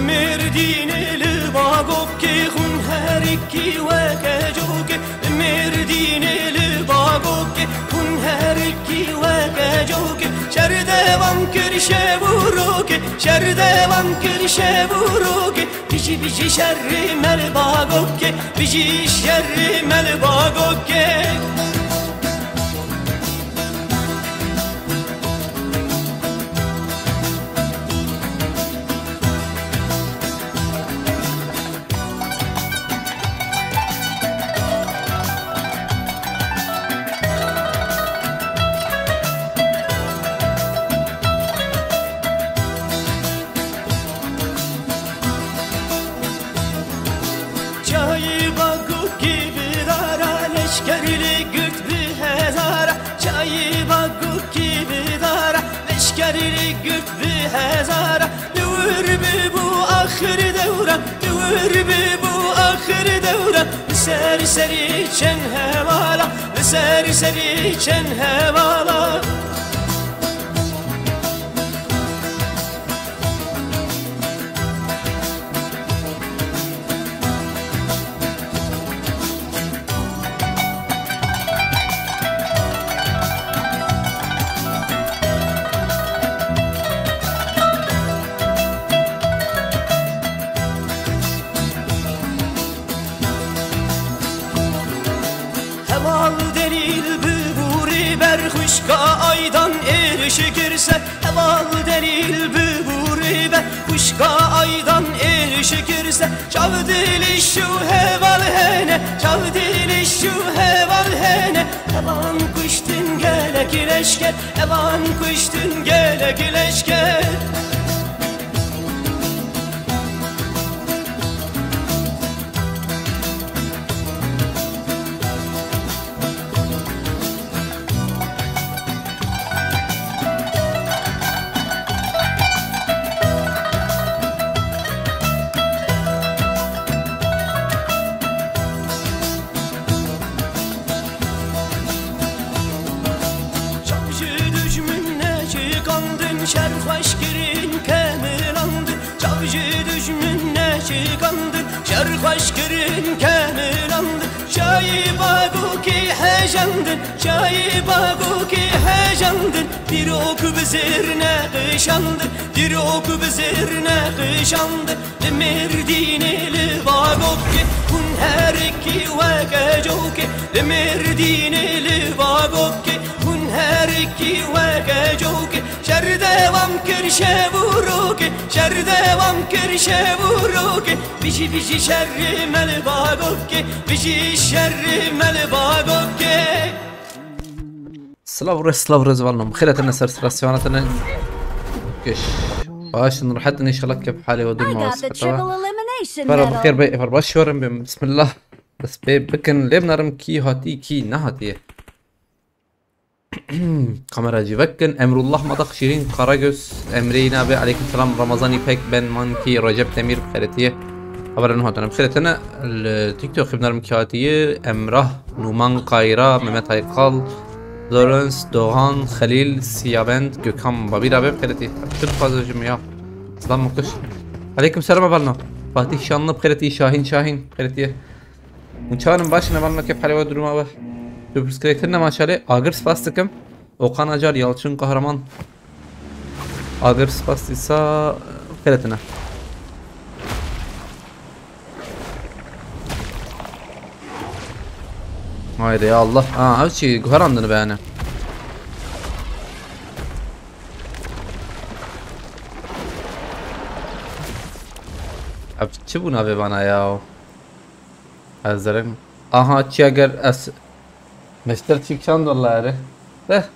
مردين الباقوك خون هركي وكجوك مردين الباقوك خون هركي وكجوك شردوام كرشه بروك شردوام كرشه بروك بيجي بيجي شر ملباقوك بيجي شر ملباقوك لشکری گرد به هزار چای باگو کی بدار لشکری گرد به هزار دور ببو آخر دوره دور ببو آخر دوره سر سری چن هوالا سر سری چن هوالا Kuşka aydan erişikirse heval delil büburi be Kuşka aydan erişikirse çav dili şu heval hene çav dili şu heval hene Hevan kuştun gelek leşker hevan kuştun gelek leşker Şerhoşkirin kemilandı Çavcı düşmünne çıkandı Şerhoşkirin kemilandı Çayı bagu ki heyecandır Çayı bagu ki heyecandır Bir oku bizirne kışandır Bir oku bizirne kışandır Merdineli bagu ki Kun her iki vekecok ki Merdineli bagu ki Kun her iki vekecok ki شردوام کرشه بروک شردوام کرشه بروک بیشی بیشی شر مل باگوک بیشی شر مل باگوک سلاور زوالنا خيرة الناس رسيوناتنا كش باش نروح حتى نشغلك كيف حالي ودول ما وصلت فرا بخير بي فرباشورم بسم الله بس بي بكن ليبنا رمكي هاتي كي نهاتيه Kameracı vekken Emrullah Madak Şirin Karagöz Emre'yine abi aleykümselam Ramazan İpek ben Manki Recep Demir بخيرتيه خبرنا هاتنا بخيرتنا التيك توك ابن المكاتيه Emrah Numan Kayra Mehmet Aykal Lawrence Doğan Halil Siyabend Gökhan Babir abi بخيرتيه Türk fazlacım ya Selam mukuş aleykümselam abalna Fatih Şanlı بخيرتيه Şahin بخيرتيه Uçağın başına balna kep hali ve duruma var Süpürskeletirine maşale Agır Spastik'im Okan Acar Yalçın Kahraman Agır Spastisa Feretine Haydi ya Allah Aa şey güher andını be yani Abi çi bu ne bana ya Hazırım Aha çi agar مشتر تشيكشان دولاره ده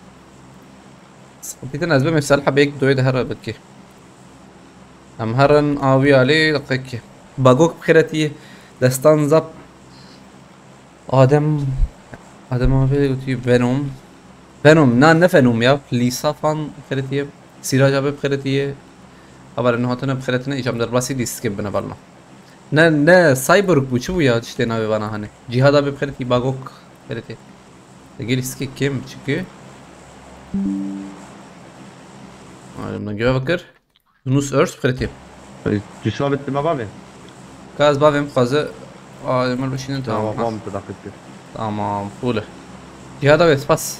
بيتنا أسباب مثال حبيك دوي ده هرب بكي أم هرن آوي عليه دقيقة باقوك بخيرتي دستان زب آدم ما بيقولي فينوم نه فينوم يا ليسا فان بخيرتي سيراج أبي بخيرتي خبر إنه هاتنا بخيرتنا إيشام در باسي ديسكيب بنا بالنا نه سايبورغ بوشو يا تشتنا ببنا هني جهاد أبي بخيرتي باقوك بخيرتي Gelişki kim çıkıyor? Alimden göğe bakır. Yunus Örs Preti. جسوا بنت ما بابي كاز بافم خازه مال بشين تمام تمام بام تدقق تمام فوله جهادا بس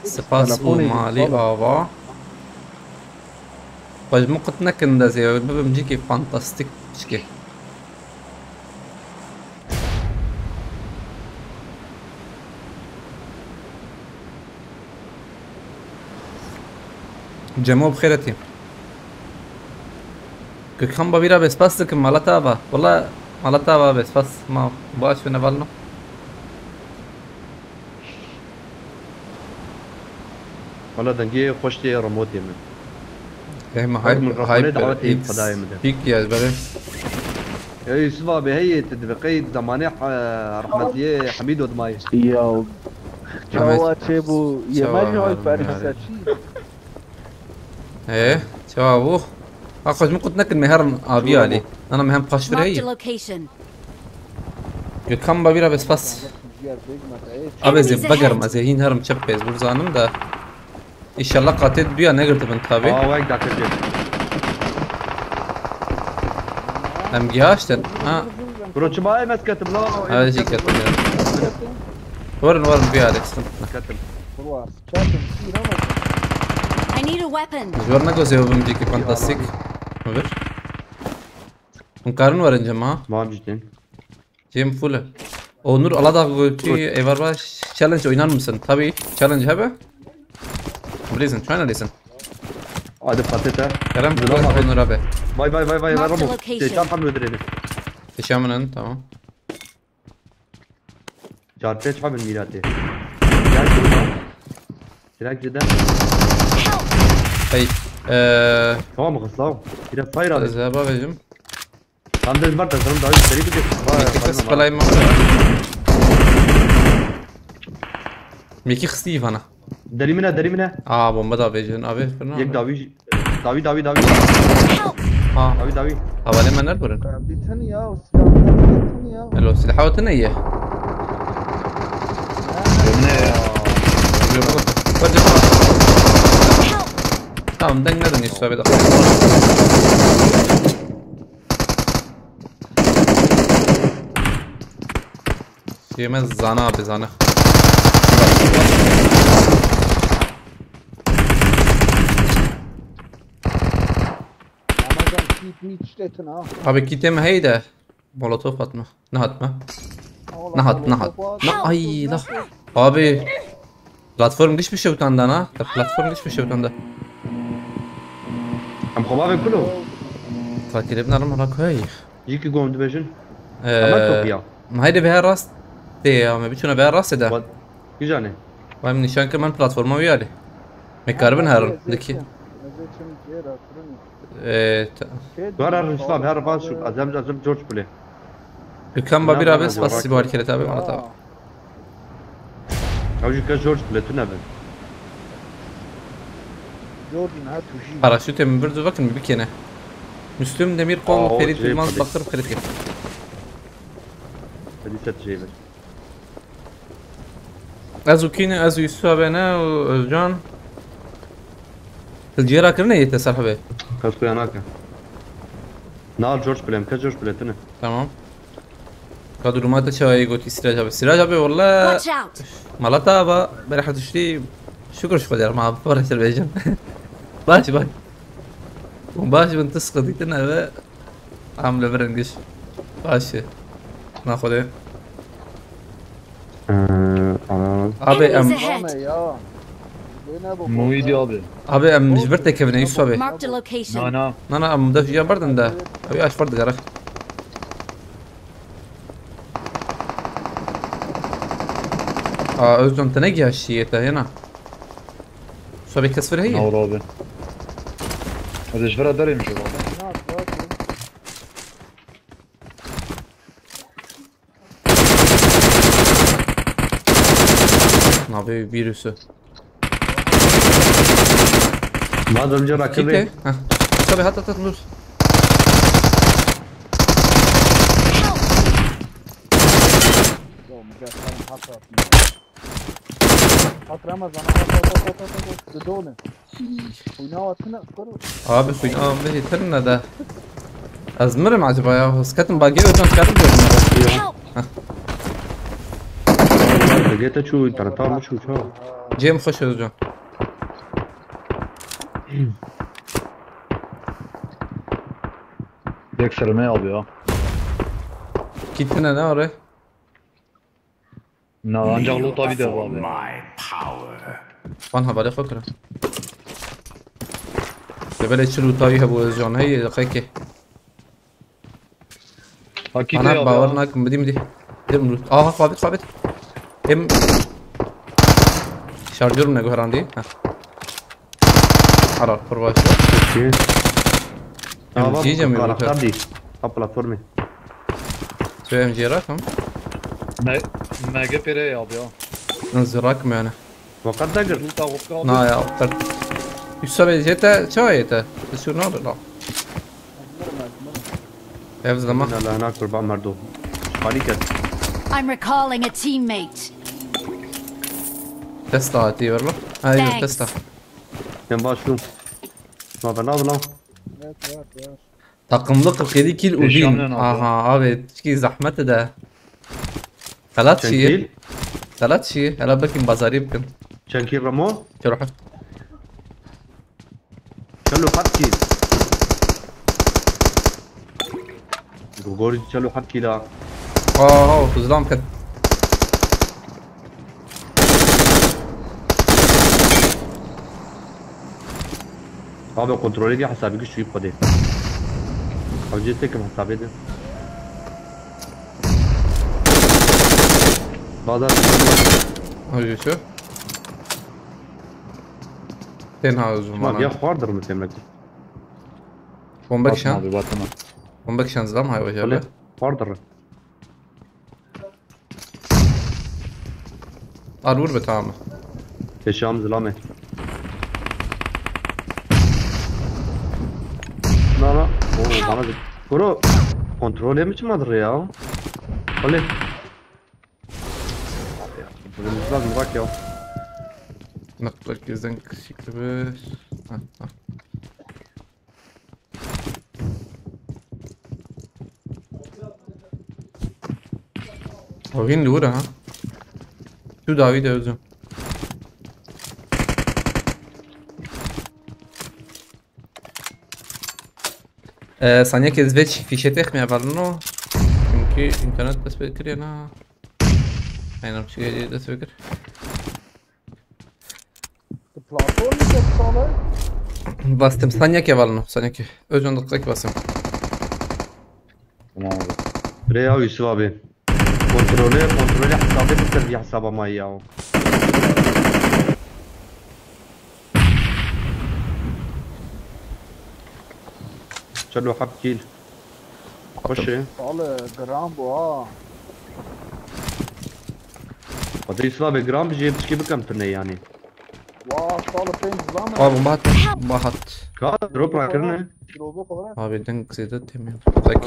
سپاس بو مالی آوا باش موقت نکن زی ببینم که فانتاستیک چیه جمو بخيرتي كم ببيرا بس بس كم مالتها والله مالتها بس ما باش في نفالنا والله دنجي خوشتي رموتي من ايه ما هاي دعوتي فداي مدن فيك يا زبالة اي سبا بهي تدبقي زماني رحمتي حميد ودماي يا جواد شبو يمجعوا فارس ايه شو ابو اخذ من قلت نكن مهرن ابي علي انا مهم قشفر Marked a هي location. كم ببيرا بس ابي زي بقر ما زي هين هرم تشبيز برزانم ده ان شاء الله قاتل بيا نقدر تبنتابي وايك داك الجيش ام جهاشتن ها بروتش باي مسكت بلا هذا شيء كتب ورن بيا عليك كتب I need a weapon. جورنا جوزي بمجيك فانتاستيك ما بير مكارن ورن جماعة ما جدين جيم فوله Onur Allah da قلتي ايفر باش تشالنج oynar mısın? Tabii challenge هبه Listen شو انا listen هذا فتته كلام Onur abi باي باي باي باي Mark the رمو location. تيشان حمل ودريني Eşyamının tamam جارتي حمل ميراتي جاي كده تراك جدا Hey تمام غصلاو كده فاير هذا Zeba abicim هم ده البرد زلمه ده سريع Miki kıs belayım Miki kıs değil bana دري منها bomba da abicim abi fırına يك داوي داوي داوي داوي Help! داوي داوي Havale menler burun قابلتني يا وسلامتني يا Alo silahı ne iyi Help! Tamam denledin işte abi de Yemez zana abi zana Ramazan keep me stetten ha. Abi kitem heyde Molotof atma Ne atma Nahat Ay la Abi Platform geçmiş şey utandan ha Platform geçmiş şey utanda هم خبابي كله Fakir ibn arım hala koy يجيك يقوم دبيشن عملتوا فيها ما هيدا بها راست دي ما بيتشونا بها راست ده يجاني Vay من nişan كمان platforma ويالي مكاربن هارن دكي دور الشباب هرب شوف ازم جورج بلاي كم بابيرا بس بس بوار كده تابع على تابع اوجي جورج بلاي تنبل Jordan ha tuji. Paraşüt mi bir bakın bir kene Müslüm Demirkol Ferit şey Yılmaz polis. Bakır kritik هذه ست جيبه Azukine Azu Yusuf abena Özcan الجيرة كرنا يتسرح به كاسكو هناك نار جورج بلاي كاس جورج بلاي تنه تمام كادر ما تشاي قلت سراج أبي والله Watch out! مالتا با بريحة تشتري شكر شو قدر مع فرح البيجن باش وباش بنتسقط ديتنا با عاملة برنقش باش ناخذ ايه ابي Enemies ام ahead! Rame ya. Beni bu. مويدي ابي ابي ام جبرت كيف يوسف ابي Marked a location. انا انا ام داش يا بردن ده ابي اش فرد قرا özden تنجي هالشيء هنا شو بيكسر هي نور ابي هذا ايش فرق داري مش والله Abi virüsü. ما هذا الجرا Kitle. كله Heh. Tabii hat dur. Yo mücadele hasat. Hat Ramazan hat. Dodone. ويناواتنا كرو Abi suyun ağabey yeterine de. Azmırım acaba ya. Sıkatın bagiye özcan çıkartıp diyorum. Help! لقيته شو ترى طار مش شو Cem hoş özcan. Yekserime alıyor. Kitine ne oraya? Ne ancak loot abi de abi. Bana haberi fakir. Böyle çilu tabii ha bu özcan. Hey dakika. Hakikaten Ana abi. bağırına akım bidi. Dedim loot. Aha sabit. Hem şarjörüm ne gören değil. Ara kurbaş. اوكي MG mi yok? دي اب بلاتفورمي Şu MG rakam. MG pere abi ya. Nasıl rakam yani? وقد دقر Loot avukka abi. Na ya aktar. Üstüne jete çayete. Şu ne oldu? Ev zaman. لا هناك ربع مردو خليك I'm recalling a teammate. Testa atıyor valla. Hayır Thanks. testa. كان باش شو ما بناضله ياك Takımlı 47 kill Udin. Eşyanla ne Aha abi çünkü zahmeti de. ثلاث شيء شنكيل ثلاث شيء هلا بكي بازار يمكن شنكيل رمو تروح شلو حد كيل جوري شلو حد كيلا اه فزلام كده هذا كنترولي دي حسابي شو يبقى ده او جيتك حسابي ده هذا هاي شو تنها ما زمان بيا خواردر مثل بومبك شان Abi batına. بومبك شان زلام هاي وجهه ولا خواردر ارور بتاعنا هشام زلامه لا لا اوه بana برو كنترول مش مدري يا خلي لازم باك يا نقطة كيزن شكل بس وين لورا ها شو داوود özüm ثانية كذبتش في شيء تخمي عبرنو çünkü internet بس بكر أنا أنا مش قاعد بس بكر البلاتفورم تتصالح bastım ثانية كيفالنو ثانية كي özüm دقيقة bastım Tamam abi. بريا ويوسف ابي كنترولي حسابي بتربي حسابه ما ياو شلو حب كيل خشي طالع جرامبو ها بدري سلابي جرام بيجي بتشكي بكم تني يعني واه طالع فين زمان اه بمبات كا دروب راكرنا دروبو خبره abi denk زيادة تمام ذاك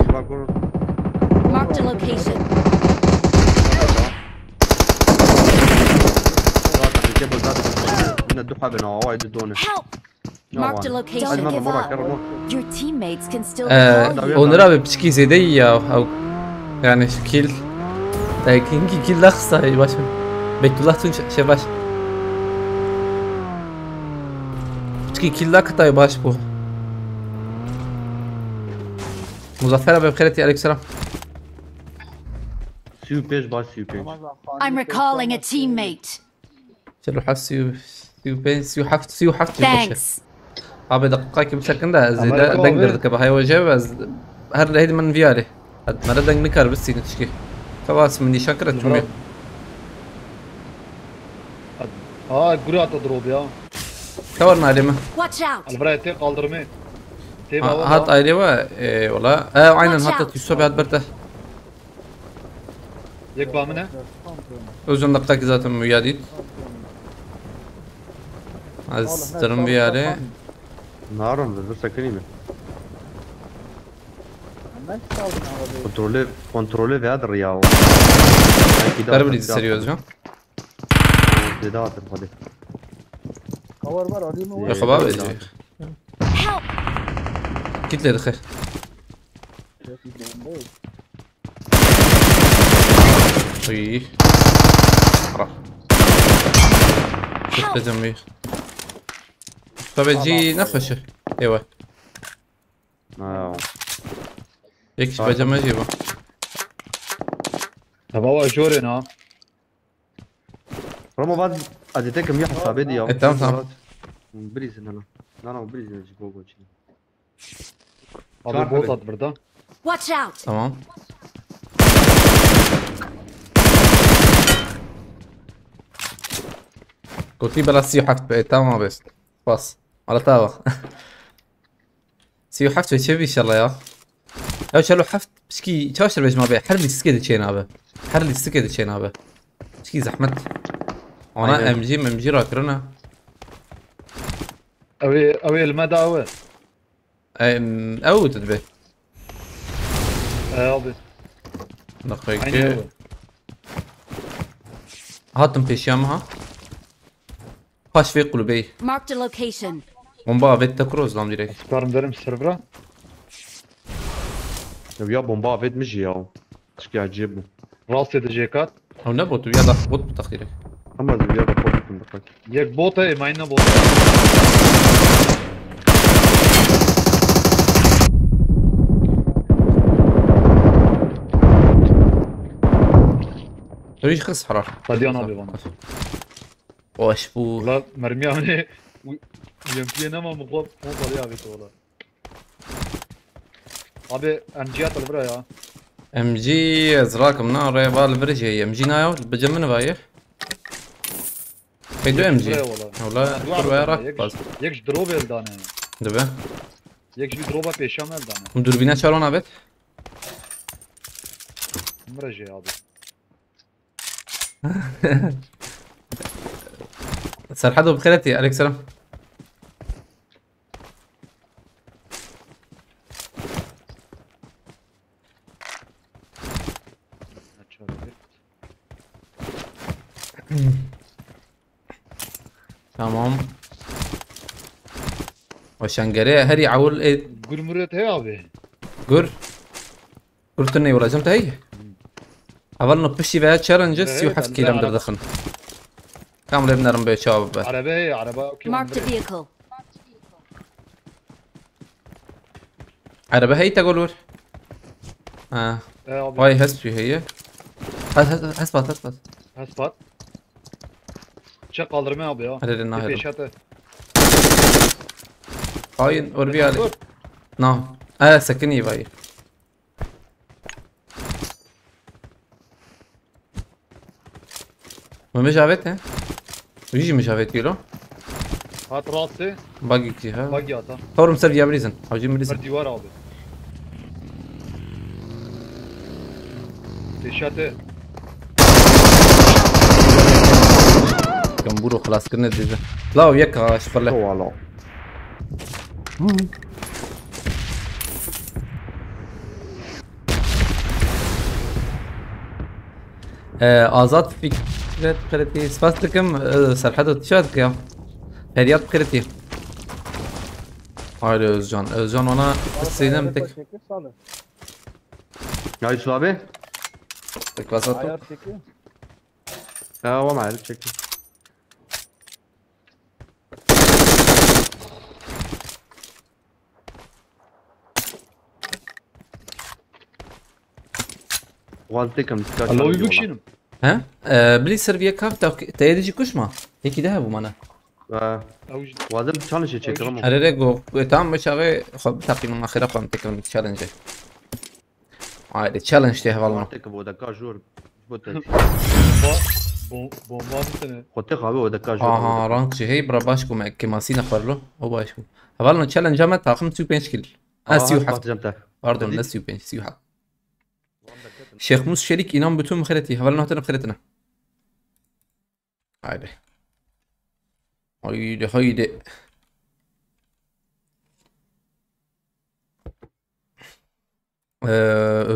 Marked a location. من الدحى بنا وايد دونه Help! Marked a location. هذا Give مرة up. كرمه Your teammates can still call you. onur abi بتشكي زيادية أو يعني شكل لكن كيل لخصة باش بيت الله تون شباش بتشكي كيل لقطة باش بو مظفر أبي بخيرتي عليك السلام سيو بيج باش سيو بيج I'm recalling a teammate. شلو حس سيو حفت Thanks. أبي دقائق بشكل ده زي أمريكا ده دنجر أبي. ذكب هاي وجه بس هر هيد من فيالي مرة دنج نكر بس تشكي خلاص مني شكرت جميع Guri at drop ya. كورنا عليما Watch out. Albraya tek kaldırmayı. Tek هات ايليوا والله عينا حطت يوسف هات برته Yek bağımı ne? özüm دقائق zaten müyadit az ترم فيالي نارم بس كلمه عمال تساوي على كنترولي في هذا الرياض قرب لي سيريوز ها بداية هذه خبر بر علی مو يا خباب Help! كيت لي دخل اي راح شفت جنبي فبجي نخشه ايوه هيك بجي ما اجيبه طب هو جورنا رمو بعد اديتك منيح حسابي دي تمام بريز هنا لا بريز جيبوه وجهي هذا بوطات بردا Watch out! تمام قلت لي بلا سيو حفت بقيت تمام بس بس على تاوا سيو حفت بشبي ان شاء الله يا شلو حفت بشكي تشاشر بيج ما بي حرلي سكيد تشينا به حرلي سكيد تشينا به بشكي زحمت انا ام جي راكرنا اوي المدى اوي او تدبي اوي دقيقة هاتم بيشامها خاش في قلبي Marked a location. بومبا بيتا كروز لام ديريك سبارم دارم السيرفرا يا بومبا فيد مجي يا شكي عجيبه راسي دجيكات او نبوت ويا ضغط بوت بتخديرك اما زي هذا فوق من دقيقة يك بوطه ما عندنا بوطه ريش خص حرار طديان ابي وانا واش بو والله مرميه هنا يمكن ما مقوم مو طليعه بيت والله ابي انجيات البرا يا ام جي ازراك منار بال برجي ام جي نايو بجمن بايح كيدو ام جي والله كل راك بس يكش دروب الدانه دبا يكش دروبا بيشام الدانه مدربينا شالون ابت مرجي ابي سرحدو بخيرتي عليك سلام تمام وشنقري هري عول ايه قول مريت هي ابي قر قلتني ولا جمت هي عملنا بشي بها تشالنجز يوحف كيلو مدر دخن كامل ابن رمبي شباب عربه Marked a vehicle. عربة هي تقول واي هسبي هي هسبات هسبات شق قدرمه ابي ها هذا النهاية بيشاته هاين وربي علي نعم سكني باي ما مجابت ويجي مجابت كيلو هات راسي باقي كيها باقي هاتا طور مسر جاب ريزن حاجي مريزن برديوار ابي بيشاته كمبورو خلاص كنا ديزا لا وياك شفر له والله آزاد فكرة بخيرتي سباس لكم سرحدو تشادك يا هديات بخيرتي هاي özcan ona سينمتك يا شبابي تكواساتو عيار شكل هو ما عرف شكله والتكم الله يبيك شنو ها بلي سربيا كافتا تيدي كشما هيك ذهب ومانا اوج وهذا تشالنج تشيك رمو اريغو تام بشاغي خب تقييم اخيرا قمتكم تشالنج هاي تشالنج تي والله والتكم ودكا جور بومبا مثلا خدت خابي ودكا جور رانك شي هي براباشكو مع كماسين اخبرلو هو باشكو هبالنا تشالنج جامت تاخم 2 شكل اسيو حفت باردون نسيو بنش سيو حفت شيخ موس شريك ينام بتوم خيرتي هبالنا هتنا بخيرتنا هايدي هايدي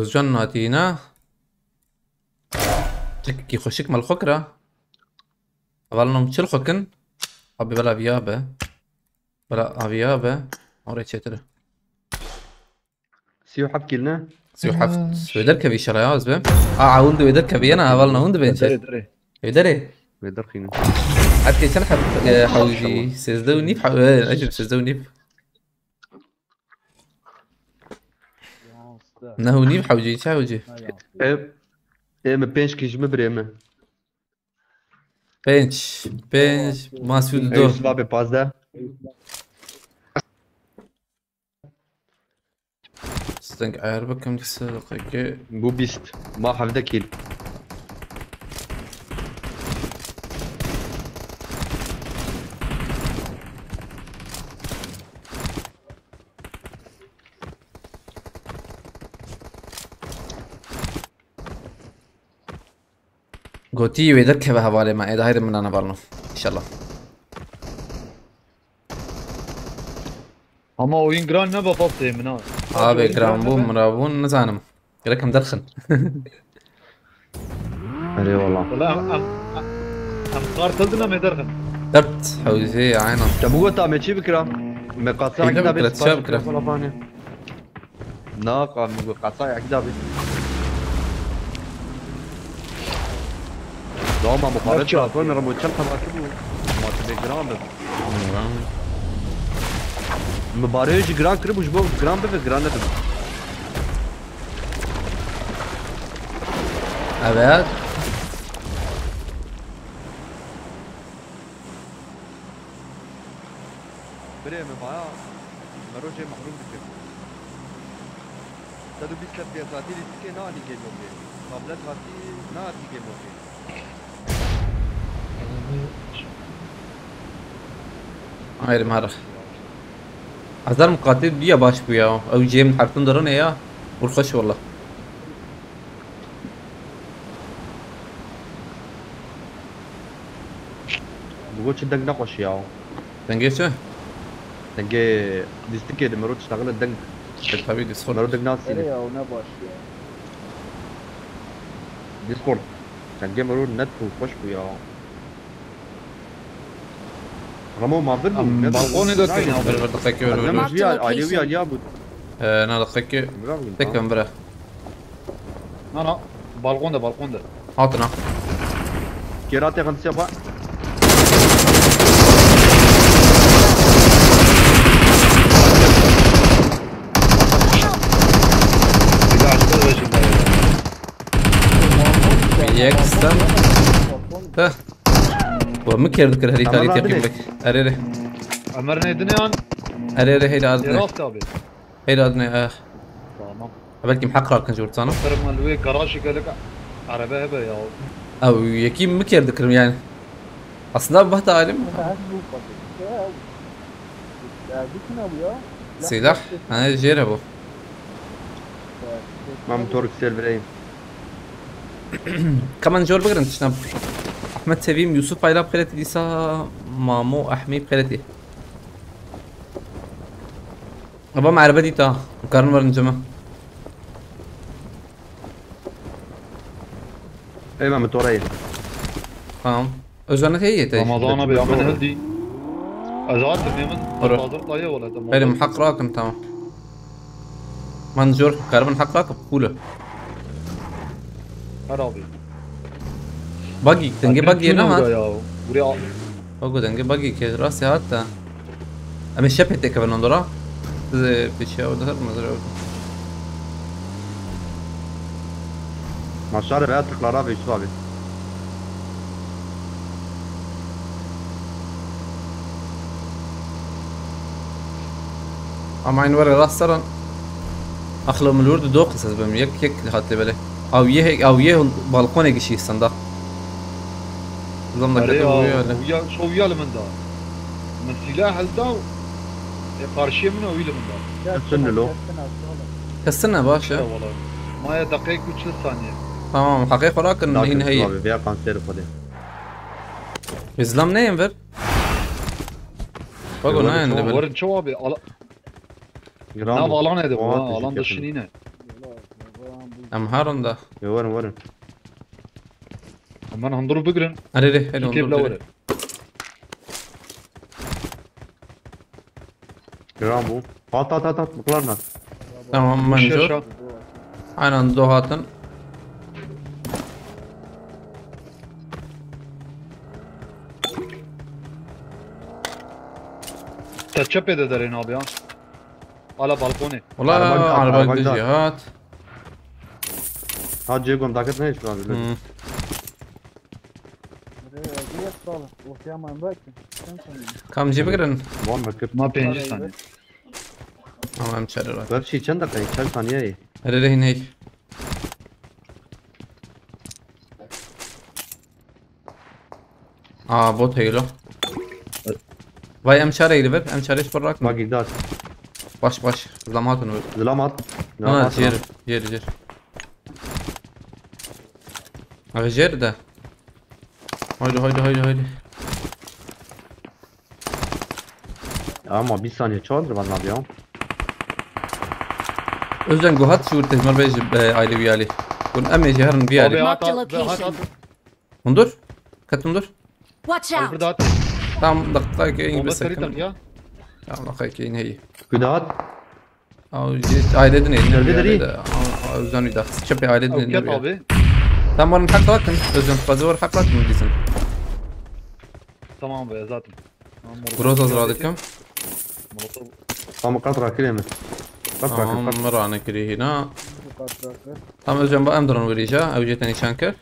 özcan هاتينا تكي خوشك مال خكرة هبالنا متشل خكن Abi bela viabe. Bela aviabe. Oraya çetire. سيو حبكي لنا سيو حفت ويدركب يشرا ياز به عاوند ويدركب انا هبلنا وند بنشت دري يدري بيقدر خينا حتى كان حب حوجي سيزدوني اجل سيزدوني انه نيب حوجي حوجي ايه ما بينش كيش مبريمه بنش ما سود ايه دو سباب بازدا استنق عاربك كم دقيقة بو بيست ما حفظه كيل قوتي ويدركب هوالي ما اذا هيدا من انا برنو ان شاء الله اما وين جران نبا فصي من هنا ابي جرامبون مرابون نزانم لكم درخن اي والله والله ام قارتلنا ما يدرخن درت حوجي عينا تبغى تعمل شي بكره مقاطع إيه، كده بكرة، بس شو بكرة؟ ناقة مقاطع كده بس دوما مقارنة أكون رموت شلخة ما كبو ما تبي جرام بس مباريج جرام كريب وش بو جرام بس جرام ندم ابيات بري مبايا مروجي محروم بكر تدو بيس لب بيساتي لسكي ناني جيم اوكي قبلت هاتي ناتي جيم اوكي غير مرخ هزار مقاتل بيا باش بيا او جيم حرتون درون يا والخش والله بقول شدك نقش ياو تنجيشه تنجي ديستكي لما رود اشتغل الدنك حبيبي ديسكورد مرود ناسي اريا ونبش ديسكورد تنجي مرود نت وخش ياو رمو ما بلو بالقوني ده كان برا دقيقة لما ولا Marked جيا location. عليوي عليابو انا دقيقة تكم برا انا بالقون ده عطنا كيراتي غنسي با يكسن ده ومكير ذكر هري تاري تيقين بك اريري امرنا دنيان اريري هيدا ادني راس تابي هيدا ادني تمام ابلكي محقرة كان جورت انا ترى مالوي جراج قال لك عربه هبه يا او يكيم مكير ذكر يعني اصلا بهتا عالم سلاح انا جيربو ما متورك سيرفرين كمان جور بقرن تشنب احمد سليم يوسف عيلا بخيرتي ديسا مامو احمي بخيرتي ابا مع عربتي تا مقارن ورن جمع اي ما متورين تمام اجانك هي تاي رمضان بيعمل هدي ازعت من أروح. حاضر طايه ولا تمام هيدا محق راكن تمام من جور كاربن حق راكب بقوله عربي باقي تنجي باقي هنا هات يا وريا اوكو تنجي باقي كي راسي هات اما الشبه تيكا بنندرا بشياو ده مزرعه ما شعر بيات القرابة شبابي اما عين ورا راس سرن اخلو من الورد دوق اساس بم يك هات لي بالي او يه بالكون يجي الصندوق ظن كده ويا شو ويا لمن دا من سلاح هلدا قارشي منه ويا لمن دا سن له كسرنا باشا والله ما دقيقة وثلاث ثانية تمام حقيقة ولكن هنا هي بيا كان سير فدي بزلام نايم فر بقول نايم ليفل ورن شوابي نعم والله انا ده والله ده الشنينة ام هارون ده ورن اما انا هنضرب بقرن اري حلو كيف لا ورن Gram bu. At mıklarına. Tamam Boş yer منجور şu an. aynen دو هاتن Ketçap ederin abi ya. Ala balkoni. والله عربك عربك ده. دجي هات Ha Cegom dakika ne iş abi? مم. دي صالح وفيها ما باكي كم ثانية كم جي بقرن Muhammed Kıp. Ma 5 saniye. تمام شرر Böyle şey çen dakika, çen saniye. هذا هنا هيك بوت هيلو vay emçare ile ver emçare sporrak mı Bak gidat. baş zamanını ver Zılamat. ana cer abi cer de haydi Ama bir saniye çoğaldır bana abi ya. özden guhat şu tezmar bej aile viyali kun emme ceharın Abi viyali Marked a at location. mundur kat mundur Watch Abi out! burada at. tam dakika ki Bomba bes sarı sakın tak ya. ya dakika ki neyi Güdat. او aile edin Nerede deri? özden ida çöpe aile edin Avukat abi. tamam hak bakın özden fazla var hak bakın diyorsun Tamam be zaten. Tamam, Groz hazırladık Molotov. Tamam kat rakile mi? Kat rakile. tamam مرة كري هنا قد راكب tamam özden bu emdran vereceğim او جيتني شانكر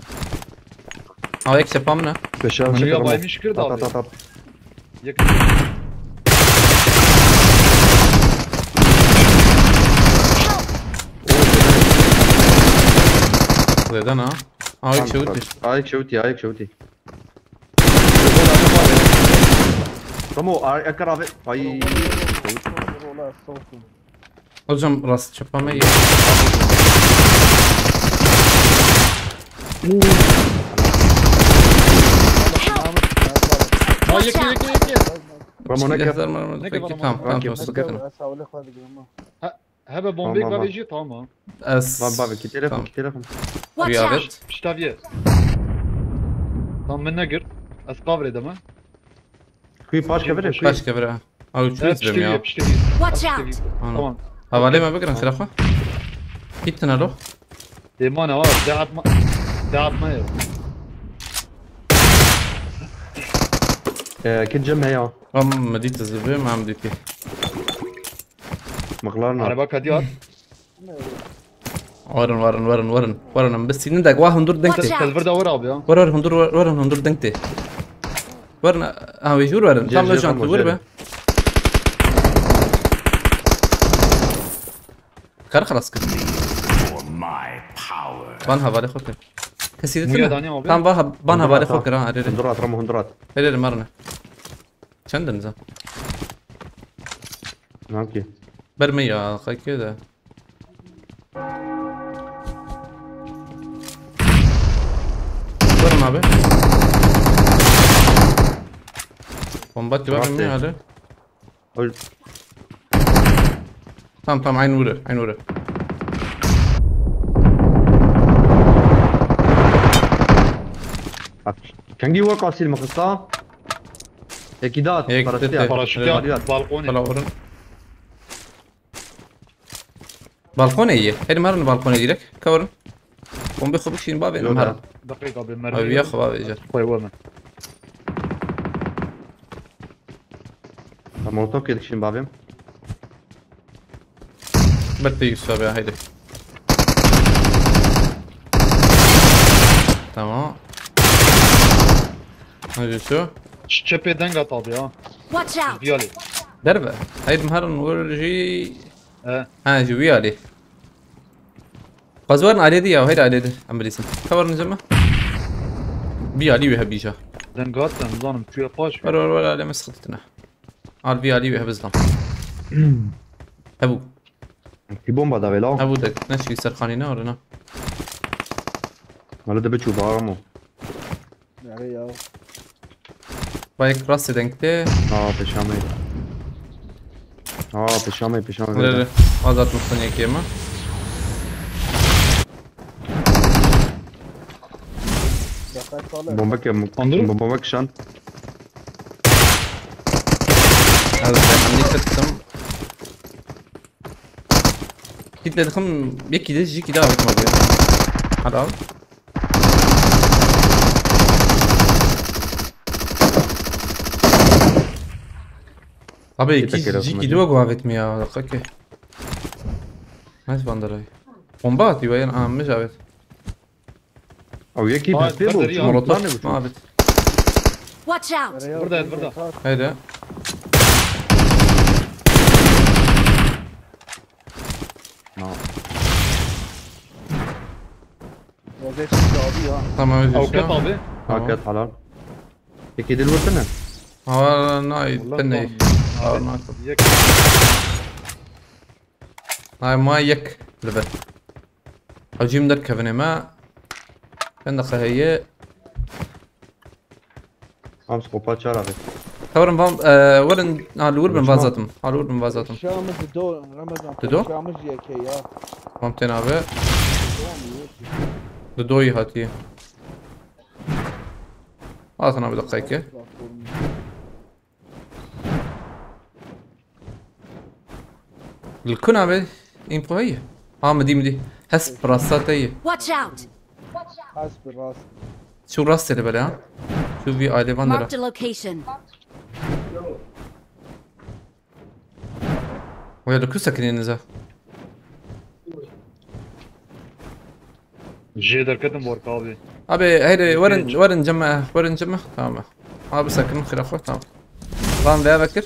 او هيك شبامنا Beşer Münir'e baymış kırdı abi. At. Yakın. زيدان ها هيك شوتش Ayık şuti. Tamam akar abi. Ay. ولا الصوت özden rast şapamı Ha yakın. Tamam ne kadar? tamam sıkıntı اسوي لك هذا الجماعه Hebe bombayı Tamam, kaleci tamam. اس Lan baba iki telefon. Watch رياضت out! Ştaviye. Tamam ben gir. Az kavre edemem. Kuyu başka biri. باش كبرها او شو يزلم يا Pişteviye. Watch out! Tamam. حوالي ما بقرا خلافه كيتنا له Demana var. Dağıtma ya. Kit cem ya. مديت الزبير ما مديتي Mıklarına. Araba hadi at. ورن بس ندق واه هندور دنكتي Watch out. Silver da var abi ya. ورن هندور دنكتي ورن ها ويجور ورن جير طلع جير جانت طلع وربه جير. كار خلاص كده بانها بالي خوكر كسيدة Muya تنا dani abi. تام بانها بالي خوكر ها هريري Hundurat Ramo hundurat. هريري مرنا چند نزا Hangi? برمية خي كده ورن abi بومبات جواب راسي. مني هذا Öl. tamam عين ورا Kan gi work asil makasta. Ekidat. Ek Paraşütü dedi. yap. Paraşüt Hadi at. at. Balkoni. طلع ورن بالكونية هذه مرة بالكونية لك كورن قوم بيخو بكشين بابي Yok مرة ya. Dakika abi أبي mermi. ياخو بابي إجر Koy var mı? Tamam molotof yedik şimdi babim. بدي يوسف يا هيدي تمام هيدي شو Çepeden kat abi ya. Watch out! Viyali. دربة هيدي مهرن ورجي He. ها جوي علي قزورن علي دي أو هيدي علي دي عم بليسن كورن جمع بي علي ويها بيجا Den gatten zanım tüye paş. ولا علي مسختنا على بي علي ويها بزلام أبو Bir bomba da vela. أبو دك نشكي سرخانينا ولا نا Malı da beçu bağırma. يعني يا بايك راسي دنكتي Peşame. Peşame. لا هذا مستني كيما دقائق صالح Bomba ke Anladın mı? bomba kışan. هذا عندي كتم كده دخم يكي ده جي كده عبيت مرة هذا عب طبعا يكي جي كده وقو عبيت مياه دقيقة نايس باندراي بومبات يوين مش عبيت او يكي آه، بس بيبو تقدر مولوتوف ما عبيت Watch out! برده هيدا وزي الشعبي ها تمام او كطابه هاكات حلال يكي دي الوطنة هو ناي والله تني طبعاً. ناي يك ما يك لبه اجي مدركب انا ما عندك هي خمس قوبات شارع بس ثورن فام ورن الوربن فازاتم الوربن فازاتم شامج الدور رمضان تدو؟ شامج يا كيا فهمتين ابي دودوي هاتي انا بدقيقة الكون ابي انفو هي مدي هس براساتي Watch out! حاسب الراس شو راسي اللي بلا شوفي ايلي فاندرا Marked a location. ويا لو كوسا كني نزا جيدر كتم ورك ابي ابي هيدي ورن جمع تمام بس كن خلافه تمام ران بيا بكر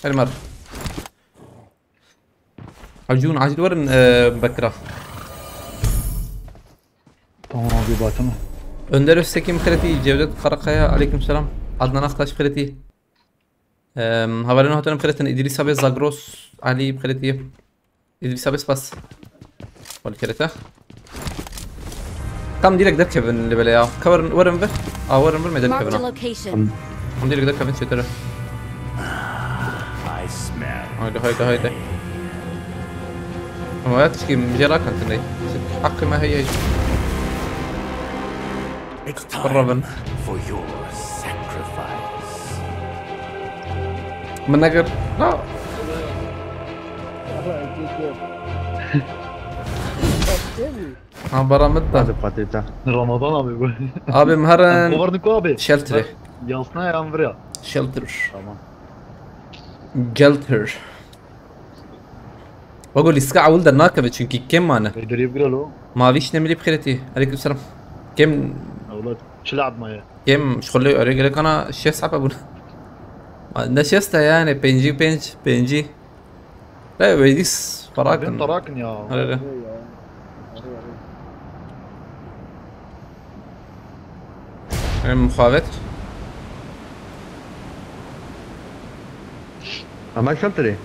هاي مرة عجون عاجل ورن بكرة تمام ابي باتم اندرس سكيم خلتي جودة خرقها عليكم السلام عدنا ناخداش خلتي هبالنا هتنا بخلتنا ادريس ابي زاغروس علي بخلتي ادريس ابي بس والكرته كم ديلك دك كيفن اللي بلايا كور ورن بر ورن بر ميدل Marked a كيفن location. عم ديلك دك كيفن شو ترى هايدا ما تشكي مجرى كنت لي حقي ما هي It's time قربن for your sacrifice. من نقر لا برا مدة هذا باتيتا رمضان ابي ابي مهرن خبرني ابي شلتري ياسنا يا امبريا شلتر تمام جلتر بقول اسكع ولد الناكبة çünkü كم انا يقدر يبقى له ما فيش نملي بخيرتي عليكم السلام كم اولاد شو لعب معي كم شغلي اريد لك انا شي صعب اقول ده شيستا يعني بنجي لا بيديس بين فراكن تراكن يا لا مخابط ما شلتري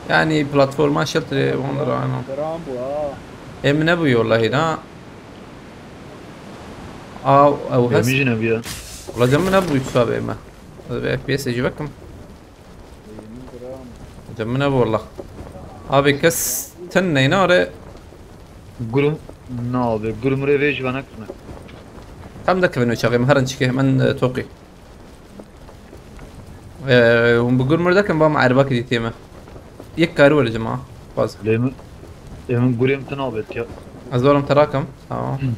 يعني بلاتفورما شلتري وندر انا رامبو من ابوي والله هنا او هس ميجي نبيا والله جمنا ابوي تسابع ما هذا اف بي اس يجيبكم جمنا ابو والله ابي كس تني نار قولوا نابي قولوا مريفيج بنكنا كم دك بنو شاغي مهرن شكي من توقي هم بقول مردا كان بام عرباك دي تيمه يكاروا يا جماعه باز لمن قولوا متنابت يا ازورهم تراكم تمام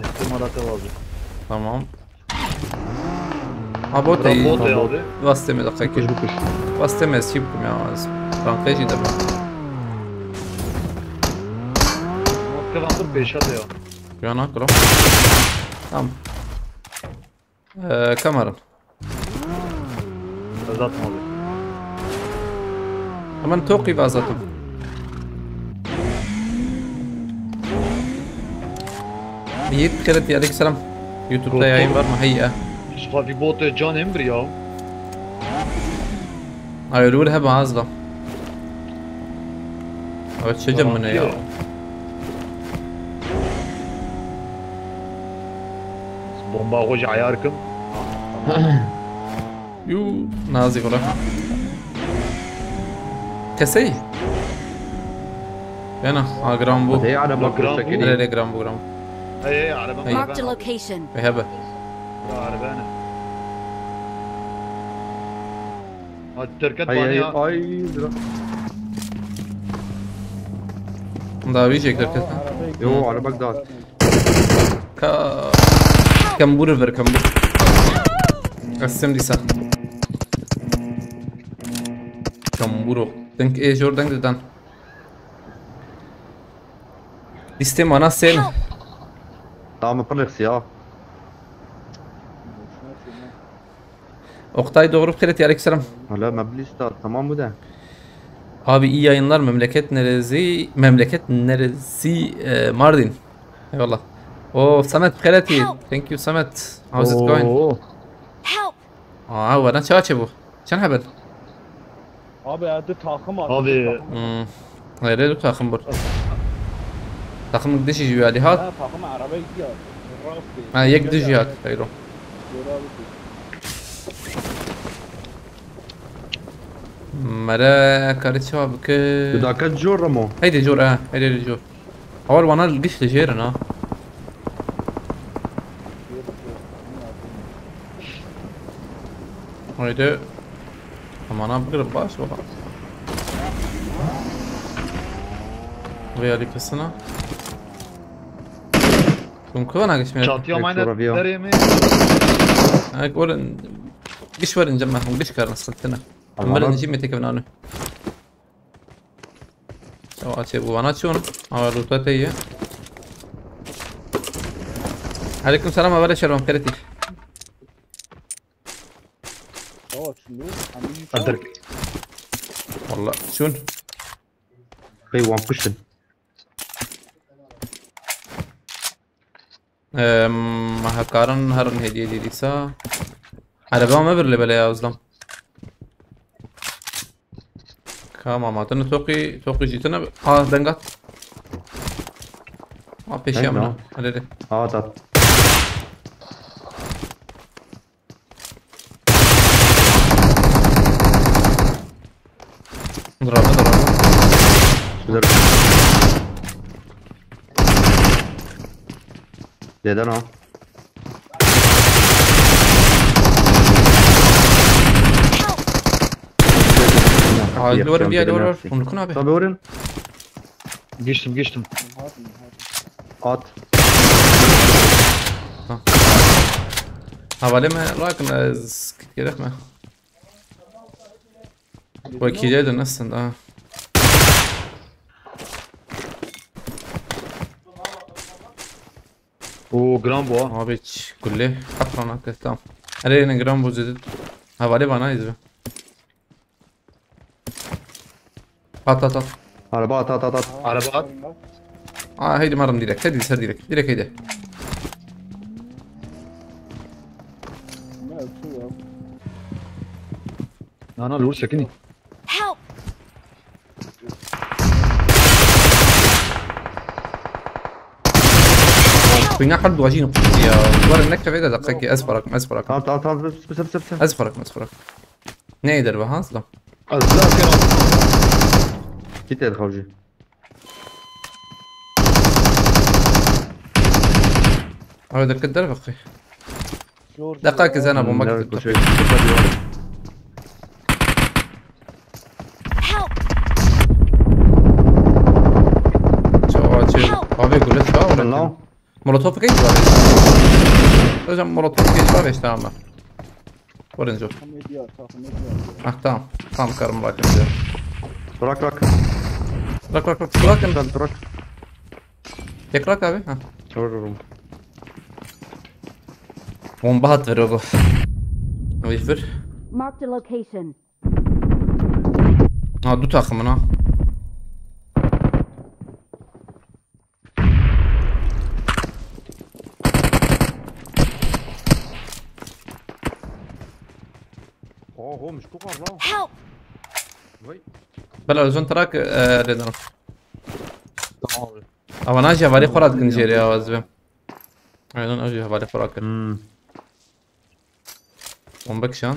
احتمالات واضحة تمام ابوتي رابوت يا ابي واستمي دقيقة واستمي سيبكم يا فرانكيجي دابا كيف عم تربي شاد يا يانا كلو تمام كاميرا ذات ماضي كمان توقي بازاتهم بيت خيرتي عليك السلام يوتيوب تاعي عين برمى هيئة شغال في بوت جان امبريا ايوه هبة عازلة شجر من يا بومبا وجه عياركم يو نازي ولا كسي هنا جرامبو هي على بكر لا سكيني لا جرامبو اي على Marked a بالي location. هبة على بالي التركات هي بانيا اي daha yiyecekler Aa, kesin. arabayı Yo arabak da. Kambur ver kambur. قسم دي سنة كمبورو دنك ايه جور دنك دان ليستم انا سين Tamam yaparız ya. Oktay doğru Kıret aleykümselam. Hala meblis da tamam bu da. Abi iyi yayınlar memleket neresi? Memleket neresi? Mardin. Eyvallah. Oh Samet Kıreti. Thank you Samet. How's it going? Oo. Help! Aa وانا شاشه bu. Sen haber? Abi hadi takım at. Abi Hayır dur takım bu. Takım gidişi jiyo Ali hat. Ha takım arabaya gidiyor. Ha yek diş hat. Hayır o. مرا كارت شباب ك Da kaç jor Ramo? هيدي جور هيدي جور اول وانا القش لجيرنا هيدي اما انا بقرب باش والله ويا لك السنة كم كون قش مير çatıya Tek sonra bir ya. nereye mi? اقول قش ور نجمعهم قش كار نسختنا Allah عمال Allah. نجي متى كمان انا سو اتشي وانا شلون او روتات هي عليكم السلام ابدا شلون كرتي اه شنو؟ Adır. والله شلون Hey one pushing. ما هكارن هرن هدي دي ريسا على بام ما برلي بلا يا ازلم كاما ما تن توقي جيتنا دنقات ما بيش أي يامنا نعم. هلي At at. ضربه Güzel. Neden o? دور بيها دور ونكون ابي Tabi orun. Geçtim. At. حوالي ما راكن كده ما وكيلات الناس Oo gram bu ha. abi hiç kulle kaprana kestam علينا جرام بوزيد حوالي bana izle at Araba at. Araba at. هيدي مرة ديرك هيدي سر ديرك هيدي Ana lur sakini. Help! بينا حد واجين يا ورا النكتة بعيدة دقيقة أزفرك Tamam bıs. أزفرك نعيد دربه ها أصلا Azla kira. Git el kavcı. هو درك الدرب أخي دقائق زين أبو Evet, مكتب koşuyor. Help! شو أبي أقول لك شو Lan ولا lan. مولوتوف كيف بابي رجع مولوتوف كيف بابي تمام ورنجو Takım ediyor, takım ediyor. tamam karım bırakın Bırak. bırakın Sen bırak. يكرهك أبي ها Sorurum. وانبهت في الرجل ويفر Marked a location. ها دو takımın ha Oho مش كوكر lan. Help! Vay. بلا زون تراك ريدر Tamam abi. أو أنا أجي على خرات كنجيري يا وزبي أيضا أجي على خرات ومبكشان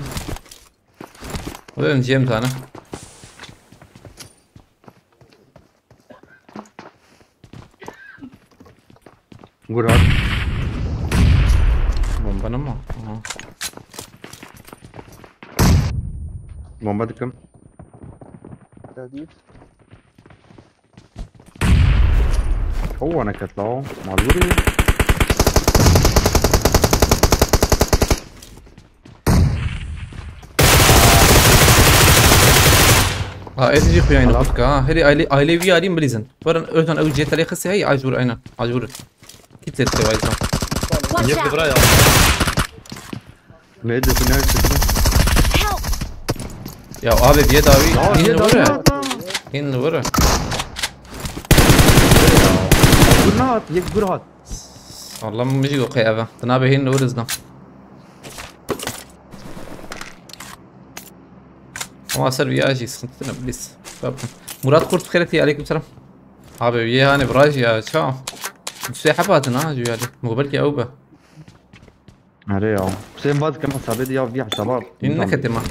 وين جيمت أنا Gur at. bomba ما Bomba dıkım. Dedi. هو انا كتلاو معذوري. ايش يجي خويا انا فكا هذه ايلي في اري مليزن ورن اوتن او جيت عليه خسي هي عجبور اين عجبور كيت تلتي وايزا Watch يبدو out! برايا. ما يدري في النهاية Help! يا ابي بيداوي هين ورا هين ورا قرنات يك قرات. والله مش اوكي افا تنابي هين ورزنا ما صار وياجي سنتنا بليس مراد قرط خيرتي عليكم السلام حبيبي هاني براجي يا تشاو شو حباتنا جو يعني مقبلك اوبا عليه حسين بعد كم حسابات يا في حسابات انك تما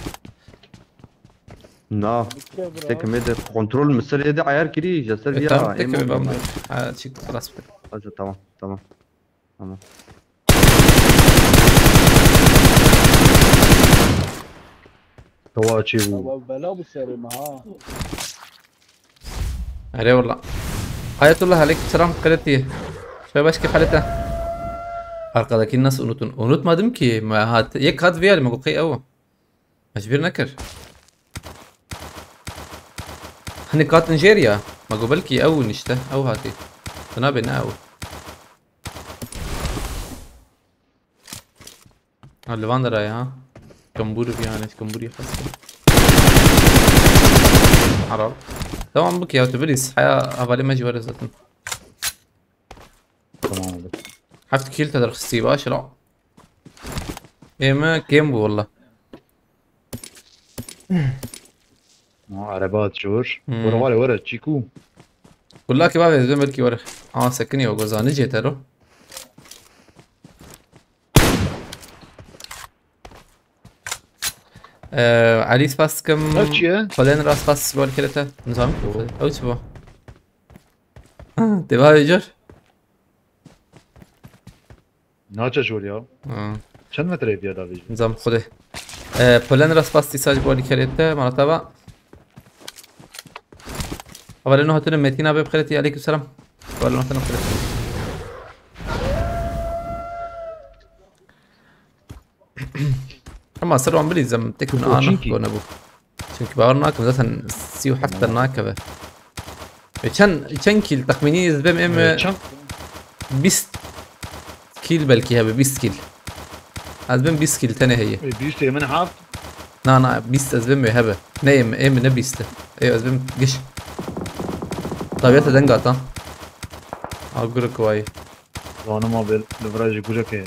لا تك ميد كنترول مسر يدي عيار كري جسر تمام فيها تكفي بقى هذا شيء خلاص تمام تمام تمام هو شيء بلا بالسعر معاه. عليه والله حياة الله عليكم السلام قلتي شباب كيف حالتها؟ أرقدك الناس أنوت ما دمكي ما هات يك هات فيالي ما قوقي أوه مجبير نكر هني كات نيجيريا ما قبلكي أو نشته أو هاتي تنابي أو اللي راي ها كمبوري في يعني كمبوري خاصة عرب تمام بك يا تبليس حياة أبالي ما جوار زتن تمام. حفت كيل تدر خستي باش لا إيه ما كيمبو والله عربات جور مم. ورا ورا تشيكو. كلها كباب زي ملكي ورخ سكني وجوزان جيت له علي سباس كم هاتشي خلينا راس باس بقول كده نظام او تبغى تبغى يجر ناتشا جور يا چند متر بیا داویج نظام خوده بولن راس باس تساج بقول كده مرتبة بقى اولا انه هاتنا متينا بخيرتي عليكم السلام ولا هاتنا بخيرتي اما صاروا عم بلي زم تكون انا كون ابو çünkü bağırnak zaten siyo حتى ناكبه كان كيل تخميني زبم ام چند 20 كيل بلكي هبه 20 كيل ازبم 20 كيل تاني هي بیست من حافظ نا 20 ازبم هبه نايم ام نبيست ايوه ازبم قش طبيعة دنقاطة اقول لك واي وانا ما بالفراج جوجك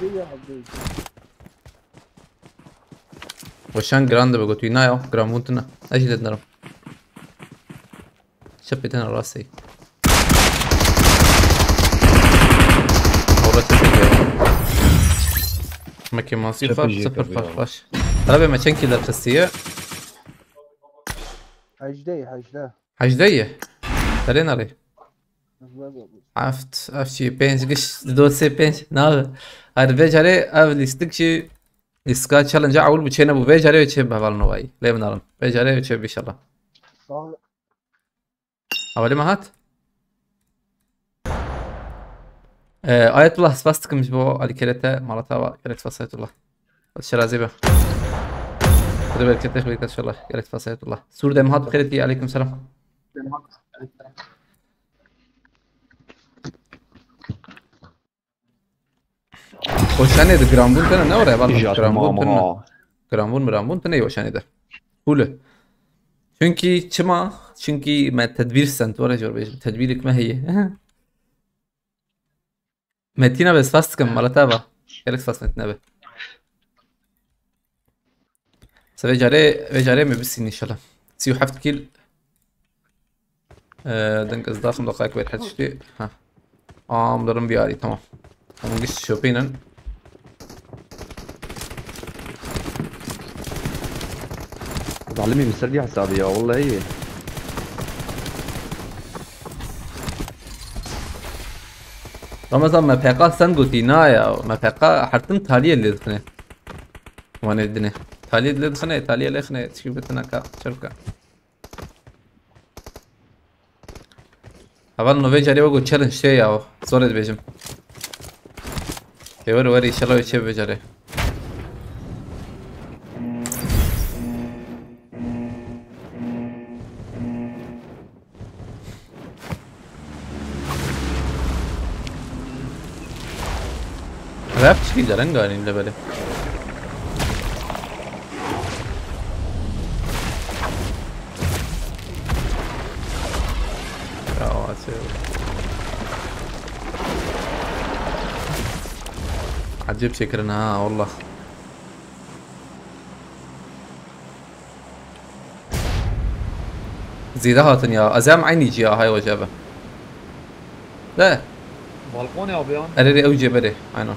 حبيبي حبيبي. وشان جراند بقول نايو جرامونتنا اجي تدنرم شبيت انا راسي مكي مصيفة صفر فرفاش طلبي ما تشنكي للخسية حجدي حجدية خلينا ري عفت شي بينج قش دول سي بينج ناغ هاد بيج عليه اول يستكشي يسكا تشالنج اول بتشينا بو بيج عليه وتشيب بهالنواي ليه بنارن بيج عليه وتشيب ان شاء الله اولي ما هات آية الله سباستكم جبو على كريتا مرتبة كريت فصيت الله الشرازي به خذوا بالك تخليك ان شاء الله كريت فصيت الله سور دم هات بخيرتي عليكم السلام وشاني ده جرامبون تنا نورا يا بالله جرامبون تنا وشاني ده كوله çünkü ما تدبير سنت ولا جور بيج تدبيرك ما هي متينا بس فاست كم مرتبة كريت فاست متنبه سبيجاري مبسين ان شاء الله سيو حفت كيل دنك ازدار 5 دقائق بيت حتشتي ها مدرم بياري تمام ونقش شوبينا تعلمي بالسردي حسابي يا والله هي رمضان ما بيقا سنقوتي نايا ما بيقا حرتم تالية اللي دخنه وانا الدنيا تالية اللي دخنه تالية اللي دخنه شو بتناكا شركة اول نو بيجري وقو تشالنج شي ياو زورد بيجم يوري وري ان شاء الله يشي بيجري Rap çıkıyor lan galiba böyle. Ya asıl. عجيب شكرنا ها والله. زيدها يا أزام عيني جي هاي وجبه. لا. بالكون يا ابيان أريد أوجي بدي عينه.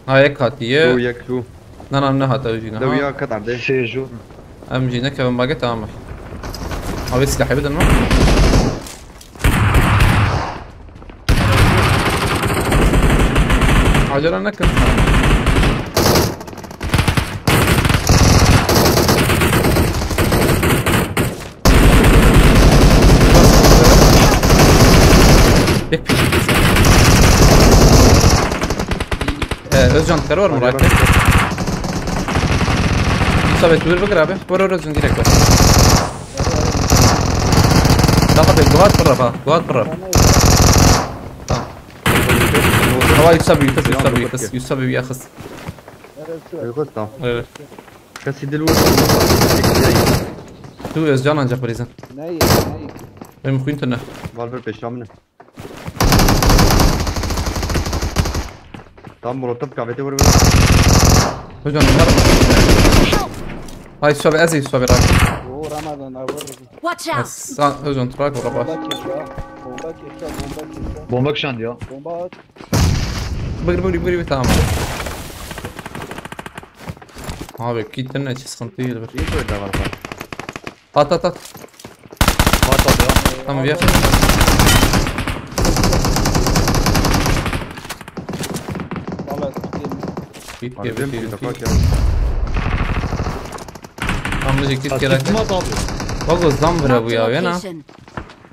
هاي كاتية. تو يك تو نه هات اوجينا. لو يا قطع ده سيجور ام جينا كمان باقي تمام. هاي سلاحي بدل ما. عجلة نكن. يكفي. Özcan tıkarı var mı Murat? Sabit buyur bakır abi. Buyur Özcan direkt bak. Tamam abi guhat برا guhat برا. Tamam. Hava yüksebi ya kız. يخط tamam. Evet. كسي دلوقتي Tu Özcan ancak birizin. نايم Benim kuyun ne? فالفر بيشامنا tam مرتب كعبتي ورا Özcan bunlar mı? Hay sobe aziz sobe rak. ورمضان أورد Watch out! Bas Özcan tırak vura bas. بومباك يشاء بومبك شاند يا بومباك Bıgır tamam. Abi gittin hiç sıkıntı değil. ايه شو ده غلط At. خاطب يا Tamam ya. والله تحكيم عارفين في Git. دقائق يا Tamam git gerek. ما طاب Bak o zam vura bu Marked a ya yana. location.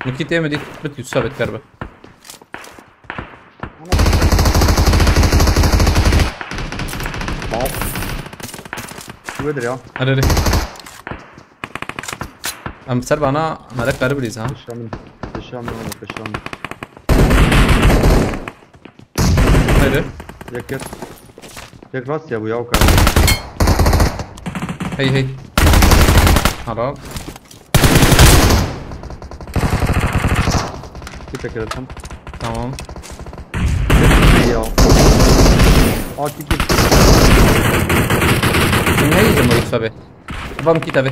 Nikit yemedi bit yusabet karbe. شو ادري يا Hadi. Am serba ana malak karbe liz ha. الشام في الشام Haydi. يك راس يا ابو ياوكا Hey. Haram. كده كده تمام Tamam. يا كده Neydi bu yusabet? Bam kitabe.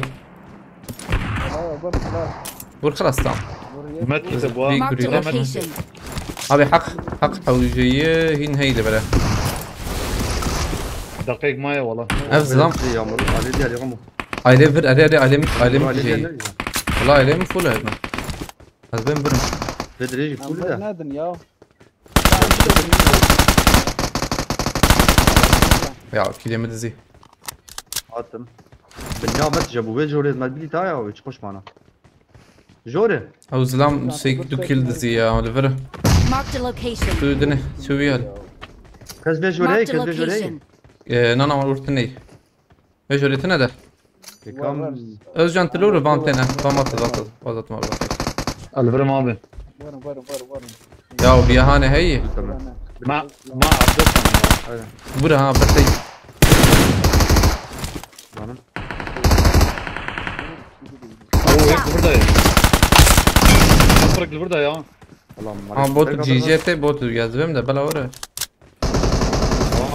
خلاص Vur خلاص tamam. مات كتب في Marked a قريبة. location. Abi حق حوجية هين هيدا بلا. دقيق مايا والله أفزلام. يا عمر علي دي علي غمو Aile bir aile علي şey. دي والله aile mi full هذا. Hazben birim. بدري يجي كل ده نادن يا Ya kidemedi zi. عاتم بالنيابة جابوا بيت جوري ما بيلي تاعي او تخش معنا جوري او زلام سيك دو كيل zi ya Oliver. Marked a location. Şu dene şu yal. كاز بيت جوري Marked a كاز بيت جوري location. Nana var urtene. Mecburetine de. كم Özcan Tıluru bantene. Tamam zaten. Vazatma bak. الفرم ابي وين Ya bir hane hey. تمام ما عبدتهم Bura ha batay. تمام هو هيك بردا افرق البردا يا اللهم Ha bot GGT bot yazdım da bala var.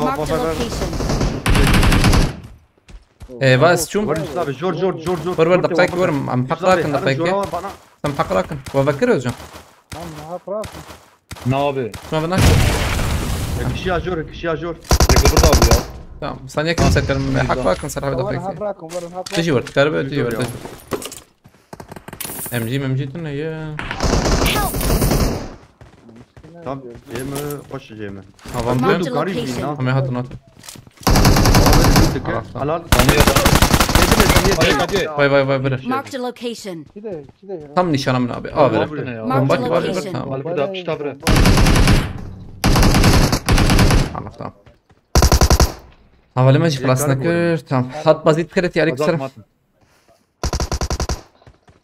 Marked a location. Vas şum. جور Var دقيقة var am حقراكن دقيقة. Tam حقراكن. وفكر Özcan. عم في راسي نابي Şuna bana. كشيا جور هيك البردا ابي يا Tamam. Saniye kimse kalm حقراكن صراحة وين دقيقة. هبراكم وين هبراكم تجي ورد كاربة تجي ورد. MG تنا يا. Tam Cem'i hoş Cem'i. Havan Marked bir. a location. Ama hatun hatun. Alal. Hadi. Vay bir. Marked a location. كده Tam nişanımın abi. Abi. Marked a Bomba var bir location. tamam. Al bir daha pişta bre. Allah tamam. Havalı mecik klasına kır. Tamam. Hat bazit kret yani Azat kısa. matın.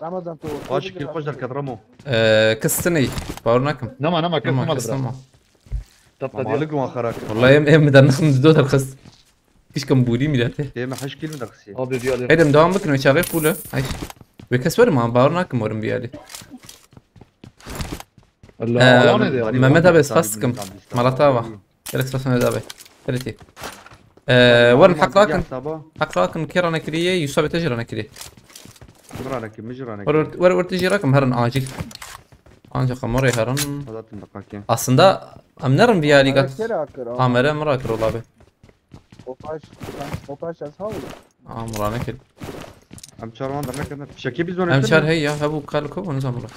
رمضان تو Hoş ki hoş der kadramo. Kıstını. Bağırnakım. Nama Tamam kestim kıstım. al bre. Mamalık mı akharak? والله ام درنخم دو الخص ايش كان بوري ميلاته Cem'i haş kelime dersi. Abi bir alayım. هيدا مداوم بكره شغال فوله هاي بكسر ما باورناكم ورم بيالي Allah Allah ne diyor? مهمتها بس فاسكم مرتابة كلك سلسلة دابي ثلاثي ورن حق راكن كيرانا كريه يصاب تجرنا كريه Mıranak mıcranak. ور تجي راكم هرن عاجل ancak kamerayı herın Zaten dakika. aslında amnerın bir yali gat كده اكر kamera merak ol abi اوباش اصحابي amrana kel Am çarman da ne kadar? Şeki biz onu. امشار هي ya bu kalko bunu zamura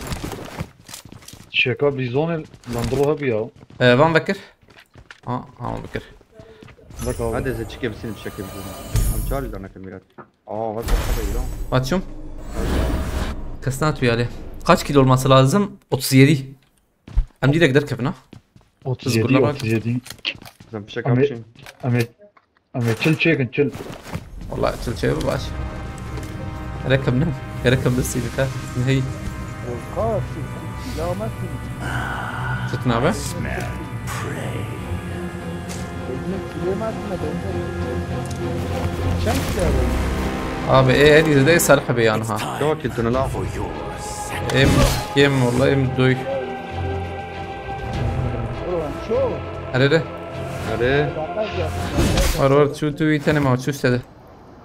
Şeka bizon landroha bir ya. van bekir ha bekir Bak abi. Hadi ze çıkıp seni şeki biz onu. Am çarlı da ne kadar mirat. Aa vazgeçti da iyi. Açım. Kasnat yani. Kaç kilo olması lazım? 37. Hem direkt gider kefine. 37 Kızgırlar bak. 37. Zam şeki yapışın. Ahmet çıl çekin çıl. Vallahi تلشي باش. ركبنا ركب السيدة هي والقاف لا ما في شتنا به Smell prey. ليه ما في شمس abi هذه زي صالح بيانها Yok kilitini la. For your sacrifice. ام والله ام دوي شو هذا Hadi. ور شو توي تاني ما شو استاذ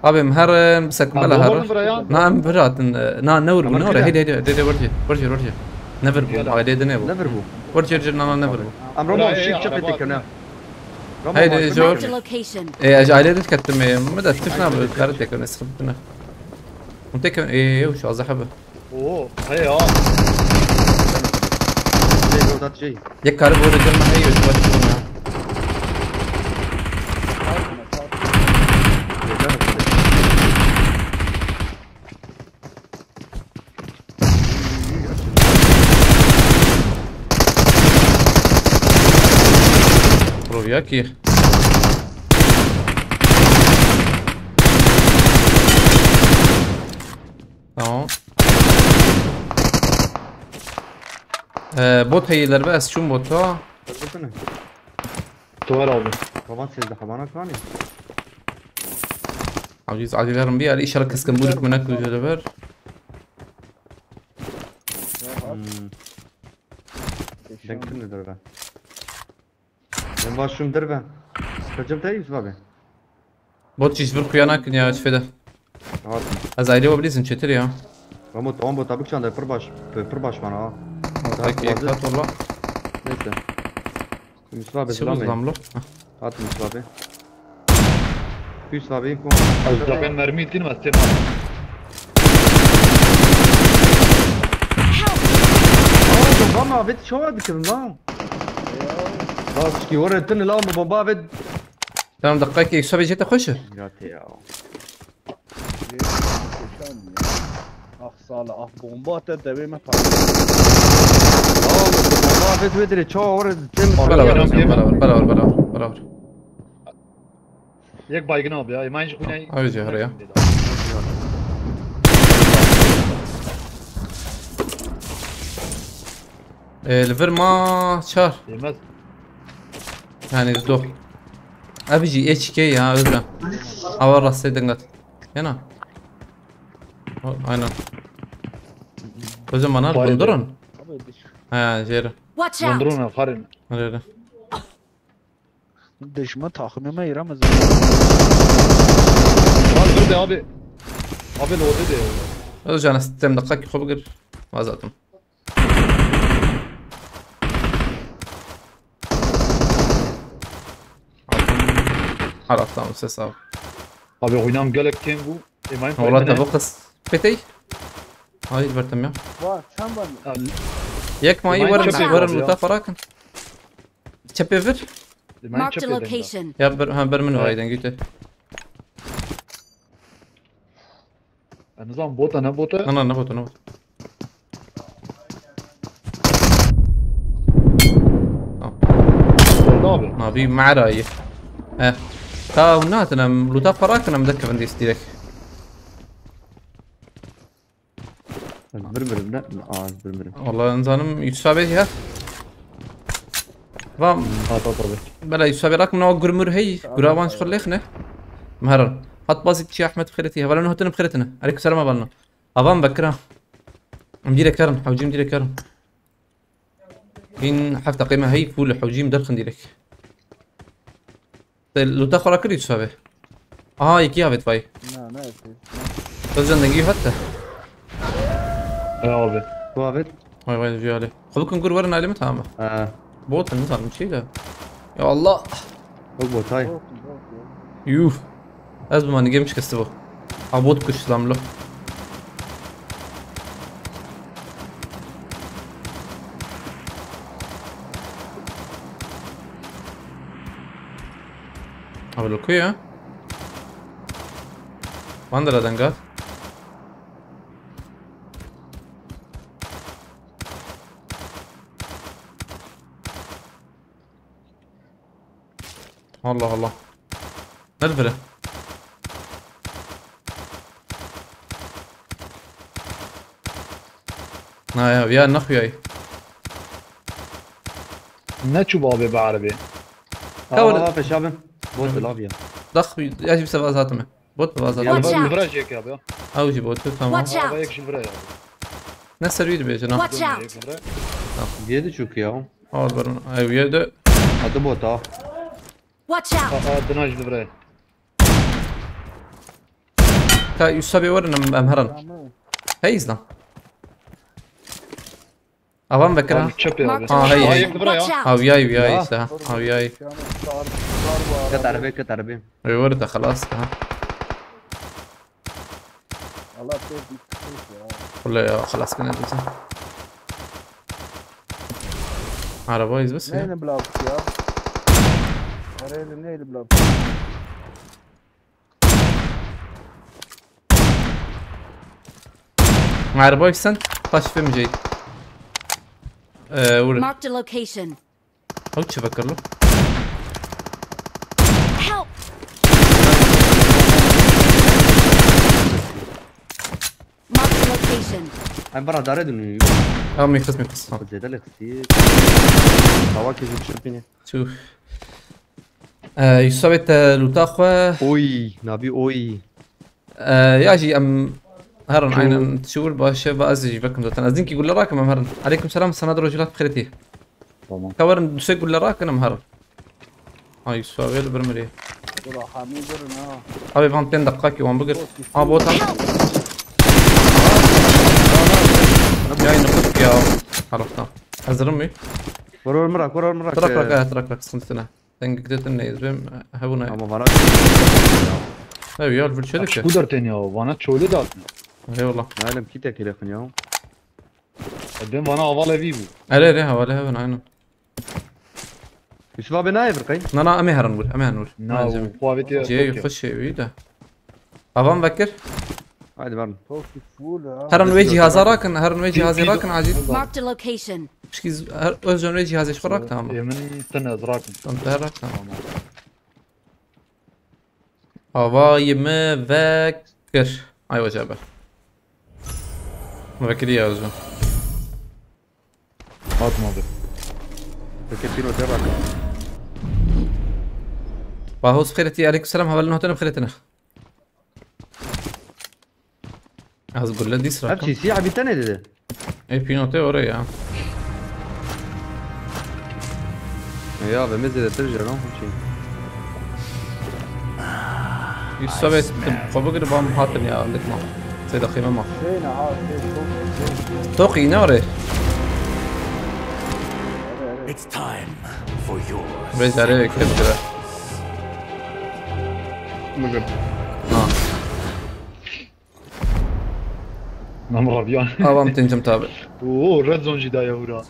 abi مهر مسك بلا هر نعم برات نور نور هيدي ورجي نفر هيدي دنيا Ne ver bu? ورجي رجعنا نفر Am Ramo şık çapeti kana. هيدي Marked جورج a location. اجعلي تكتم مدى تفنا بالكارت كنا نسخبنا متكن ايه وش ازحبه Oo. Hey ya. Şey odat şey. يك كارب ورا جنب هي وش بتشوفنا Provjaki. Tamam. Bot heyiler bas şun bota. Bakın. Tuvar abi. Baban sizde habana kani. عزيز عزيزارم بيها الاشاره كسكن بورك منك وجلبر Denktin nedir ben? Ben başımdır ben. Sıkacım teyip abi. بوت يجبر كيانك يا شفده Rahat. ازايدي وبليزن شتر يا Ramo tamam bu tabii ki anda pırbaş bana ha. هاك يكات والله Neyse. Yusuf abi شو selam زعملو At Yusuf abi. Yusuf abi. Az ben mermi ittin mi? Sen Bomba abi şov abi kızım lan. Bas ki oraya tını lan bu bomba abi. تمام دقيقه يوسف جيت اخش Ya ya. اخ صالح اخ بومبات الدبي ما Bomba abi vedre çov oraya tını. بلا Yek baygın abi ya. İmayınca kunyayı. Abi cihar ya. الفير ما شهر Yemez. يعني دو ابيجي اتش كي يا ازرا اول راس دنقت هنا aynen o zaman al dondurun ha jere Watch out! Dondurun karin. öyle دشمن تاخمه ما يرمز Al dur de abi. Abi ne oldu de. o zaman sistem dakika خبقر ما زاتم خلاص tamam ses al Abi oynam gelek bu. İmayın والله تبقص بيتي هاي برتم يا وا كم بن ياك ما Watch ورن out. ورن لوتا فراكن تشبيفر Hemen Marked a çöpe denk. location. يا بر منو Evet. هايدن قلت Nizam bota ne bota? انا نبوت Orada abi. ما بي مع رايه اه تا وناتنا لوتا فراكن مذكر عندي ستيلك برمرم لا برمرم والله انزانم يتسابي هات فام At abi. بلا يسابي راك من اوقر مر هي قراوان شخر ليخنا مهرن حط بازي تشي احمد بخيرتي ولا نهتن بخيرتنا عليك السلام بالنا افام بكره مدير كرن حوجي مدير كرن إن حفظ قيمة هي فول حوجي مدر خنديرك لو تاخذ كل يسابي يكي هافت فاي لا ما يصير تزن نجي حتى Abi. وافد واي في عليه خذوكم نقول ورنا عليه متهامة بوت النظام من شي ده يا الله اقبط هاي يوف لازم ما نجي مش كسبه عبوت كش سلام له أقول لك يا ما عندنا دنقات والله نلفله يا النخ وياي Ne çubuğu abi be arabi? كاول في شابه بوت الابيض ضخ يجيب سبازاتنا بوت بازات Watch out. Livraj yek abi ya. او جي بوت تمام Watch Abi out. yek livraj abi. نفس الفيديو بيجنا Watch out. Yek livraj. ديدي شو كياو اول برن ايوه يدا هذا بوت Watch out. Dınaj livraj. كا يسابي ورنا امهرن هيزنا افهم بكره Abi çöpe abi. Marked a hey, hey. Yek livraj Watch ya. out. او وياي سها او وياي كانت صار كتعربي كتعربي ايوه ورده خلاص ها والله بتدي كيف ولا خلاص كنا ندوس على بايز بس نين بلابس يا اريد نين بلابس مع بايز سن طاش فيلم جيد ورد Marked a location. او تفكر له Help. Marked a location. انا برا دارد انه او ميقص ياخذ زي ده كثير هواك يجيب شربيني شوف يسابت لوتاخوا اوي نبي اوي ياجي ام هرن عين تشول باش بازي بكم دوتن ازدينك يقول راكم ام هرن عليكم السلام سناد رجلات بخيرتي Tamam. كورن دوسي يقول راك انا مهرن هاي يسابي برمري والله حميد ورنا ابي فهم 10 دقائق وان بقر بوتا جاي نقطك يا عرفتها ازرمي ورا المراك ورا المراك ترك سنتنا تنق قدرت انه يزبم هبونا اما مرات ايوه يا الفل شركه Kudur ten ya. Bana çöyle de atma. اي والله عالم كي تاكل يا خنياو Ben bana aval evi bu. لا هوا هبن عينه شباب نايف رقي انا امهر نقول امهر نقول Na bu kuvveti. جاي يخش ويده افهم بكر عادي برن توفي فول هرن ويجي هذا راكن هرن ويجي هذا راكن عجيب Marked a location. شكيز ارجون ويجي هذا ايش راك تمام Yemin tane azrakım. انت راك تمام هواي مذكر ايوه جابه مذكر يا ارجون Atma abi. كيف تبعك باهوس بخيرتي عليكم السلام هبل نهتنا بخيرتنا عايز اقول له ديس راكم ابشي سيعه بتاني ده اي بينوتي وريا يا بمزه ترجع نو شيء يسويت فبقر بام هاتن يا لك ما سيد اخي ما فين عاد توقي نوري It's time for yours. بيج عليك كده مقرب Namur abi yani. ابام تنجم تابع اوه رد زون جدا يا هورا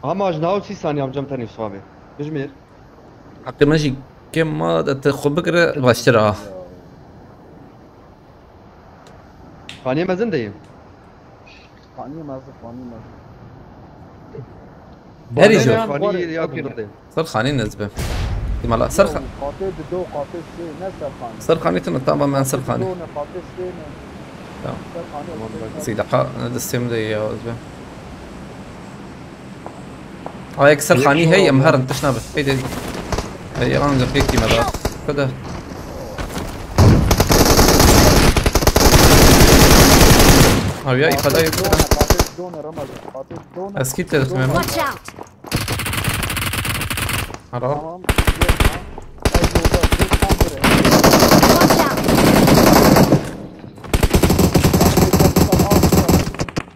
اما اجناو 30 ثانيه عم جمتني بصوابي بجمير حقي ماشي كم ما تاخذ بكره باشتريها ثانيه ما زندي فاني مازن فاني مازن هري جو ثانيه يا بردي صار خاني نزبه مالا صار قاتل دو قاتل سي نسر خاني صار خاني تنطابا ما صار خاني دو قاتل سي تمام. نسر خاني سي دقا ندستم دي يا زبه هاي صار خاني هي امهر انتشنا به هي دي هي انا زفيكي مدار كده هاي فداي قاتل دون رمز قاتل دون اسكيت تمام Watch out! عرفت تمام ايوه Watch out!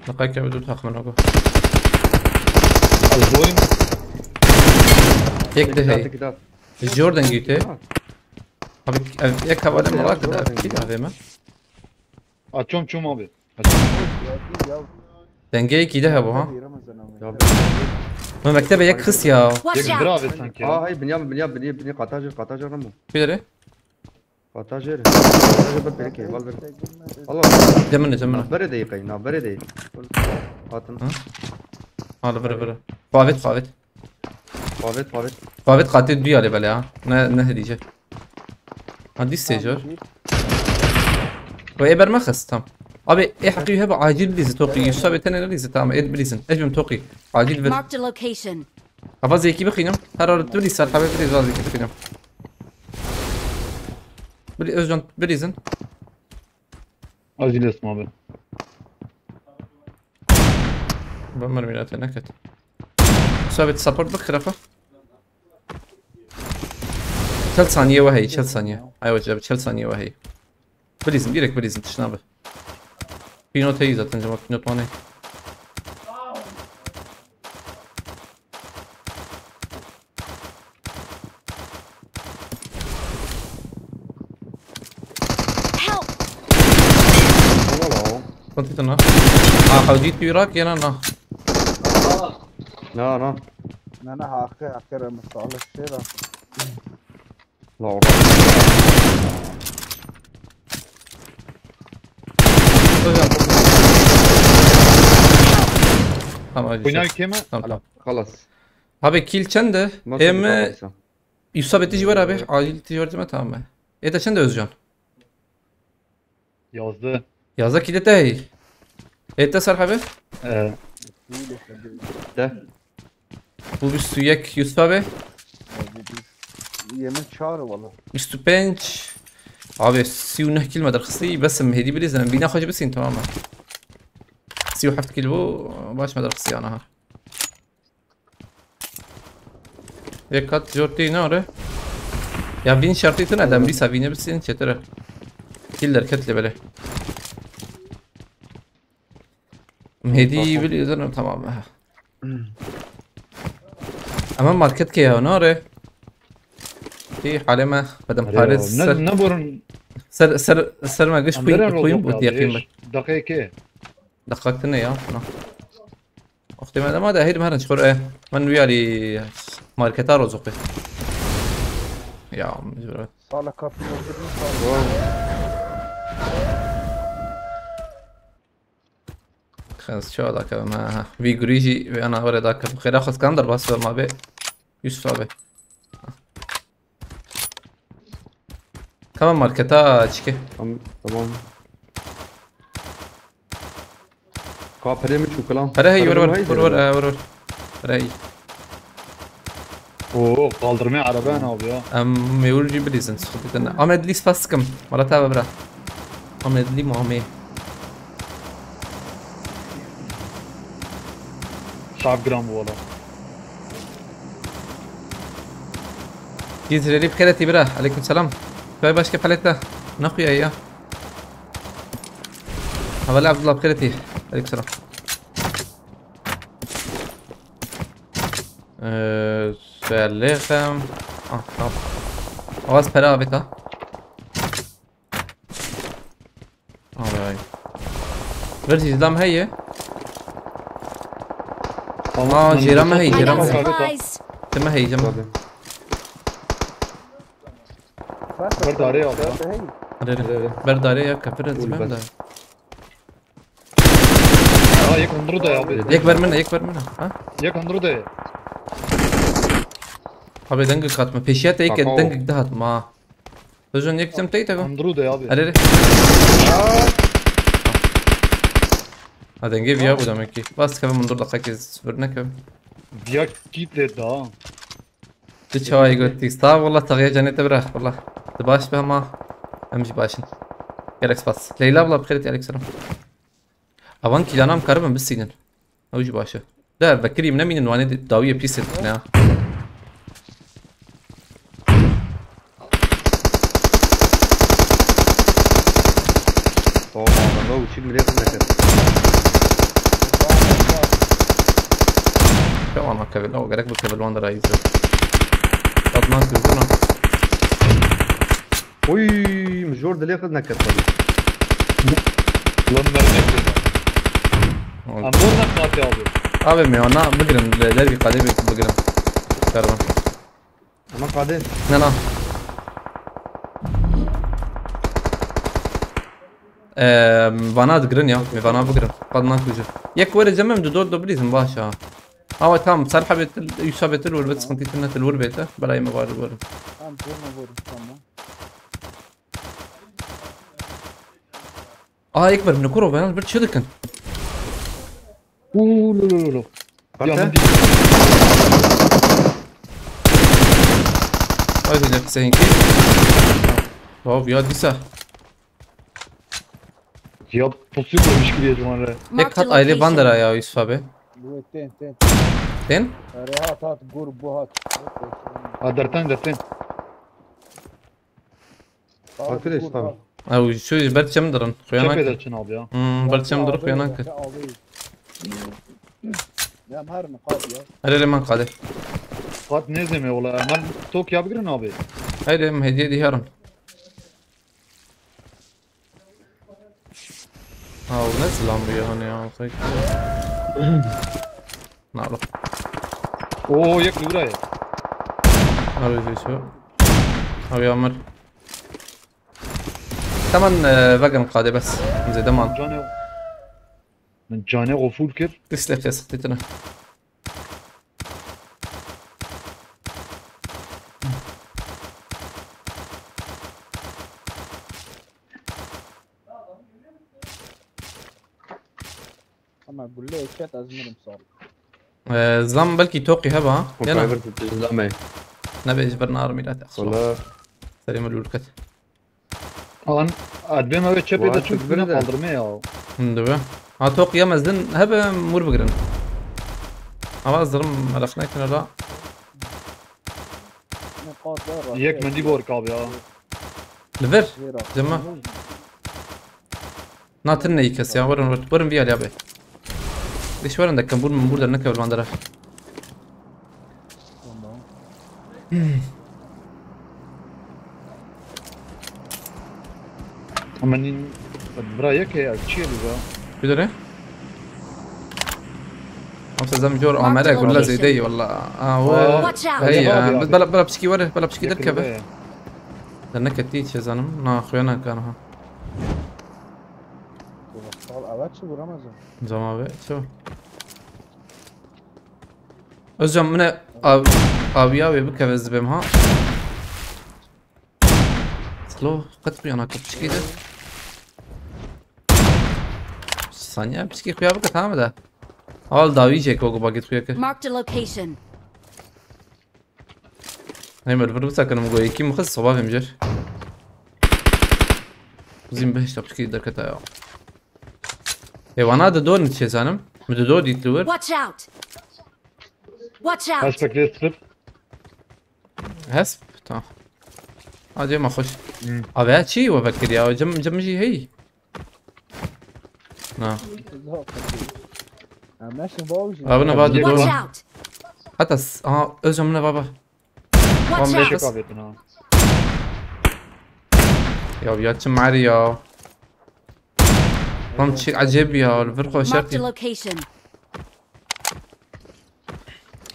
دقائق بدو تاخ منو البوين هيك ده هي كده الجوردن جيتي ابي يك هذا مراك ده اكيد هذا ما اتشوم تشوم ابي دنجي كده ابو ها رمز انا يا ما مكتبه يك خس يا Watch يك out! درافي سانكي هاي بنيا قطاجر رمو كده قطاجر بركي والله جمنا بري قينا بري هاتن هذا برا قاعد فاوت قاعد قاتل ديالي بلا نهدي جا هدي السيجر وإبر ما خستم أبي إيه حقي هبا عاجل بليز توقي يسابي تاني ليز تام إيه بليزن إيش بمتوقي عاجل بل Marked a location. أبا زي كي بخينم هرا تبلي صار حبيب بليز زي كي بخينم بلي أرجنت بليزن اجي اسمه ابي بمر ميلات نكت سابت سبورت بخرفة 3 ثانية وهي 3 ثانية أيوة جاب 3 ثانية وهي بليزن ديريك بليزن تشنابه في نوت هي ذات نجمع في نوت واني Help! والله كنت تنا حوجيت يراك يا انا لا انا هاخر مستعمل الشيرة لا والله tamam بناي hadi كيما tamam خلص abi kill çende ما hem Yusuf etici var abi acil ticareti mi tamam mı et çende Özcan yazdı yazda kilit değil et sar abi ده bu bir suyak Yusuf abi yemin çağrı valla مستبنش abi سي ونحكي كلمة درخصي بس مهدي بليزن بينا خرج بس انت تماما سي وحفت كيلو باش ما درخصي انا ها يكات جورتي ناره يا بين شرطي تنادم بيسا بينا بس انت ترى كيلر كتله بله مهدي بليزن تماما اما ماركت كيا ناره في حالما بدم حارس نبرن سر ما قش بوين بودي يقيم دقيقة دققتنا يا اختي ما ده هيد مهرن شخور ايه من ويالي ماركتا رزقي يا عم جرا صالة كافي وجدني صالة خلاص شو ذاك ما في جريجي انا ورا ذاك بخير اخذ اسكندر بس ما بي يوسف ابي كمان ماركتا تشكي تمام كابري مش كلام هذا هي ور هي اوه kaldırmaya arabana abi ya. ميول جيب ليزن خدتنا امد ليس فاسكم ولا تابع برا امد لي مامي صعب جرام والله. جيت ريب خيرتي برا عليكم السلام باي باش كيف حالتك نقيا يا هلا عبد الله بخيرتي عليكم السلام سلام طب آواز پرا بیتا آره برجي دام هي جيران ما هي I جيران got ما هي supplies. ما هي جنب Tabii. برضه عليه والله. برد عليه يا كفر زمان ده يك هندرده يا ابي. يكبر منها ها يك هندرده. ابي دنگك خاتمه پیشیت یک Kakao. دنگك دهات ما بجون یک جم تيتا کو هندرده يا ابي. اري هذا نجيب يا ابو دمكي بس كمان من دور دقيقة صبرنا كم دياك كيت ده. تش هواي قلت يستاب والله تغيير جاني تبرخ والله تباش بها ما امشي باشن جالكس باس ليلى والله بخيرتي عليك سلام اوان كي انا مكرم بالسجن اوجي باشا ده بكري من مين واني داويه بيسل هنا Oh, man, no, çık millet ne شو انا كابل او جالك بالكابل وان رايز اضمن تقولنا Oy, mjor de lekët në këtë tabii. والله مرمي. امورنا خاطي ابي. ابي مي انا بقرن دربي قادم بقرن كربن Ama kader. نه فانات جرين يا مي فانا بقرن قد ما توجه يك ورا جمم دور دوبليزم باشا هو تام صار حبيت يثبت له البس كنت تنت الور بيته بلا ما بعد الور Tamam vurma vur tamam. يكبر من كرو بينات برد شدكن اوه لا لا لا. يا Kader. مندي. هاي اللي 90 كي واو يا ديسا يا بوسيبل مشكله يا جماعه. هيك Marked a حط ايلي location. باندرا يا يوسف ابي Bu ten. تين Rehat hat gur bu hat. درتين. Arkadaş tamam. او شو برد شم درن شايف خيانك اذا شنو ابي ها. برد شم در خيانك Ya her نقاط ya. هاي ما قادر قاد نزمي والله من توك يا بقرن ابي. هاي ما هديه دي هرن نزل عمري هون يا اخي نعرف اوه يك وراي. نعرف شو او يا عمر ثمن فاجن قادة بس زي دمان من جاني غفول كيف؟ تسلك يا سقطتنا Ama gulle eşet azmirim sar. زلام بلكي توقي هبا يلا Kayber tutacağım. نبي اجبرنا ارمي لا تاخر Valla سليم الولكت An adem abi çöpe de Vay, çok böyle güne de. kaldırma ya. ندبا ها توقي يا مزدن هبا مور بقرن اواز ضرم ملخنا كنا لا نقاط var. Yek mendi bork abi ya. لفر جمع ناطرنا يكس يا ورن بيها يا بي ليش ورن دك كمبور من بورد النكا والباندرة Amanin bra yek ya çiğ ya. بدري خمسة زمجور عمالة كلها زي دي والله هو Watch out. هي جواب يا بلا بشكي وره بلا بشكي Yek دركبه ya. النكا تيتش يا زلمة نا اخويانا كانوا Sal evet şu Ramazan. زعما بي شو özcan من ابياوي بكفز بمها سلو قد انا كبشكي ده ثانية بشكي خويا بك تمام ده اول داوي جيك وقو باقي خويا كر Marked a location. هاي مرفروسا كانوا مقوي كي مخص صباح مجر زين بهش تبشكي دركتا يا وانا ده دور نتشي زانم مدو دور دي تلور Watch out. Watch out. Aspect strip. هسب تمام هادي ما خوش ابي هاتشي وبكر يا جمجي هي نعم ماشي باوجي. ابنا بعد Watch دور out. حتى özcan من بابا Watch One out. Çek abi ettin يا بياتشم معري يا طم شيء عجيب يا الفرقة Marked a شرطي location.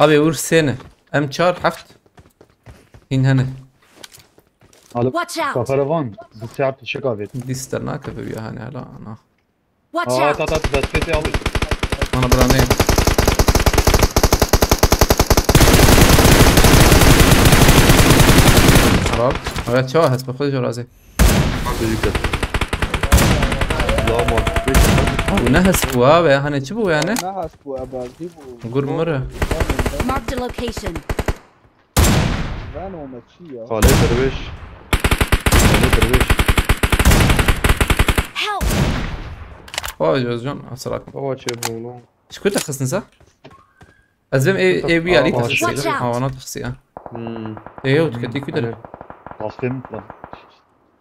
ابي ور سنة ام 4 حفت هين هنا Watch out! كفروان بتساعد شكافيت دي استناك بيا هاني هلا انا Watch out! تات بس بيتي علي انا برانين خلاص هذا شو هس بخذ جو راسي لا ما ونهس بوابة يا هاني شبو يعني نحس بو ابا جيبو نقول مرة Marked a location. فان وماتشية خالد درويش خالد درويش Help! واو جوزجان اسراك هو شيء بولون ايش كنت اخص نسا ازم اي بي علي Watch تخصي out. اه انا تخصي ايه وتكتي كده واصلين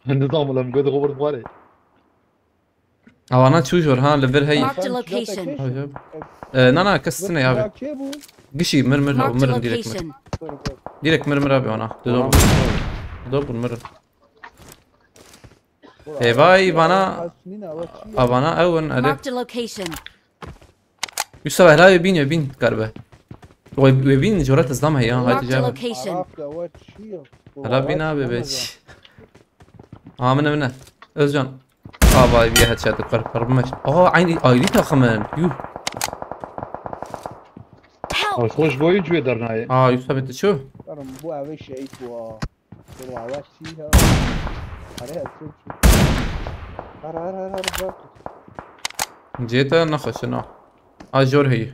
النظام لما قد غبر مالي اه انا شو جور ها ليفل هي Marked a location. انا كسنا يا ابي كيبو قشي مرمر او Marked a مرم ديرك location. ديرك مرمر ابي انا دوب المرة ايه باي بانا ابانا اون ادي Marked a location. يوسف لا يبين كربه ويبين جورات الزلمه هي هاي Marked a تجاب location. هلا بينا بيبيش من ازجان باي بيها هاد شات قرب مش عيني ايدي تخمن يو Help! خوش بوي جوي درناي يوسف انت شو بو اوي شيء بو بو اوي شيء هذا هر جيت نخش انا جور هي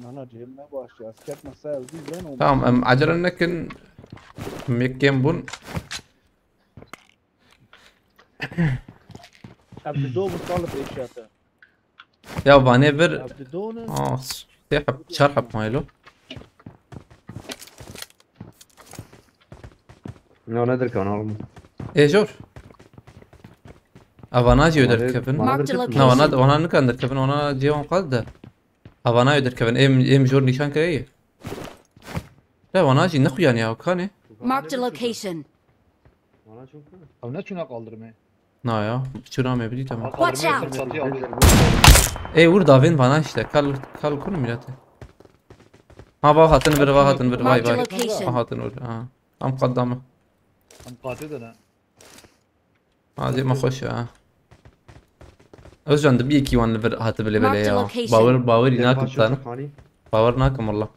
انا جيب ما باش اسكت مسائل دي زين تمام عجل انك ميكيم بون ابدو بطالب ايشاته يا بانيفر ابدونا سيحب شرحب مايلو لا ندري كان عالم ايه جور افانا جي يدر كيفن Marked a لا location. وانا نكن در كيفن وانا جي وان قد افانا يدر كيفن ام جور نيشان كاي لا وانا جي نخو يعني او كاني Marked a location. انا شوف او نتشونا قالدرمي نا يا شو رامي بدي تمام Watch out. ايه ور دافين فانا işte kal konu milate با هاتن بر باي Marked a باي location. هاتن ور ام قدامه ام قاتلنا هذه ما خوش ازجان دبي كي وان بر هات بلي بلي Marked يا location. باور يناكم تانا باور ناكم والله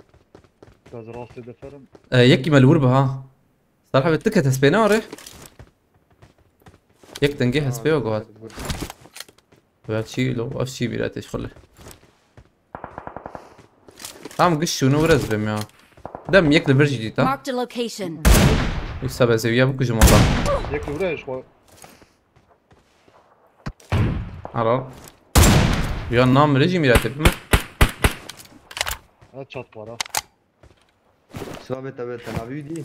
كاز راسي دفرم يكي ملور بها صراحة بتكت هسبينا وري يك تنجي هسبي وقعد وهاد شي لو اف شي بيراتش خله عم قش ونورز بهم يا دم يك البرج دي تا Marked a location. يسابع زويا بكو جمالله ياكل وراش خو عرب يا نام رجي ميراتب ما هاد شات ورا سبب تنابي دي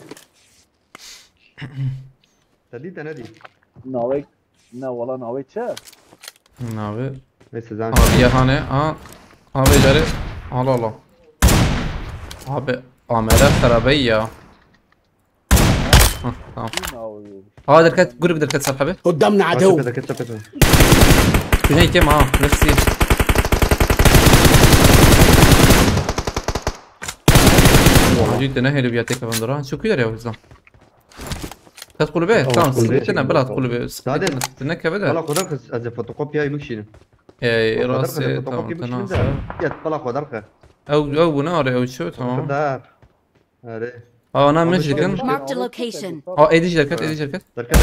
تدي تنادي ناوي نا والله ناوي تشا ناوي بس زان يا هاني ابي جاري الله الله ابي عمره خرابيه تمام ناوي هذا دركت قرب دركت صاحبي قدامنا عدو. كده كده شنو هي كم نفسي جيت نهي بيعطيك بندران شو كده يا وزان تدخل به تمام سكتنا بلا تدخل به سعادة. تنك والله بدا قدرك از فوتوكوبي هاي مكشين اي راسي تمام تمام طلع قدرك او ناري او شو تمام دار اري انا مش كان Marked a location. ايدي شركات ايدي شركات دركت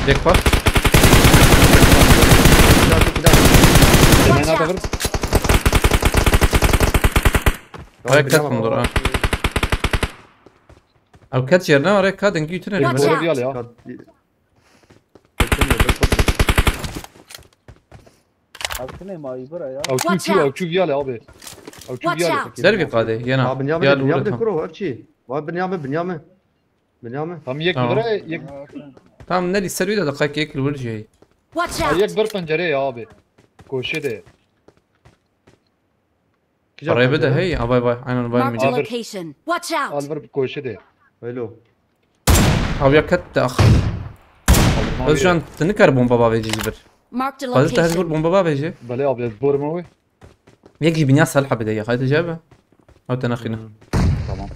ديك فات Watch هنا out. دفر هاي كات بندر او كات يرنا وري كات انجي تنا Watch out. ريال يا عرفتني ما يبرا يا او Watch تشوف او out. تشوف يالا ابي او تشوف Watch يالا out. دربي قاده ينا بنيامين يا بنيامين الورد كرو ابشي بنيامين هم يك برا يك تمام نادي السلوي ده دقائق ياكل ورجي هي Watch يك out. بر بنجره يا ابي كوشه ده قريبه ده هي باي باي انا باي Marked a من location. Watch out. البر كوشه ده ويلو او يا كت اخ Özcan تنكر بومبا بابيجي جبر Marked a قصدت تقول location. بومبا بابيجي بله ابيض بورموي يجي بنيا صالحة بداية خايت جابه أو تناخينا تمام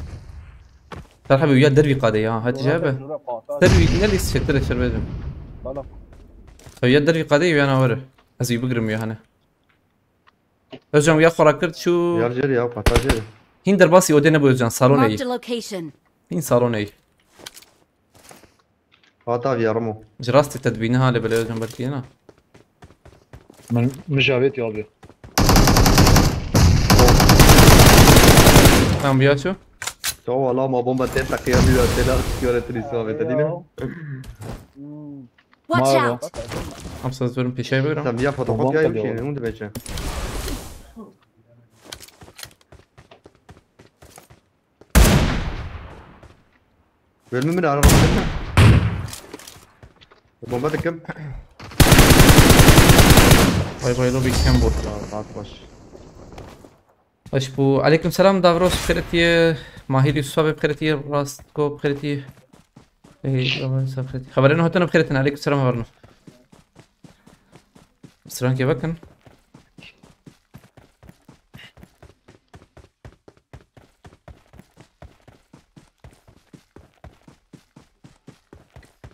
صالحة ويا دربي قادية هاي جابه دربي نلي شتري شربيزم طلع ويا دربي قادية ويانا ورا أزي بقرم يا هنا Özcan ويا خوراكرت شو يرجري او قطاجري هين درباسي ودينا بوزcan salon Marked اي a location. هين salon اي قطا يرمو جراستي تدبينها اللي بلا Özcan بركينا من مجابيت يا ابي تمام بيا شو تو والله ما بومبا تنتا قيامي وتلا سكيورتي سوافي تدينا Watch Mağara. out. خمسة زورم بيشاي بقرم سميا فوتوكوبي بومبا يمكن اليوم. هون دبيتش بالمهم على رمضان بومبا كم باي باي لوبي كامبور لا باش اش بو عليكم السلام دافروس بخيرتي ماهر يوسف بخيرتي راستكو بخيرتي ايه بخيرتي خبرنا هاتنا بخيرتنا عليكم السلام خبرنا سلام كيف بكن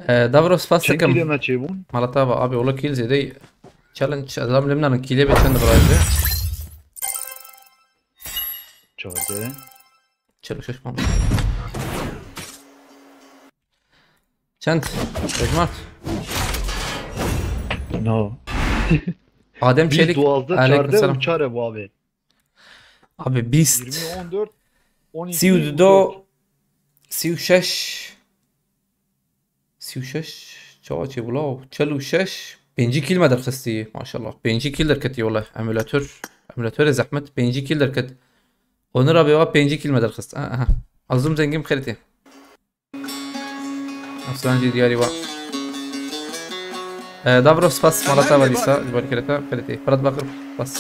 دافروس كم فاستكم كيلو ما تجيبون مالتا ابي والله كيل زي دي تشالنج ازام لمنا من كيلي بتشند برايزه شغلتين چلو شش مام چند رجمات نو Adem Biz Çelik duazda aleyküm çarda selam uçar bu abi. abi 20 beast 14 12 32 36 36 چاوچی بلاو 46 5 کیل ما درخستی ماشاءالله 5 کیل درکتی والله emülatör زحمت 5 کیل درکت Onur abi var 5 kil medal kıst. Aha. Azım zengin bخيرتي. Aslancı diyari var. Davros pas malata valisa barkereta bخيرتي. Farad Bakır pas.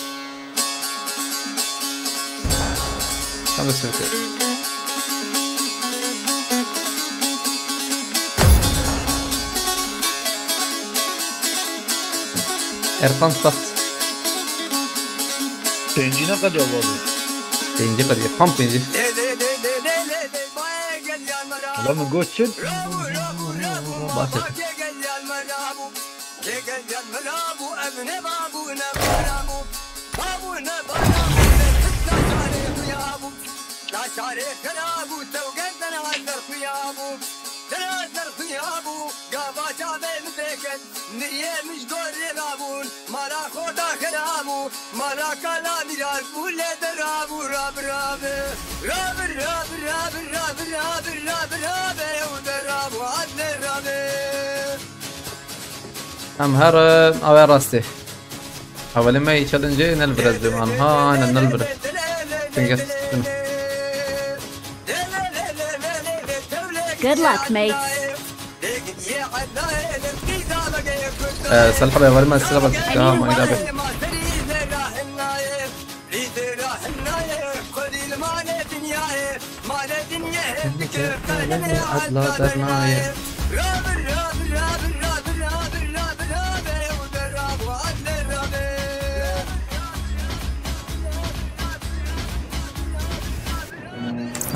Tam da söyledi. Erkan pas. Tencine kadar abi. Penci kadar. Tam penci. Adamın goççun. Bahset. هم هر اوه راسته اول ما يتشالنج نلبرز بمان ها انا نلبرز تنقص Good luck, mates. سلحة يا ولما السلامة تشتها ما يدابه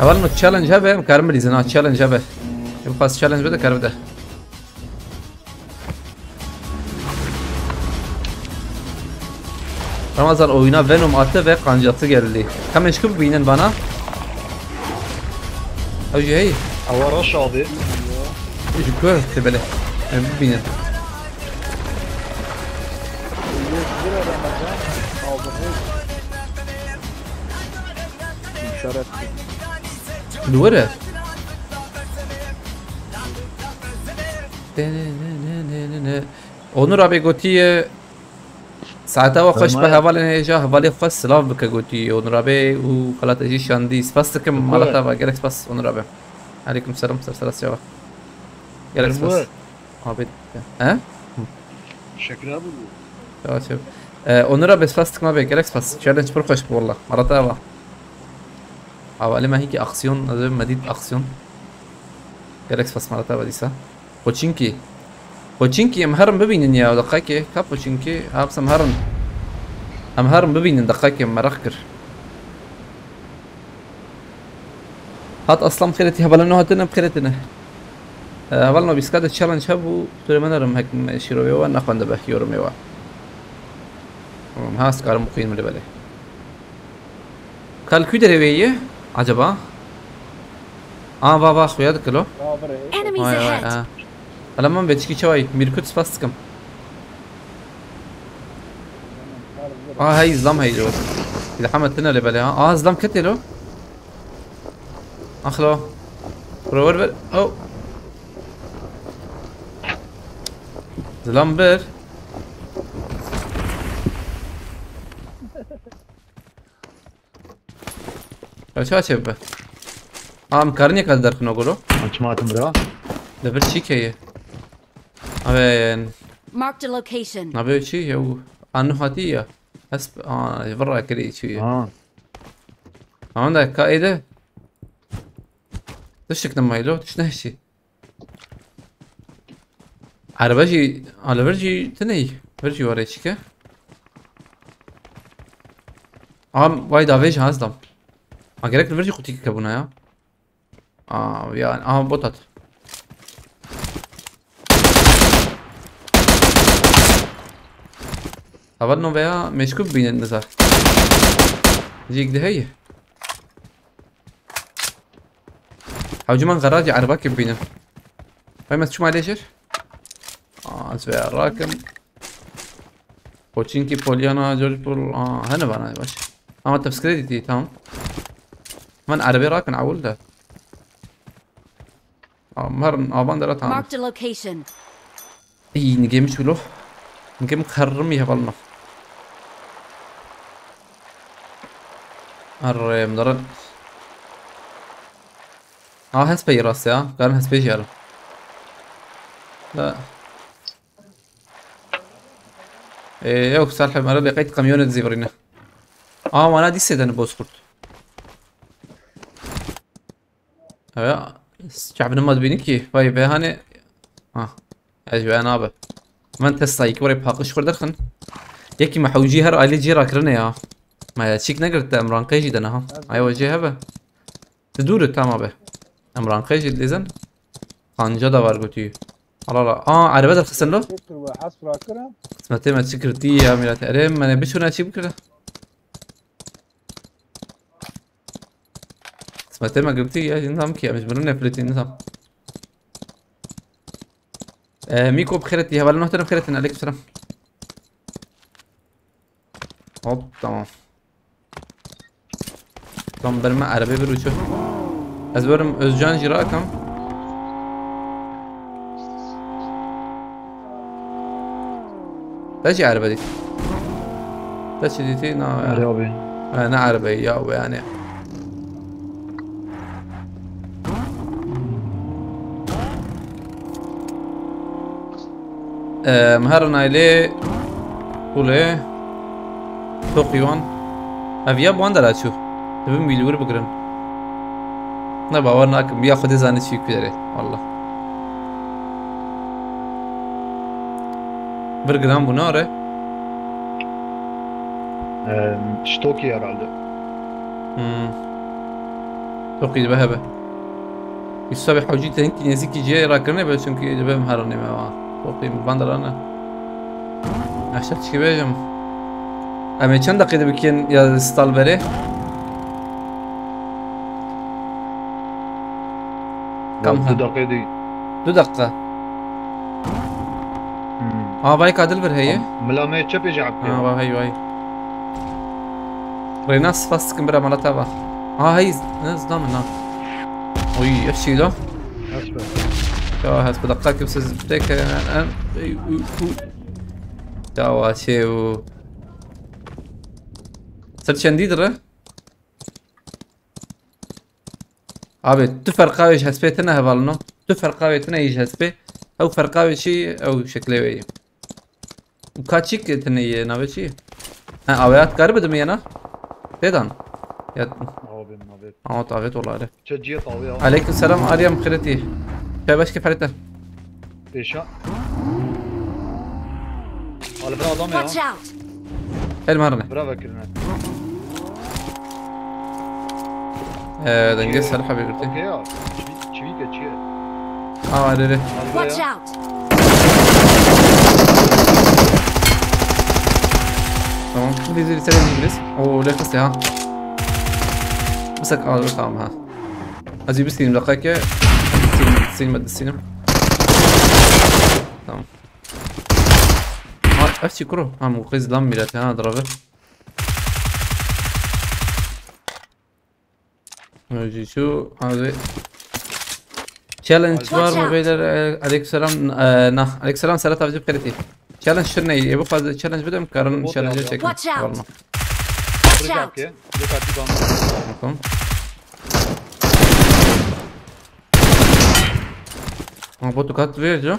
اول ما تشالنج هبه كارملي زنا تشالنج هبه يبقى تشالنج بده كاربده Ramazan oyuna Venom attı ve kancası geldi. Hemen çıkıp binin bana. Abi hey. Avaraş abi. Jukur tebele. Binin. İşaret. Duvara. Onur abi gotiye ساعتها وخش بها فالن هيجا فالي خش سلاف بك قوتي ونرابي وخلات اجي شاندي سباستكم مالتا جالكس باس ونرابي عليكم السلام سلسلة سوا جالكس باس عبيد ها Şekil abi bu. شو شوف ونرابي سباستك ما بي جالكس باس تشالنج برخش والله مرتا وا حوالي ما هيك اكسيون مديد اكسيون جالكس باس مرتا وديسا كوتشينكي بوچینکی ام هرم ببینن یا دقیقه کا بوچینکی هابسم ام هرم ببینن دقیقه مرخ کر هات اصلا خيرتي هبلنا هاتنا بخيرتنا هبلنا بيسكاد تشالنج هبو ترمنرم هك شيروي وانا خند به يورم يوا هاس كار مقيم من بالي قال كو دريويه عجبا بابا خويا دكلو Enemies ahead. لما بتشكي شوي ميركوت سباستكم هاي زلام هي جوز اذا حملتنا اللي بالي زلام كتلو اخلو برور او زلام بر شو اشبه مكارني كذا درك نقوله ما تمرا دبر شي كيه ابين Marked a location. نبي شي هو انه هاتيه حسب برا كري شي عندك قاعده تشك نمايلو تشنهشي على برجي تني برجي وريشكه وايد افيج هازدم ما قالك برجي قلتي كبونا يا يعني بطت أبغى بيا مشكوب بين النزار جيك ده هي حوجمان غراجي عرباك بينا فاهم شو معليش اسبوع راكم بوتشينكي بوليانا جورج بول هنا بنا يا باشا ما تفسكريتي تمام من عربي راكن عول ده مرن بندرة تمام Marked a location. اي نجيم شلو نجيم خرم يهبلنا مدرن هسبي راسي قال هسبي جال لا يو صالح مرة لقيت كاميونة زيبرينا وانا دي سيدان بوسكورت شعبنا ما تبينكي باي بهاني اجي انا به من تستايك وري بحقش خور درخن يكي محوجي هر علي جيرا كرنا يا ما تشيك نقرت امران قيجي دنا ايوه جي هبه تدور تمام به امران قيجي لزن خانجا دا ورغتي الله عربه در خسن له فكر وحسب راكنا سمعتي ما تشكرتي يا ميلاد ارم ما بيشونا شي بكره سمعتي ما قلتي يا نظام كي مش بنون فلتي نظام ميكو بخيرتي هبل نهتنا بخيرتنا عليك السلام هوب تمام برما عربي بروشو از برم özcan جراكم تاجي عربي دي تاجي دي عربي انا عربي يا يعني مهرنا إليه قوله توقيوان أبيا بواندر أشوف تبي ميلور بقرن نه باور ناكم بيا خودي زاني شيء كبيره والله برقران بناره شتوكي herhalde توقي بهبه الصبح حوجيت يمكن يزيكي جاي راكرني بس يمكن جبه مهرني ما توقي باندر انا احسبت كي بيجم اما چند دقيقه بكين يا ستال بره كم 2 dakika değil 2 دقيقه بايك عدل بر هي ملامه چپ جعب هاي ريناس فاست كمبرا مالتها با هاي ناس ضامن وي افشي له اسبه هاس بدقائق بس بتك تاوا شيو صرت شنديد ره ابي تفرقاوي حسبتنا هبالنو تفرقاوي تنا يج حسبه او فرقاوي شي او شكله وي وكاتشيك تني ناوي اويات قرب دمينا تيدان يا abi طاغيت والله عليك تشجيه طاويه عليكم السلام اريم خيرتي باش كيف حالتك ايش على برا adam Watch ya. out! المهرنة Bravo Kirne. دنجس هلا حبيبي قلت Okey ya. Çivik geçiyor. هذا Watch out! تمام دي زي سريع انجلس ولا قصي ها مسك تمام ها ازي بسين دقيقة سين مد السينما تمام افتي كرو مو قيز دم ميلات انا ضربه نجي شو هذا تشالنج var mı beyler? Aleykümselam. Aleykümselam Serhat abici krediti. Challenge şunu iyi. Bu fazla challenge biliyorum. Karın challenge'e çekin. Watch out. Var mı? Watch Buraya out! ki. Dikkatli bana. Tamam. Ama botu kat veriyor.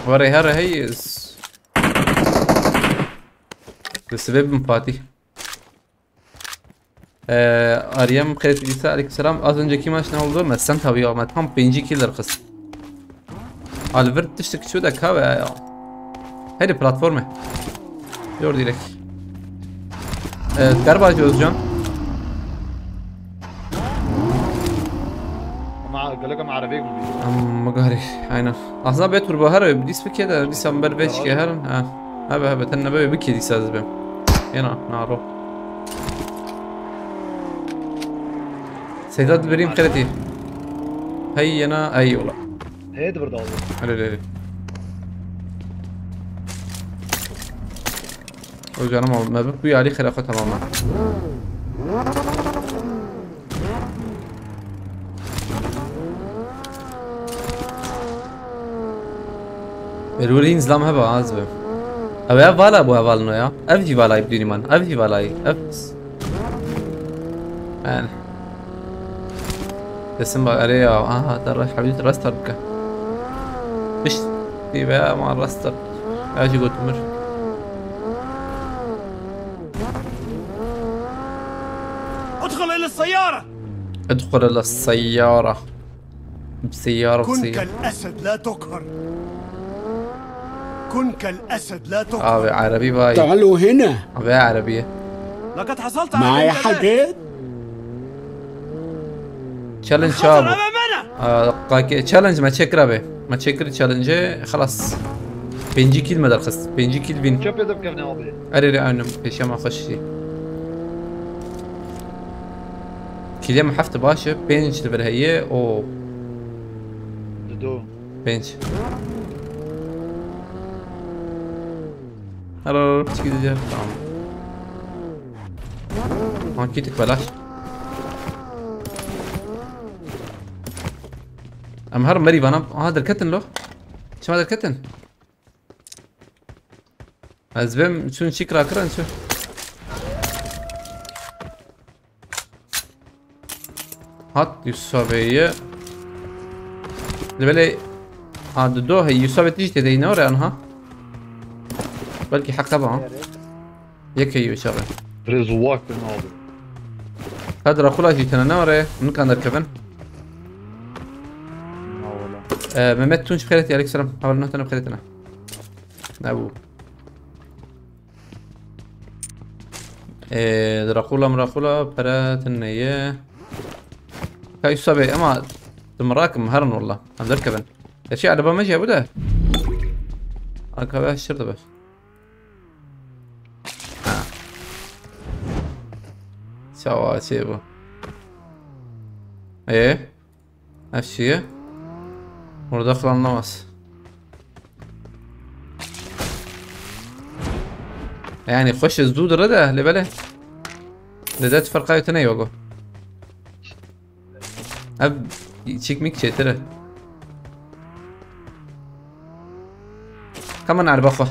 وري هرا هي بسبب مفاتيح Ariyem Kayıt İsa Aleykümselam. Az önceki maç ne oldu? Mesela tabii ama tam 5 killer kız. Albert düştük şu da kahve ya. Hadi platformu. Yor direkt. Galiba Özcan. قال لك مع عربيه بالبيت. ما قهري عينا. أصلا بيت بهرة بديس بكذا ديسمبر بيش كهرن هبه تنبه بكي دي ساز بهم. هنا نعرف. سيدات بريم خيرتي. هي أنا أي والله. هي دبر داوود. هلا وجانا ما بقي عليه خلافة تماما. الورين زلام هبا عازبه. أبي أفعل أبو أفعل نويا. أبدي فعل يبديني من. أبدي فعل أبس. يعني. اسم أريا ترى حبيبي راستر بك. إيش تبى مع راستر؟ أجي قلت مر. ادخل إلى السيارة. ادخل إلى السيارة. بسيارة كن بسيارة. كالأسد لا تقهر. كن كالأسد لا تقهر. أبي عربي باي. تعالوا هنا. أبي عربية. لقد حصلت على معايا حاجات. تشالنج خطر شابو. أمامنا. تشالنج ما تشكر أبي. ما تشكر تشالنج خلاص. بنجي كيل ما درخص. بنجي كيل بين. شوف يدب كيف نعطي. أري أنا إيش ما خشي. كيل ما حفت باشا بنج تبرهيه أو. دو. بنج. هلو تشكي دجال تمام. ما كيتك بلاش. هرم مريب انا هذا الكتن له شو هذا الكتن ازبم شو شكرا كرن شو هات يسويه لبلي هذا دو هي يسوي تيجي تدين ورا انها بلكي حق طبعا يكي يشغل رزواك بالناظر. هذا رخولا جيتنا نوري من كان الكفن ممت تونش بخيرتي عليك السلام حاول نهتنا بخيرتنا ابو دراكولا برات النية كاي صبي اما تمراكم مهرن والله عم دركبن اشي على ماشي ابو ده اركب الشرطة بس سوا سيبو ايه اشي ودخل النواس يعني خش زدود رده لبله لذات فرقاية تناي وقو اب تشيك ميك شي ترى كمان على بخوة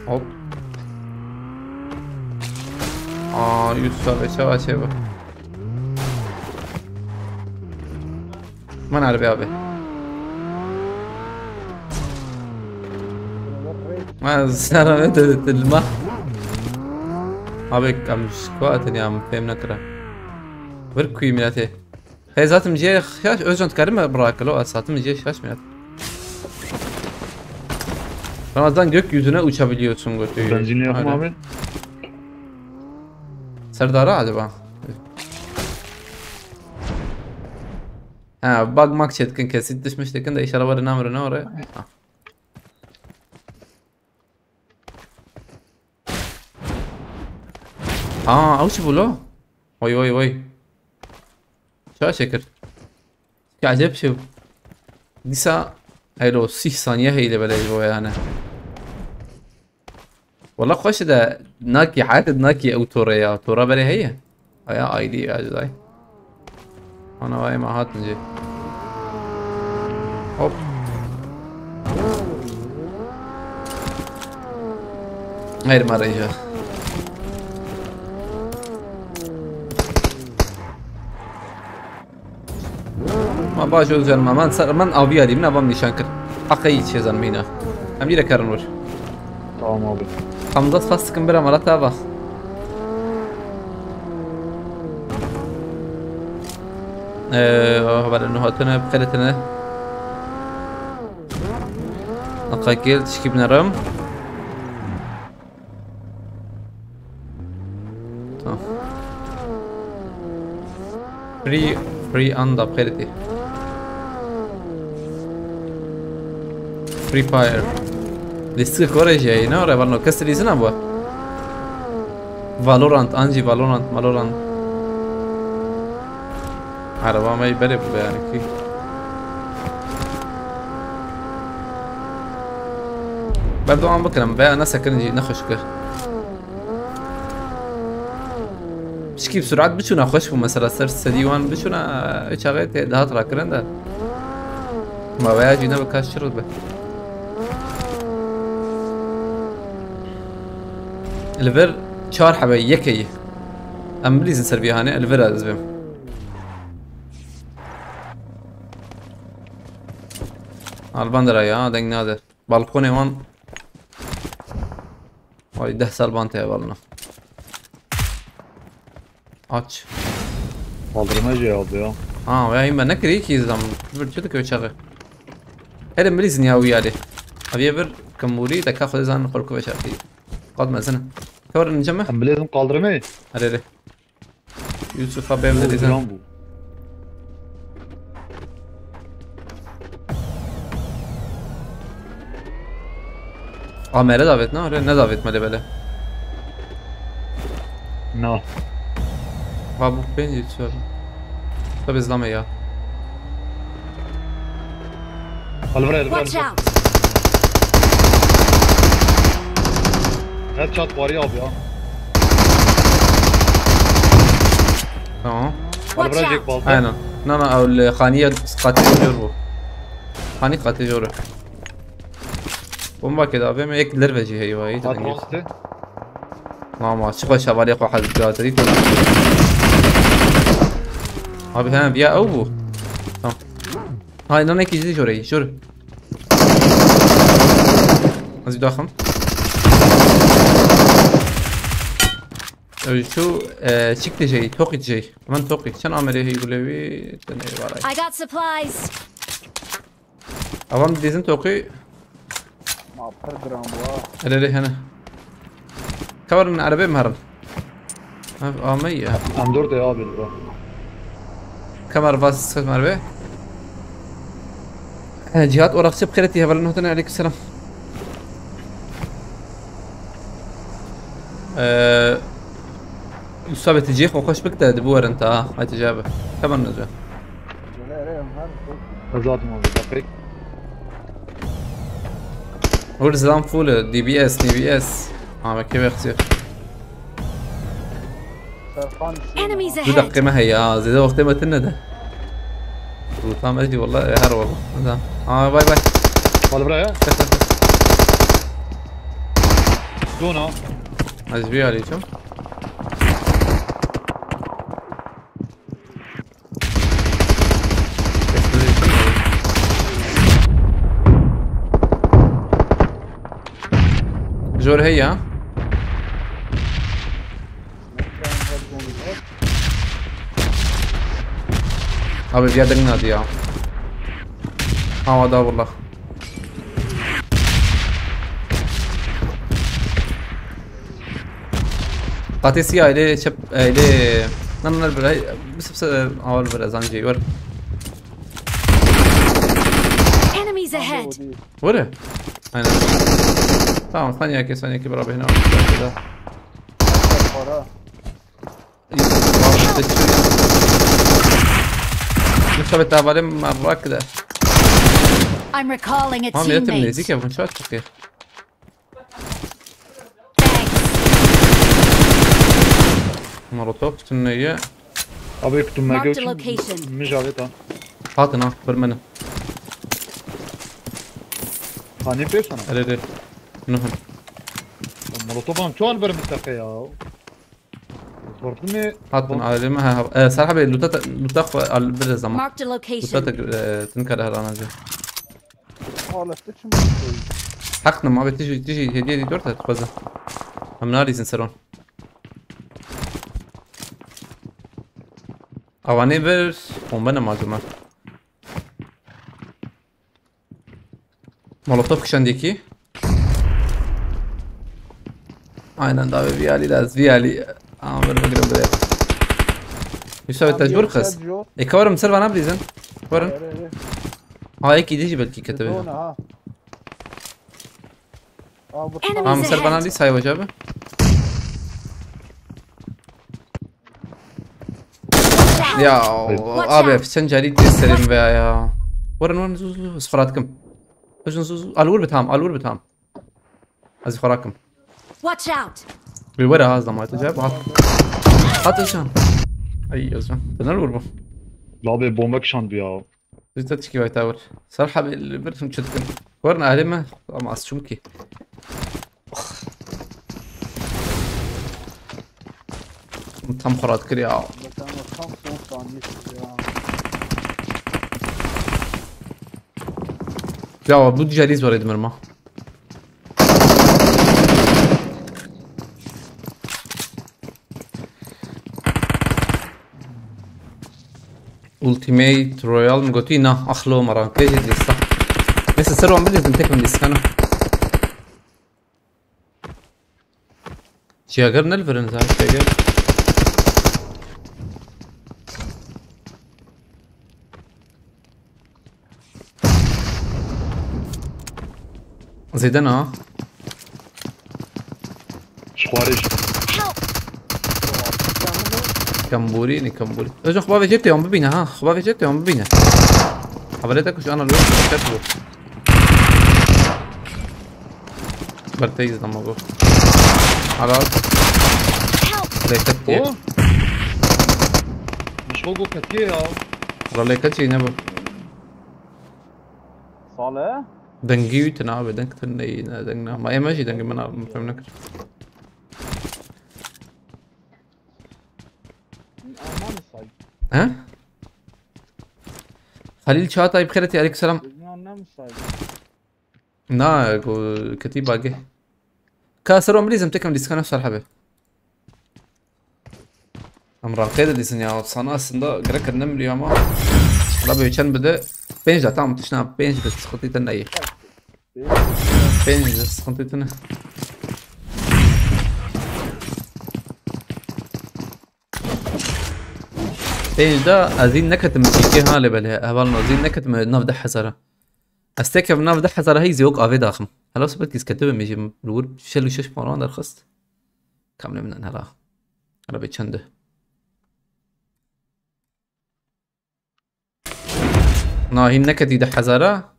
هوب يوسف شوا شبا ما نعرف يا ابي ما صار انت الماء ابيك ام سكوات يا ام فهمنا كره بركوي ملاتي هي zaten جي خاش اوزون تكرمه براك لو zaten جي şaş mı? Ramazan gökyüzüne uçabiliyorsun götüyle. Benzinli yapma abi. Serdar'a acaba? Ha bakmak çetkin kesit düşmüş tekin de iş arabanın namrına oraya. Ha. او شو بقوله؟ وي وي وي شو شكر؟ عجب شو؟ ديسا هيلو 6 ثانية هي اللي بلاش بويا انا والله خوش ده ناكي حاتد ناكي او توريا تورا بلي هي يا اي دي يا جداي انا واي ما هات نجي هوب غير مرة يجا ما باجو زلمه من ابي هذه من ابام نشان كر حقي شي زلمينا امدي لك كرنور Tamam abi. حمضات فاستكن برا مرات تابا بعد انه هاتنا بخلتنا اقاكيل تشكي بنرم فري anda بخيرتي فري فاير لسه كوري جاي نورا برنو كسر يزنا بوا فالورانت انجي فالورانت مالورانت عربا ما يبرب يعني كي برضو عم بكلم بقى انا سكرنجي نخش كر بشكي بسرعة بشونا خوش مثلا سر سديوان بشونا ايش غيرت دهات راكرن ده ما بقى جينا بكاش شرط به الفير شار حبي يكي ام بليز نسر بيها هاني الفير ازبم البندرة يا دنگ نادر بالكوني وان واي 10 سال بانتي بالنا aç. Kaldırmacı aldı ya. اه ويا يما نكري كي زعما شو تكوي شغل هذا مليز نياوي عليه ابي بر كموري تاخذ زان خلكو بشاكي قد ما سنه كور نجمع Sen bilezim kaldırmayı. هذا يوسف ابي مدري زان Lan bu. عمره دعوت نه آره نه دعوت ماله بله Ne? بابو فين يوسف طب اسلامي يا Al buraya al Watch buraya. out! Headshot var ya abi ya. تمام Al Watch buraya out! Jack balta. aynen نه او الخانيه قاتل جوربو خاني قاتل جوره بومبا كده ابي ما يك لرفجي هي وايد At bastı. ماما شغل شبالي اخو حد جاتري ابي هنا بيا او تمام هاي نانا كي جدي جوري شور ازيد داخل شو شكل جاي توقيت جاي من توقيت شن عملي هي يقول لي I got supplies! اوام ديزن توقي ما بروجرام واه اللي هنا كور من عربي مهرب مية M4 ya abi bura. كاميرا فاس عربي جهات ورقة بخيرتي هبل نهتنا عليك السلام يصابت الجيخ وخش بكتا دبور انت هاي تجابه كمان نجا Kazadım abi. Bakayım. هو الزلام فول دي بي اس كيف يخسر سرخان Enemies دو ahead! دقيقة ما هي زي ده وقت ما تنده وطام اجدي والله يا هر والله باي باي Al buraya. Dona. عجبي عليكم جور هي ها Abi bir yerden hadi ya. Havada والله. قاتسي aile şap aile nanlar bir بس اول bir zanci var. Enemies ahead. Vurdu. Aynen. Tamam ثانية كبيرة هنا كده. Para. لسه بتابع مرة كده. I'm recalling a ما ميت teammate. الميزيكا بنشات اوكي. Thanks. مرة تنية. Abi kutum Marked a mega location. Mijaveta. حاطنا برمنا. Hani pesana. أريد نهم. Molotov şu an benim istefe ya. Sordum mu? حاطنا على ما صراحة لوتاك البرز زمان. Marked a location. لوتاك تنكر هرانا زي. Hala seçim yapıyor. حقنا ما بتيجي هدية دي دورتها تبزه. هم ناري زنسرون. أواني برس ومبنا معلومات. مولوتوف كشانديكي. Aynen daha Viali laz Viali. Amir بقرب بدأ. يسوي التجبر خس. يكورم سيرفر أنا بريزن. كورم. هيك يجي بلكي كتبه. Ha. Bu Am Enemies سيرفر أنا ahead. ليس هاي وجابه. يا أبي في سنجاري تسلم بيا يا. ورن زوز صفراتكم. زوز الور بتام. أزي خراكم. Watch out. بالورا هذا ما تجاب حط إيشان. أي أزمان. تنالور بو. Abi bomba kışandı ya. زيت تشكي ويتاور. صراحة بالبرتم شتكن. ورنا أهلما ما أسشم كي. tam خرات كريا. Tam son saniyesi ya. يا بود جاليز وريد مرمى. ultimate royal مقوتينا أخلو مرة كيجي لسه. لسه سروا عملي تنتكم لسه أنا. شيء غير نلفرن زاي شيء غير. زيدنا Şuarij. كمبوري اجو خبابي جبت يوم ببينا ها خبابي جبت يوم ببينا حضرتك وش انا الوقت كاتبه برتيز لما بقول خلاص ليكتي O. مش هو كتير ya. ليكتي نبو Salih. دنجي تنابي دنك تني دنجنا ما ماشي دنج ما فهمناك Aman say. ها خليل شاطئ بخيرتي عليك السلام Annem say. نا كتيبة جه كاسر عمري لازم تكمل ديسك نفس الحبة أمر قيد ديسن يا صنع الصندوق قرك النمل يا ما لا بيشان بدأ بينج لا تعمل تشنا بينج بس خطيت النية بينج بس خطيت أنا بينج ده أزين نكت من كي هالي بالها هبالنا أزين نكت من نافذة حزرة استيك من نافذة حزرة هي زيوق أفي داخم هلا سبت كيس كتبه ميجي بالور شلو شش مران در خست كامل من هلا هلا بيتشنده نا هي نكتي ده حزرة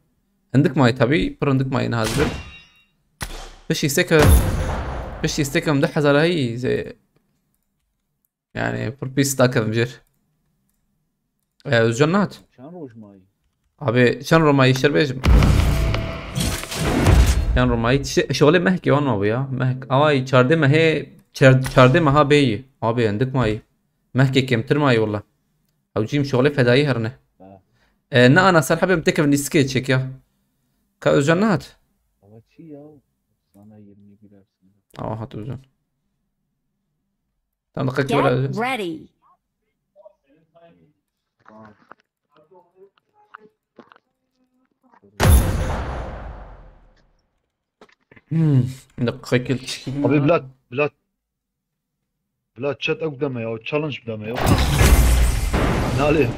عندك ماي تبي بر عندك ماي نهزل بش يستيك من ده حزرة هي زي يعني بربيس تاكل مجر جنات Şan rojmayı. abi شن رماي شربيج شن رماي شغله مهكي وانا ابو يا مهك اواي çarde مه çarde مها بي abi عندك ماي مهكي كمتر ماي والله او جيم شغله فداي هرنه نا انا صراحه بمتكف اني سكيتش يا كجنات Ama çiğ ya. Sana 20 girersin. اه هاتو جن تم دقيقتي ولا Get ready. دقيقة تشكيل ابي بلاد شات اقدامه او تشالنج قدامه نالي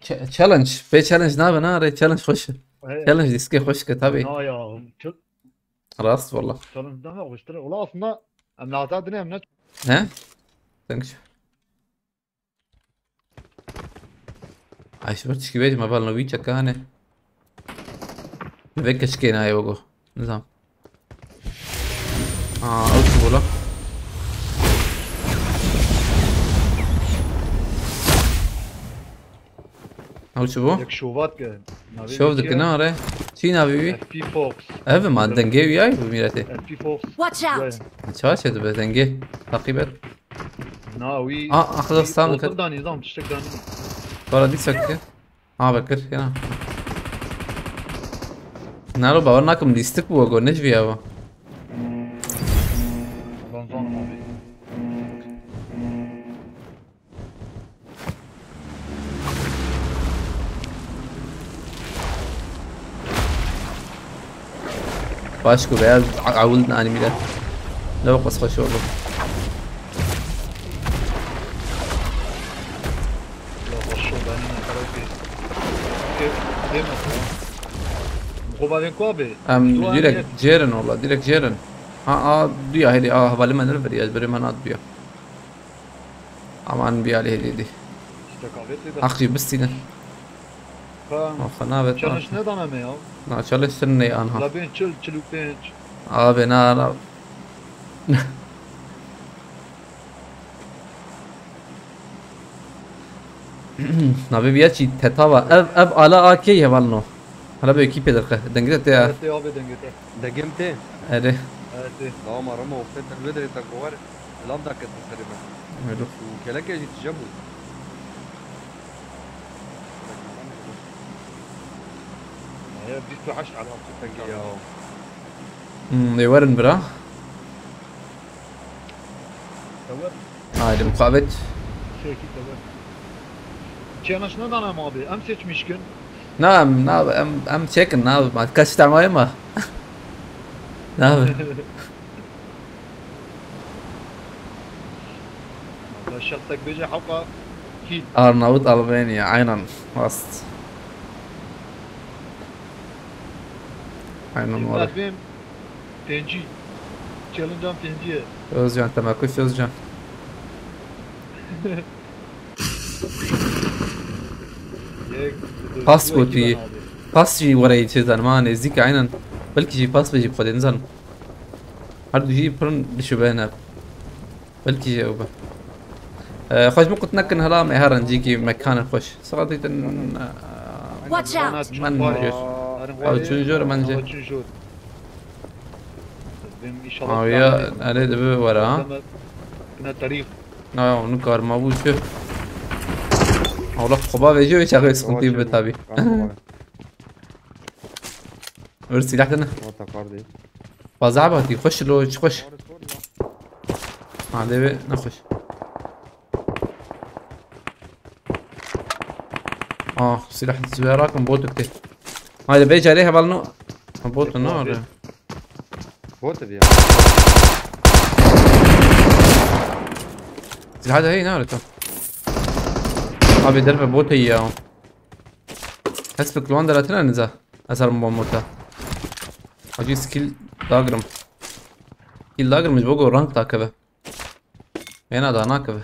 تشالنج بي تشالنج نابا ناري تشالنج خوش تشالنج ديسكي خوش كتابي يا راست والله تشالنج قدامه واشتري والله اصلا من اعتادنا من ها تنكش عايش برتش كبيري ما بالنا ويتشا كهانه بكش كينا يوغو نظام اوش بولا اوش بو يكشوفات شوف ذيك النار شي نابي في فوكس ايفا ما دنجي وياي بميرتي في فوكس Watch out! شاشة دنجي تقريبا ناوي اخذ الصام كده قدام نظام تشتك داني طالع دي سكر بكر هنا نارو باورناكم ليستك بوغو نش فيها بنظام ابي باشكو بياز عولنا انمي ده لو قص خوش والله وبعدين كوبي ديرك جيرن والله ديرك جيرن ديا هيدي بالي ما نرفر يا بري ما ناد بيا امان بيا عليه هيدي اخي بس هنا خنابت تشالنج ندانا ميو نا تشالنج سني انها لا بين تشلو بينج بنا نبي بياتشي تتابع اب على اكي يبالنو هلا بيكي بيدرخه دنجت يا دقيمتين ادي لا ما رمى وقت البدري تكوار الأمضة كانت تقريبا حلو وكلاك يجي تجابو هي بديت وحش على تنقي يورن برا تور هاي مقابل شيء تور تشالنج ندانا ماضي امسك مشكن نعم ام تشيكن نعم ما تكاش تعمل ما نعم شرطك بيجي حلقة اكيد ارناوط البانيا عينا وسط عينا ورا بين تنجي تشالنج تنجي اوزجان تماكوش اوزجان باس بوتي باس جي وراي تشيزان ما نزيك عينا بلكي جي باس بيجي بخد انزل هردو جي برن بشبهنا بلكي جي اوبا خوش ممكن تنكن هلا مهارن جيكي مكان خوش صغطي Watch out! من جيش او تشنجور من جي ويا اريد بي ورا كنا تاريخ نكار ما بو شوف والله خبا بيجي ويشغل سكنتي بتابي ورسي لحدنا فازعبتي خش لو خش هذا نخش سلاح الزويرة كان بوت كتير هذا بيجي عليها بالنو بوت النار بوت دي هذا هي نار تو ابي درب بوت هي حسبك لوان دلاتنا نزا اثر موتا اجي سكيل داغرم سكيل داغرم مش بقول رانك تاكبه هنا دا ناكبه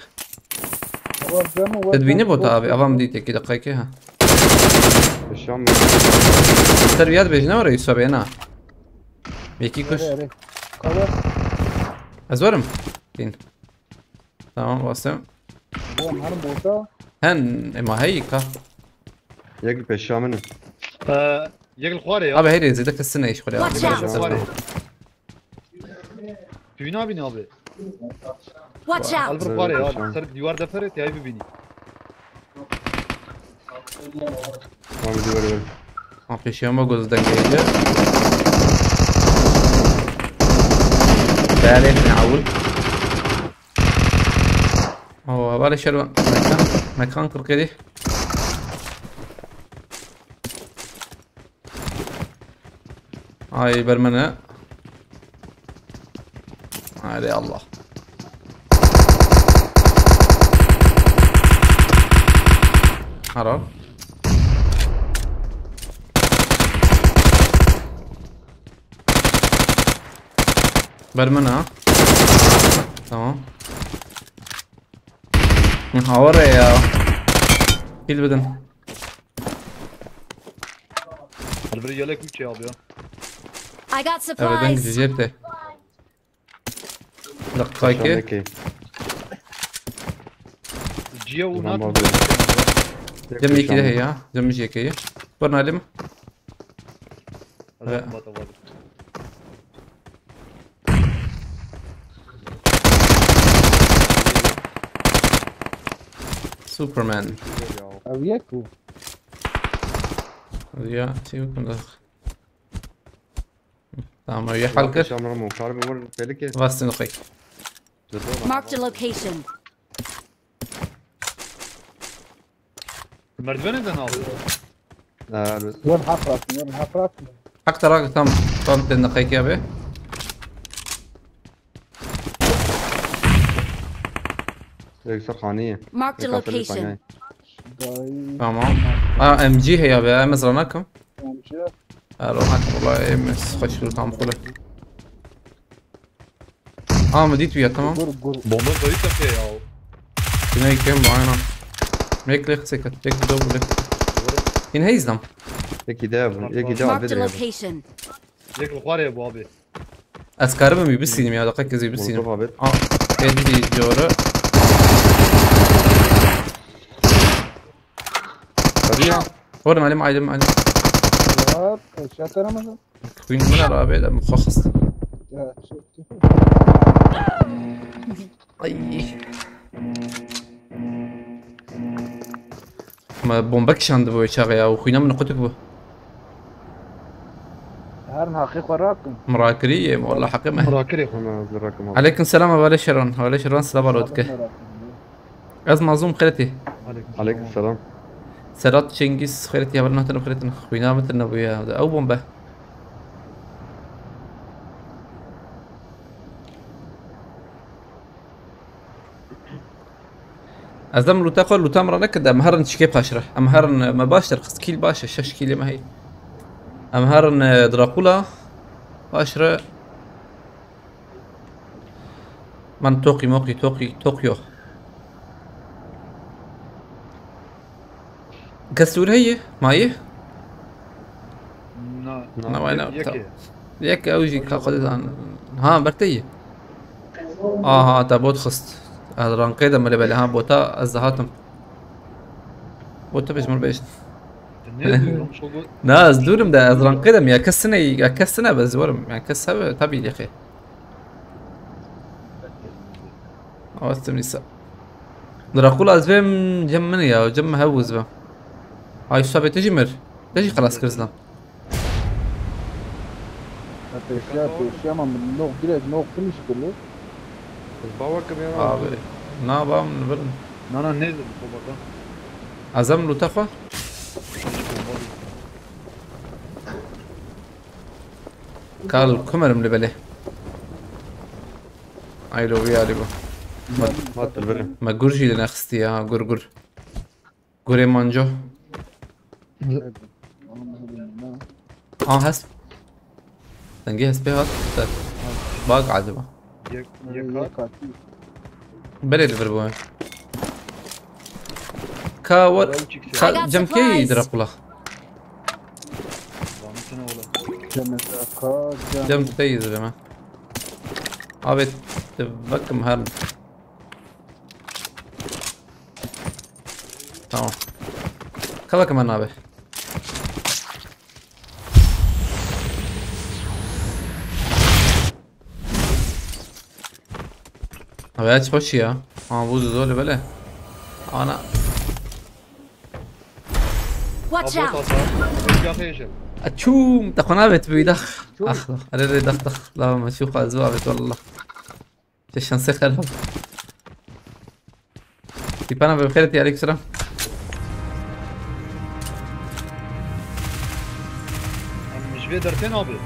تدبيني بوتا ابي افهم ديتي كده دقيقه ها الشام التربيات بيجنا ورا يسوى بينا بيكي كش ازورم تين تمام واسم هن اما هيك ها يقل بالشام يقل خواري ابي هيدي زيدك السنه ايش خلي Watch out! تبينا بيني ابي Watch out! البر خواري سر ديوار دفرت يا بيني ما بدي وري ما في شيء ما قلت دنجيجه بالي نعول هو بالي شلون مكان كركدي هاي برمنة هاي الله حرام برمنة تمام هوري يا كيل بدن البري عليك وش يا ابي I got ابدا supplies. جبته دقايكي Peki. جيا ونات Tamam abi. جمي كده هي جمي شي كده ورنا لم ما تبغى سوبرمان او يكو يا شي كنا تمام يا حلقة Şamra mı? Karbi var. Tehlike. بس دقيقة Marked a location. المردفنة ده ناظر Evet. وين حفرك وين حفرك حق تراك تم 2 دقيقة يا بي Yüksek haniye. Marked a location. جاي تمام ام جي هي يا بي مزرناكم ماشي روناكم والله مس خش له تام كله مديت ويا تمام قرب Bomba bayık yapıyor ya. هنا كم معانا ميك ليك سكت ليك دوب ليك هنا هيزلم Peki dev. Peki dev Marked a abi. location. Direkt var ya bu abi. اسكاربم يبسيني يا دقيقة زي Molotof يبسيني abi. ادي جورا Hadi ya. ورنا عليه معلم عليه شات انا مثلا كوين من الرابع ده مخصص اي ما بومبكش عند بو شاغي او خوينا من قتك بو هارن حقيقة وراكم مراكرية والله حقيقة Murakir ya. Hemen hazır rakım abi. عليكم السلام ولا شرون ولا شرون سلام عليك از معزوم خيرتي Aleyküm selam. سرات شنجيس خيرتي ولا نهتن خيرتنا خوينا مثلنا بويا او بومبا ازم لو تاخذ لو تمر نكد امهرن شكيب خشره امهرن مباشر كيل باشا شش كيلي ما هي امهرن دراكولا باشره من توقي موقي طوكيو كسور هي مايه Na. وين Yeki. ياك اوجي كاخذ ها برتيه ها تابوت خست هذا كده مالي بالي ها بوتا ازهاتم بوتا بيش مربيش Ne diyorum? Çok ناس دورم ده ازران قدم يا كسنه بس ورم يعني كسها تبي يا اخي اوستم نساء دراكول ازفم جمني يا جم هوز بقى هاي الشاب تجي تجي خلاص كرزنا اشياء من نوع جريد نوع كلش كله Babakım ya. ابي نا بقى من برن Nana ne dedi babada? ازم له تخوى قال كمر من بله ايلو ويا ريبو Hat البرم. ما جورجي لنا خستي يا جورجور جوري مانجو هسب تنجي هسبي هات باق عذبه Yeka. بلي الفربوين كاور جمكي دراكولا Rahmetine ola. جم تيز بما ابي تبكم هرم تمام خذا كمان نابه ابي تخش يا بوز دول بلا انا Watch Abot out. atar. Yaka yaşar. اتشوم تقنابت بيدخ اخ اريد دخ لا ما اشوف ازوابت والله عشان سخر تيبانا بخيرتي عليك السلام. مش بيقدرتين ابي.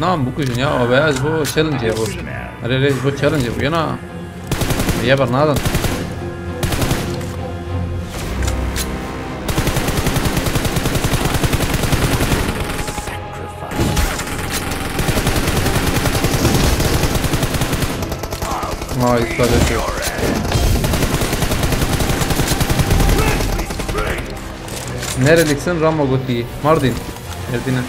نعم بوكوجن يا بس بو تشالنج يا بو. أري ليش بو تشالنج يا بو ينا يا برنادن. ما يصدق. نير اليكسن رامو قلتي ماردين يردينا.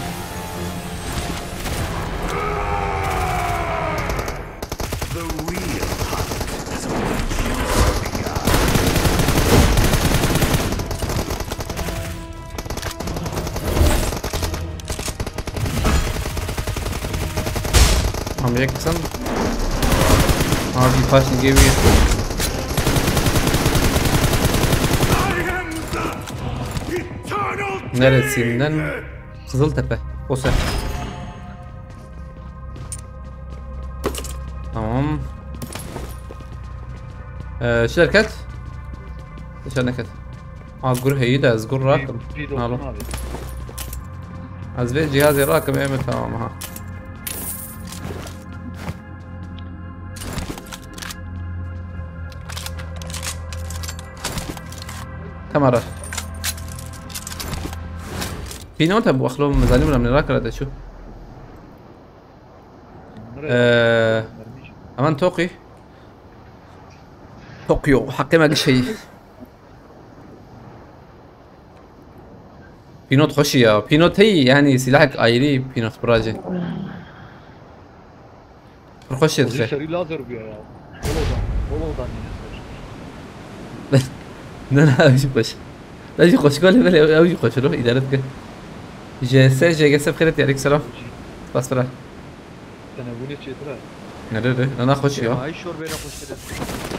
عم يكسن هذه فاشل جيبي. Neresinden? Kızıltepe. O sen. Tamam. شركة شركة أذكر هي ده أذكر راكم نالو أذكر جهازي راكم إيه تمام ها كاميرا في نوت ابو اخلوهم مزالين من الراكر هذا شو امان توقي طوكيو حقي ما شيء بينوت خشي يا بينوت هي يعني سلاحك ايري بينوت براجي خشي يا شري لازر بيا والله لا مش بس لا يجي خوش كل بلا او يجي خوش له ادارتك جي جسب خيرتي عليك سلام بس فرا انا بقول شيء ترى نرى انا خوش يا هاي شور بينا خوش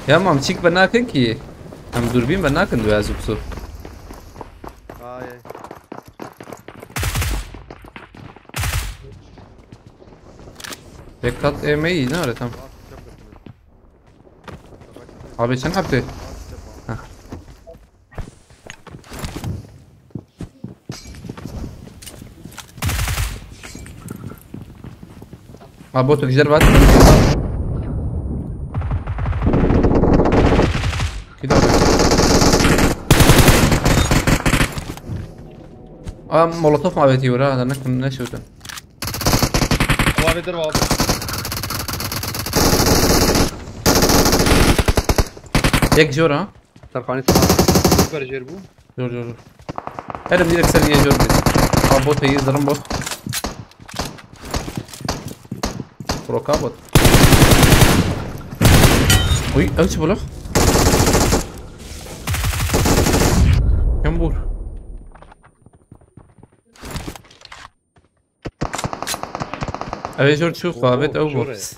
يا مام تشيك بناكن كي هم دوربين بناكن دو ازوب سو هاي دقت ايمي نه تمام abi sen yaptı ابو تقدر بعد كده مولوتوف مع بيتي ورا هذا نكون نشوته وابي دروا يك جورا ترقاني سوبر جيربو جور انا بدي اكسر يا جور ابو تيز ضربه بروكابوت وي اوش بلوخ كم بور ابي جور تشوف ثابت او بوكس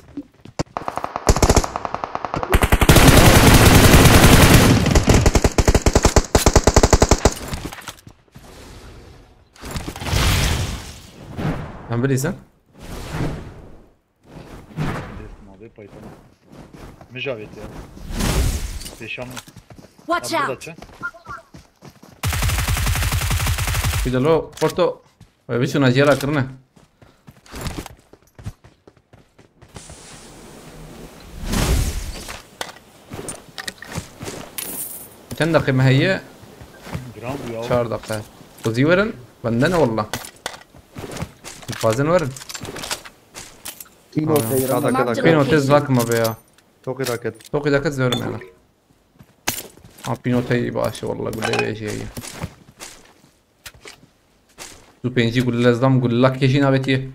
عم بليزن مجاويت يا بيشام Watch out! cuídalo corto he visto una hiela carne كم دقيقة ما هي شهر دقيقة وزي ورن بندنا والله الفازن ورن كينو كذا بينو تز لاك ما بيا توقي راكد توقي ذاك الزور معنا بينو تي باش والله قول لي ايش هي تو بينجي قول لازم قول لك ايش نابتي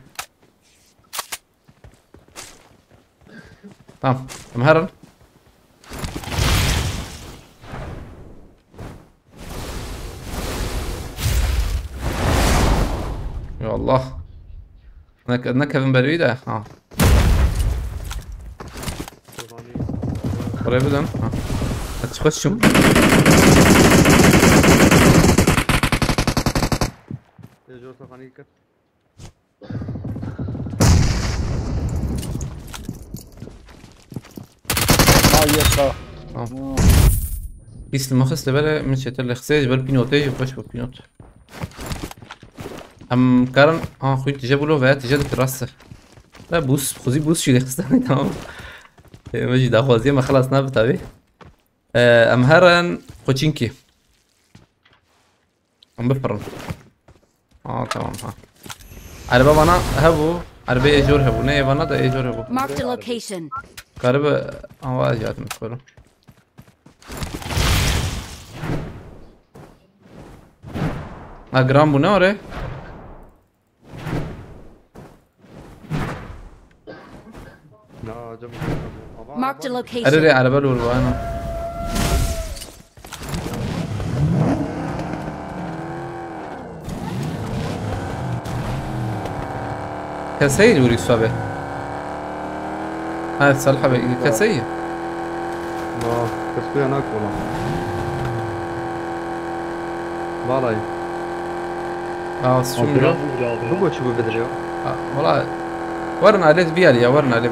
تمام مهرن يا الله انا كيفن بريده ها قريب بدن ها هتخشوا جو ترقاني كت يسا بيس المخص لبلا من شتر الخساج بل بينوتي وخش ببينوت ام كارن خوي تجابوا له فات تجاد الراسه لا بوس خوزي بوس شي خستاني تمام ماشي دا خوزي ما خلاص نابت ابي ام هرن خوتشينكي ام بفرن تمام ها على بابا انا هبو عربي ايجور هبو ني بنا دا ايجور هبو Marked a location. قرب واجهات مشكله جرام بونوري لا جنب Marked a location. ارري على بالو الوانا كسيل يوري الصبي هاي الصلحة كسيل لا كسكوي هناك والله بالاي شو من هو تشوفه بدري والله ورنا عليه بيالي ورنا عليه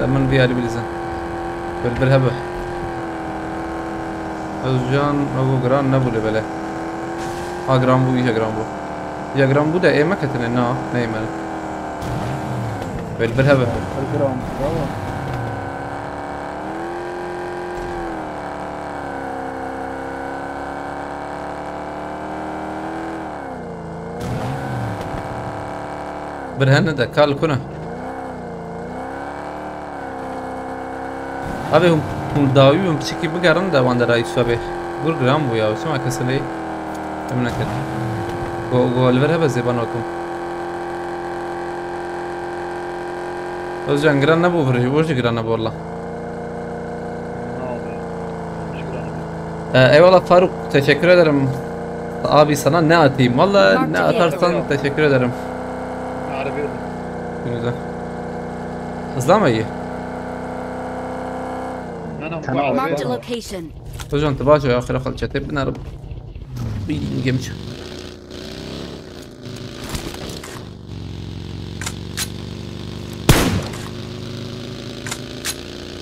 من بيالي بلزان بالهبه أزجان أبو جران نبولي بله جران بو إيش جران بو يا جران بو ده إيه ما كتنه نايم بالهبه الجرام برافو. برهن ده كال كنا أبي هم داوي هم بشكل بقارن ده وان ده رئيس فبه قول جرام بو يا وش ما كسلي أمنا كده go البرهبه زبان وكم أزجان جران نبو فرج وش جران نبو والله اي والله فاروق teşekkür ederim abi sana ne atayım valla ne atarsan teşekkür ederim عربي güzel hızlı iyi انا Marked a location. Hocam تباشر يا اخي خلصت بنار بيجمش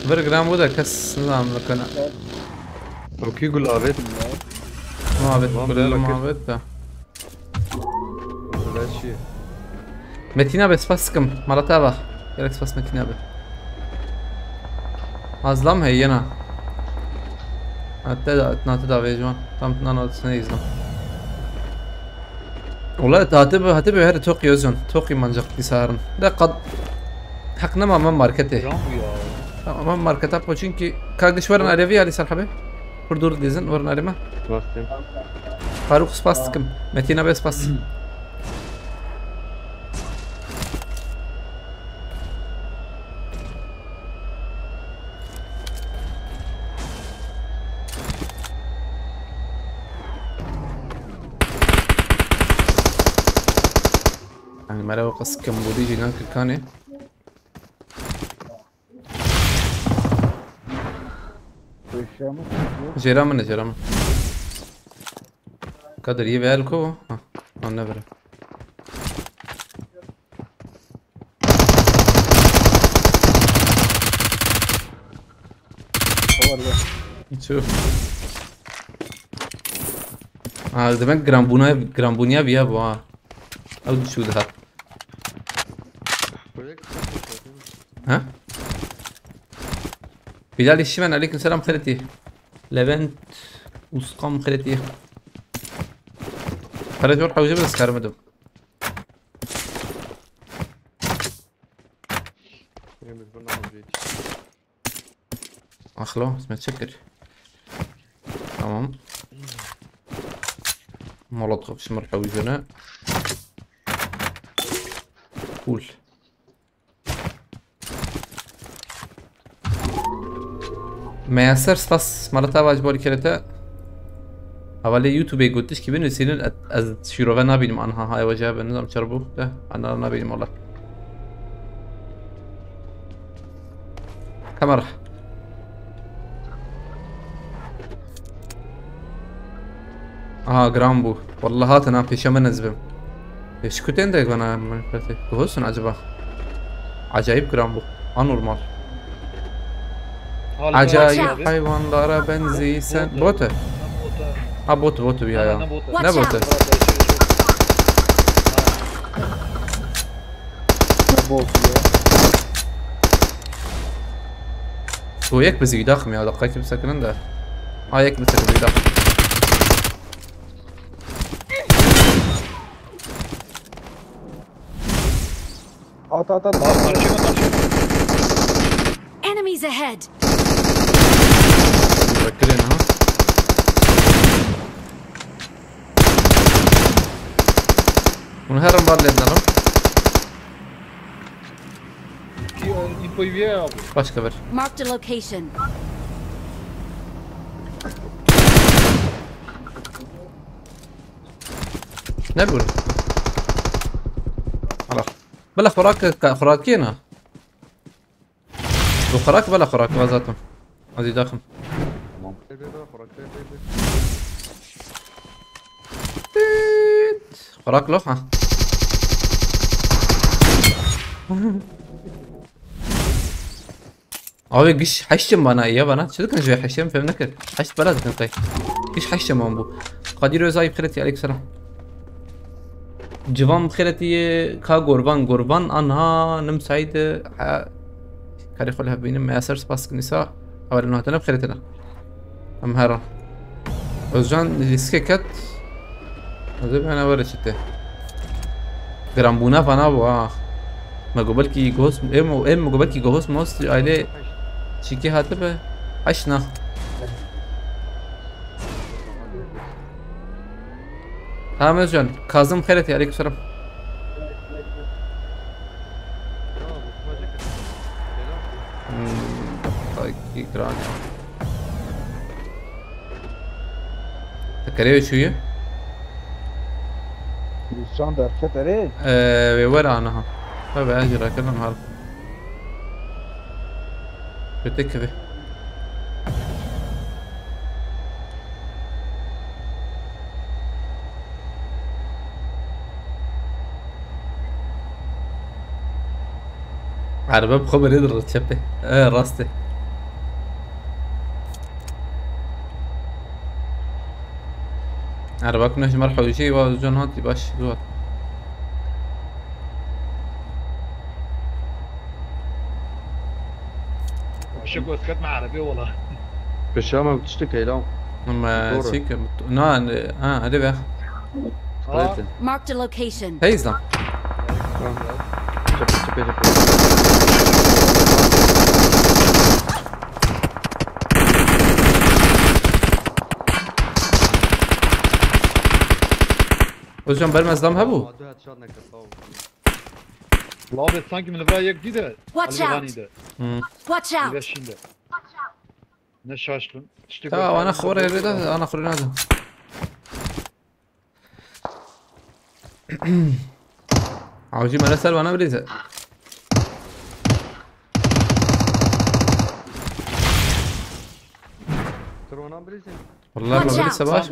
برجرام وده كس نظام لكنا اوكي قول ابيت ما بيت كل ما بيت ده ولا شيء متينا بس فاسكم مرة بقى يلك فاس متينا بقى أظلم هي أنا أتدا فيجوان تام تنا سنيزنا والله هتبقى هذا توقي يزون توقي منجق بسارن ده قد حقنا ما ماركته ما ماركته بوشينكي كاغش ورنا عليه على سالحبه بردور ديزن ورنا عليه ما باستم فاروق سباستكم متينا بس باس يعني مرة قص كمبودي جينا كاني Fechamos. جيرامن قدر يبيع لكو نبرة شوف دمك جرامبونيا بيها بوا او شو ده ها بلال الشمن عليكم السلام خالتي لبنت وسقام خالتي خليت اروح اوجب بس كارمدو اخلو اسمه تشكر تمام مولوتوف شمر حويجنا قول ما ياسرس فاس مرتا واجبالي كرتا اولی یوتیوب گوتش که بنویسین از شیروه نبینیم آنها های وجه به نظام چربو ده آنها نبینیم والله كاميرا جرامبو والله هات انا في شمن نزبم ايش كنت عندك وانا من فرتي كوسن عجبه عجيب جرامبو انورمال Acayip hayvanlara benziysen. Botu. Ha botu ya ya. Ne botu? هو يكبس يداخم يا دقيقة بسكن عنده. يكبس يداخم. Enemies ahead. فكرين ها. ونهرب بعد لنا Başka ver. Marked a location. Ne bu? Allah. بلا خوراكينا. وخراك بلا خوراك غازاتهم. هذه داخل. خوراك لوحة. Abi giş haşım bana ya bana. Çocuk önce haşım فهم نكر. حش بلد نقي. giş haşım أبو. قدير وزاي بخيرتي عليك سلام. جوان بخيرتي كا قربان أنها نم سعيد كاري خلها بينم ما يسرس باسك نساء أول إنه هتنا بخيرتنا. أم هرا. وزجان السككت. هذا أنا ورشته. جرامبونا فانا بوا. ما قبل كي جوز إم قبل كي جوز ماست عليه. شيكي هاتبه عشنا تمام جان كاظم خيرتي عليك السلام طيب جران تكريه شوية لسان در كتره وين أنا ها بقى أجرا أكلم هذا بتكفي عربة بخبر يدر تشبه راسته عربة كناش مرحو شي وجون هاتي باش دوات شكو اسكت مع عربي والله بالشام بتشتكي لا لما سيك نعم هذا بقى Marked a location. هيزا وجون برمز دم هبو والله sanki من برا يك ديده Watch out. Watch out. şimdi ne şaşkın تا انا خوري هذا انا خوري هذا عاوزين ما نسال وانا بريزه والله ما بريزه باش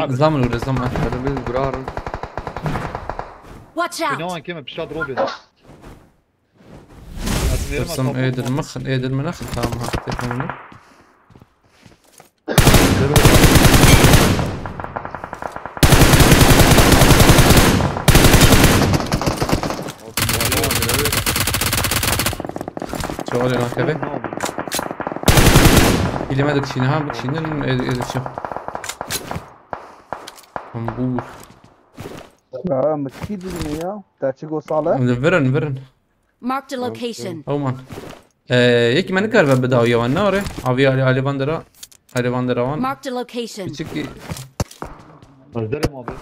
زلم الولد زلم هذا من قرار Watch out. بنوان كيما بشاد روبن ترسم ايد المخ ايد المناخ تمام هاك شغل هنا كذا اللي ما دكشينها بكشينن ايد شو كمبور لا متكيد الدنيا تاچگو ساله نفرن Marked a location. او مان یکی من کار بداوی و ناره آوی علی باندرا وان Marked a location. چکی ازدرم abi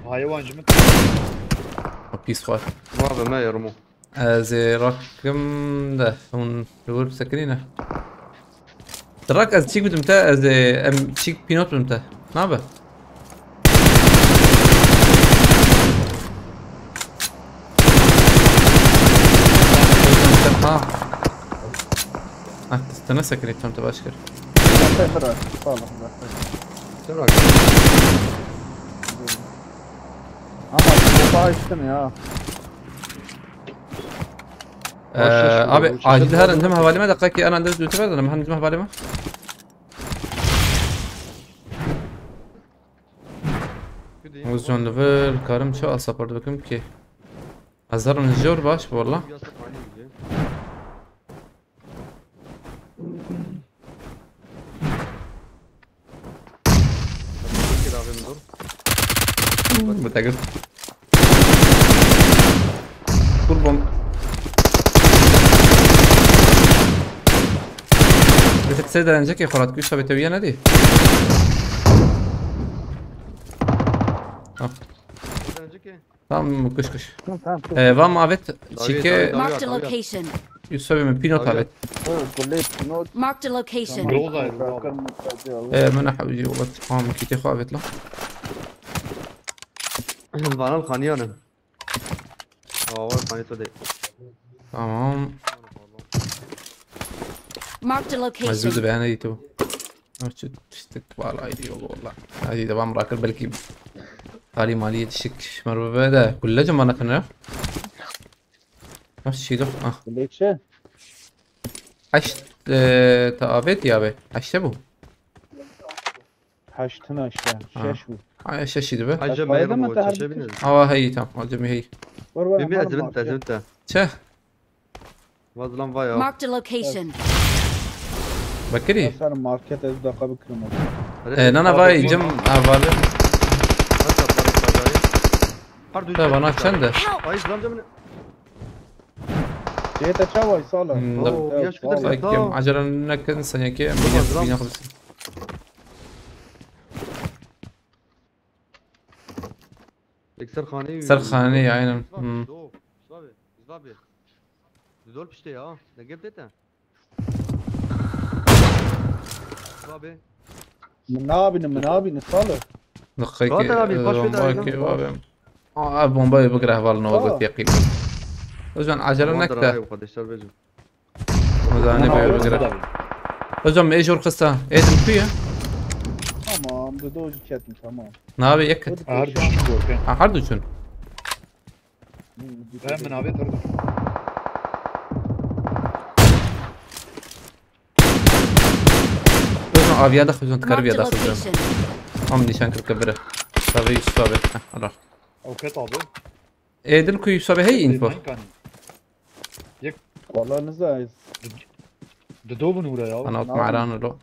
hayvancı mı پیس خوار هذا ما يرمو از رقم ده اون دور بسكرينه تراك از تشيك بدمتا از ام تشيك بينوت بدمتا نابه استنى سكريت فهمت باشكر تفرق صالح تراك اما بايشتن يا abi acil her عندهم حوالي ما دقائق انا عندي يوتيوب انا ما عندهم حوالي ما وزن ليفل كارم شو سبورت بكم كي ازهر من الجور باش والله متأكد فول بومب بتتسيد رنجك يا خرات كيف بتويا نادي tamam kış. Vam avet çike Marked a location. Yusuf من بينوت avet. Marked a location. من حوجي والله تمام كي تخو avet لا. bana الخانيانة. الخانية تودي. تمام. Marked a location. مزود بيانا دي تو. أشوف تكبر عادي والله. هذه تمام راكل بالكيب. هذه مالية الشك مربى هذا كله جمعنا كنا نفس الشيء ده ليش عشت تابت يا بي عشتبو حشتنا شاشو عايش الشيء ده حاجة ما يرمو شيء بينزل هي تمام الجميع هي بيبي أزمتها شه وظلم فايا Marked a location. بكري صار ماركت از دقة بكرم انا فاي جم افاله طيب انا چنده جيت اتشوي صالح كم عجلا نكن سنيكي بينا خلص سرخاني عينا دول بشتي ها نجيب ديتا منابي صالح دقيقة بومباي بومباي بقرا بالنا وقت يقين وزن عجلة نكتة وزاني بقرا وزن ايش ورخصتها ايه فيها تمام بدوج كاتم تمام نابي يكت هردو شنو من ابي ترد وزن ابي داخل وزن تكربي Marked a داخل location. هم نشان كبره صافي صافي الله او كتابه ايه دلكو يصابي هي انفو والله نزايز دوبن ولا يا انا معران لو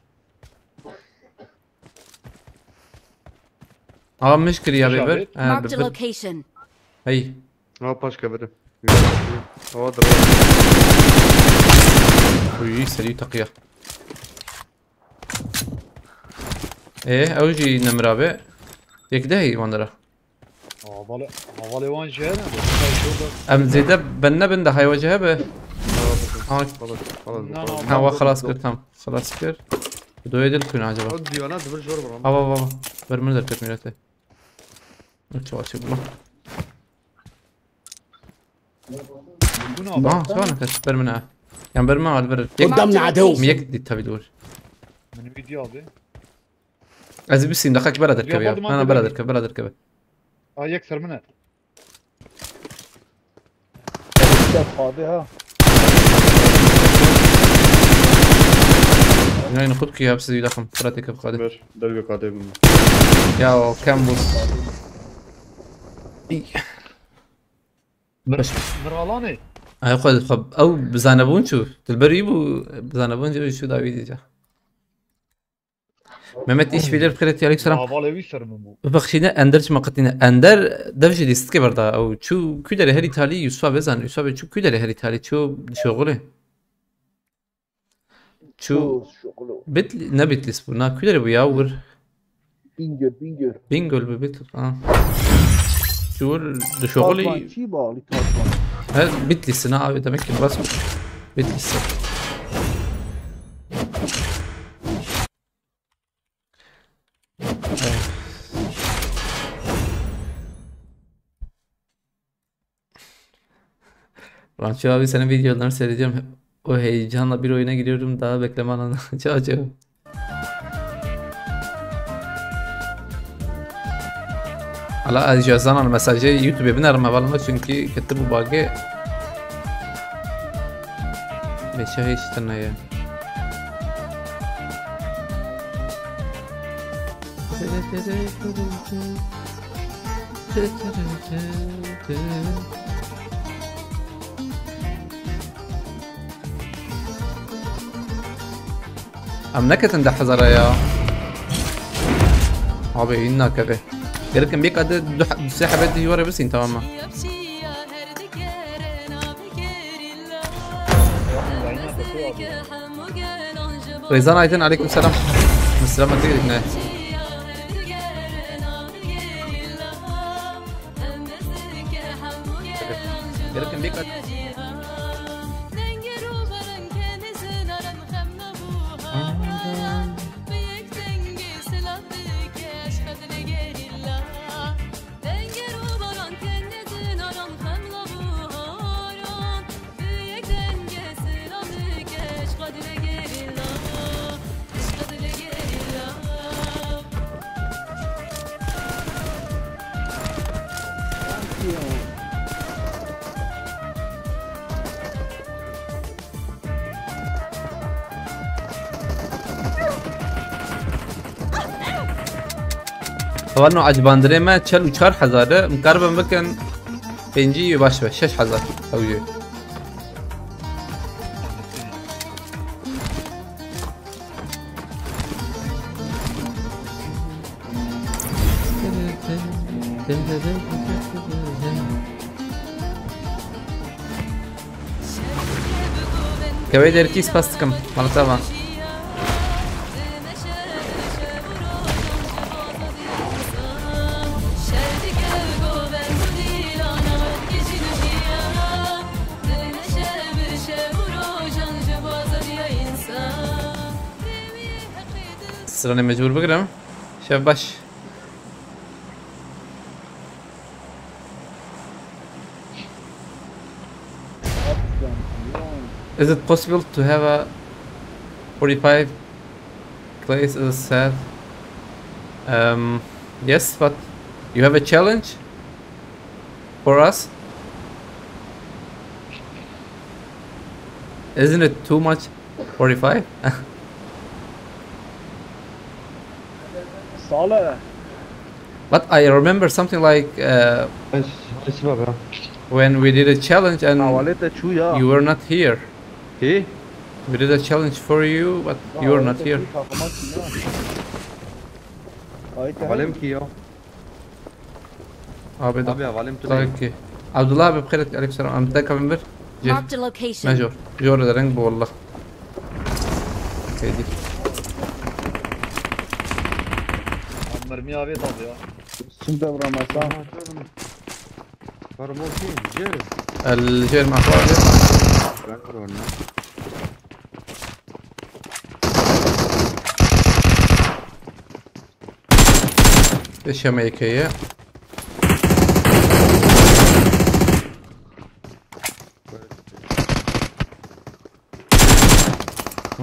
مشكلة يا بيبر Marked a location. هي باش كبره هو ضرب وي سريع تقية ايه اوجي نمرابع يكده هي واندرا هذا وان جانا ام زيدا بنا بنده هاي وجهه به هو خلاص كرتم خلاص كر بدو يدل كون عجبه ديوانات برجور برام بابا برمل دركت ميرته شو والله شو انا كنت برمنا يعني برما على البر قدامنا عدو. ميك دي تبي دور من فيديو هذا ازي بس دخلك بلد اركب يا انا بلد اركب يكسر منها فاضيها يعني ناخذك يا بس دخل فراتك بقادم درجة قادم يا كامبوس بس مرالاني هاخذ خب او بزانبون شوف تلبريبو بزانبون شو داويدي جا مهمت ايش فيلر بخيرتي عليك سلام بخشينا اندرش مقتنا اندر دفش ديست بردا او شو كدري هري تالي يوسف بزن يوسف شو كدري هري تالي شو شغله شو بتل نبت لسبونا كدري بياور بينجر ببيت شو شغلي هذا بيت لي الصناعة تمكن راسه بيت لي السنة Rancho abi senin videolarını seyredeceğim. O heyecanla bir oyuna giriyorum daha bekleme anında. Ciao ciao. هلا جهزنا المساجي يوتيوب بنرمى بالنا çünkü كتبوا باقي بشه هیچ تنه ام نكت ندح حزرايا abi inna kabe gelirken bir adet sahibet diyor besin tamam mı? Rezan Aydın aleyküm selam. Müslüman değil ne? Gelirken bir adet طبعا انه عجباندري ما تشل وشار حزاره مقاربه ممكن بنجي باش 6000 اوجي كويدر كيس باستكم مالتها راني مجبور بقرا شاف باش Is it possible to have a 45 place as said? Yes, but you have a challenge for us? Isn't it too much? 45? But I remember something like when we did a challenge and you were not here. We did a challenge for you, but you were not here. اوكي عبد الله بخير عليك السلام. انا متذكر من Marked a location. ماجور جور درنج والله كيدي مرمي ابي طب يا كنت برمضان الجير مع فاضي ايش امريكيه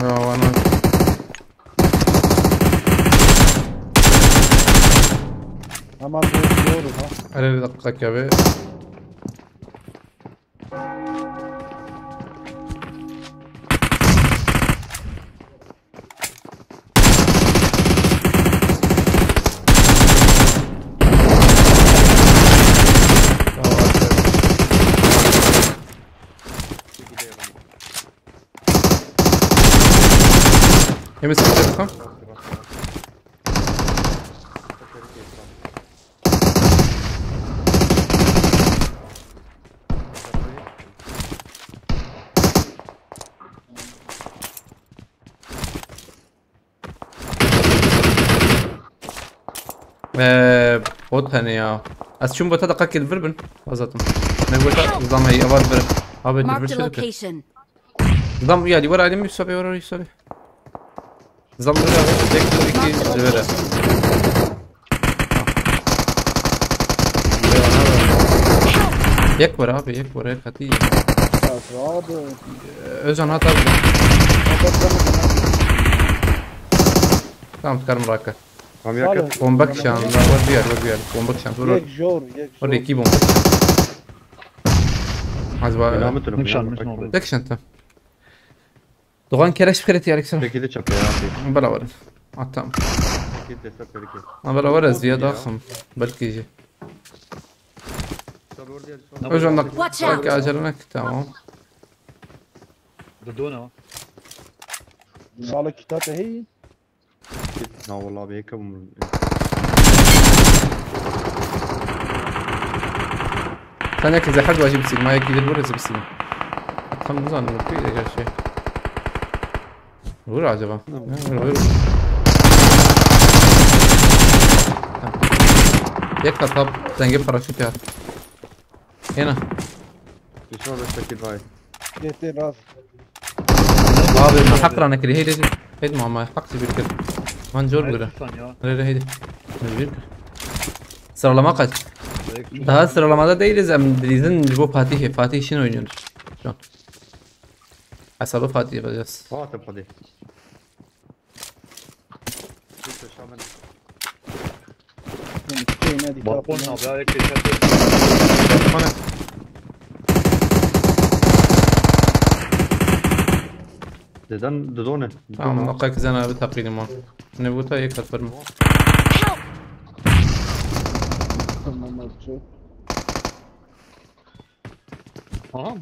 وانا اما دور ها على دقيقة كبير يمسك تلقى بود هنيا از چون بوتا دقیق کل بربن ازاتم نگوتا نظام هی اول بر آب Marked a دربش location. نظام یادی ورا علیم یسوی ورا یسوی نظام ورا یک دو یکی ورا یک ورا به یک ورا خطی özcan hata tamam çıkarım raka bombak şanlı var bir yer bombak şanlı var orada iki bombak az var نمشان مش نوبه tek şanta دوغان كلاش بخيرتي عليك سلام كده تشابي يا اخي بلا ورن تمام كده سكر كده بلا ورن زيادة ضخم بلكي يجي اجي عندك Watch out. بلكي اجلنك تمام ضدونا صار لك كتابة هي لا والله بهيك ثانية كذا حد واجب سين ما يكيد الورز بسين اتخم نظام في ايش شيء الور عجبه الور يكفى طب تنجيب باراشوت يا هنا شلون بس اكيد هاي جيت راس اه ما حقرا انا كده هيدي ما حقتي بالكل ما نجور بلا ثانية لا هيدي بالكل سر لما قد ده سر لما ده دايلز ام ديزن جبو فاتي شنو يجون شلون حسبه فاتي بس فاطم قضي نادي بقولنا كتابة بهيك شكل ددونه تمام نقاك زنا بتقيني ما نبوتا هيك فرما ها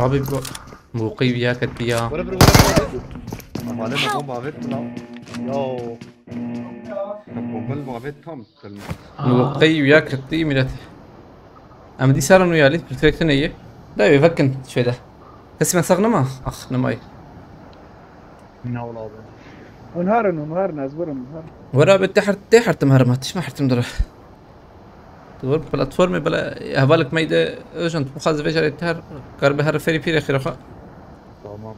ابي موقي ويا كتيا ورا معلم بومبا فيت لا يو بومبل ما فيت تام موقي ويا كتي ملاتي ام دي سارن ويا لي بروتكتن هي لا يفكن شوي ده بس ما صغنا ما اخ نماي لا والله ونهارنا اصبر نهار ورا بتحرت مهر ما تش ما حرت مدره تور بلاتفورم بلا هبالك ميدا اجنت مخاز فيجر التهر قرب هر فري في اخر اخا تمام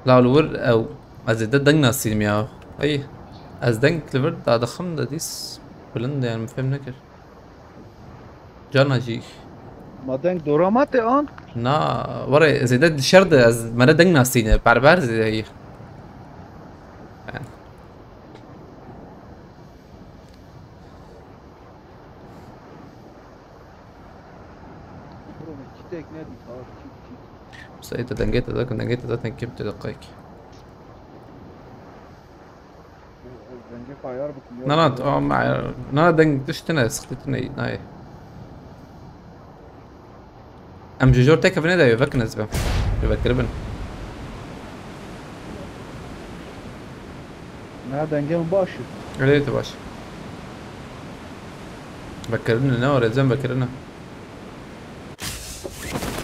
لا الور او از ده دنگ ناسين يا اي از دنگ كليفر دا ضخم دا ديس بلند يعني مفهم نكر جانا جي ما دنگ دورامات آن نا ورا زي ده شرد از مرة دنگ ناسين بار زي هي كتاك نادي بس انت دنجيت ده كنت دنجيت ده تنكبت دقائق دنگ فاير بكم نا مع نا دنج تشتنا سختني ناي ام جوجور تك فينا ده يفكر نسبه يفكر ما دنگ مباشر ليه باش بكرنا نا ولا زين بكرنا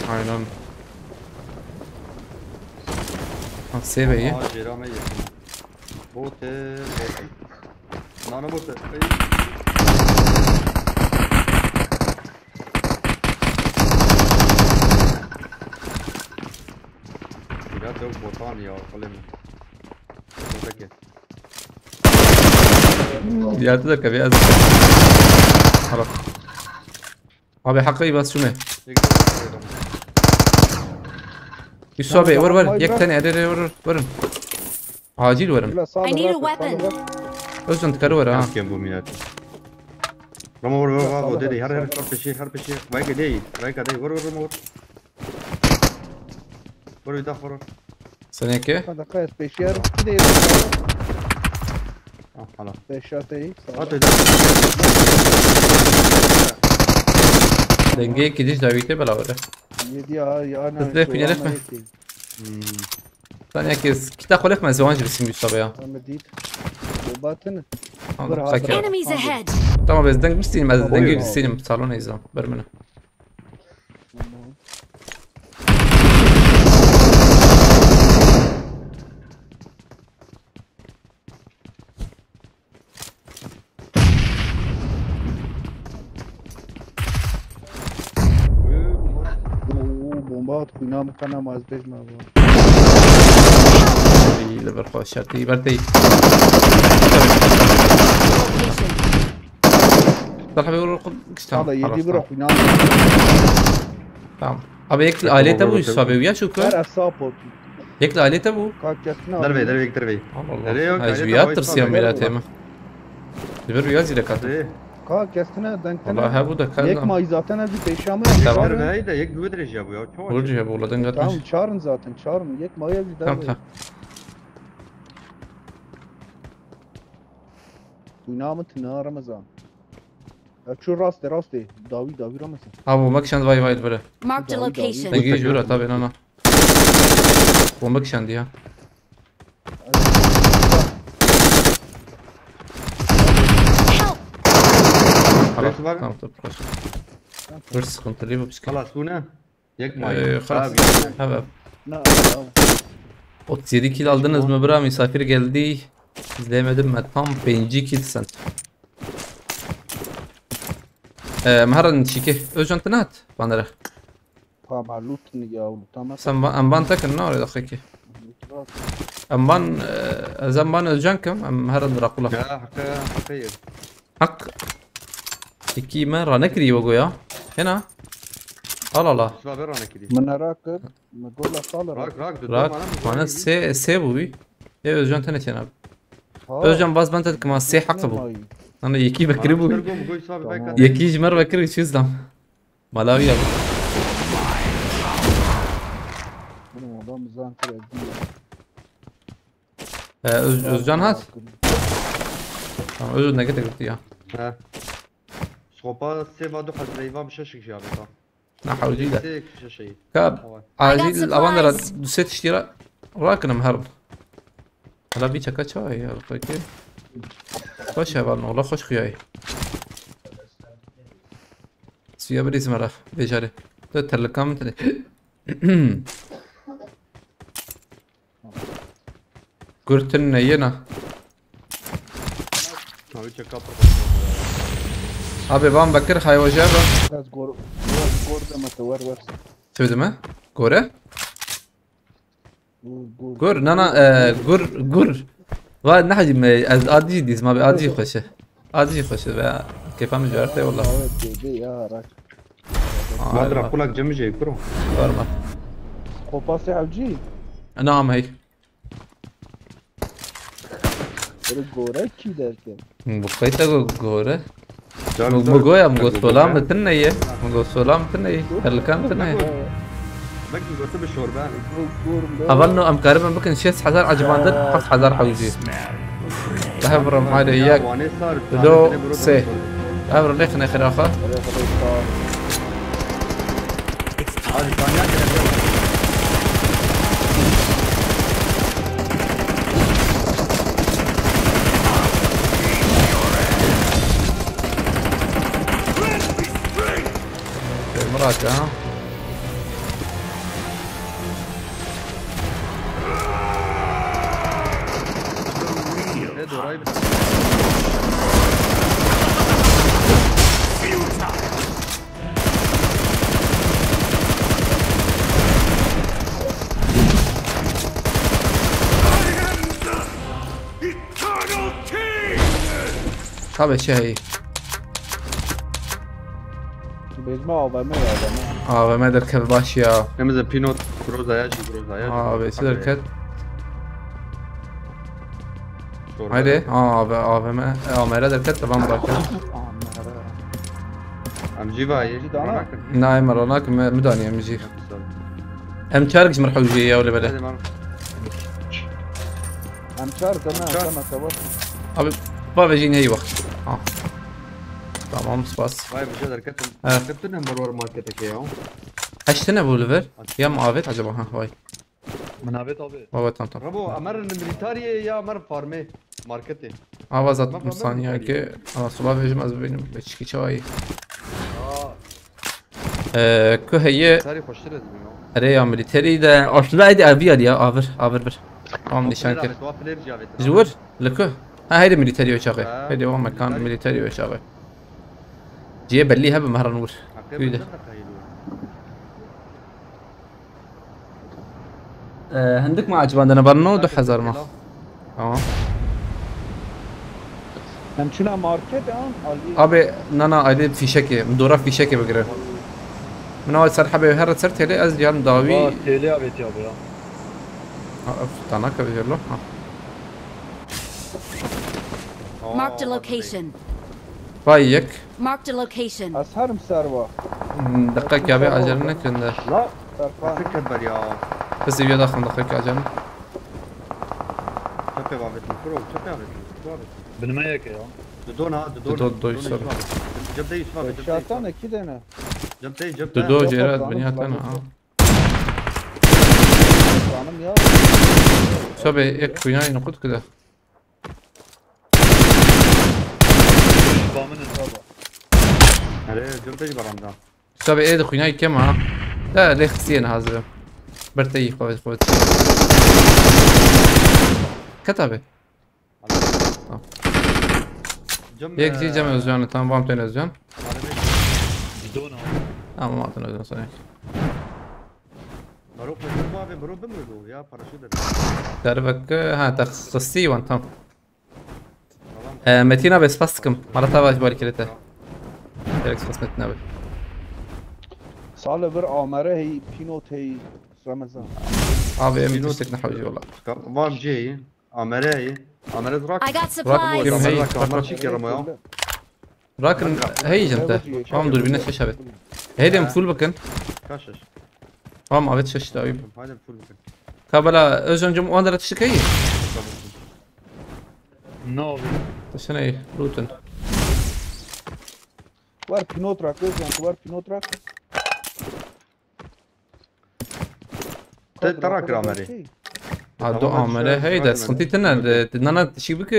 عينون سيب هي جيرامي بوت نانا بوت يا دوب بوتان يا قلم يا تذكر ابي ازل خلاص ابي حقي بس شو مه يسوى ور يك ثاني ادري ور عاجل ورم I need a weapon. اجن تكرور ها كم بوميات رمى ور دي هر بشي بايك دي ور ور يدخل ثانية كيف؟ هذا قيس بيشير كده خلاص بيشاتي دنجي كديش داويته بلا ولا يدي هاي انا تدري في نلف ثانية كيس كتا خلق ما زوانج بس بيصابيا مديت وباتن Enemies ahead. طبعا بس دنج مستين ما دنجي بالسينما صالون ايزا برمنا بومبات خونا مكانا ما ازبيج ما بو ليفر خوش شرطي برتي طلع بيقول هذا يدي بروح خونا تمام ابي يكل آلية ابو يصابي ويا شو كان كار اسابوت يكل آلية ابو كاكتنا دربي والله هاي جويات ترسيا ميلاتي ما ليفر ويا زي لك Ka kestine denkten. والله هبو ده Yek كذا may zaten bir peşamı Tamam. Ver bey de yek güve derece bu ya. Çok ورجع يا ابو ولدين قد Tamam çağırın zaten çağırın. Yek maya bir تمام daha. تمام Duynamı tına Ramazan. Ya şu raste. Davi Ramazan. ابو مكشند واي وايد بره Marked a location. دقيقة جورا طبعا انا ومكشند يا Help! خلاص Burası var. تمام طب خلاص بس كنت ليه بشكل Kalas bu ne? Yek may. خلاص هباب Ne? 37 kill aldınız mı bra? Misafir geldi. İzleyemedim ben. Tam 5 kill sen. مهرن شيكي اوجنت نات باندرا Tamam lutni ya tamam. سم امبان تكن نور يا اخيك امبان زمان الجنكم ام مهرن راقولا Ya hakikaten. حق كي مرة نكري وقويا هنا الله الله Sıva ver ona kedi. من راك نقول لك صالح Rak راك وانا سيبو بي ايه اوجنت انا تينا اوجن باز بنت كما سي حق بو انا يكي بكربو يكيج مرة بكري شو زلم ملاوي يا Benim adam zankır ediyor. اوجن هات اوجن نقدر قلت يا Ha. Sopa seva do hazreyva bir şey şey abi ta. نحاول جيدا Sek şey. كاب I got عاجل الأوامر supplies. دوسيت اشتراء راكنا مهرب هلا بيتشا كاتشا يا رفيقي خوش يا بالنا والله خوش خياي سويا بريز مرة بيجاري تلقام تلي قرتن ينا Abi çek kapı. أبي بام بكر خاي وجابة Biraz gor da matavar var. تبدأ ما قورة Gor. قور نانا قور واد نحجي ادي ديز ما بادي خوشه ادي خوشه بقى كيف عم جربتي والله Evet dedi ya rak. Madra kulak cemce kuro. فارما Kopası avcı. نعم هي Böyle gora ki derken. بقيت قورة مقويا مقو سلام تنية مقو سلام تنية هل كان تنية Bakın götü bir şorba. Gor. أظن أم قريبا ممكن 6,000 عجبان ضد 5,000 حوجي تهبر معي إياك دو سي أبر ليخ نخر آخر Abi saniye gelebilir. مرات ها Ne doğrayı bir. Eternal King! طبعا شيء Bezme avame ya avame. ما دركب باشيا Nemize pinot grozaya grozaya. بس دركت هيدي ما دركت طبعا براكب Amci vay. ناي مروناك مداني مجي ام شاركش مرحوجية ولا بلا Amçar kana matavar. ابي بابا جيني اي وقت تمام سباس Vay bir şey derken. Ha. Kaptın number var markete ya. اشتنا ابو ليفر يا معافيت عجبها ها هواي Manavet abi. بابا تمام تمام Rabo amar militariye ya amar farme markete. آوازات ما ثانية فهمت. كي انا صباح بيجي ماز بينهم بتشكي شوي كو هي Tarih hoştur edin ya. اريا ميليتري ده اصلا دي ابي دي افر بر عم نشان كده Tuhafler cavet. جور لكو ها هيدي ميليتري وشاغل آه. هيدي هو مكان ميليتري وشاغل جي بليها بمهر نور كده عندك ما عجبان انا برنو دو حزر ما اه Hemçine market an Ali. ابي نانا ايدي في شكي مدوره في شكي بقرا من اول سر حبي هرت سرت لي از جان داوي Aa TL abi abi ya. تانا كبير له Marked a location. بايك Marked a location. از هرم سروا دقيقة أبي عجلنا كنا لا سرفان فكر بريا بس يبي داخل دقيقة عجلنا شبه بابت الفروق شبه بابت بنميك يا دودونا دودو يسار. جب دي شباب جب شاتانا كده انا دي جب دودو لا، جيرات لا، بنياتنا لا. انا يا شبه إيك وياي نقود كده بامن عليه جب دي براندا شبه إيه دخويناي كم لا ليه خسينا هذا برتي خوت كتبه يك جي جمع الزوان تمام بام تين الزوان بدون ما أعطينا الزوان صحيح بروح بروح بمردو يا باراشوت تعرفك ها تخصصي وان تمام متينا بس فاسكم مرة تابع جبالي كلته تركس فاسمتنا بي سال بر آمره هي بينوت هي رمضان أبي أمي تشتك نحوجي والله بام جي عمري عمري I راك got راك كم supplies. هي عمري شي كرمو راكن هي جنته هم دول بينا شش هبت هيدي مفول بكن كاشش هم عبت شش تقريبا هذا الفول بكن كابلا أجن جم واندر تشتكي نو تشنو إيه روتن ور بينوت راك ور بينوت راك تراك عمري عدو عمله هيدا سنتيتنا تنانا تشيبك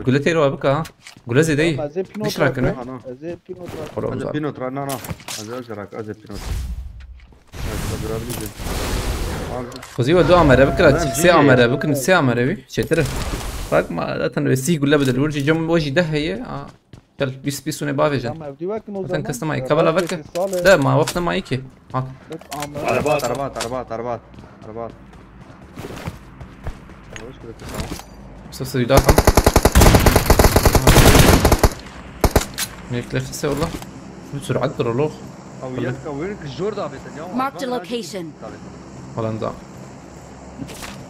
قلتي رو بك ها قول زي دي مش راكن زي بينوت راك خلاص هذا بينوت رانا هذا ازرق هذا بينوت خذي ودو عمره بكره سي عمره بكره سي عمره بي شتر راك ما لا تنسي قول بدل ورجي جم وجه ده هي تل بيس بيس وني بافيجن اما بدي واك نو مثلا كاستم مايك قبل بك لا ما وقتنا مايكي ها عربات عربات بس يدافع هيك ليش تسوي والله بسرعة درلوخ او يك وينك الجور دافيت اليوم Marked a location. ولا نزع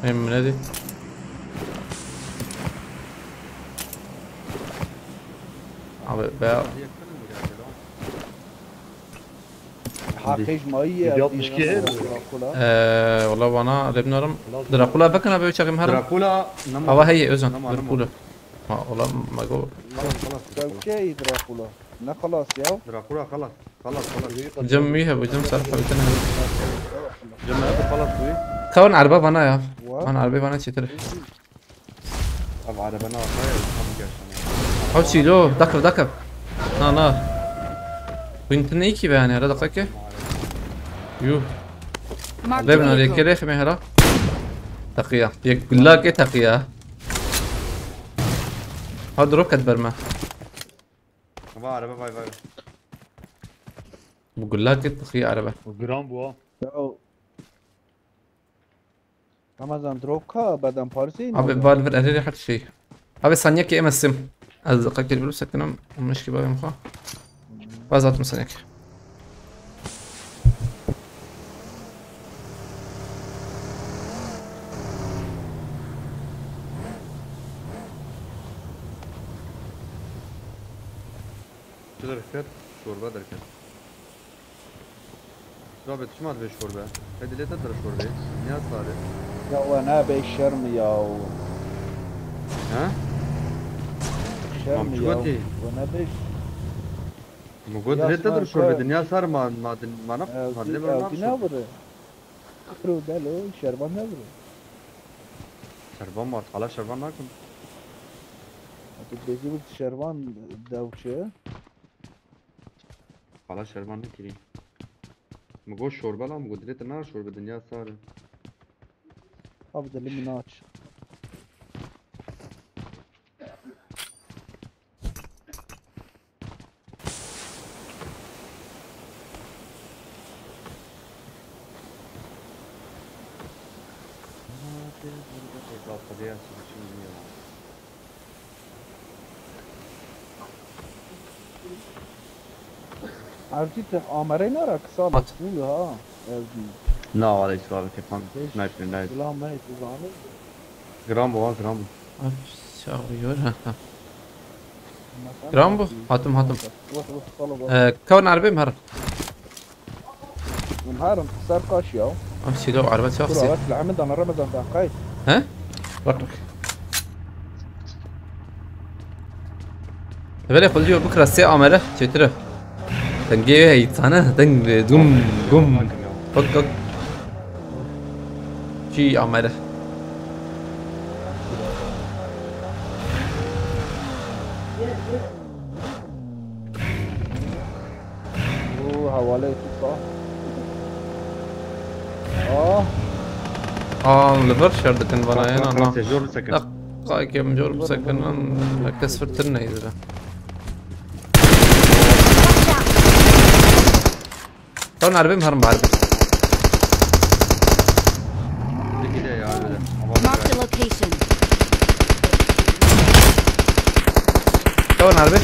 هي من هذه عم بقى حقيش مايه بدي أطمش كير. والله وانا لبنان دراكولا بكنا بيشغل مهرم دراكولا هو هي اذن دراكولا والله ما جو خلاص اوكي دراكولا لا خلاص يا دراكولا خلاص جميها بجم صرفة بتنها جمعته خلاص وي كون عرباب انا يا انا عرباب انا شتري ابو عربنا خير حاول شيلو دكب نار كنت نيكي يعني هذا دقيقة يو Marked a لبنان vehicle. يكري خمي هلا تقيا يقول لك ايه تقيا هاد روكت برما ابو عربه باي بقول لك ايه تقيا عربة وجرام بوا رمضان دروكا بدن بارسي ابي بالفر اريري حتى شيء ابي ثانيك يا مسم ازقك البلو سكنم مش كبا مخا بازات مسنك شو دركت شوربه دركت رابط شو ما تبي شوربه هذه ليه تدري شوربه نياز صارت يا وانا بالشرم يا ها شرم شو يا قلتي؟ وانا بش موجود يا ليه تدري اسمع شوربه شوي. الدنيا صار ما نفس ما ليه ما نفس نبره فرو دالو شربان نبره شربان ما خلاص شربان ناكل تبدي شربان دوشه خلاص شربان نكري مقول شوربه لا موجود ليه تنا شوربه الدنيا صار افضل من ناتش عرفتي آمره نارك صابت هات. ها لا على سؤال كيف فهمت ليش؟ سنايبر نايت لا ما يتزعل جرامبو جرامبو شاوي ولا رامبو هاتم بس طلب كون عربي مهر مهارم صار قاشيو امشي لو عربات شخصي بس العمد انا رمضان ده قايد ها ركرك بالي خلجي بكره الساعه عمله شتره تنجي هي انا تنج دوم قم فكك شي عمله حوالي صح لفر شردتن بناين انا راسي جور سكن قايك يا مجور مسكن كسفرتنا اذا كون عربي مهرم بعربي كده يا عبد Marked a location. كون عربي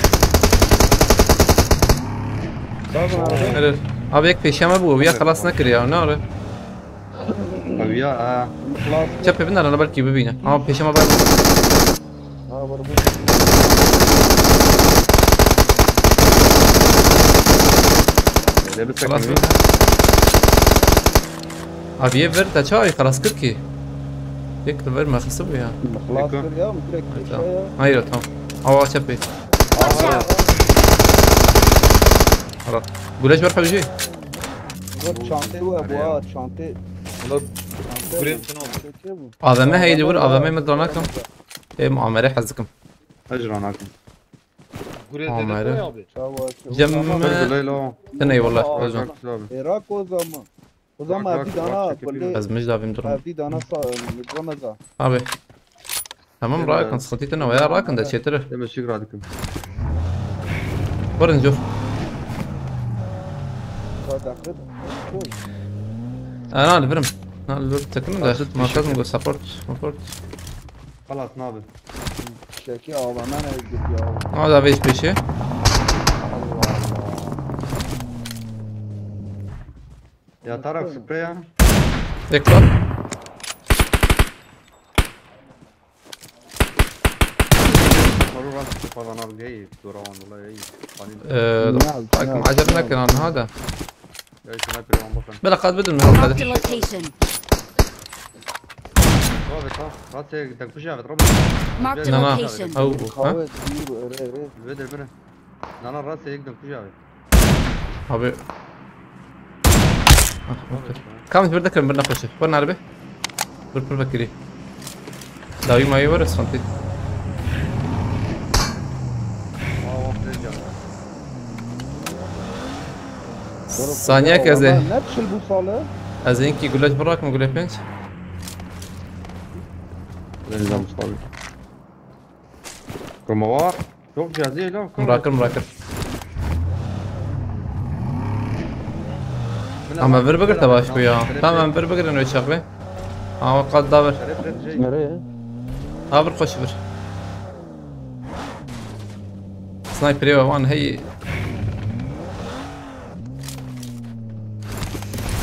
صار ابي يكفي شام ابو ويا خلاص نكر يا نار ويا خلاص شبي بنا انا بلكي ببينا في شام بعد برضو لابس خلاص سكن ابي يفر تشاي خلاص كركي هيك تفر ما خصب يا خلاص يا مترك شويه ايوه تمام شبي خلاص قوليش برحب جي شانتي وابوات شانتي والله بريم شنو ما هي دور ما مدرناكم ايه معامله حزكم اجرى معكم بريم عمره. يا ابي جم بالليل تني والله رجع عراق وزمان وزمان في دانا كل از مش دافي مدرن في دانا رمضان ابي تمام رايكم صوتيت انا ويا رايكم ده شيتر لابس شكرا عليكم ورن نشوف انا الفرم انا الفرم تكلم ده ما لازم نقول سبورت خلاص نابل شاكي او ما انا يجيب يا هذا بيش بيشي يا ترى سبراي يكبر مرور راسك والله نار جاي دوران والله جاي رايكم عجبنا كان عن هذا جاي سنايبر عم بطن بلا قاد بدل من هذا Marked a location. رابط راسك بدك تمشي بتضرب Marked a نعم. location. او ها خوات كتير ريت الفيديو البنت انا راسي يقدر تمشي ابي كم بردك بدنا نخش ورنا عربي بربر بكري داوي ما يورس فهمتي ثانية كذا نفس البوصله ازينكي قولش براك ما قولش بينش نظام صحابي كموار شوف جاهزين لا مراكر اما بربقر تباش وياه تمام بربقر انه شغله قد دابر دابر خوش بر سنايبر يوا وان هي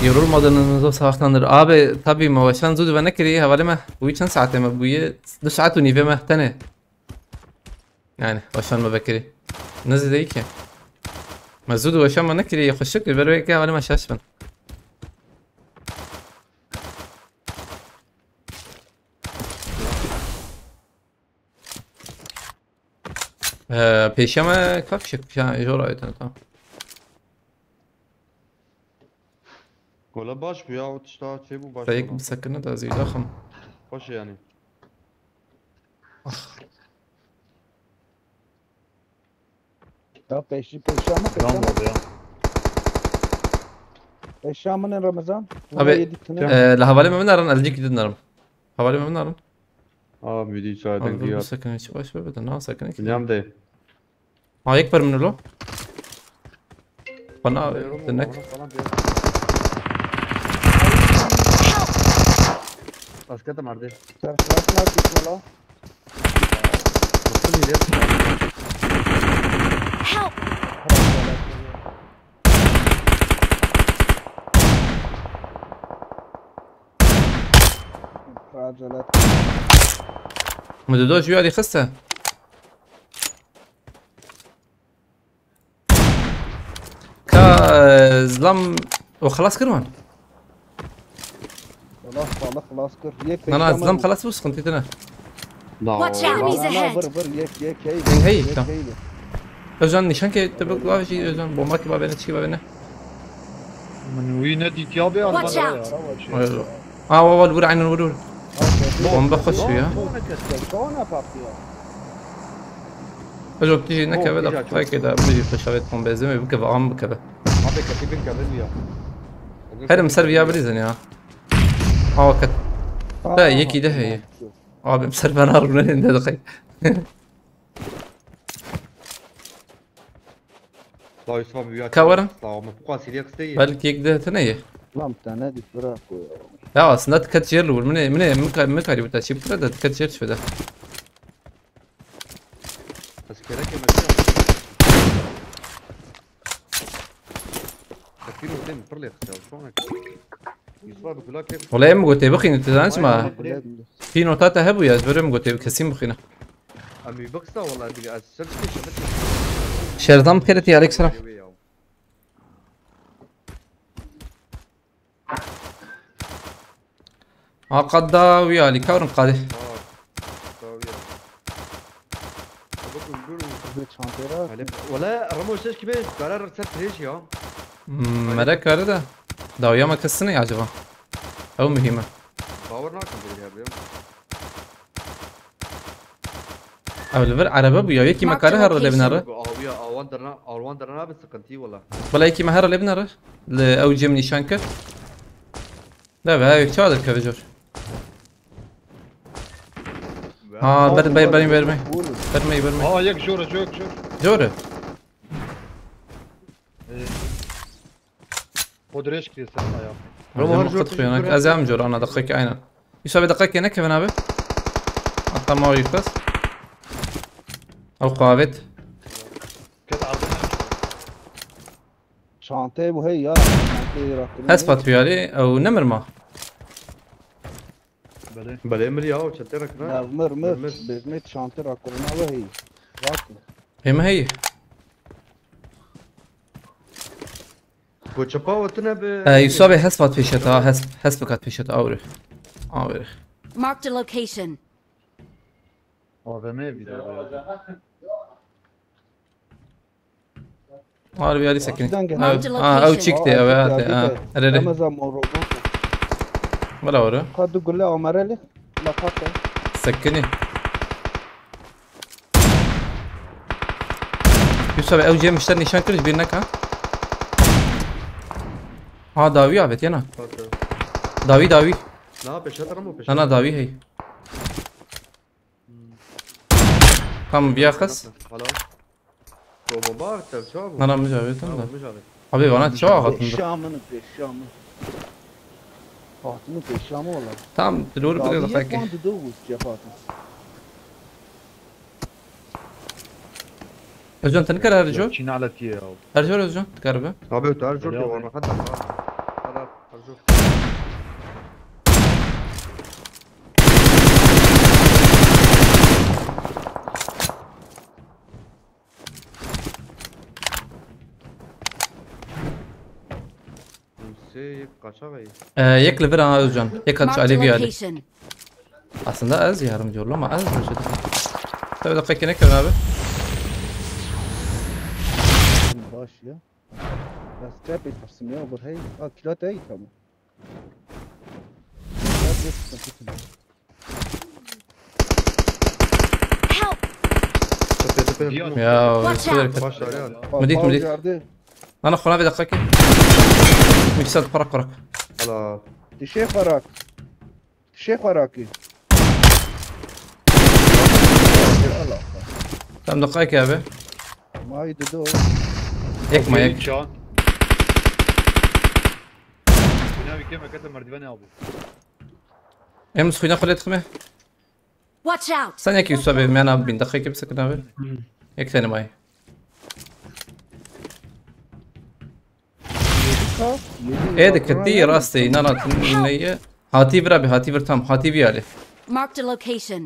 يرول مدن نزو ساختن abi tabii ما وشان زود ونكري حوالي ما بوي چند ساعته ما بوي 2 ساعت و نیمه مهتنه يعني وشان ما بكري نزل هيك ما زود وشان ما نكري يخشك البروي كده حوالي ما شاشفن پیشم کافشک جو رایت تا ولا باش بيا وتشتا تشيبو باش فيك بسكنه ده زي ضخم خوش يعني پیشام من رمضان ابي لحوالي ما بنرن الجيك دي نرم حوالي ما بنرن بدي ساعدك دي سكنه شوي شوي بدنا سكنه اليوم ده يكبر من له وانا تنك اسكت مردي Help! مدودوش يقعد يخسه زلام وخلاص كرمان خلاص والله خلاص كر يك انا زلام خلاص بس كنت انا Watch out. Enemies لا ahead. بر يك هي تمام اوزان نشان كي تبقى شيء اوزان بومبا كي بابنا شي بابنا من وين دي تيابي على Watch out. والور عين الورور بومبا خش فيها شلون بابتي اجو بتيجي هناك بدا فاي كده بيجي في شويه بومبا زي ما بكبه عم بكبه Abi katibin kabel ya. هذا مسر فيها بريزن يا كت لا يكي ده هي مسر بنار من هنا دقيق Daha Yusuf abi ya. Kavarım. Sağ ol. Bu kadar siliyak isteyi. بالك يك تنيه لا متنادي فراق لا اصلا تكتشير من مكاري بتاشي بترد تكتشير شو ده بس كده كده. تفكيره قدام فرلي اختار شلونك؟ يوسف abi كلها كيف؟ والله ام قلت بخي انت اسمع في نوتات هبو يا زبرم قلت كسيم بخينا Abi baksa vallahi bir asıl şey şabet. شردام كرتي عليك سلام قد ويا لي كورن قاده ولا رموا ايش كبير قرار رسالة ليش يا ملك هذا داويا ما كسني يا جماعه او مهمه باور ناكم بالها او الفر عربه بيا يكي مكاره هر لبناره او يا اوندرنا بس كنتي والله ولا يكي مهر لبناره او جيمني شانكر لا بهاي شو هذا الكفجور برمي يك جورة جوره خد ريش كثير سنة يا رمو خد خيانك ازام جور انا دقيق عينا يسوي دقيق هناك كيف نابه حتى ما يفلس او قابت كده عرضنا شانتي وهي يا اسفت فيالي او نمر ما بلا امر يا وشترك لا مر بزمت شانتي راكورنا وهي راكو هي ما هي وشبا وتنا ب يسوي حسبت في شتاء حسبكت في شتاء اورخ Marked a location. هذا ما يبي عارف سكني Marked a او location. تشيكتي او هات رمضان موروبو ولا ورا قد تقول له عمر لي لا قطع سكني يسوي او جي مشتري شانكرج بينك ها داوي عبت يانا داوي لا بشتر رمو بشتر انا داوي هي كم بياخس خلاص تو مبارك شو ابو انا مجاوبتم ده مجاوب حبيبي انا شو اخذت الشام فاطمه في الشام والله تمام دلور بدي ما دقيقه تدوس يا فاطمه ارجون تنكر ارجون شين على تيه ارجون ارجون تقربه طب تعال جورتي وانا خدت خلاص ارجوك سي قشاغي يك ليفر ارجون يك Marked a علي فيالي location. اصلا از يا رمجور لا ما از رجل طيب دقيقه هناك نابه ماشيه بس جابي ترسم يا ابو هي كيلات هي كمان Help! يا Watch out. باش عليها مديت انا خلنا بدقيقه مكسد فرق خلاص الشيخ وراكي كم دقيقه يا ابي ما يدو يك ما يك شان ناوي كيما كتب مردبان يا ابو امس خوينا خليت خمه Watch out! ثانيه كي يسوي معنا بين دقيقه بس كنا ابي يك ثاني معي ايه ده كتير راستي نانا تنية هاتي برابي هاتي برتام هاتي بيالي Marked a location.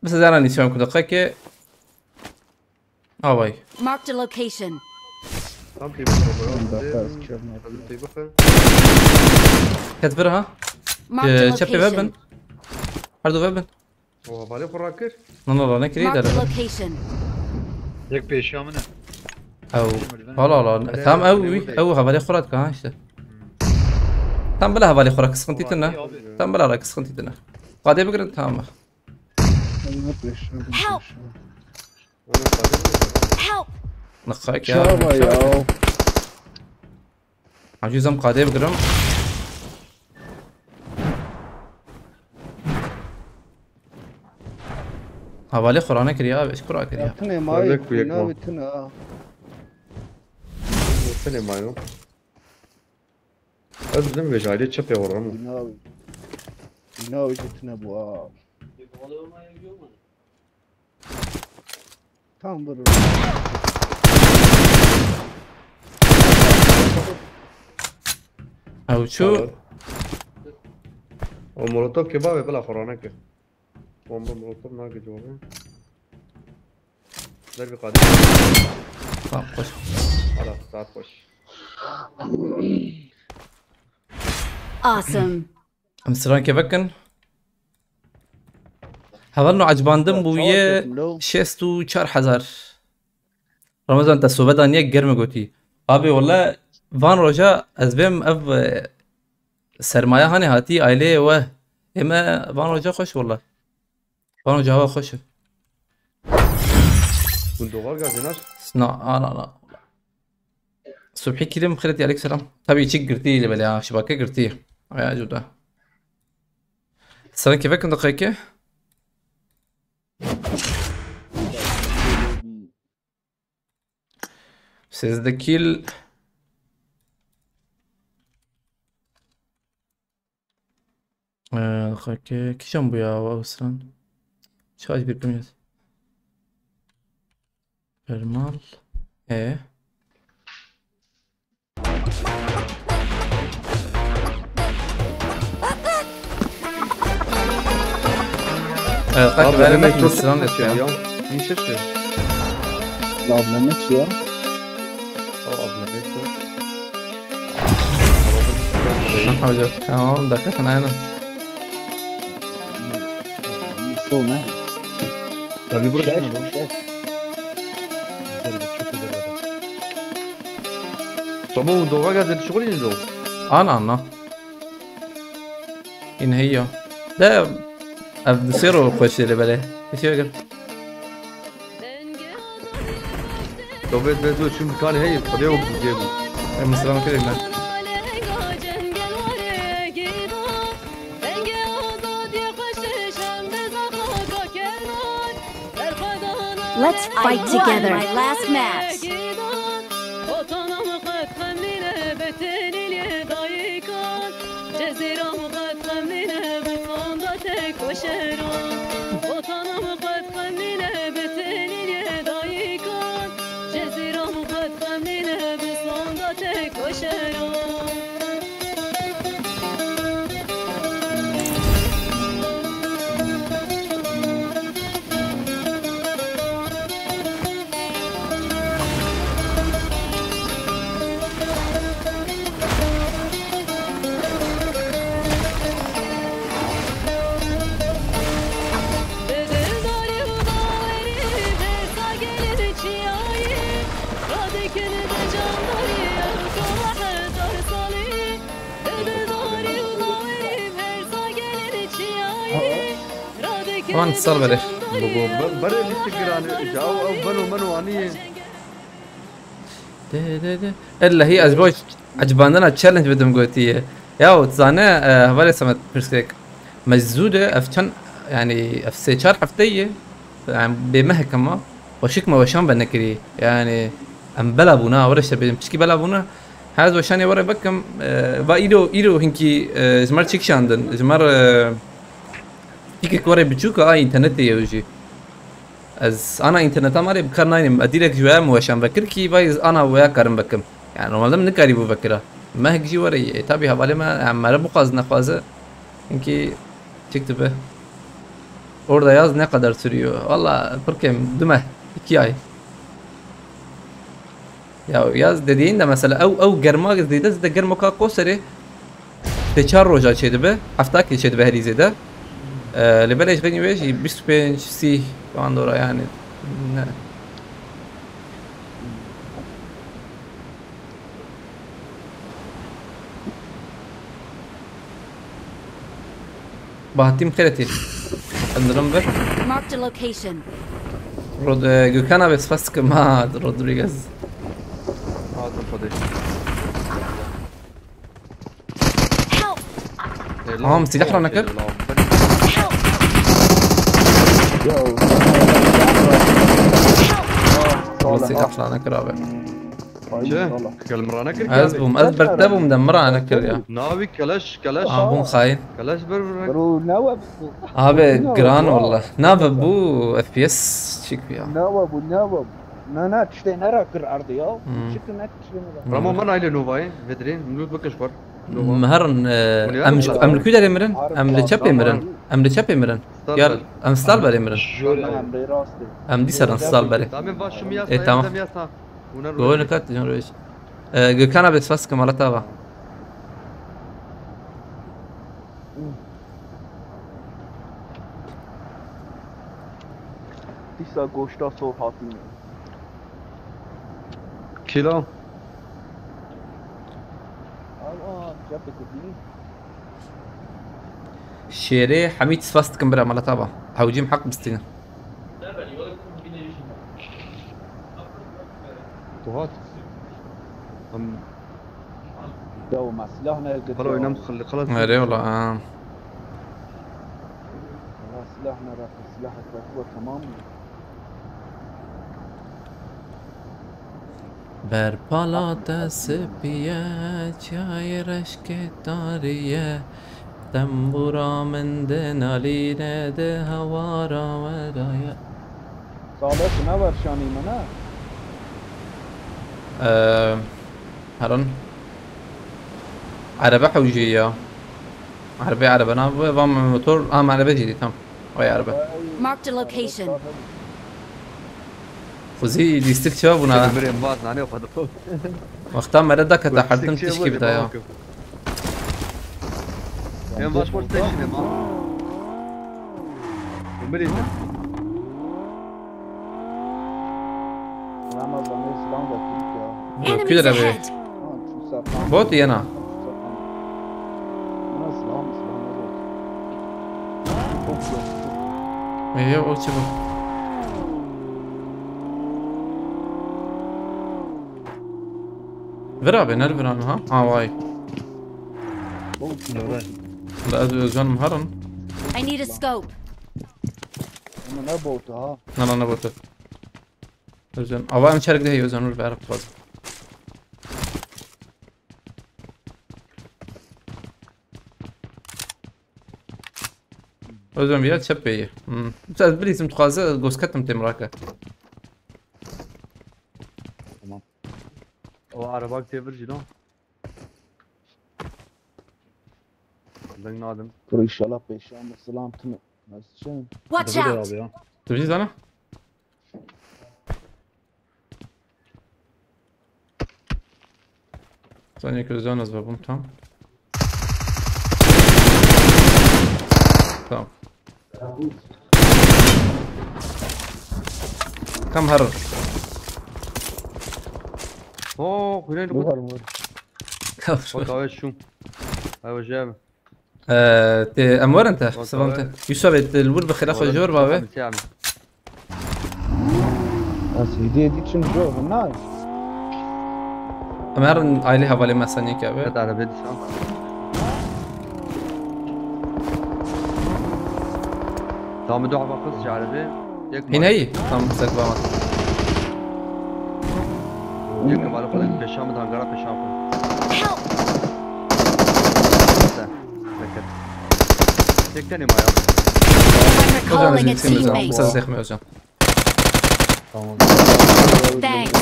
بس انا نسيهم كل دقيقة باي Marked a location. Tam tebrik ederim. دقيقة كيرنا Hadi tebrik. كتبرها Marked a شبي ويبن location. هردو ويبن O havale kurakır. نو نو نكري Marked a دار location. Yek peşya mı ne? او لا لا تام او هبالي خورات كان işte tam بلا هبالي خورات سخنتي تنا tam بلا راك سخنتي تنا قادي بقرن تام Help! Help! نخاك يا شابا يا عجوزم قادي بقرم هبالي خورانه كريا ايش كرا كريا تنا ماي لك وياك ناوي ما. تنا Sene mayo. Özlem ve jale çöpe oranı. ناوي جتنا بوا تام برو او شو O molotov ke bave bela khorana ke. Bomba molotov na ke jobe. Dar bir qadi. خوش Hala saat boş. Awesome. امسران كيفكن هبالنو عجباندم بويه شستو 4000 رمضان تسوبه دانية گرم گوتي ابي والله فان روجا از بهم اف سرمایه هاني هاتي عائله و اما فان روجا خوش والله فان روجا هوا خوش Gundoğa geldin لا لا صبحي كلم خيرتي عليك سلام تبي تشيك قرتي اللي بلا شبكه قرتي يا جوده سلام كيفكم دقيقه Sizdeki kişan bu ya Avusran. Şarj bir kımyat. Permal. Kanka ben hemen Müslüman yapıyorum. ya. Bir şey şey. لابد نمشي يا Hocam tamam dakika sana aynen. شو ما Tabii burada. Tamam Gundoğa geldin şugul yinzo. انا ان هي لا بصيروا خوش اللي بلاه ايش يقول Dovet bezo şu mekani hey. Tabii o cebu. المسلمين كده لا Let's fight together. My last match. كمان اتصال بلاه Bare Instagram jao او banu manu ani. الا هي اسبوع عجباندنا تشالنج بدهم قوتيه يا وتزانا هبالي سمت برسكيك مجزوده افتن يعني افسيشار حفتيه يعني بمهك كما وشك ما وشان بنكري يعني ام بلا بونا ورشه بمشكي بلا بونا هذا وشان ورا بكم با ايدو هنكي زمر تشيك شاندن زمر تيك ورا بتشوكا انترنت يوجي از انا انترنت ماري بكر نايم اديلك جوا موشان بكركي بايز انا ويا كرم بكم يعني normalde من كاري بو بكره ما هيك جي وري تابي حوالي ما عمال بقازنا خوازه انكي تكتبه orada yaz ne kadar sürüyor valla pırkem düme 2 ay Ya yaz dediğin de mesela او گرما زیده زیده گرما کا قصری te 4 روزا چیده به هفته که چیده به هری زیده لبلش غنی بيجي 25 سي عنده يعني Bahattin خيرتي عندنا بر Marked a location. رود Gökhan بس فاسك ما رودريغيز هذا فضي Help! هم سلاح رانا كر Help! يو سلاح رانا كر ابي شو كلمة كر ازبم برتبو مدمره انا كر يا ناوي كلاش بون خاين كلاش بر برو نواب ابي جران والله ناف بو اف بي اس شيك فيها نواب ونواب نا تشتي نرى كر عرضي يا شكل نك تشتي نرى رما من عيل نوفاي فيدرين ملوت بكش بر مهرن ام الكودا يمرن ام لتشاب يمرن ام لتشاب يمرن يا ام ستال بر يمرن نعم بري راستي ام دي سر ستال بر تمام باش مياس إيه، تمام. قول نكات جون رويش Gökhan بس فاسك مالا تابا تيسا گوشتا سور هاتين كيلو جابك دي شيري حميد فاست كمبرا مالا تابا حوجيم حق بستين طهات هم جو مع سلاحنا خلوا ينام خلاص غيري والله خلاص سلاحنا راح سلاحك راح تمام بر پالا دست بیه چای رشک داریه تنبورا من ده نالینه ده هوارا ودایه صالح ما ورشاني منا هرن عربة حوجية عربة أنا بام موتور عربة جديد تمام ويا عربة Marked a location. فوزي ديستيك شباب ونا مريم باز ناني وخذ وقتها مرة كتا حردن تشكي بداية يوم باش بول ستيشن يا مان مريم رمضان اسلام ده كده Enemies لبي ahead. شو صار بوتي أنا اسلام ايه قول شباب فرابي نرفران ها واي لا زون مهرن I need a scope. انا نبوت ها انا بوتو زون اوان مشارك ده هي زون بعرف فاز زون بيات شبيه بس بليز متخازه جوسكتم تمراكه وعرباك تيفر جنو بدك نادم برو ان شاء الله بيشام سلامتنا نسشن Watch out! تبجيز انا ثانية كل زون ازبابهم تمام تمام كم هرر اوه وين مو هرمون هو شو هو جاب امور انت سبمت يوسف الور بخير اخو جور بابا بس هدي دي شنو جو هناي امر عائله حواله مثلا كابه قطع على بيت شام تمام دعوة باقص عربي هنا هي تمام سك بامات يكتب على قلت بشام ده قرا بشام Help! تك تاني معايا I'm recalling a teammate. مسا زخمي اوزان Thanks.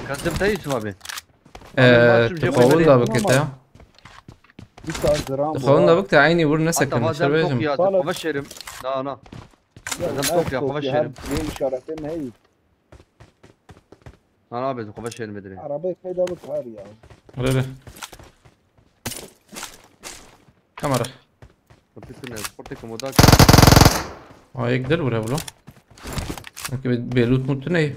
كذبت اي شبابي تقول ده بكتا لسه جرام تخون ده بكتا عيني ور نسك حتى شرب هذا يجم يا تبشرم لا لازم توقف ابشرم دي اشارتين هي انا ابد قفش شيء مدري عربية كده بتهار يا ريري كاميرا قلت سبورتك موداك يقدر ولا بلو انك بيلوت متنيه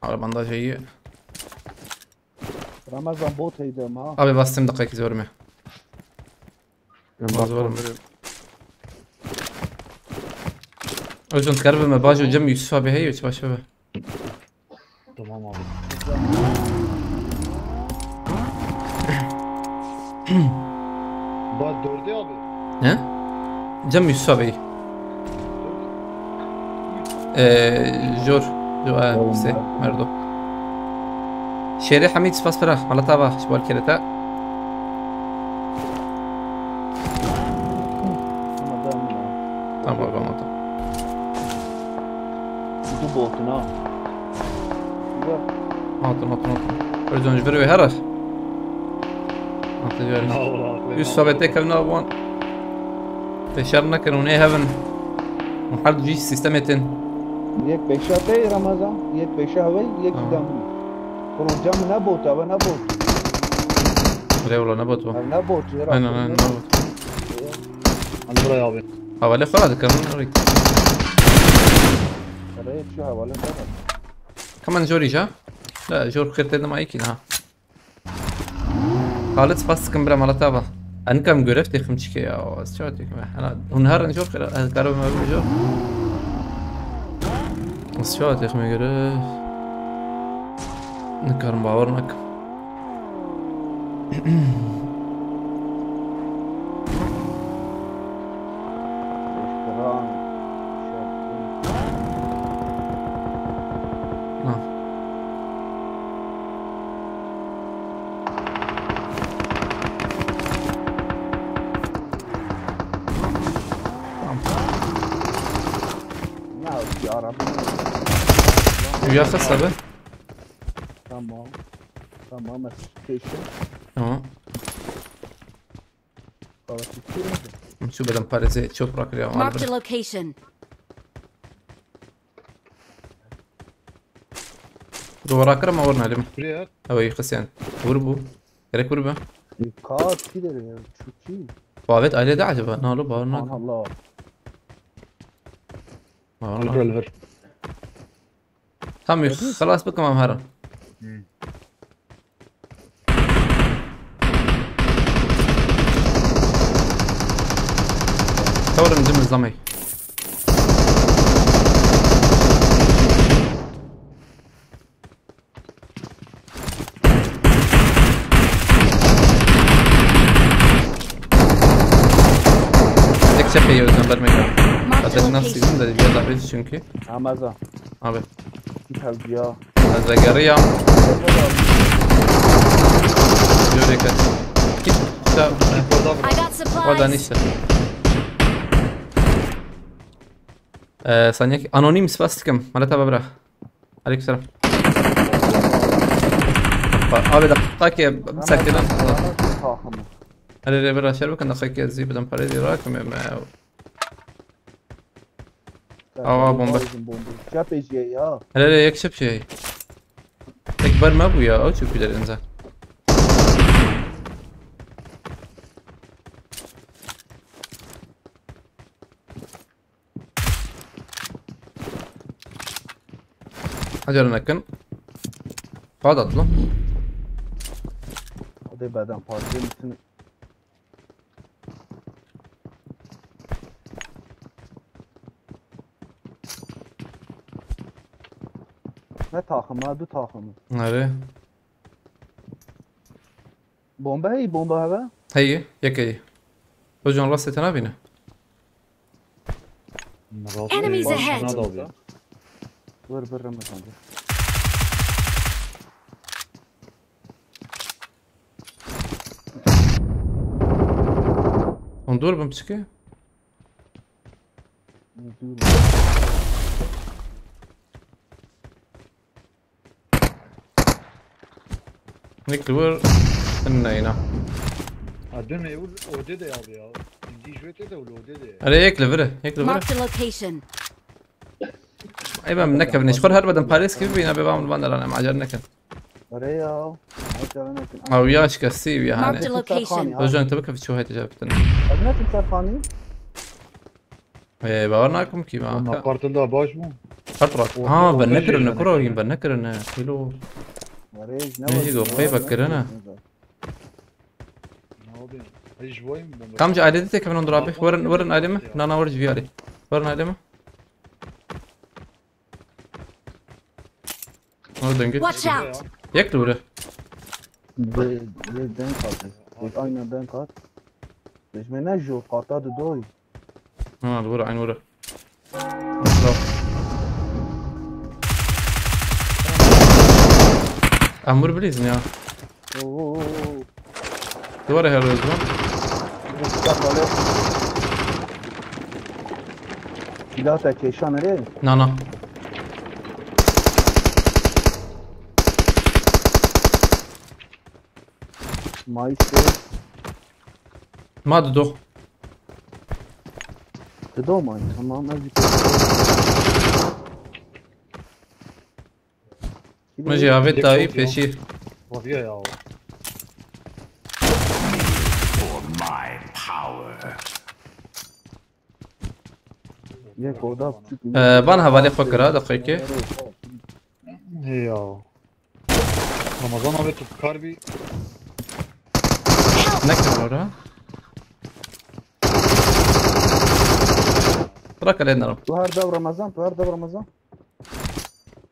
على بندا شيء رمضان بوت هيدا ما ابي bastım دقيقة زورمه Özün تقرب ما باجو جنب يوسف ابي هي وتبا شبه Tamam abi. Bak 4'e abi. ها جنب يوسف ابي جور جو سي مردو شيري حميد سباس فراخ على طابع شبال كرتا tamam anladım. دو بوتنا Hatun. Özün jveri ve herar. Hatun Yusuf abi tekrar ne yapın? Teşarna kanuni heaven. محل جيش سيستمتين. يك بيشا تي رمضان يك بيشا هوي يك دم كروجام نبوت أبا نبوت لا والله نبوت بقى. نبوت أنا نبوت. Hadi buraya abi. حوالي خلاص كمان نوريك. رأيت شو حوالي خلاص كمان جوري جا؟ لا جور خير تدنا معي كنا. خالد فاست كم برا مالتابا. أنكم جرفت خمسة كيا أو أشواتي كمان. أنا هنهار نجور خير كارو ما بيجور. أشواتي خم جرف. نكارم باورنك. ويا خصها به تمام ستيشن اه خلاص كتير شو بدنا باريزي شو براك اليوم Marked a location. وراك ما ورنا لهم Buraya. اوي خسيان وربو يرك وربا يقاد كده شو كي بابت عليه ده عجبه نالو باورنا سبحان الله باورنا Revolver. تمام خلاص بكم امهرا تور من ضمن الزمي اكشف هي وزن برمجة Marked a هذا نفس location. ده اللي بيطلع بيش شنكي عمزة ابي يا هذا قرية جوريكا كيف I got وضع supplies. نيشة ثانية انونيم سباستكم مالتها ببرا عليك السلام ابي دقيقة مسكنا هل برا شربك دقيقة زي بدم بريدي راكم بومبا شاف ايش يا هل يكشف شيء اكبر ما ابويا او شو كده الانسان حجر نكن قاعد اطلع هذا بعدين فاضي مثل ne takımı dü takımı ناري bomba hey bomba hava هي يكي وجون راسي تنابينا Enemies ahead. Bana da abi. ver Ramazan وندور بمسكي هيك دور النينا Dün ev ode de abi ya. İndi jüete de ode de. على هيك لفره هيك لفره Marked a location. ايوه من نكب نشخر هر بدن باريس كيف بينا ببام الباندر انا معجر نكن ريا او ياش كسيب يا Marked a هاني location. رجع انت بك في شو هاي تجابتنا ابنك السرخاني ايه باورناكم كي لما معك قارت الله باش مو فترة اه بنكر النكرة وين بنكر انا كيلو نيجي قوي بكرنا اي شوي كم جا عددتك من ضرابي ورن ادمه نانا ورج فيالي ورن ادمه Watch out! ياكلوا له دين قاتل اين دين قاتل ليش ما ينجوا قاطات دوي اه الورا عين ورا امور بليز يا ورا هذا الزمان لا تكيشان ري نانا مايستر ما ددو تدو ماي تمام ازي مجي عبيد تاي فيشي وفيها يا يا كودا بانها بالي فكرة دقيقة هي رمضان عملت بكاربي نكمل ورا تراك علينا تو هر دور رمضان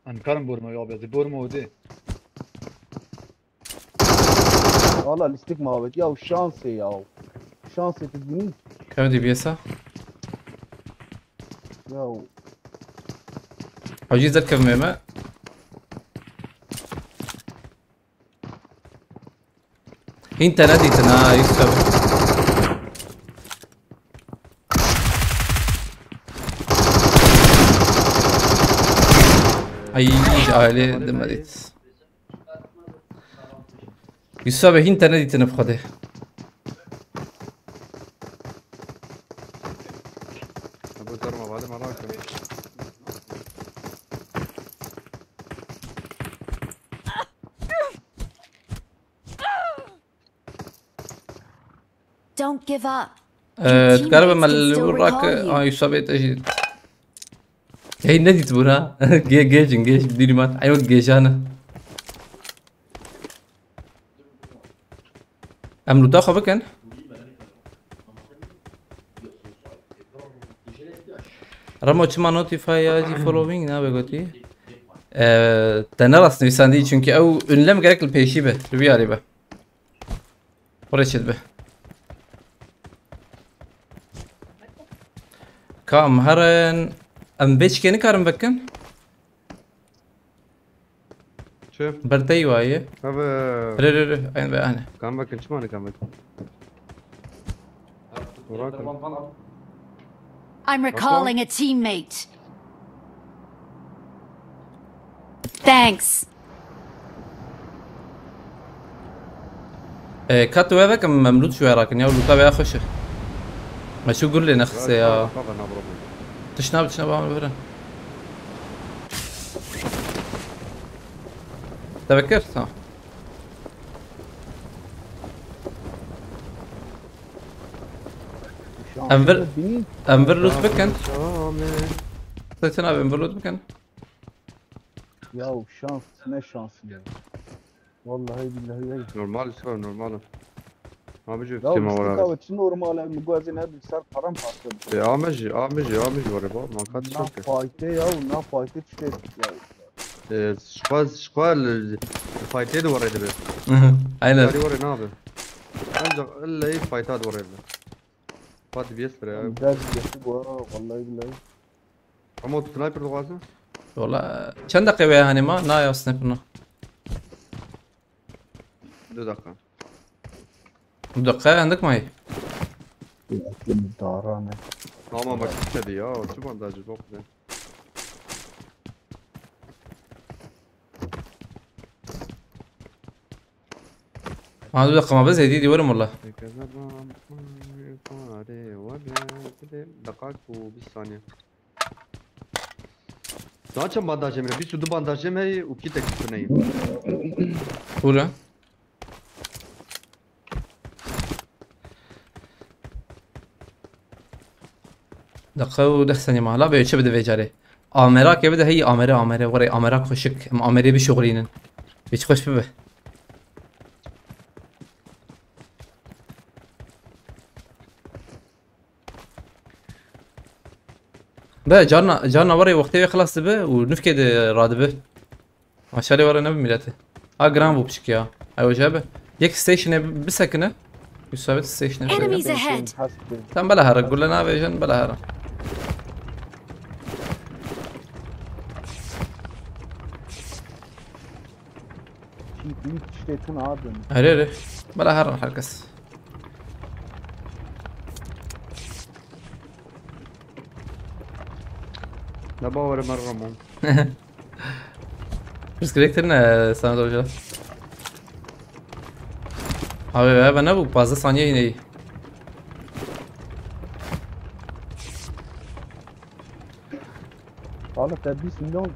انكرم بورما يا ابيض بورما ودي والله الاستيك ما بك يا شانسي يا شانسي تدني كم دي بيسا يا حجيز ذكر ميمة انت ناديتنا يكسب اي جاهلي دمديت يكسب انت ناديتنا بخده ابو ترمى بعد ما راكب Don't give up. تقرب ما اللي وراك يكسب تجي هي ناديت بورا جيش بديني مات ايوه جيش انا املو تاخذ بكن رمو چما notify ياجي following نه بگوتی تنرس نویسندی چونکه او ünlem gerek الپیشی به بیاری به ورشد به كام هرن ام بيش كيني كارم بكن شوف بردي وايه هذا ري اين بقى انا كان بك ايش ماني كان بك وراك I'm recalling a teammate. Thanks. كاتو هذا كم مملوت شويه راكن يا ولو تابع خش ما شو قول لي نخس يا تشناب عامل برا تذكرت صح انفر لوت بكن تتنا انفر لوت بكن يا شانس ما شانس والله هي بالله هي نورمال شو نورمال ما بيجي لا ما ورا بس نورمال مجوزين هذا صار حرام حاصل يا مجي ورا بعض ما كانت نا شوكه فايته يا ونا فايته تشتت شقال الفايتين ورا يدبر اين ورا نابه الا اي فايتات ورا يدبر فات بيسر يا ده يسوق ورا والله بالله عمود سنايبر الغازه والله كم دقيقة يا هاني ما نا يا سنيبرنا 2 دقيقة دقيقة عندك ما هي دارانه ما بكتب يا شو ما داج الوقت ما عنده دقة ما بس هدي ورم والله دقائق وبالثانية Daha çam bandaj Emre. Bir sürü bandaj Emre u ki tek tunayım. ولا دقة ودخسني ما لا بيشي بده بيجاري آمراك يبدأ هي آمرة وري آمراك خشك آمرة بشغلينن بيش خوش ببه ده جارنا وري وقتي يخلص به ونفكد رادبه ما شالي ورا نبي ميلاته جرام بو بشكيا ايوه جابه يك ستيشن بسكنه يسابت ستيشن Enemies ahead. تم بلا هرق قول لنا بيجن بلا هرق Çiğ büyük işletin abi. هريري بلا هرق حركس Ne باور مرة مو. بس كريكترنا سنة دوجة abi ben ne bu fazla saniye yine Valla tabi 20 milyon.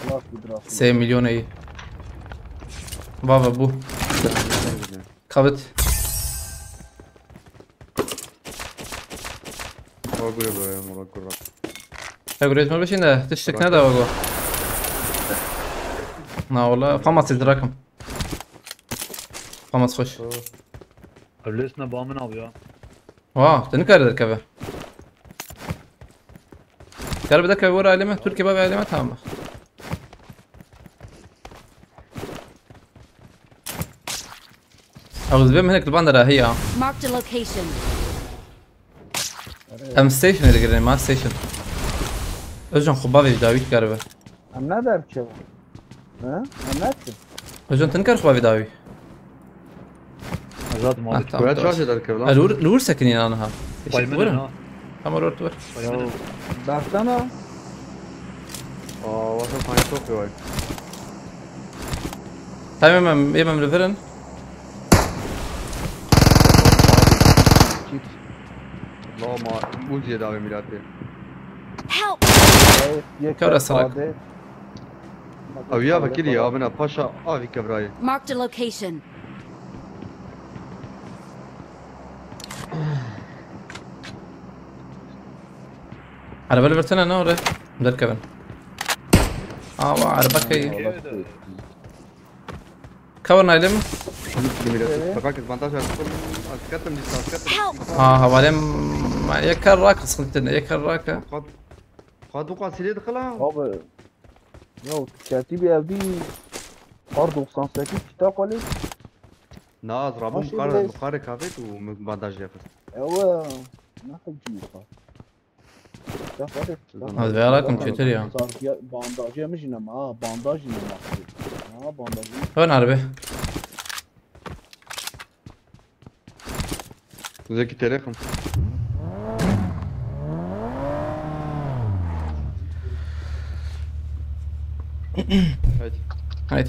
خلاص بدراسة. 8 milyon iyi. Baba bu. Kabit. أقول يا مرة أقول. أقول ما بشين ده تشتك ندا وقو. نا والله قامت الدراكم. قامت خوش. Öylesine bağımın abi ya. واه تنكر الكبه. كار بدك ورا علامة تركي بابي علامة تامة. أعوذ بالله من هناك الباندرة هي. Marked a location. أم ستيشن اللي قرينا ما ستيشن. أجن خبابي داوي كاربه. Hem ne der ki? Ha? Hem ne ki? أجن تنكر خبابي داوي. Zaten abi. tamam. ولا تشارج هذا الكلام. لور ساكنين أنا ها. Baymanın ha. Tamam orada var. يا. Baksana. وصل فاين توقي واي. Tamam yemem referan. والله ما مو زيادة على ميلادي. Help! Kör asarak. أو يا بكيلي يا أبنا باشا أبي كبراي. Marked a location. على بالي برتنا أنا ولا مدر كمان. على بالك كورنا يلم. فكرت 18 أسكتم دي أسكتم. Help! حوالي ما يكر راك صنتنا يكر راك. قد وقع سيلي دخلها. Abi. Ya tertibi evde kar 98 kitap var. ناز رابون ماشي مقارنة بس. مقارنة كافيت وبانداج يافس. هو ما تجي صار. Kitap var. هذا بيراكم كتير يا. صار بانداج مش نما بانداج نما. Ha بانداج. وين عربي؟ زكي تاريخهم. هاي.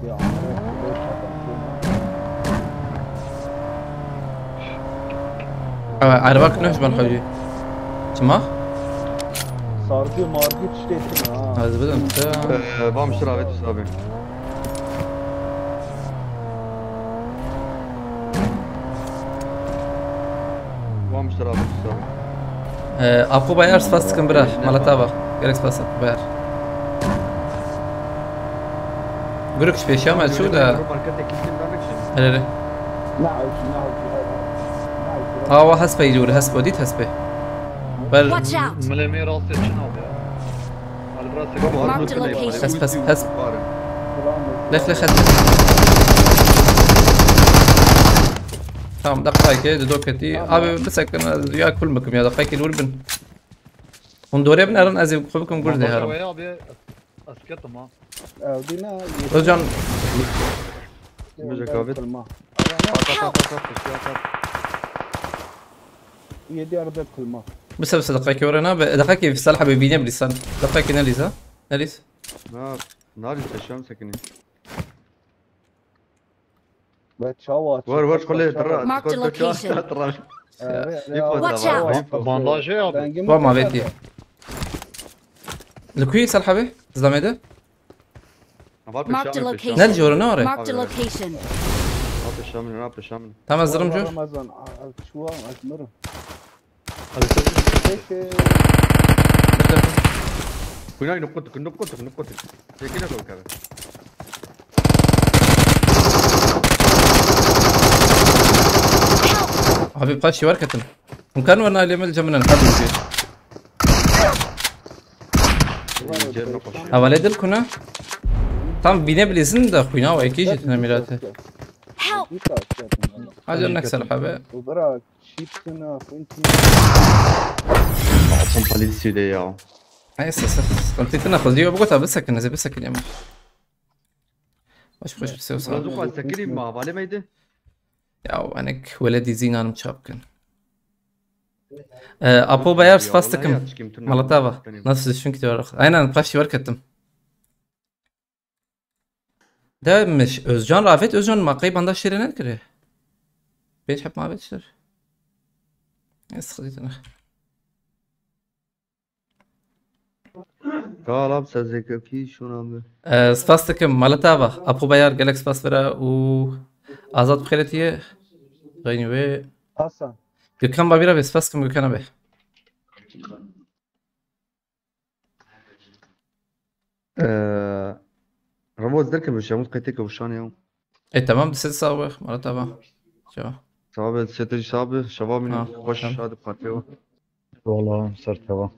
Ya. عربك نوش بالحوجي. سما؟ Sargı margı işlettin ha. هذا بدأ انت. بام اشترى بيت حسابي. بام اشترى بيت حسابي. أبو باير سباس كمبرا مالتابا. جالك سباس أبو باير. قولك شبي شامل شو ده؟ هلا هو حسبه يجور حسبه ديت حسبه. بل Watch out! Melemeyi rahatsız edeceksin abi ya. Ali biraz Marked a location. حسب ليش حسب. تمام دقائق كده دوكتي أبي بسكن يا كل مكم يا دقائق الوربن. وندوري ابن أرن أزي خبكم قرد هرم. abi asketim ha. Evdine رجعن kılma. 7 arada kılma. بس دقائق ورانا دقائق في الصالحة بيبيني بلسان دقائق ناليزا ناليز نار الشام سكني بتشوط ور كله Mark the location. Watch out. بانداج يا ابي با ما بيتي الكويس الحبه زلمه Mark the location. نل جورا نوري Mark the location. راب الشام تمام الزرم جو رمضان شو ازمره كنا نقطك كده كده حبيب قاشي وركتن ممكن ورنا اللي من جمنا نحدد فيه اولاد الكنا tam binebilirsin de kuyuna o iki jetine milate. Help! Hadi نكسر حبا. وبرا شيبسنا فنتي عصام خليل السيدي يا هاي كنت تناخذ دي وبقولها بسكن نزل بسكن يا مان. واش بخش بسوي صار. رزق السكري ما بالي ما يده. يا انك ولدي زينان متشابكن. ابو باير فاستكم مالتابا نفس شنو كتير انا نبقاش وركتم. ده مش özcan Rafet özcan maqayı bandaj şerine kire. Ben hep mabetler. Es خديتنا. طالب سازك في شو نعمل؟ سباستكم مالتابا ابو باير جالكس باسفرا و azat بخيرتيه غيني و حسن Gökhan Babira ve Spaskum Gökhan abi. رموز ذلك مش يموت قيتك وشان يوم تمام بس تساوي مرتبة شو صعب ستة صعب شباب من خوش تمام. هذا بقاتيه والله صرت هوا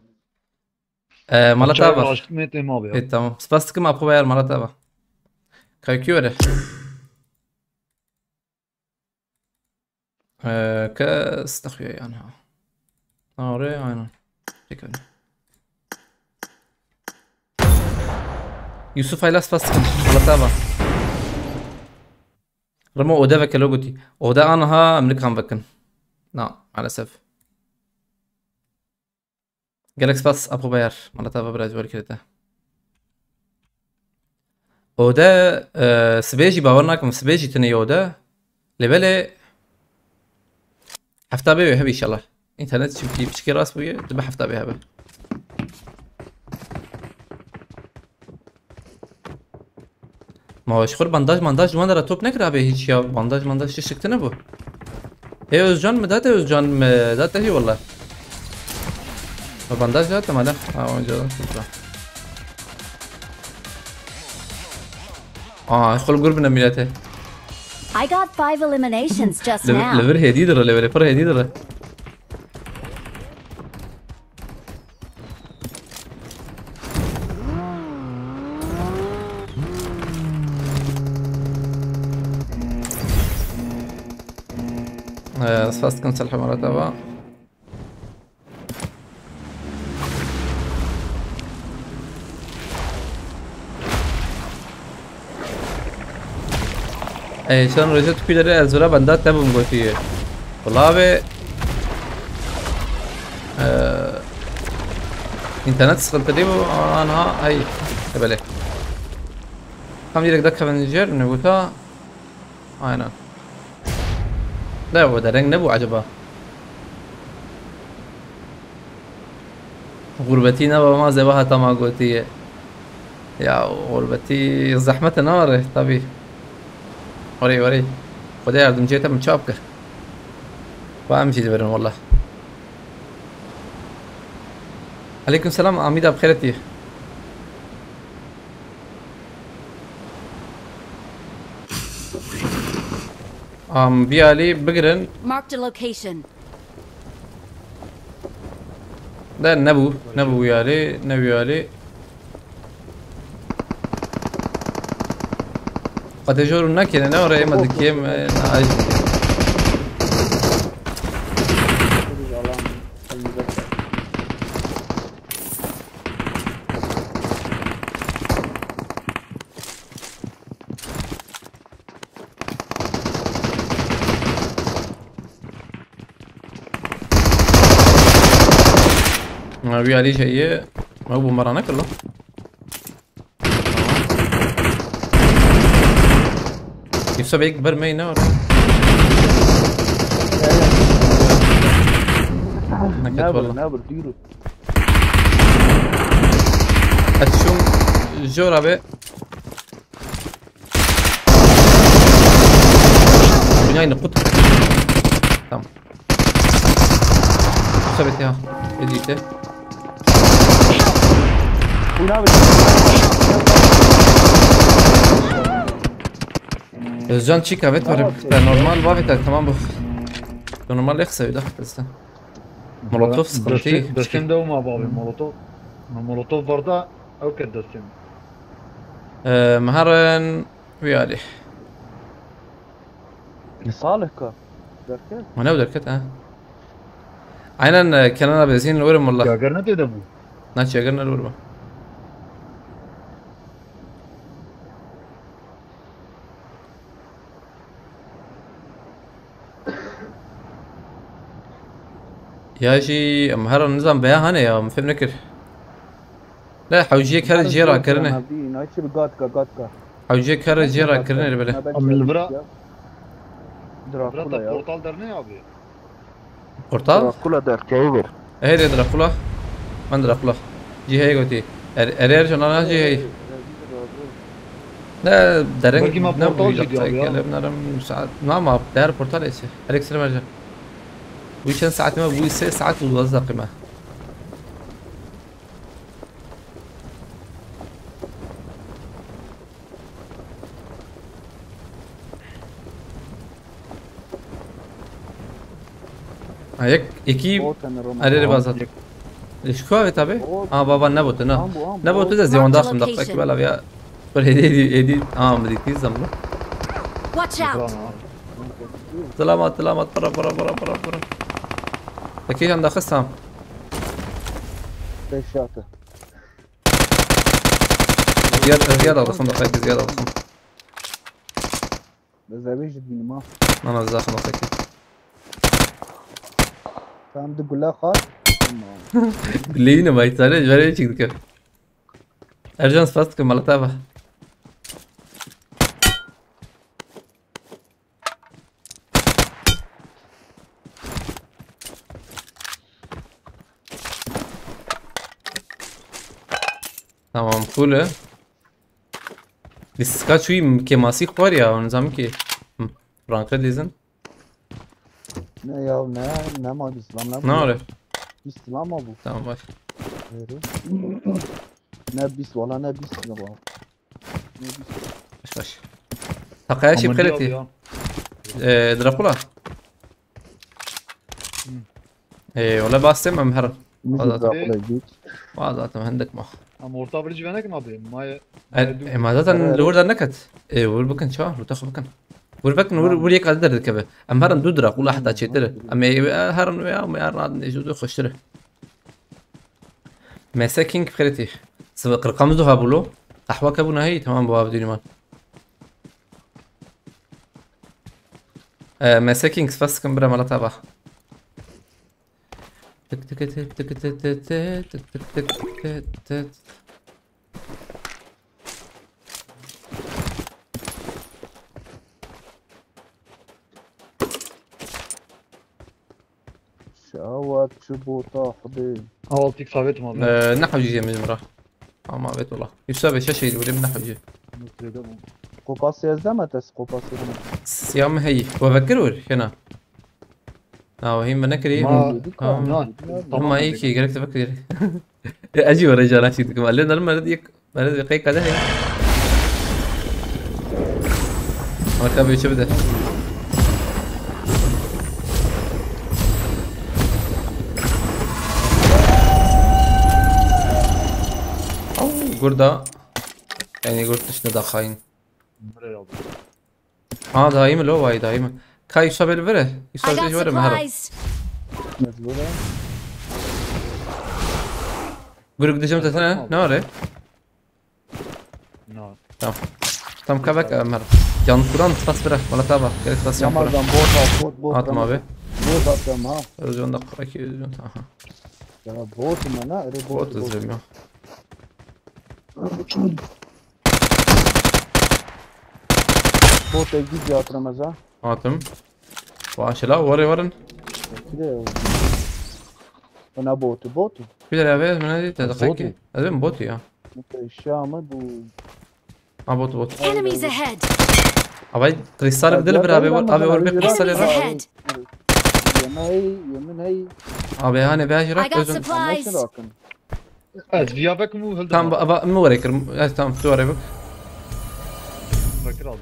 مرتبة عشت ميتي ما بيها تمام Spaskum Apo Bayar مرتبة كايكيوري كاستخوي يعني أوري عينه تكون يوسف هايلاس Spaskum مرتبة رمو أودا بكلوجتي أودا أنها أمريكان بكن نعم على سف جالكس باس أبو باير مرتبة براج وركرته أودا سبيجي باورناكم سبيجي تني أودا لبلي حفتا بيه هبي إن شاء الله إنترنت شفتي بشكل راس بيه تبى حفتا بيه هبي ما هو شخور بانداج وانا را توب نکره به هیچ یا بانداج چه شکته نبو ای özcan mı date özcan mı date هی والله بانداج date ماله اونجا خل قربنا ميلاته I got 5 eliminations just now. ليفر هدي در ليفر پر هدي در فاست كنسل حمارة تبع اي شلون رجعت كده الزرا بندات تبم قوتي والله به انترنت سخنت دي انا هاي قبله كم يريك دك فنجر نقولها انا لا هو ده رنج نبو عجبه غربتي نبا ما زبها تما قوتي يا غربتي زحمة نار طبي وري خدي يردم جيتها من شابكة وامشي جبرن والله عليكم السلام عميدة بخيرتي بيالي بقرن Marked a location. ده نبو يالي قد يجور النكنة نوري ما دكيم عايز ما بيالي شيء ما هو مرانا كله يوسف يكبر ما ينور نكت والله نابر ديرو اتشوم جورا بي بناي نقط تمام ثبت يا اديته ونابر جان تشيكا بيت نورمال بافيتا تمام بف نورمال يخسر يدخل بس مولوتوف سقطي دستم ده وما بابي مولوتوف برضه او كدستم مهرن ويالي صالح كا دركت وانا ودركت عينا كان بنزين الورم والله جاكرنا تدبو ناتشي قرنا الورم ياجي مهر النظام بيا هنا يا فهم نكر لا حوجيك هر جيرا كرنا نايتشي بقاتكا حوجيك هر جيرا كرنا البلا من البرا دراكولا برا يا بورتال درنا يا ابي بورتال دراكولا دركايبر هي دراكولا من دراكولا جي هي قوتي ارير جنانا جي هي لا درنگ بلکه ما بورتال جدی آبی نرم ساعات ما دار بورتال ايش عليك سلام ارجع ويشان ساعات ما بوي 6 ساعات ووزع قيمه هيك اكيب اري بازات ايش كوا تابع بابا نبوت نبوت ده زيون داخل دقيقه بلا بيا هدي مديتي زمله Watch out! سلامات برا اكيد عندها خصام شاته زياده ضخم دقيقه زياده ضخم زابيج دي ما انا داخل دقيقه كان تقول لا خاص لينا ما يتعالج ولا يجيك كيف ارجان فاستكم على تابع تمام فوله لسه شوي كماسي خوار يا نظام كي فرانك ديزن يا نا ما بيسلام ما عارف بيسلام ابو تمام باش نبيس ولا نبيس نبغى باش تقاشي بخلتي دراكولا ايه ولا باسم مهر واضح عندك مخ مرتا برج فينك ما بي ما ذات الورد النكت ايه وربكن شو لو تاخذ بكن وربكن وريك قدر كبه ام هرن دودرا ولا حتى تشتري ام هرن يا ما هرن يجوز خشره مساكين بخلتي سبق رقم ذهب بلو احواك ابو نهي تمام بواب ديني مان مساكين فاس كم برا ملا تابع تك تك تك تك تك تك تك تك تك شاوات شبوطة حبيب اولتيك صابت ما بي نحو جي من مرة ما بيت والله يسوي شاشة يقول من نحو جي قوقاس يزدمت قوقاس سيام هي وفكروا هنا هي منكري هم هيك قالك تفكر اجي ورجال اشيدكم قال لنا لما رديك ما ردي دقيقة ده هي ما تبي شو بده قردة يعني قلت ايش ندخاين دايما لو واي دايما كاي يسوي الفره I يسوي got ايش ورا مهرب supplies! قولك دجمت ثنا نوري نعم تم كبك مهرب جان كوران تفاس فره ولا تابع قالك تفاس جان كوران هات ما به بوت تمام رجون دق اكيد رجون اها بوت منا بوت زريمه بوت يجي جات رمضان هاتم باش لا وري ورن كده انا بوت في لعبة من هذه تدقيقي هذا بوتي اه الشامد بوت Enemies ahead! ابي كريستال بدل برا ابي وربي كريستال Enemies يروح ahead! يمن هي ابي هاني باجي I راك got لازم supplies! از فيابك مو هل تام ابا موريك تام توري بك فكر هذا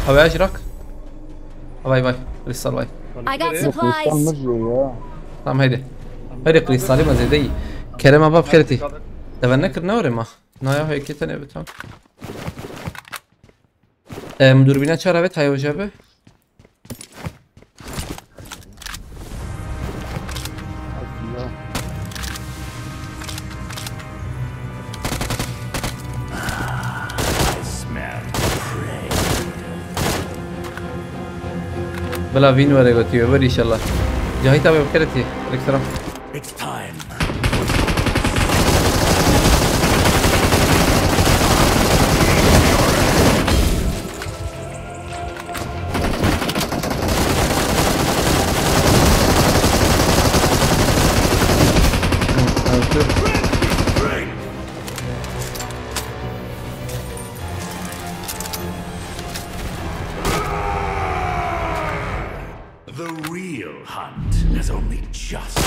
ابي اجرك باي باي كريستال باي I got supplies! تام هيدي كريستالي ما زي دي كريمه باب خيرتي تفنكر نوري ما نايا هيك تاني بتام مدوربينات شربت هاي وجبه بلا فين ورا قلتي وري ان شاء الله جاي تابع بكرتي الكترا It's time. The real hunt has only just.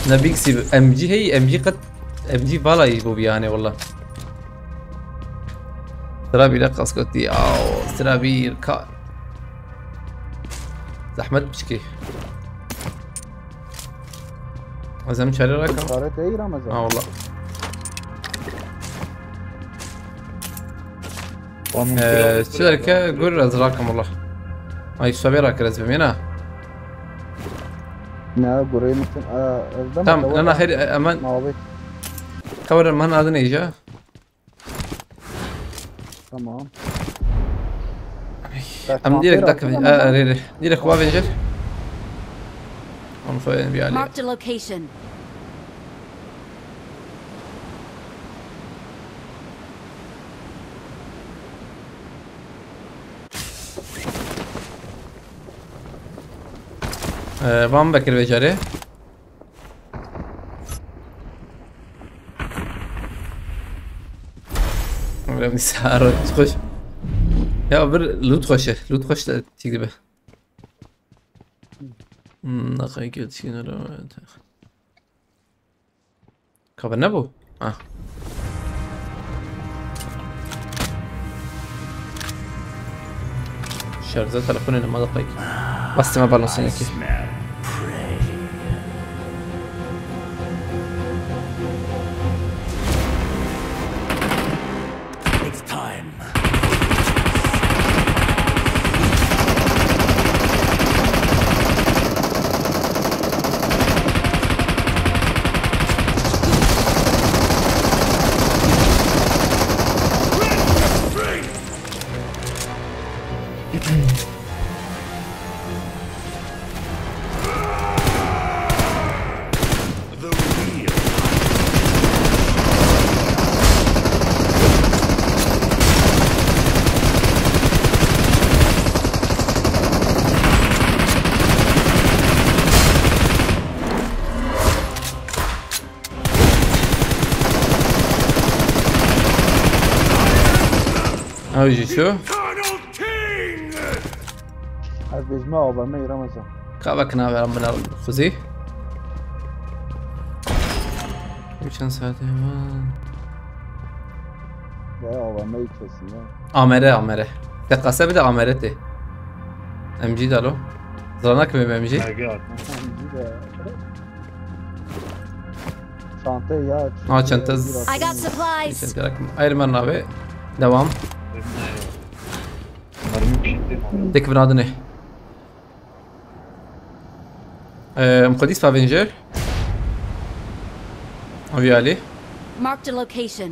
نبيك سيب ام جي هي ام جي قد ام جي بالا يبو بياني والله ترابي لا قاسكوتي او ترابي كا زحمت بشكي عزم شاري راكم صارت اي رمضان والله شركة قول ازراكم والله هاي سوبيراك رزبم هنا نا قري مثل تمام انا خير امان مواضيع خبر ما هذا نيجا تمام ام ديرك داك ديرك وافنجر ام فين بيالي Marked a location. بام بكر بجاري ولا مسار تخش يا بر لوت خوش تكذبه نقي قلت شنو كابر نبو شارجة تلفوني لما دقيق بس ما بالنصين كيف It's time. The real. اوجي شو Eternal King! عزيز ما هو بمي رمضان كابكنا ربنا خزي وشان ساعتين يا هو بمي كسي امره تقاسه بده امرته ام جي دالو زرناك ام جي شانتي يا شنطز I got supplies. شنطه لك ايرون مان نابي دوام مرمي بشدة ديك بنادني مقديس فافنجر ابي علي Marked a location.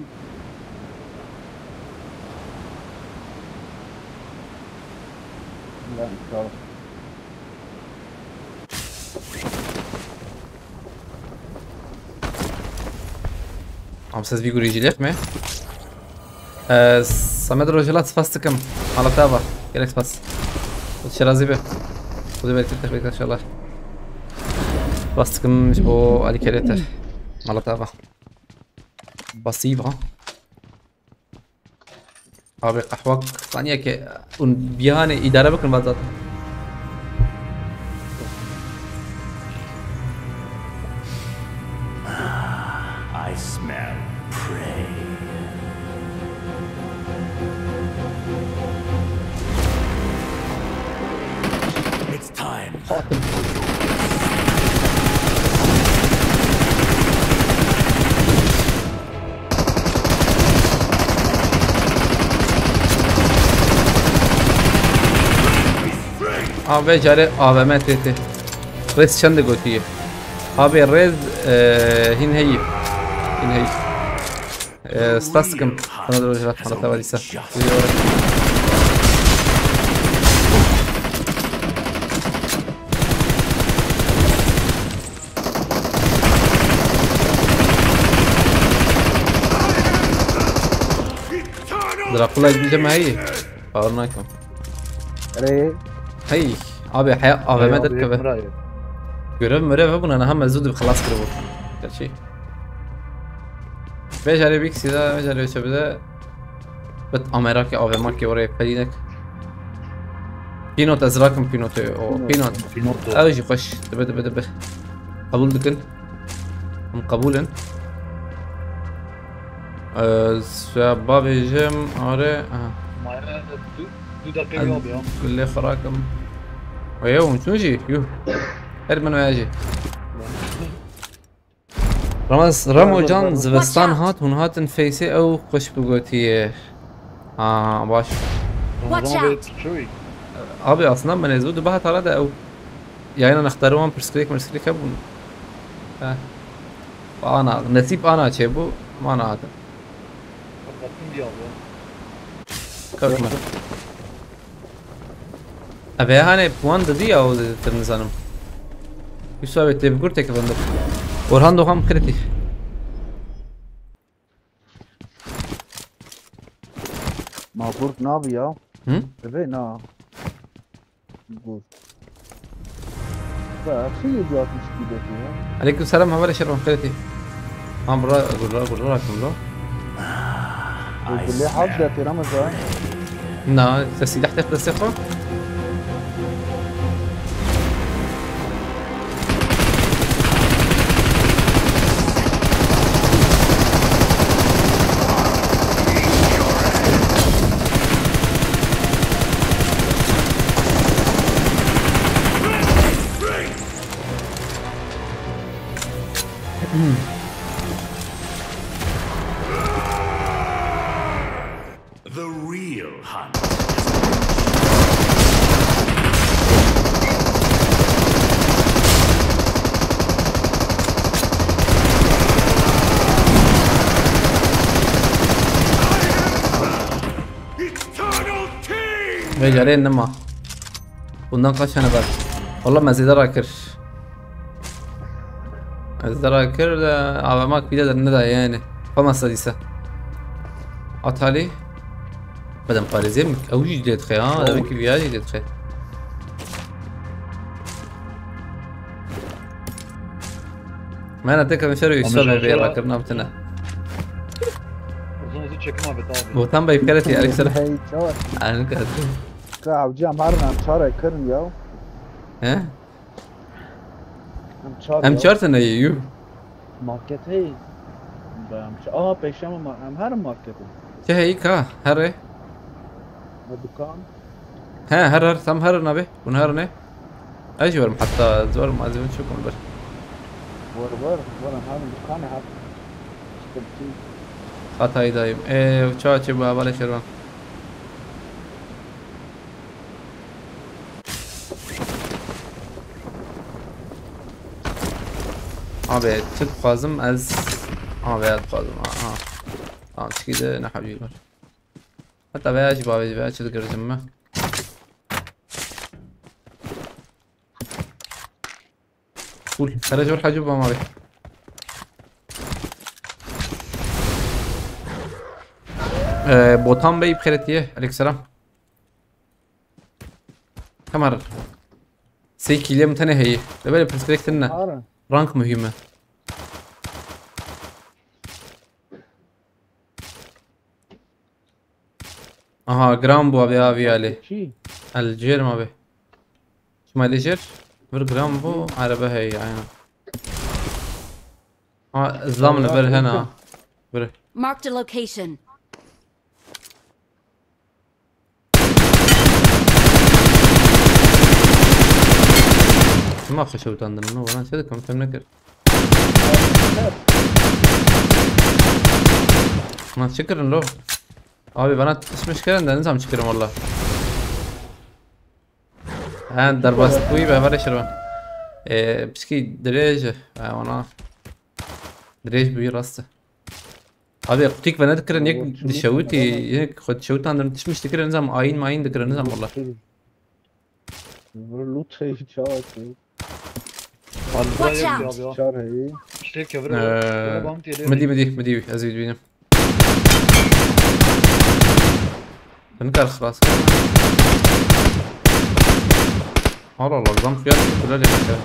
لا ان شاء الله. عم ساز بيقول يجي ليك ما صمد الرجلات فاستكم على تابع كيرك بس شرازي به خذي بالك تخبيك ان شاء الله فاستكم جبو علي كريته على تابع بسيطة ابي قحوك ثانية كي بيهاني ادارة بكن بعد I smell prey. It's time. ابي جاري AVM تيتي ريز چند گوتیه ابي ريز هين هي استاسكم انا درجات حالة وديسه دراكولا الجماعة هي قارناكم ري هي ابي حياة AVM تركبه مرايه görev mörev bugün ana hem zود بخلص كده كل شيء بيجاري بيك سيدا بيجاري شبده بت امريكا او ماركي وري بلينك بينوت ازراكم بينوت او بينوت اوجي خش دب قبول دكن هم قبولا بابي جيم اري معايا دو دقيقه يوم يا كل خراكم ويوم شنوجي يو ارمن وياجي رمو جان زبستان هات هون هاتن فيسي او خوش بقوتي باش Watch out. شوي ابي اصلا من يزود بها ترى او يعني نختارون برسكريك ابون انا نسيب انا تشيبو ما انا هذا كركم ابي هاني بوان دي او تنزانم يسوي تفكر تكفندك ورهاندو هم كريتي مبروك نابي يا ري نا قول فشي يجوك مشكلتي يا عليكم السلام هبالي شرف كريتي هم برا قول راكم لو قول لي حضرتي رمضان نا تسيد تحت الثقة The real hunt. Eternal King! Becereyim ama. Bundan kaç tane var? Vallahi mezide rakır. Mezide rakır da avamak bir de ne da yani. Famasa diyse. Atali. بدم باريزيم او جديد خي ها هذا كيف يا جديد خي ما انا اتذكر مشاري يسولف بيرا كرنا بتنا اظن تشيك ما بتابع بوتان باي كارتي عليك سلام هي شوار انا كده كعب جا مارنا شارع كرن يا ها شارع ام شارتنا يو ماركت هي بيشام ام هر ماركت چه هي کا هره الدكان ها هر ثم هر نبي ونهر نه ايش ور حتى زور ما زين شو كون بس ور هم هذا الدكان هذا اشتبتي خاطاي دايم ايه وچا بابا شروع ابي تقازم از ابي اتقازم كده انا حبيبي حتى باجي بابي باجي تقدر جمع فول خرج روح اجيبها ما بي بوتان بي بخيرتيه عليك السلام كمر سي كيليا متنه هي لبالي برسبكت لنا عارف رانك مهمة اها جرامبو ابي عليه شي الجير ما به شو ما الجير بر جرامبو عربة هي يعني الضامن بر هنا بر Marked a location. ما خشوت عندنا نو انا صدق كم نقر ما تشكر له ابي بنات مش مشكلة عندنا نظام تشكرهم والله درباس طويبة برا شروان بسكي دريجة وانا دريج بي راسته ابي قلتيك بنا ذكر انك دشوتي خد شوت عندنا مش تذكر نظام عين ما عين ذكر نظام والله لوت هي شات Watch out. شار هي اشترك يا برو مدي ازيد بينا بنكر خلاص والله نظام فيها كلها اللي مكان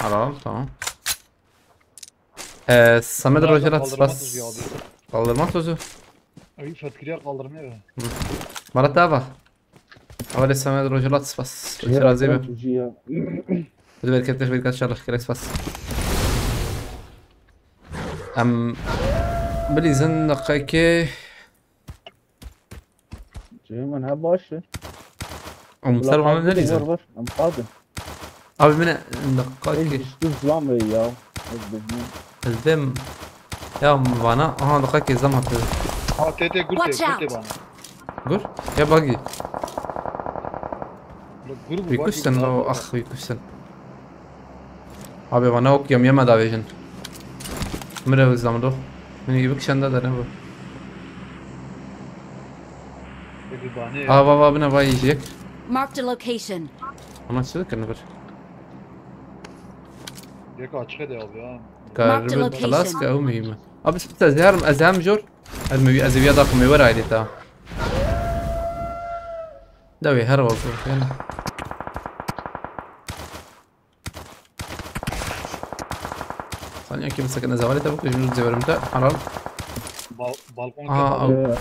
حرام tamam Samet Rojalat bas kaldırma tozu Ay Fetkiriye kaldırmıyor ya. مرة تابع أول Samet Rojalat bas راضي به تجيها بالكت شرح كريس بس بلي زن دقيقة جاي من هباشه ومصر ما من اللي زن ام قادم أبي من دقيقة شو زلام يا الدم يا وانا دقيقة زمان Ha tete Watch gurte out. bana. قول يا باقي Grubu ويكوشتن لو أخ ويكوشتن أبي وانا وك يوم يما دافيجن مرة وزلام رو من يجيبك شندا دارم بو بابا بنا باي يجيك Marked a location. أنا شو ذكرنا بر Yaka açık ede abi ya. كاربل location. خلاص كأو مهمة بس بتزهر أزهم جور الزبيا ضاق مي ورا عيدي تا داوي هرب يعني ثانية كيف سكن زوالي تبغى تجمع الزوالي متى حرام Balkon أو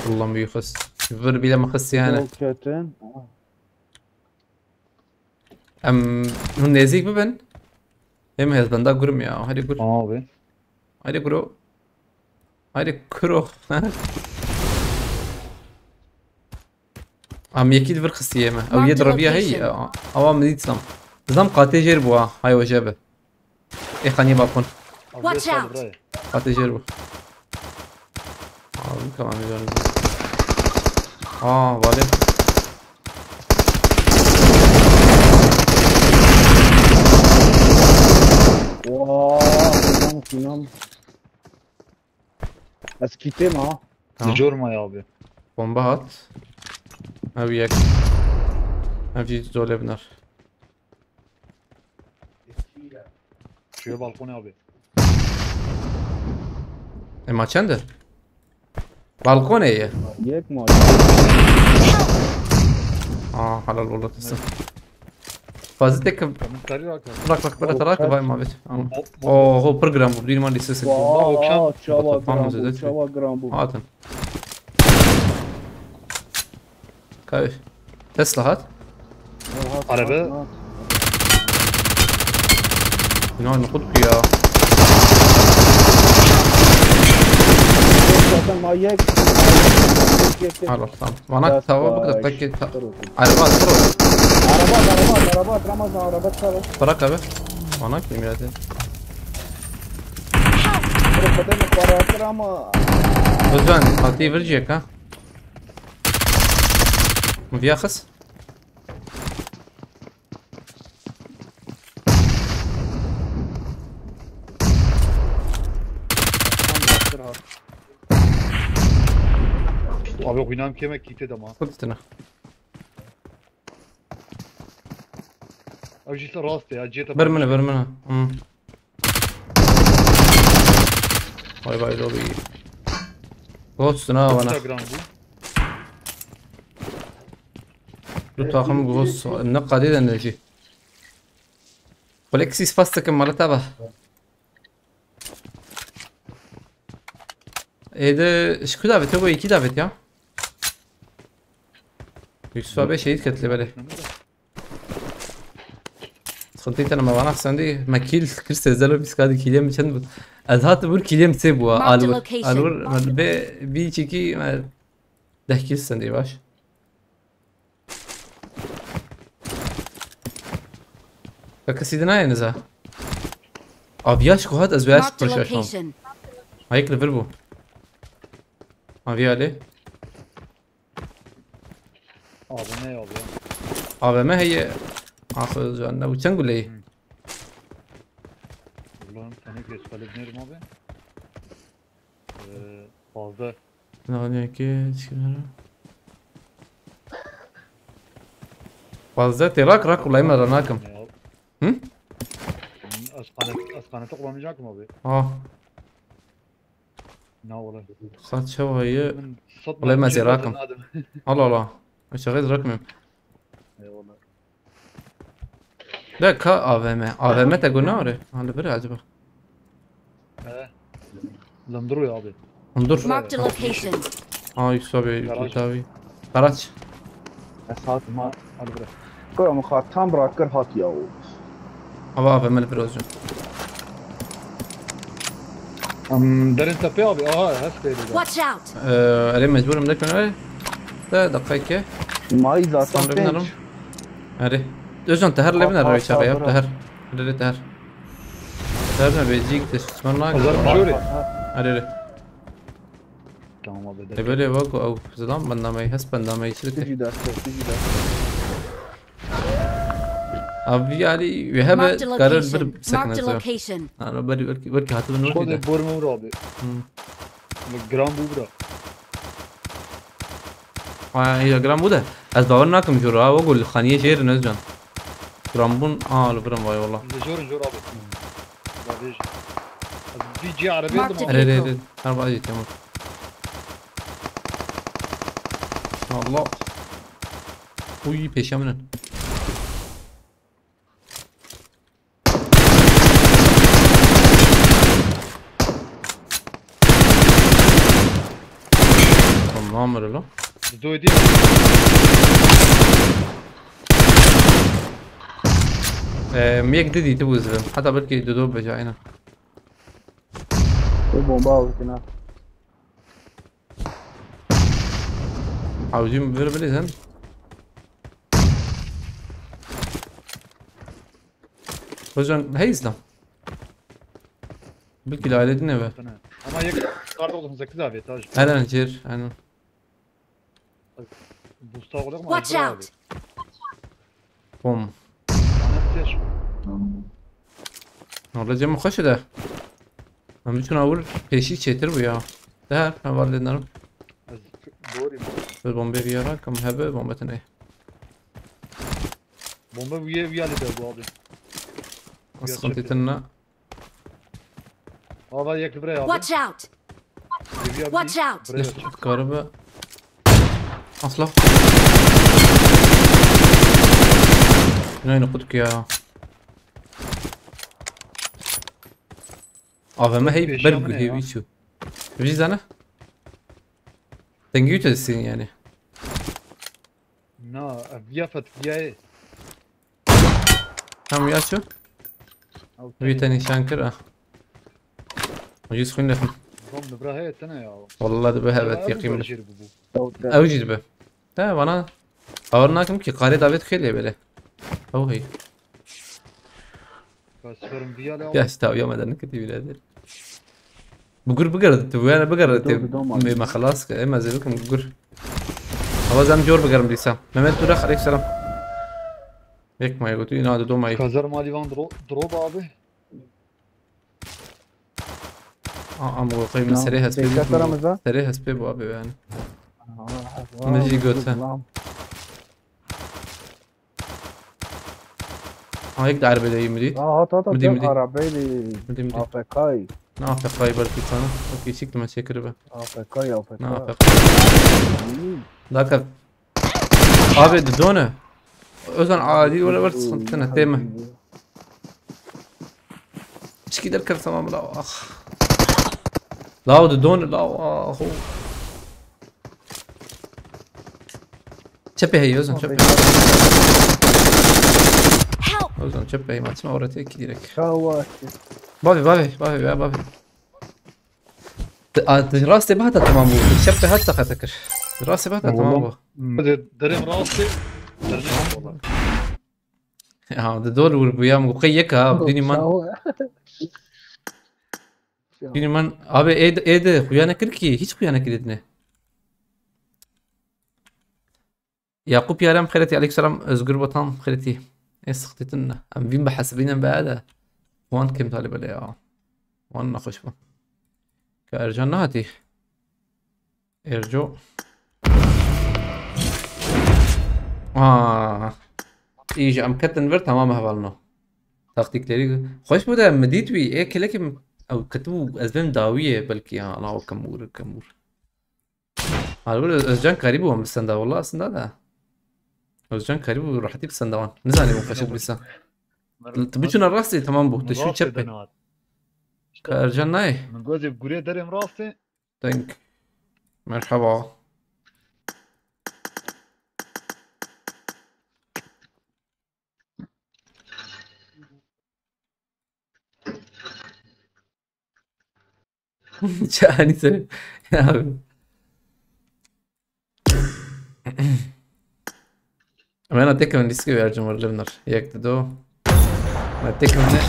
والله بيخس يفر بلا ما خس يعني كاتن هون نزيك ببن هم هز بندا قرم يا هادي قر abi. هادي قرو هادي كرو يكيد في الخسيمة أو يضرب بيها هي أو مديت سلام نظام قاتل جربوا هاي وجبه إيه خاني باكون Watch out. قاتل جربوا كمان مليون بالي واه فينام اسكيتي ما Yorma ya abi. bomba at أبي يك أبي دولة بنار Şuraya balkona abi. ما چنده بالكونه هي يك ما حلال والله تسلم فازتك Komentleri bak. رك بلا تراك باي ما بيت هو بروجرام بدين ما لسه واه شوا طبعاً زدت جرامبو فيه. شوا جرامبو هاتن كيف تسلا هات Araba. هنا ناخذك يا ما يك خلاص تمام وانا توا بقدر اتاكد عربات تروح عربات رمضان عربات خلاص بركه وانا كميات بدنا قرارات رما وزان خاطي فرجيك ها مفياخس Abi oynam kemek gitti dama. خدتنا Abi işte rast ya. Jeta برمنا باي لوبي غوستنا وانا Instagram bu. لو طاقم غوست النقة دي نجي ولكسيس فاستك مرة به ايه ده ايش كده دافت هو يكي دافت يا يوسف abi şehit ketli böyle خلطيت انا ما بعرف عندي ما كيل كريس زالو بس كادي كيليم كان ازهات بقول كيليم سيبوا Marked الور location. الور بي تشيكي ده كيس عندي باش فكسيدنا ينزا ابياش كو هاد ازواج Marked a برشاشون location. هيك لفربو ابي عليه Abi ne abi ya? ابي ما هي اخذ جوانا وتنقول ايه Allah'ım sana geç kalabilirim abi. Fazla. نغني كي فازت راك والله ما رناكم Ne abi? Hı? Askanete kullanacak mı abi? اه Ne ola? خد شو هي Ben satmadım. والله ما şey زي رقم. satmadım. الله الله مش غير رقم Eyvallah. لا كا افم تقول ناري انا بري عجبه He. Landırıyor abi. انظر Marked a location. اه يسوي Garaj. يساوي قراتش اسهات ما Hadi bırak. كل مخاطم راكر هات ياو ابا افم البروزن Derin tepe abi. Aha hastaydı. Watch out. اري مجبور منك من ايه ده دقيقة ماي ذات صار بينهم اري دوزون تهر لبنا روي شغياب تهر اري تهر تهر بيجيك تسمرنا Pazarım şöyle. اري Tamam abi. يبالي واكو او زلام بنا ما يحس بنا ما يشرك تجي داسته تجي داسته ابي علي يهب Marked a قرر location. بر Marked سكن a زو location. انا بدي وركي هاتو نور Şöyle كده borma vur abi. Gram bu bura. هي جرام بوده از باورناكم جورا واقول خانيه شير نزجان جرامبون لبرم واي والله Biz de jor abi. Kardeş. Bir C arabayı Marked aldım a abi. اري اربعة جيت يمر الله وي بيشامن tamam öyle. Biz de değil. ميك ددي تبوز حتى بركي دودوب بجاينا بومبا وكنا عاوزين بلي زين وزن هيزنا بلكي لا علينا به Ama yakın karda oldum 8 abi. Taj. انا نجير انا Busta olur mu? Watch Abi. out. بوم Anahtar şu. والله جمع خوش ده من میتونم اول پیشی چیتر بیا ده حواله نرم Doğru mu? به بمبه بیارم کم هبه بمبه تنه Bomba bir yerli de bu abi. اسخنتي تنا Abi yakın buraya abi. Watch out. Watch out. ليش كهرباء اصلا هنا نقودك يا ما هي Peşin برق mi ne هي ya? بيشو بيجي انا تنجيوت السين يعني Na, viyafet viyaye. هم ياشو في تاني شانكر وجيس خوين لكم Bomba buraya etene ya. والله ده بهبت Bu يقيم barışır bu. اوجد به ده وانا اورناكم كي قاري دافيد خيلي بله او هي Kasırım viyale يا abi. استاو يوم هذا نكتي بلادر بقر وانا بقر ما خلاص ما زالكم بقر هو زم جور بقر مديسا مهمت تورخ عليك سلام هيك ما يقولوا ينادوا دو ما Kazarım Alivan drop abi. ام قيمة سريها ترى سبيب مزا سريها سبيب ابي يعني نجي قوتها هيك دعر بدي مديد هات مدي مدي عربيلي مدي افريقاي نافقاي بركي سنة اوكي شكل ما شكربه افريقاي نافق ذاك ابي دونه اذن عادي ولا برت سنتنا تيمه ايش كده الكرت تمام لا اخ لا دون لا اخو شبه هي اوزن شبه اوزن شبه هي ما تسمع ورتي كثيرك بابي راسي بهتا تمام شبه هتا خاتكر راسي بهتا تمام درم راسي درم والله دول وربيام وقيك ها بديني من بديني من ابي ايد خويانا كركي هيç خويانا كردنه يعقوب يارم خيرتي عليك سلام ازقر بطان خيرتي ايه سختتنا ام فين بحسبين بعدها وان كم طالب لي وان نخش بقى كارجعنا هاتي ارجو ايش ام كتن فر تمام هفالنا تاختيك لري خوش بوده مديت وي ايه كلك او كتبو ازبم داويه بلكي انا هو كمور هقول ازجان قريب هو مستندا والله اصلا ده ازجان قريب وراح تجيب سندوان نزاني مفشل لسه تبيشون الراسي تمام بو تشوي تشبه كارجعنا ايه من جوزي بقولي درم راسي ثانك مرحبا شاني سنة أنا أتذكر من ديسكي ويرجع مرة لبنر ياك تدو أتذكر من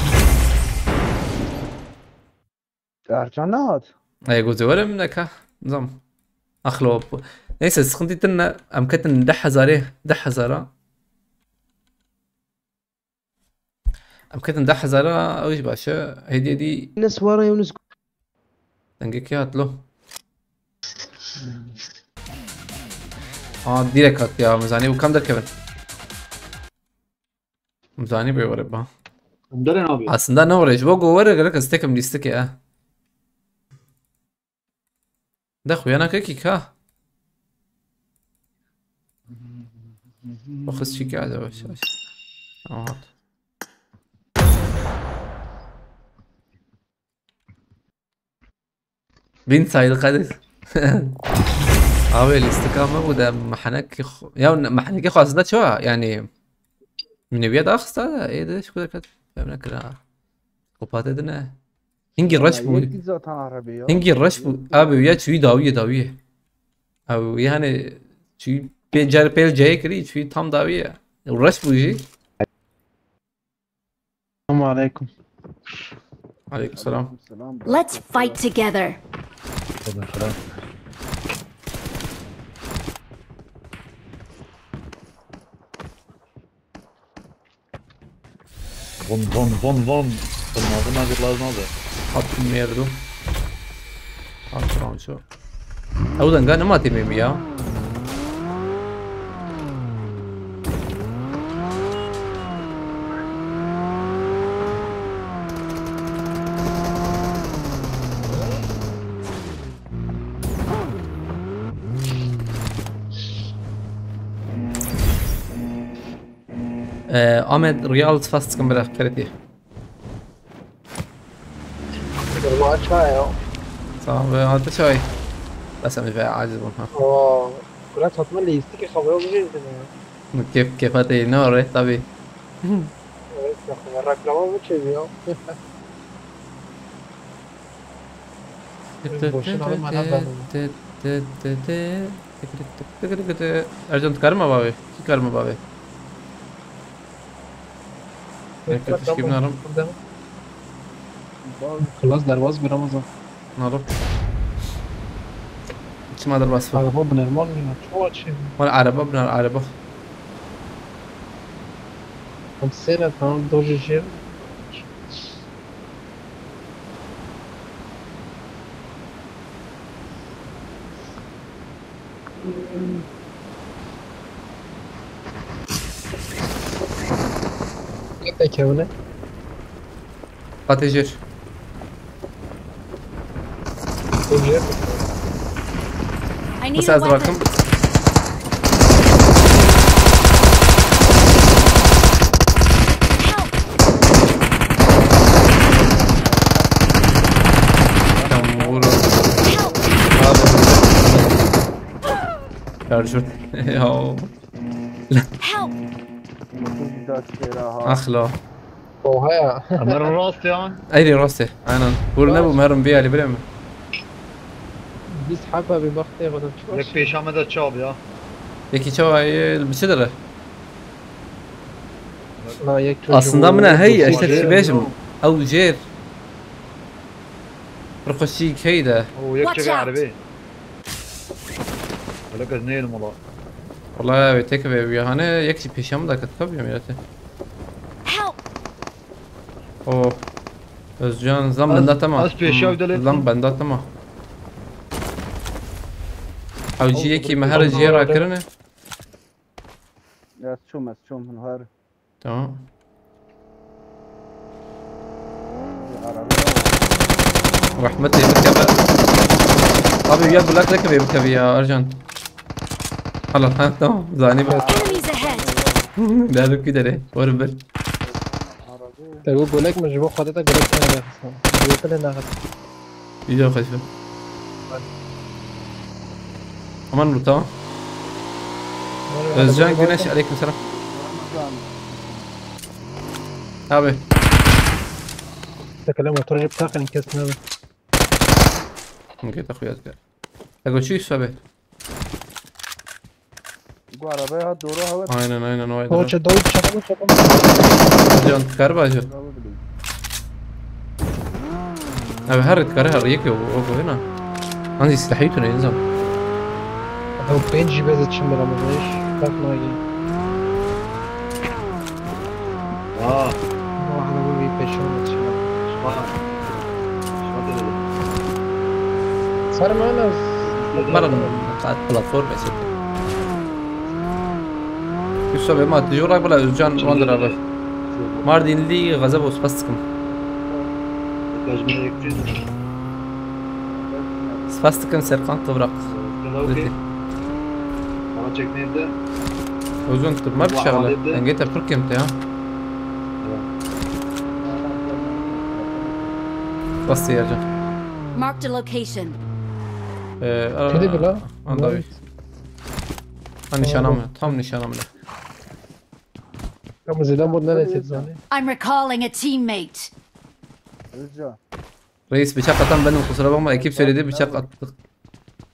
ارجعنات أي جوزي ولا منك ها نظام أخلو ليس سخنتي تنا أم كتن دح هزارة أم كتن دح هزارة أو إيش باشا هدي ناس ورا يونس تنجيك يا له ديرك هات يا مزاني وكم ده كمان مزاني بيورب ها درم ابي aslında ne uğraş bu govara gara kastekam liste ya ده خويانا كيكي ها باخذ شي قاعدة وش هات بين سايد قدس ابي الاستقامة وده محنك يا محنك خلاص ده شو يعني من بيد اخس هذا ايه ده شو كذا فهمنا كده قبات دنا هنجي الرشفو هنجي الرشفو ابي ويا شوي داوية او يعني شوي بيجار بيل جاي كري شوي تام داوية الرشفو يجي السلام عليكم عليكم السلام Let's fight together. Von Bunlardan hazırlar nerede? حط ميردو حط رانشو اودا قانا ما تيميم يا Ahmed Real fast kan bırak kereti. ما شاي صح هذا شوي بس أنا فيها عاجز منها كلها تطمن لي يستيكي خبره بجد كيف هاتي نور طبي مرة كلامه بتشيبيو أرجون تكرمه بابي كرمه بابي كيف نارم خلاص درواز برمضان نارم شو ما درواز فوق عربة بنرمال من تشوتش ولا عربة بنا العربة هم سنة تمام دوجي شير تكونه قاتجر تجير I need بس a ازرقكم weapon. Help! كمور Help! شارجر يا Help! اخلا وهيا أمر الراس يعني ايدي راسي انا بقول نبو مهرم بيها اللي بريمه بيس حبة ببختي غدا لك تشوش پیش آمده چاب یا يكي شو هاي بشدره لا يك aslında buna hey işte beşim او جير رخصي كيده هو یک Watch چه out. عربي ولك زنيل ملا والله تك بي هنا يكشي بيشام دا كتكب يميرته Help! اوه özcan zam bende tamam az پیشاو دلت zam bende tamam او جي يكي مهر جيرا كرنه از چوم من هر تمام رحمتي بكبه ابي يا بلاك لك بكبه يا ارجان خلاص ها تمام زاني بس Enemies ahead! لا لو كده ليه وربل تقول بقولك مش بو خدتك بقولك انا بس قلت لي ناخد يجي خشبه aman bu tamam Özcan Güneş aleykümselam abi تكلم وترجع بتاعك انكسر هذا ممكن اخويا ازقر اقول شو يسوي bu arabaya doğru hava aynen o هو aynen شدوي شدوي شدوي Özcan كهرباء abi her كهرباء ريكي وقو هنا عندي سلاحيته ينزل هو بينجي بس تشم رمضان ايش باك ناجي اه واحد اقول لي بيشون صار معنا مرة قاعد بلاتفورم يا سيدي يسوي ما تجورك بلا Özcan واندر abi Mardinli غزب وسباستكم تجميل يكتين سباستكم Serkan Kıvrak اوكي انا çekmeyeyim de Özcan ما بشغله وعلى انا جيت ابركمت ها بس يا رجال Marked a location. كده بلا Andavi. Ha nişanam ya. Tam nişanamla. كم زيدان بود نرسيت زاني I'm recalling a teammate. Özcan. Reis bıçak atan benim kusura bakma ekip söyledi bıçak attık.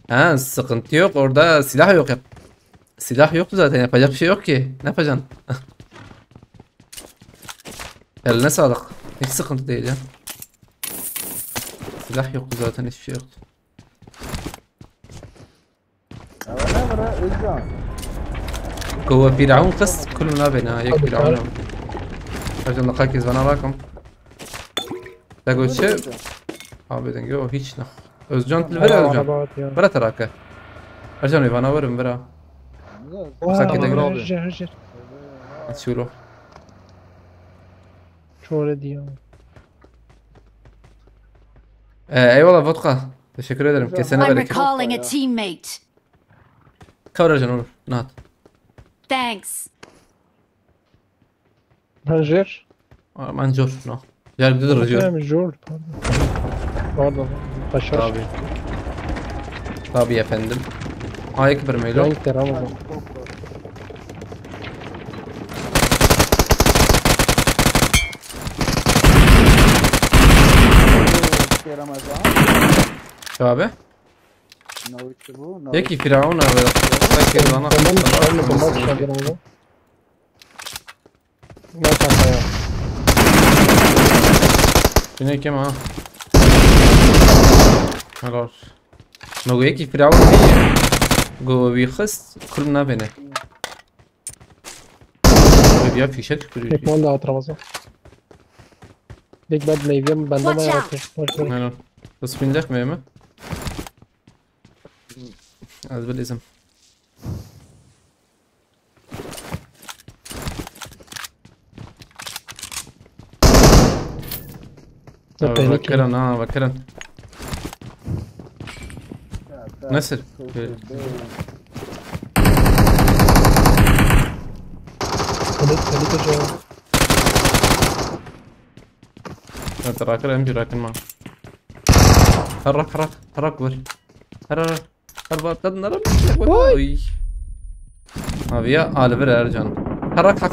Ha sıkıntı yok orada silah yok yap. Silah yoktu zaten yapacak bir şey yok ki. Ne yapacaksın? Eline sağlık. Hiç sıkıntı değil ya. Silah yoktu zaten hiçbir şey yoktu. Ya ne var Özcan? جوا فرعون قص كلنا بينا يك فرعون عشان نقاكز bana rakam تقول شيء abiden جو hiç ne Özcan ver Özcan bırak taraka Özcan bana verin bırak ساكت رجع رجع شو شو ردي eyvallah vodka teşekkür ederim kesene I'm bereket recalling a teammate. kavur Özcan olur nahat Thanks. هنجر manjur no yer gidiyor rıcıyor مش جول pardon قشر tabi efendim ayık bir meylo رانك رمضان Ramazan. şu abi Ne işte bu? yeki firavun abi fakir bana كمان شغل كمان شغل رمضان ما تعرف Yine kim ha? خلاص نو يكي فرعون جو بيخص كلنا بنا بيا في شكل هيك ما عنده رمضان ديك بعد ما يبيع بنده ما Watch out. يعرفش انا بس فين داك ميمة هذا بالاسم بكرن بكرن نسر خليك جوا. تراكر امجي راكن معه. حرك ور حرك تدنا اوي ابيا الفر ارجان حرك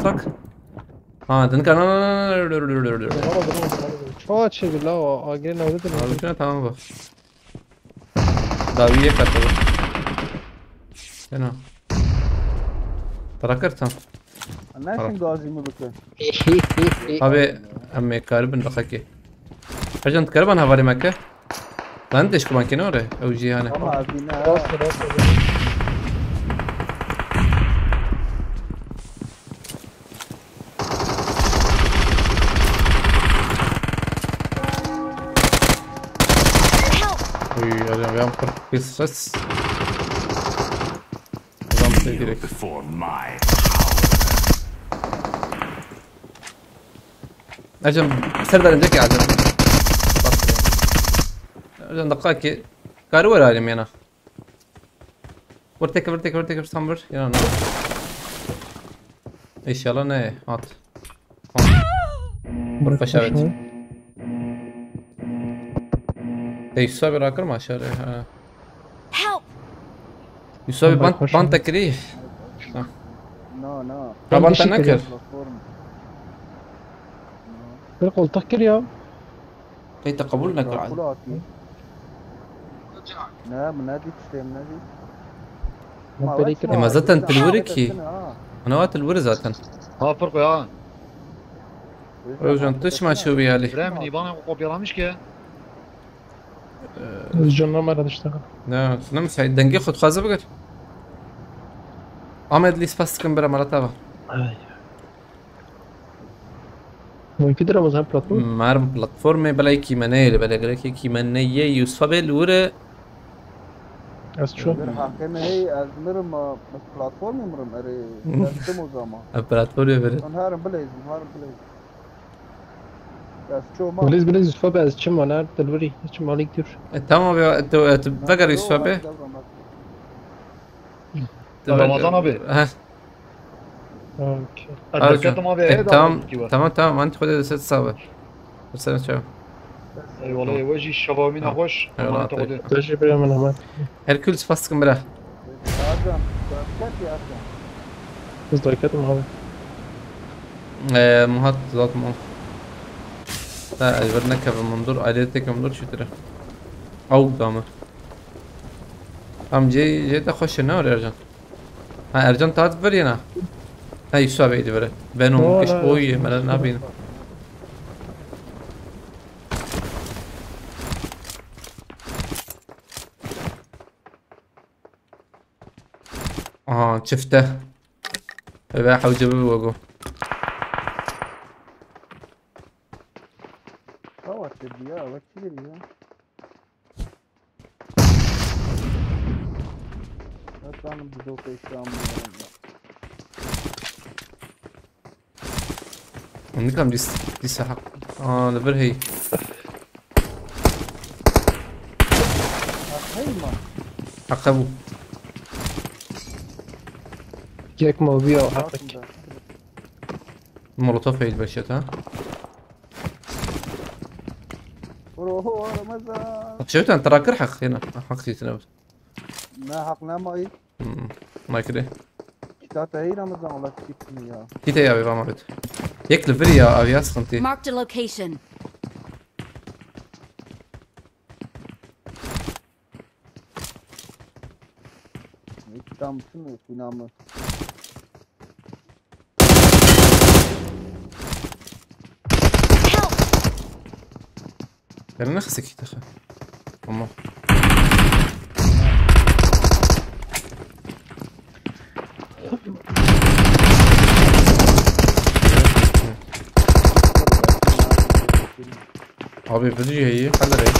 دنكا شو شيء بالله اجينا ودنا تمام بقى داويه كتب هنا تراكر تمام الناس غازي ملكه ابي امي كاربن رخكي ارجان تكربن هواري مكه لانتش كمان كنوره او جي هنا ما فينا انا بيعمل قصص before my اجم سردار عندك يا عزم اجم دقائق كارو ولا علم هنا ورتك سامبر يلا ان شاء الله نه هات برفشاوت يسوي راكر ما شاء الله يسوي بانتا كريه نو بانتا نكر بالقول تحكي يا كي تقبل نكر عاد نعم نادي تستلم نادي ما زتن تلوركي انا وقت الور زاتن ها فرق يا روجان تسمع شو بيالي رامني بانا قبيرامش كي الجنة ما راح تشتغل. لا نمس هاي دنجي خد خازة بقر عمد لي سباس كمبرا مرتبة مو كده رمضان بلاتفورم مارم بلاتفورم بلاي كيمانية بلاي كيمانية يوسف بالورة بس شو كان هي مرم بلاتفورم مرم اري تمو زما بلاتفورم بره نهار بلايز بس شو ما بليز يوسف بس كم انا تلوري كم عليك كتير تمام بقر يوسف به رمضان ابي ها اوكي الدكات ما بي تمام انت خد 6 صابر بس انا شو اي والله وجهي الشباب من اخوش والله تجي بلا من همان هركل سباس كمبرا بس ضايكات من مهات ذات مو لا اجبرنا كيف منظور عائلتك منظور شو ترى او دامه جي تخش هنا ولا ارجان ها ارجان تاعت برينا هاي شو بعيد برا بينهم كش قوي مالنا نابين شفته بباح وجبه وقو يا وكيل يا كان بدو كيشام عندك كم دي سحق لبر هي هيما عقبو جاك موبيا وحقك مولوتوف هي البشت ها روحو رمضان شفت انت راكر حق هنا حقتي تناوس ما حقنا ما اي ما كده كتاتا هي رمضان ولا كتني يا كده يا ابي ما مرت يكل فريا ابي اسخنتي Marked a location. tam şunu sinamı خلينا نخسك تخا والله abi بدري هي خلى ري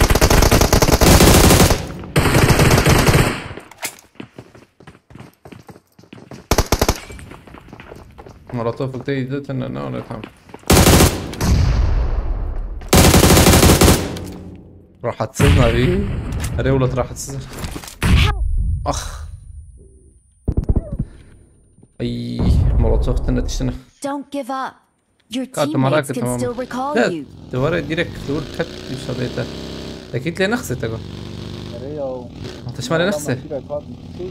مراتو فكتي دت انا ولا تمام راح تصيدنا بي ريولت راح تصيد. اخ اي مولوتوف تنتشنا. Don't give up. Your كانت مراكز teammates can تمام. still recall لا you. دوار ديريكت دور تحت شريته. اكيد لي نخسه تقول. ريو انت شمال نخسه.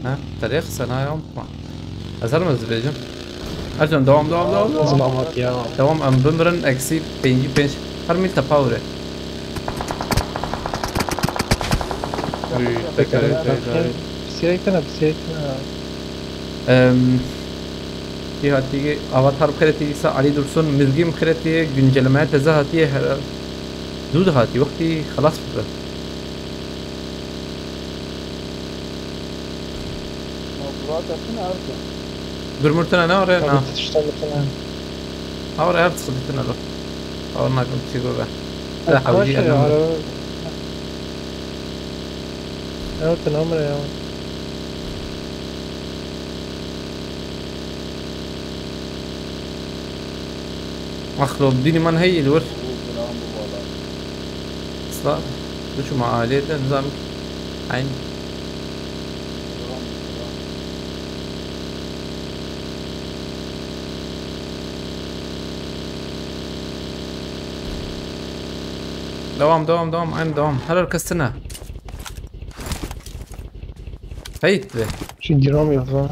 ها تاريخ سنه يوم ما ازهر مزبيجم. ارجون دوام ظلامات يا دوام ام بمرن اكسي بينجي بينش هرميل تباوري. بسيرتنا بسيرتنا في هاتي avatar بخيرتي سا علي درسون مزجي بخيرتي güncellemeye teze hatiye زود هاتي وقتي خلاص فكرة. موضوعات أصلا أرجع برمرتنا انا ورا انا تشتغل مثلا ورا ارت صدتنا له او ما كنت شي جوه لا حاولي انا انا تنامر يا اخلو بديني من هي الور اصلا شو مع عليه ده نظام عين دوام عين دوام هلا ركزتنا هيت به شي جرام يا زلمه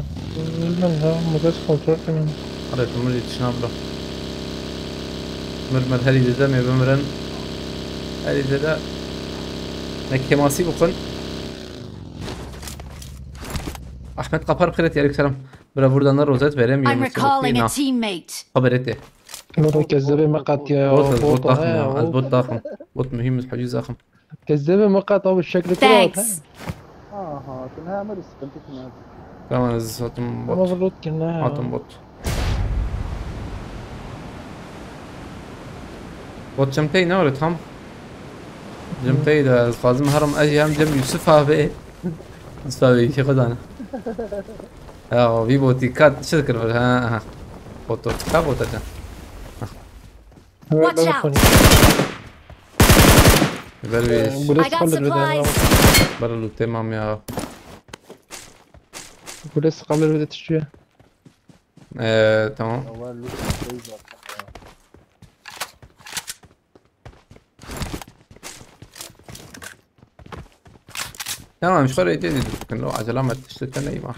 من ها مدرس كنترول كمان قريت مولي تشنابله مرمر هلي دزامي بمرن هلي ددا نكي ماسي بقن احمد قفر بخيرتي عليك سلام برا بردان الروزات بريم I'm يوم recalling a teammate. خبرتي نور كذابه مقات يا بوت ضخم بوطة. بوت ضخم بوت مهم الحجي ضخم كذابه مقات او بالشكل كده Thanks. ها تنها مرس كنت تنها كمان زاتم ما بوت بلوت كنا هاتم بوت بوت جمتي نورت هم جمتي ده فازم هرم اجي هم جم يوسف هابي يوسف هابي شي خدانا اه في بوتي كات شكر ها بوتو كابوتا Watch out. بلويش I بوليس got قبل البداية supplies. برلو تمام يا بوليس قبل البداية تشتريها تمام أول لوك فريزر تمام مش خلي جديد لكن لو عجلة ما تشتري اي ما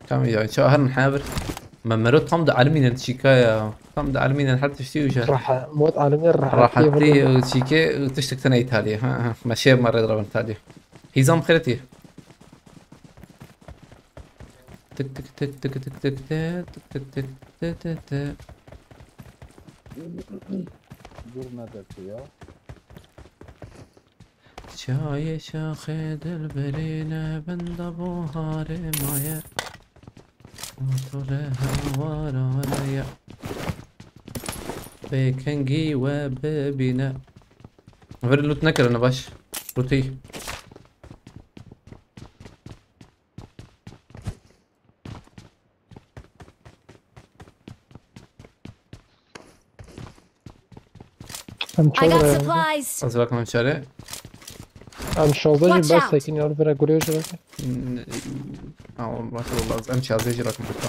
تمام يا شو هنحابر ممرت طمد عالمين الشيكاية طمد عالمين حتى تشتري وش راح موت عالمية راح تي شيكا وتشتك تنا ايطاليا ها ماشي مرة يضرب ايطاليا هيزام خيرتي تك تك تك تك تك تك تك تك تك تك تك دورنا درتيا شاي شاخد البرينة بند ابو هاري مايا وطولها ورايا بكنجي وببنا غير اللوت نكر انا باش روتي I got supplies. ازواك من شارع عم شازاجي Watch بس out. لكن يعرف انا قريش لكن ما شاء الله امشي على زي رقم حتى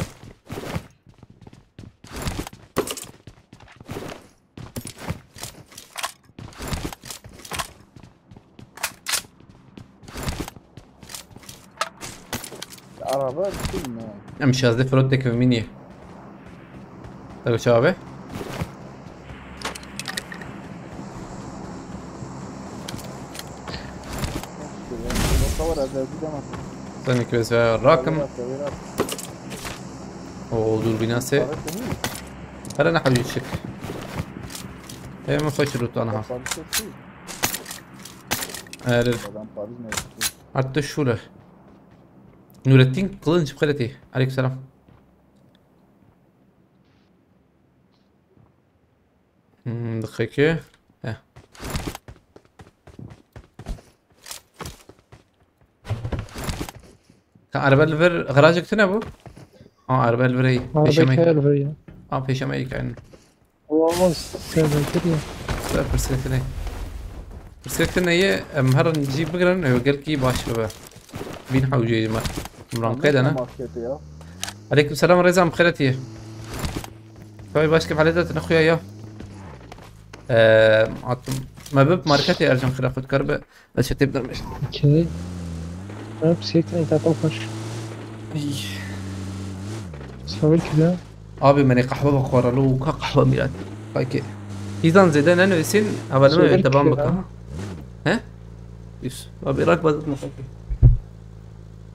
العربات كلنا امشي قصدي فرودك بميني طيب شبابي بصور هذا كده ما ثاني كويس الرقم ودول بناسي هلا انا حبيبي شك هي ما فيش روت انا حتى شو له نور الدين قلنج بخيرتي عليك السلام دقيقة كان عربة الفر غراجك تنابو؟ عربة الفر هي عربية الفرية بيشمي كأنه والله سيدي لا برسكتنا برسكتنا هي مهر نجيب بقرن أيوة قال كي باش بقى بين حوجي ما مرام قيد أنا ماركت يا عليكم السلام ريزان بخيرتي طيب باش كيف حالتك أنا أخويا يا عطم ما بب ماركتي أرجع خير أخذ كربة بس تبدأ مش كذي أنا بسيت أنت تنفش سوي كذا أبي مني قهوة بخورة له كقهوة ميلاد كايك إذا زيدان أنا يسين أول ما يتبان بك ها يس أبي راك بدت نفكر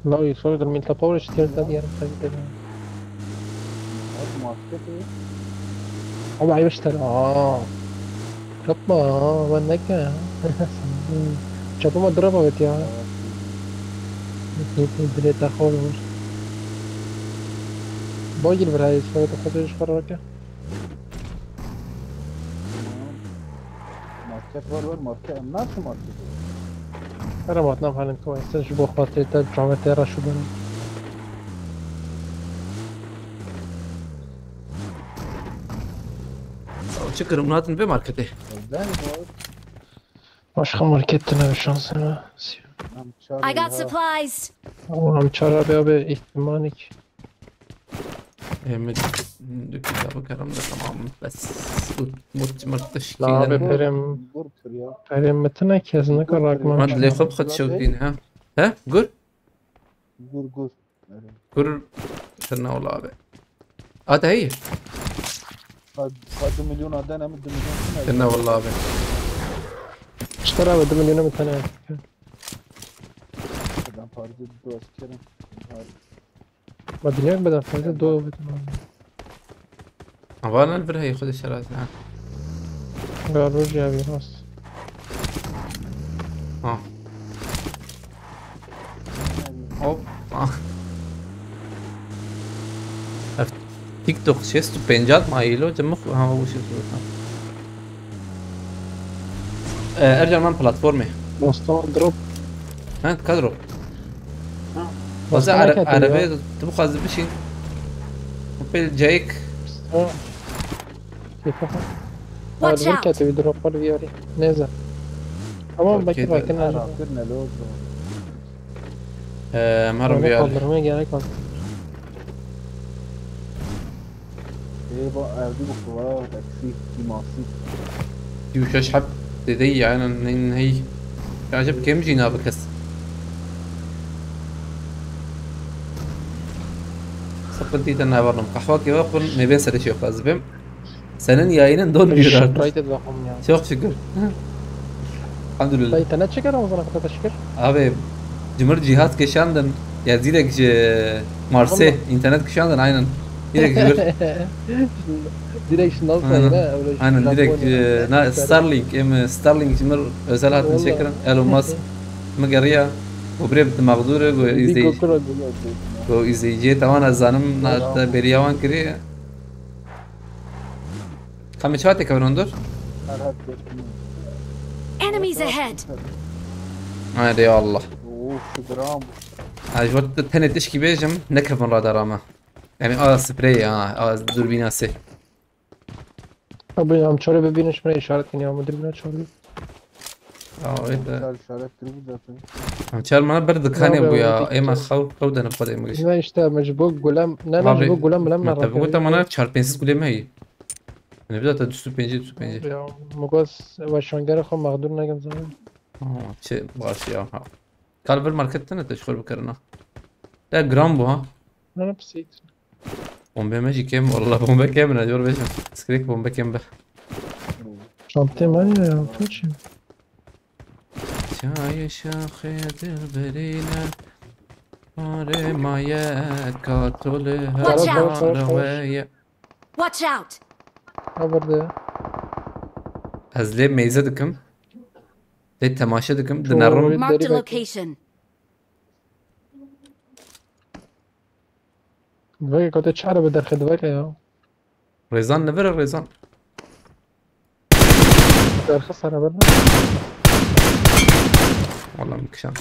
لا يسوي ده من تطور اشتري ده ديار كذا ماركت هو عايز يشتري ربما ونك شافوا مضربة بتاع بدي تاخذ باجي البرايس فايت ايش فرقه ماركت ولا ماركت الناس ماركت ترى ما تنام حالك كويس تشبه خاطر ترجع ترى شو بني شكرا مناتن بماركته مش خمر كتنا بالشانس انا I got supplies. عم تشرب يا احتمالك من كتاب كلام ده تمام بس مرتشكين لا بريم بريم متنا كذا نكرك ما اللي خد شوقين ها قول قول شنو والله ابي هذا هي هذا مليون عدنا مد مليون شنو والله ابي اشترى بده مليون متنا بدنا فارد الدوس كده ما دنياك بدنا فارد الدو أبغى البر هي خذ الشرائط نعم قال رجع ابي راس هوب تيك توك شيستو بنجات ما يلو جمخ هو شو ارجع من بلاتفورمي مستوى دروب ها كادرو بس عربية تبغى بشي موبيل جايك كيف Watch هذا out. كاتب دروب الفيوري نزل تمام أوكي، بكره كنا كنا لوج مرة بيال ما جاي لك ايه بقى دي بقى تاكسي دي ماسي يوشش حب تدي أنا إن هي عجب كم جينا بكس صقلتي تنا برنم قحوة كيف أقول ما بين سر شيء خاص بهم سنن ياينن دون بيرات رايت الرقم يعني شوق شكر الحمد لله طيب انا شكر ولا قطعت شكر أبي جمر جهاز كشاندن يا زيدك مارسي إنترنت كشاندن عينن زيدك جمر ديريكشن نال ولا أنا زيدك نا ستارلينك ستارلينك جمر رسالة شكرا إلون ماسك مقرية وبريب مقدورة وإذا جيت أنا زانم نات بريوان كري كم شواتي كمان ندور Enemies ahead. هذا يا الله اوف جرام عجبت تاني تشكي بيجم نكرف من رادار ما يعني سبراي دوربين سي ابي عم تشاري ببينش من اشاره ثانيه ما ادري من تشاري إذا شارك تريد عم تشال ما برد كاني أبويا إيه ما خاو خود أنا بقدر إيه لا اشتا مجبوق غلام لا مجبوق غلام ما لما تبغى تمانا تشال بينسس كل ما هي أنا بدأت أدوس بينجي مقاس وشانجر خو مقدور نگم زمان شيء باش يا ها كالفر ماركت تنا تشخر بكرنا لا جرامبو ها انا بسيت بومبي ماشي كم والله بومبي كم أنا جور بيش سكريك بومبي كم به شانتي ماني يا فوتش شاي شاخد البرينا ماري مايا كاتولها Watch out. رواية Watch out. خبر ده از ليه ميزة دكم ليه تماشا دكم دنرم Marked a location. بقى كنت تشعر بدر خدوك يا ريزان نبر ريزان دار خسر برا والله مكشان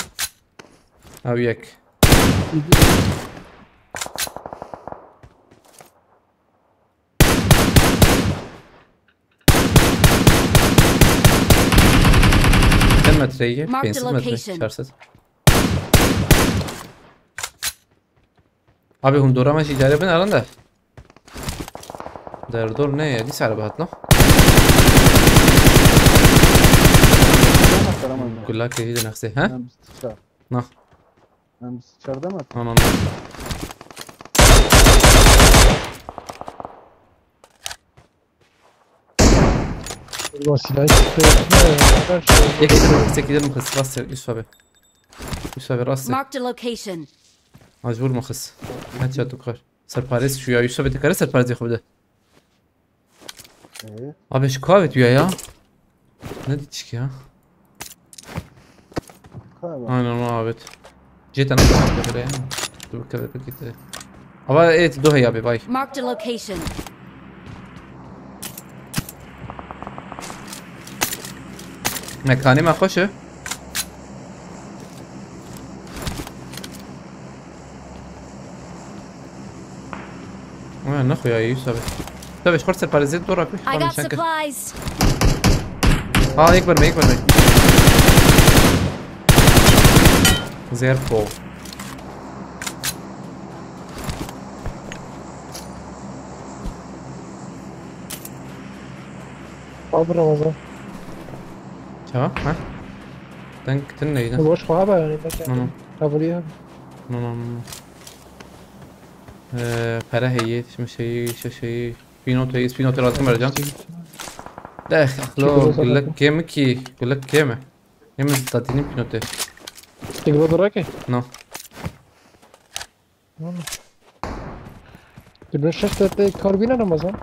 او ياك متریه Mark the 500 متر location. 400 abi هم دورا ماشي جاري بين الان ده در دور نه دي سعر بهات له كلها كده نفسي ها من باستشار نه من باستشار دمت نه نه الوسيلة يكيد مخص راس يوسف ابي يوسف ابي راسي Marked a location. مجبور مخص هات شات بخير سرپرست شو يا يوسف بتكره سرپرست خوده ايه abi şu kahve diyor ya ne diyecek ya كابا aynen o abi جيت انا كده يعني كده كده ama evet دوه ya abi باي Marked a location. مكاني ما خوشه وين اخويا يا يوسف طيب ايش خرت البارازيت دورك I got supplies. اه يكبر ما زيركو عبر رمضان تمام ها تنك تني ده مبقاش خوابة يعني نو قبوليها نو para هي مش هي شيء في نوت لازم مرجان لا اخلو يقول لك كيمكي يقول لك كيمه يم تعطيني بينوتي تقبض الراكي نو تبقى الشاشة كاربينة رمضان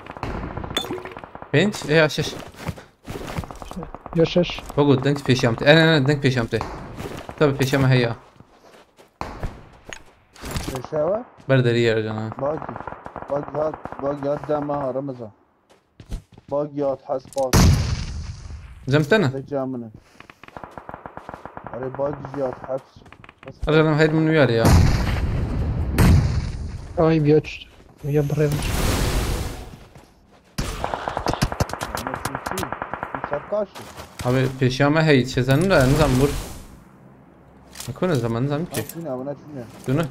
بنت ايه عشش يا شاش بقول دنك في شامتي انا دنك في شامتي طب في شامه هي شاوة بردري يا رجال باقي هاد دامها رمزة باقي هاد حسبات زمتنا رجع منه أري باقي جيات حبس رجال هيد من ويالي يا اي بيوتش ويا بريد أنا شو مسكاشي abi في شامه هي شزن لا نظام بور اكون زمان نظام كي فينا أنا فينا دونه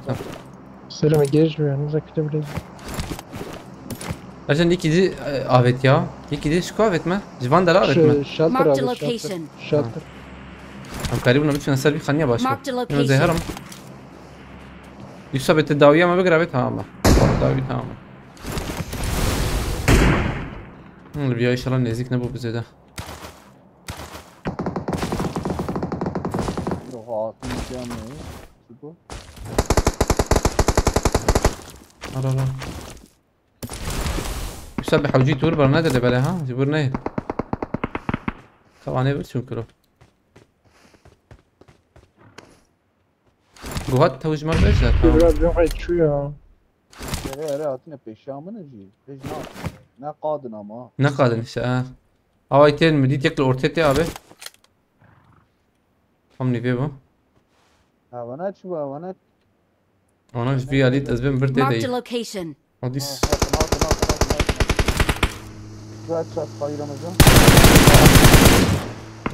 سلام الجيش يعني زي كده بليز عشان دي كده افيت يا دي كده شو افيت ما جوان دلا افيت ما شالتر Marked a هذا location. شالتر هم قريب نبي نسال بي خلني باش Marked a زي location. هرم يوسف التداويه ما بقرا بيتها ما التداويه تمام الفيديو ان شاء الله نزيك نبو بزياده روحات جامعة شو لا يوسف حوجي تور برنادر اللي بلا ها جبر نايل طبعا ايه بتشوف كرو جوهات توج مر ايش بيقول واحد شو يا أري هاتنا بيشامنا جي ليش نا قادنا ما نقاد النشاء هوايتين مديت ياكل اورتيتي ابي همني بيبو هاونات شو هاونات انا مش في علي تزبين Marked a برتدي location. وديس شات شات خير رمضان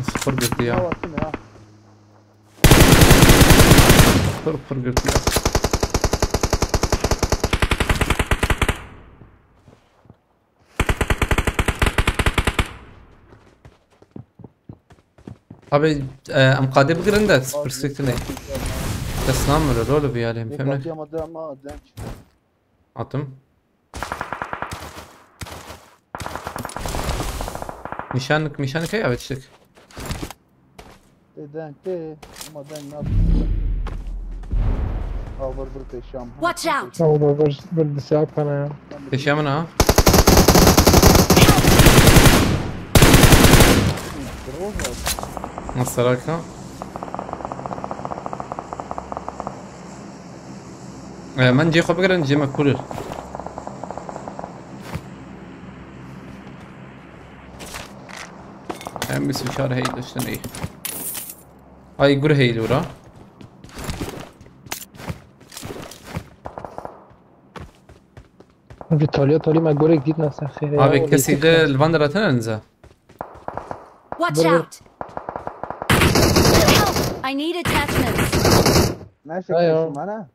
صفر قلت يا صفر قلت يا ابي ام قادر بقرندات برسكتني تسلم الرول بيالهم فهمنا ما دنش عطم نشانك هي بتشك دنك ما دنك اوفر بالبيشام Watch out. هو بالساعة انا ايش يعملنا السراكة من جي خو بقرا نجي ماكل هم بس بشار هي دشتني هاي قر هي لورا في طالي ما جوري جديد ناس خير ابي كسي ده الفاندرا تنزا Watch out. I need attachments. ماشي أيوه. معنا.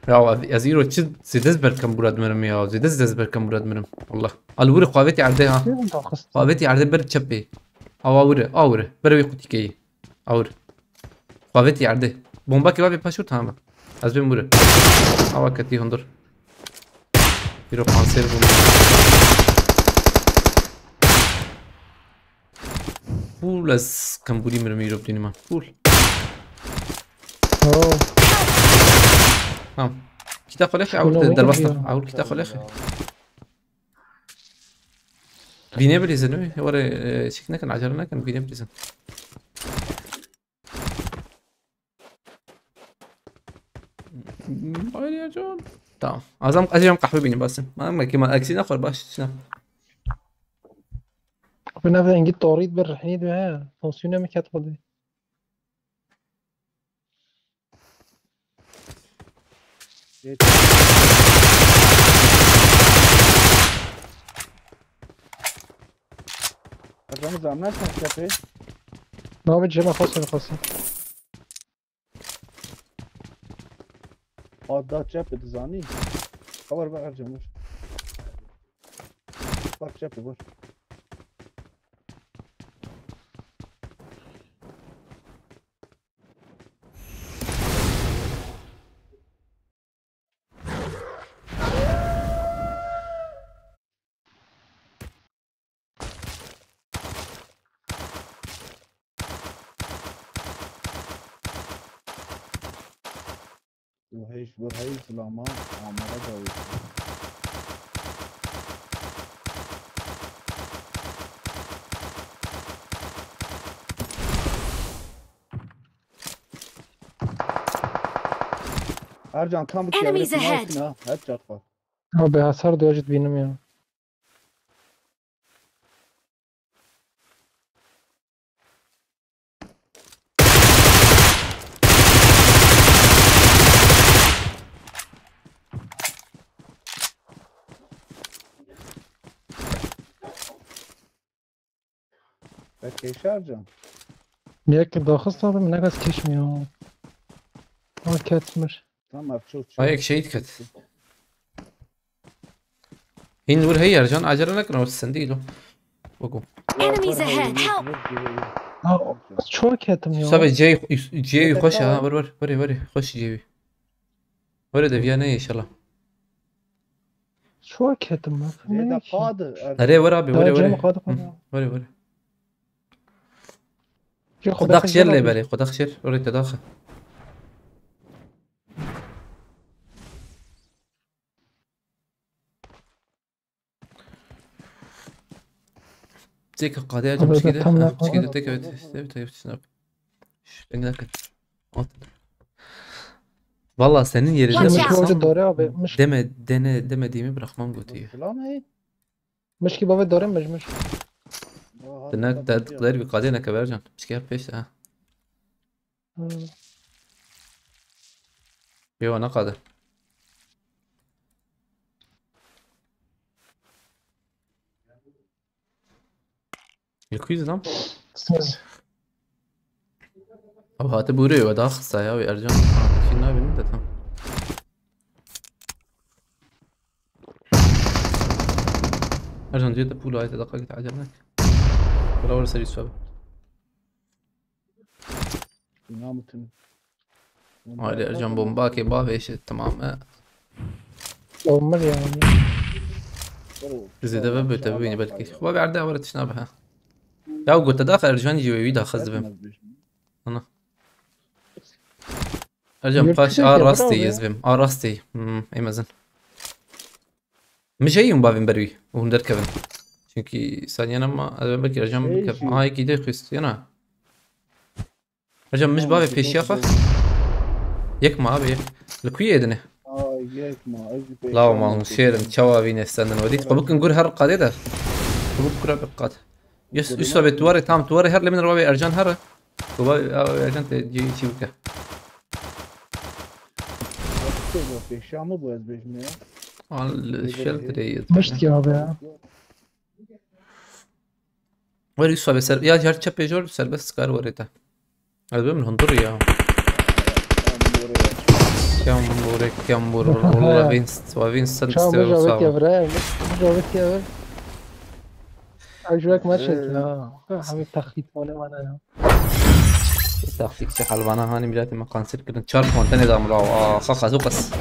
يا زيرو تشد زيدز بركم براد مرم يا زيدز بركم براد مرم والله الوري قابتي عرده كيف ها انت خصت؟ قابتي عرده برد تشبي اوره بروي قوتيكي اور قابتي عرده بومبا كي بابي باشو تمام از بين بره او كتي هندر يرو قانسير بوم فول از كمبوري مرم يرو بديني ما فول اوه تمام كي تاخذ اخي شكونه عاود وين دربسنا كبير؟ عاود كي تاخذ اخي بيني بريزن ورا شكنا كان عجلنا كان بيني بريزن باير يا جون تمام ازم قحوه بيني بس ما كيما اكسين اخر باش شنو بنفذ انجيل طوريد بالرحيد معاه فونسيونا مكات خدي. رمضان ما كافي. ما بتجمع خاصة. قادات شاب تزاني. خبر بقى ارجمش. بار شاب بار. وهيش برهي سلامان عمره داوي. ارجع كم Enemies ahead. هات شرطه. او بهاسار دواجد بينهم يعني. بكيش ارجع. بياك داخل هذا من ناقص كيش مياه. ما كاتمر. تمام بشوف. هيك شيء كت هي نور هي يا رجال عجلنا كنا السنديلو وقوم Enemies ahead. Help. شو كاتم يا. سبب جاي يخش ها وري خش جيبي وري دفيانا ان شاء الله شو كاتم ما هذا فهمت. قادر. اري ورا بي وري وري. خداك شير لي بالي خداك شير وري تداخل تيك قاضي اجي مش كده تيك سناب والله سنين يريد دم ديمي برخمان قوتي مش كي بابا دورين مش تناك تقدر بقاضينا كبرجان مش كيف بيش ها يو انا قادر الكويز نعم او هات بوري وداخل ساياوي ارجان شنو بنت تمام ارجان جيت بولو هاي دقيقة عجبنك ولا ورا سري سبب هاي ارجان بومباكي باب ايش تمام أمر يعني زي دبب تبيني بالكي بابي عرضها ورا تشنابها يا قلت داخل ارجان يجي ويدا خزبم انا ارجان باش راستي يزبم راستي اي مازن مش هي بابين بروي وهندر كفن çünkü sen yanıma belki ارجان كف هاي كده خست يانا ارجان مش بابي في شافه يك ما ابي لكويه دنه لا ما شيرن تشاوي نستنى وديت قبك نقول هر قاده قبك كره بقات يس يسبت وري تام توري هر من روابي ارجان هر وبابي ارجان تجي تشوكه في شامو بوز بيجمع الشلتري مش تجاوب وري يسوى بسر يا جار تشبي جور سر بس كار وريته هذا من هندوريا كامبور والله فينسنت شو جابت يا ابراهيم؟ جابت يا ابراهيم. عجبك ماشي يا حبيب تخيط وانا تاخديك شي حلبانا هاني مجاتي مكان سيركل تشارك وانتني دا ملاو خاخا زوقس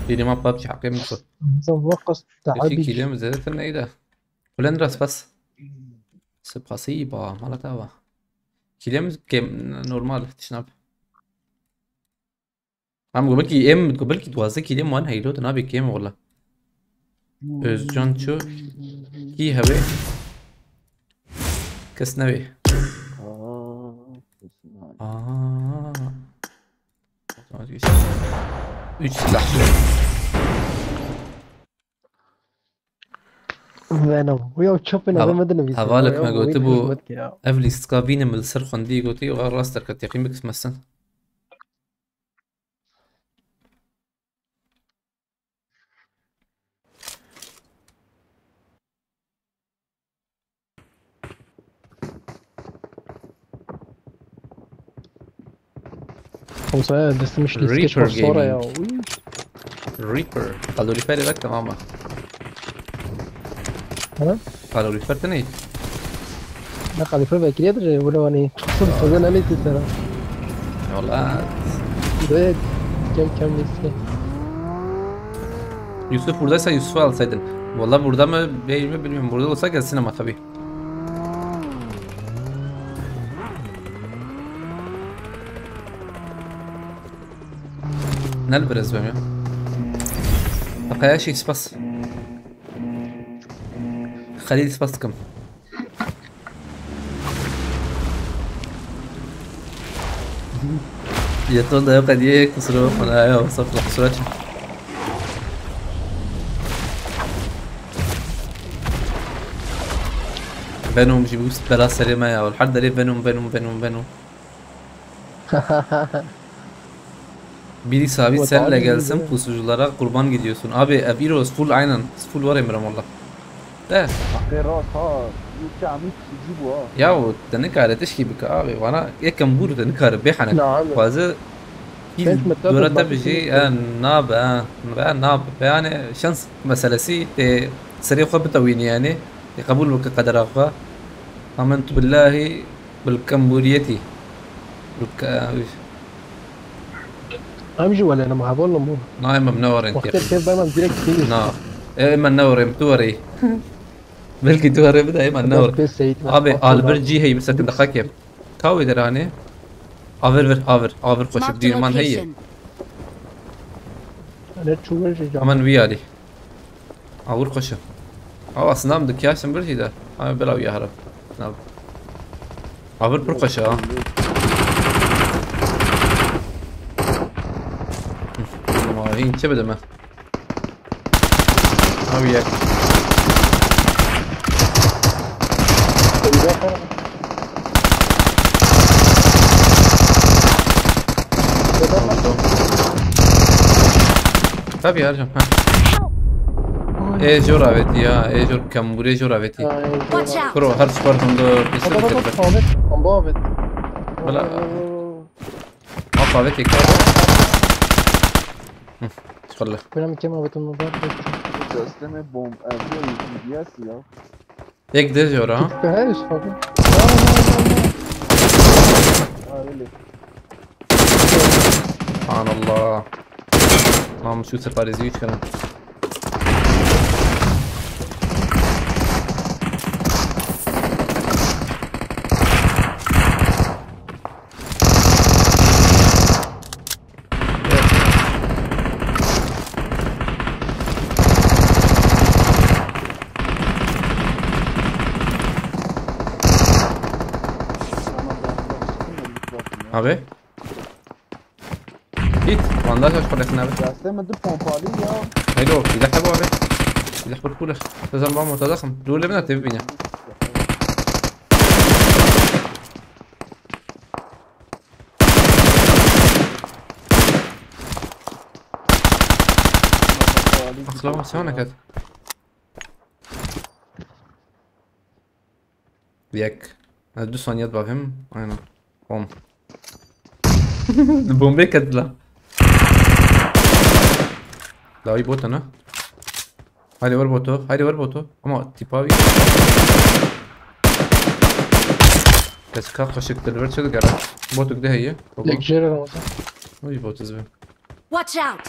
دي ما بابجي حقي مكو زوقس في تعبي كيلو زادت لنا ايه ده ولندرس بس سبقصيبة مالا تابا كيلو كيم نورمال تشناب عم قبلكي دوازي كيلو وان هيلو تنابي كيم والله özcan çu ki habe kız nevi otomatik 3 silah Venom ويا تشوبين هذا ما ادري هذالك ما قلت بو افلي سكابين من السر خندي قلتي وغير راستر كتيقين بكس مسن خمسة بس مش السكتش صورة يا ريبر قالوا لي فاري لك تماما ها؟ قالوا لي فرتني لا قال لي فرق كريتر ولا اني صرت انا ليت ترى والله ده كم مسكين Yusuf buradaysa Yusuf'u alsaydın. Vallahi burada mı değil mi bilmiyorum. Burada olsa gelsin ama tabii. نلبرز بهم يا بقى يا شيء سباس خليل سباسكم يطول ده قد يكسروا انا وصف الحصولات فينوم جيبوا بلا سليمة يا والحد ليه فينوم Biri sabit senle gelsin pusuculara kurban gidiyorsun. Abi Eviros full aynen full var Emre valla. De. Ya o تنكر تشكي بك abi وانا كم بور تنكر بيحنك وهذا دورة بيجي ناب ناب يعني شانس مسلسي سريع خبطة وين يعني يقبل بك قدر أخا آمنت بالله بالكمبوريتي امشي ولا انا ما والله مو نايم منور انت وقت كيف بقى مديرك كتير نا اما منور متوري بلكي توري بدا اما منور ابي البرجي هي بس دقيقه كاوي دراني افر خوش بدي مان هي انا تشوفش امان ويالي اور خوش او اصنام دكياش برجي ده انا بلا ويا هرب ناب افر برخش این چه بده من او یک tabi yarcam جورافيتي يا جور كامبوري جورافيتي برو هر سبار هندو قنبابت ولا قنبابتي خله بنام كم وقت النظار استلم بوم دياس يا یک ده جورا بهاش فاضي سبحان الله ما شو سفاريزي ايش كان Abi. Git. Bandaj aç parasını abi. استلم دي بومبالي يا Haydi o. İlah bu abi. İlah bu kulah. Tazam bana mutadakım. Dole bana tabi bina. Aslama sana kat. Yak. انا 2 ثانيات بفهم aynen bom bombayı kattı lan daha iyi bot ana haydi var botu haydi var botu ama tip abi بس كا خشك دلوقتي شو قرا بوتك ده هي ليك جيري رمضان. وي بوت زين Watch out!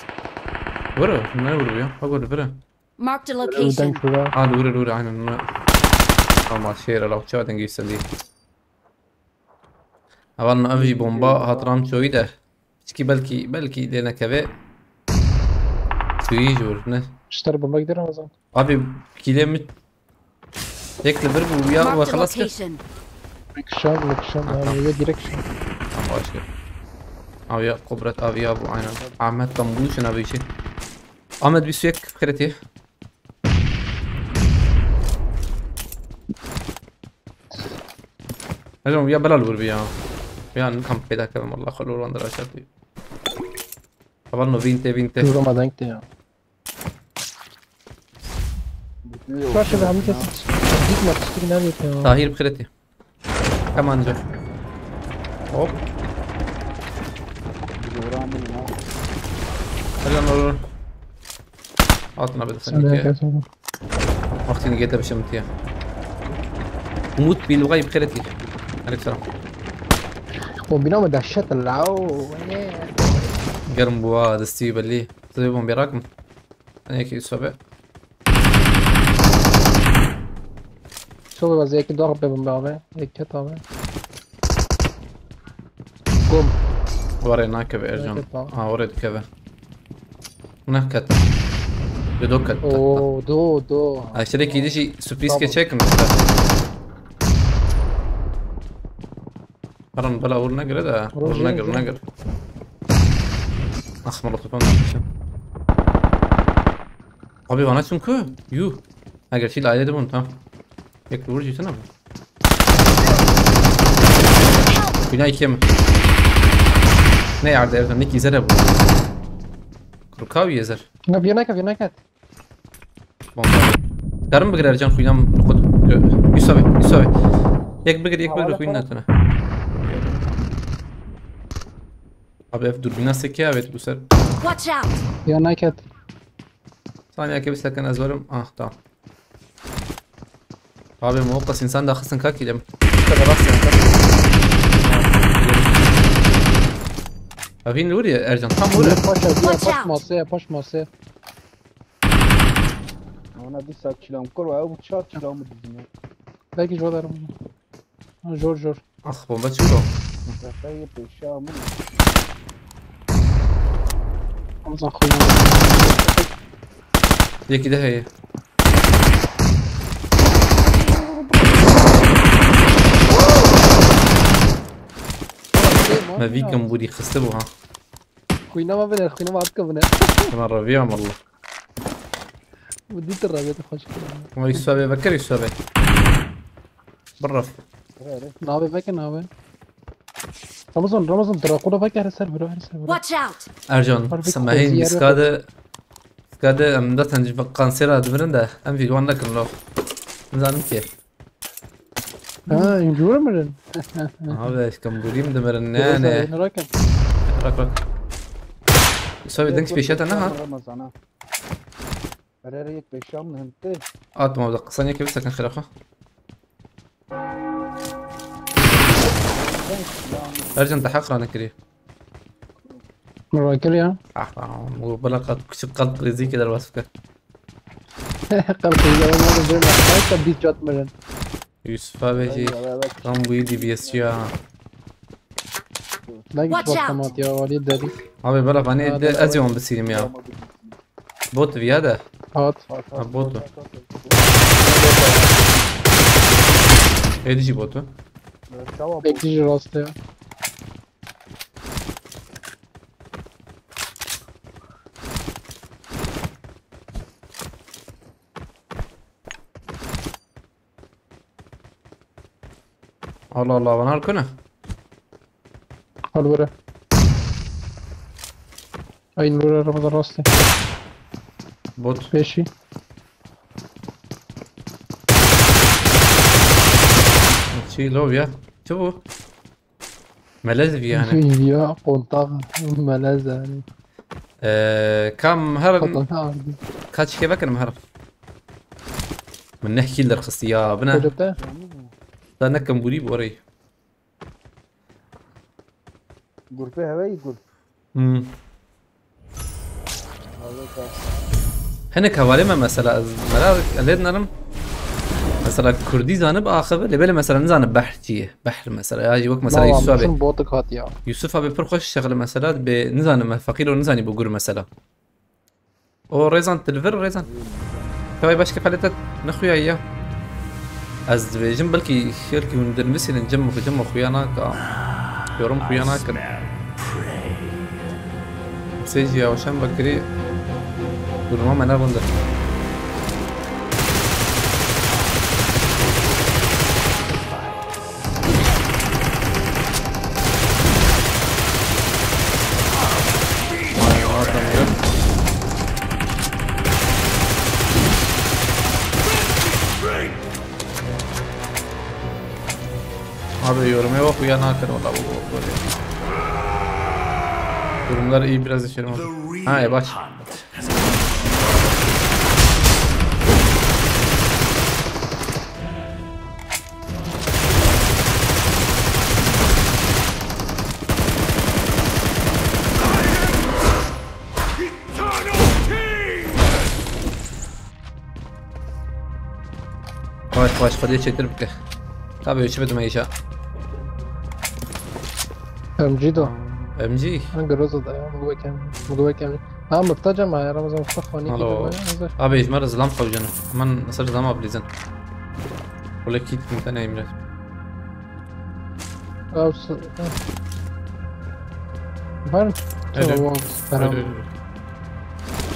ورا ما ورا يا اقول ورا Marked a قدام location. شوية. ورا aynen ama şehre لو تشا دنجي سندي أولنا أفجي بومبا هطرام شوي ده بشكي بلكي لنا كذا شوي جور نه اشتري بومبا كده رمضان. أبي كيلو يكتب بربو ويا Marked a وخلاص كده location. ليك شام ويا ديركشن. باش كده أبي قبرة أبي أبو عينا عمد طنبوش أنا بيشي أحمد بيسويك بخيرتي أجمع يا بلال وربيا يا نكمل كده كلام الله خلوا له عندنا شرطي قبلنا 20 شو رمضان كده. شو عشان عملت ديك ما تشتري نادي كده. طاهر بخيرتي كمان جو هوب خلينا نقول عطنا بدفنك وقتي نجيتها بشمتيها موت بالغاية بخيرتي عليك سلام وبينهم دهشت العو. قرم بوا دستي باللي تجيبهم براكم هيك السبع شو بس هيك ضرب بمبابة هيك كتابة. قوم. ورينا كذا ارجع وريت كذا هناك بدوكت اوه دو اشتري يدشي سبريس كيتشيك مرن بلا ور نقر ده ور نقر اخ مرة طفان ابي وانا çünkü yuh اگر چی لایده بون tam یک ور جیتنا بنا يكم نه yardı evden ne kizere bu Kurkav yezer نبيناك bomba karım بقدر ارجع خوينام نقود يسوي يك بقدر خوينا تنا abi ev dürbüne sekiyor evet bu sefer Watch out! بيناك ثانية كيف لكن ازورم tamam abi موقس insan da خصن كاكي لم تبغى راسي فين نوري ارجع tam ورا باش ماسه انا دي ساعه كيلوم كور او تشات كيلوم ديزني باقي جو دارم جور اخ bomba çıkıyor طيب الشام رمضان خويا يكي ده هي ما في كم بودي خستبوها خوينا ما بنا خوينا ما عتكبنا انا الربيع والله وديت الرابطه تخش ما يسوي بكر يسوي برف نابي فاكر نابي رمضان ترى قولوا فاكر السيرفر Watch out! ارجون سماهين سكاده ام داتن قانسيرا دبرن ده ام في وان لكن لو نزانم كيف ينجور مرن هذا ايش كم بوديم دمرن انا راك يسوي دنك سبيشات انا رمضان ريك بشام نهمت ما بدك ثانيه كيف سكن خلافه ارجع انت حقرا انا كريه مراكل يا وبلغت قلب زي كده الوصفه قلت يا ما بدنا حتى بيت جات مرن يوسف بيجي كم بيدي بيسيا باقي بطمات يا وليد داري ابي بلغ انا ازيون بسيم يا بوت في هذا هات بوتو ايدي بوتو بيجي راسته الله وانا هالكنا الورا اي الورا رمضان راسته بوت چی لوبیا چه بو ملذ yani Ya kontak melez yani. كم هرن Kontak vardı. كاتش كيف اكرم هرن من نحكي لرخص يا بنا Kulüpte. انا كم بوري بوري Grupe havayı grup. هنا كوالما مثلا مرات قلت نرم مثلا كردي زانب آخر لبلا مثلا نزانب بحر تيه بحر مثلا يجي وقت مثلا يوسف Şunu أبي botu kat ya. يوسف أبي برخش شغل مثلا بنزانب فقير ونزاني بقول مثلا او ريزان تلفر ريزان توي باش كيف حالتك نخويا اياه از بيجم بلكي شيركي وندرمسي نجمع في جمع خويانا يورم خويانا كان سيجي او شام بكري دور ما انا بندر Abi yoruma bak uyanarken valla bu böyle. Durumlar iyi biraz içerim abi. Ha baş. Baş baş hadi çektirip ki. Tabii ölçmedim Ayşe. Emcido. MG Ana garoza da ya. Mugwe kem. Ha محتاجة معايا رمضان مفتخ الو ابي يجمر زلام خوجنا من نصير زلام ابليزن ولا كيت كنت انا يمرت Ben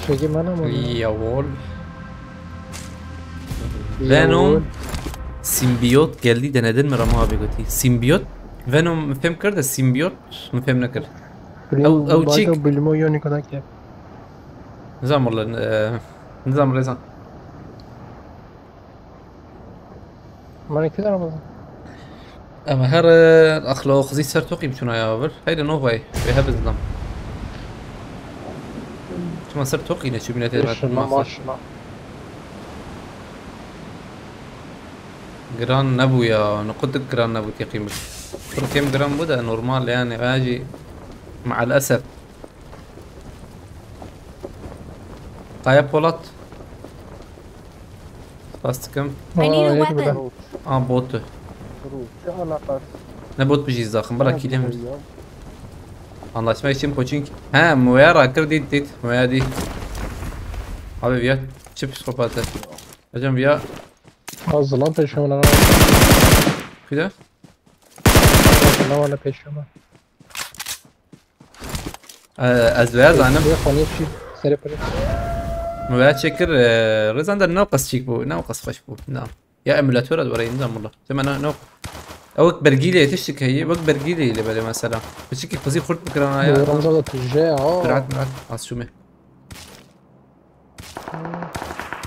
Şegi mana mı? يا وول فينوم سيمبيوت geldi denedin mi Ramo abi götü سيمبيوت فينوم مفهم كرد سيمبيوت مفهم نكر أو تشيك. Bilimo yoni kadar ki. نظام والله نظام ريزان Bana كده رمضان. اما هر اخلاق زي صار توقي بتونا يا بر هيدا نوفاي بهذا النظام شو ما صار توقي نشوف بنات Maşallah. جران نبو يا نقد جران نبو تقييم كم جرام بدا نورمال يعني اجي مع الاسف قايا بولات فاست كم I need a weapon. بوت Ne alakası? ne bot بيجي زاخم برا كيلم anlaşma için poçink he moya rakır dit moya di abi ya çip psikopatı hocam ya Az lan peşimden. كده Ne var ne peşimden? ازواج انا Bir khani bir seri pere. مويات شكر رزان ده نوقص شيك بو نوقص خش بو نعم يا امولاتور ولا ينزل والله زي ما انا نوق او برجيلي تشتك هي وقت برجيلي اللي بالي مثلا بشكل قصير خرط بكره يا Ramazan da tüccar. برعت عايز شو مه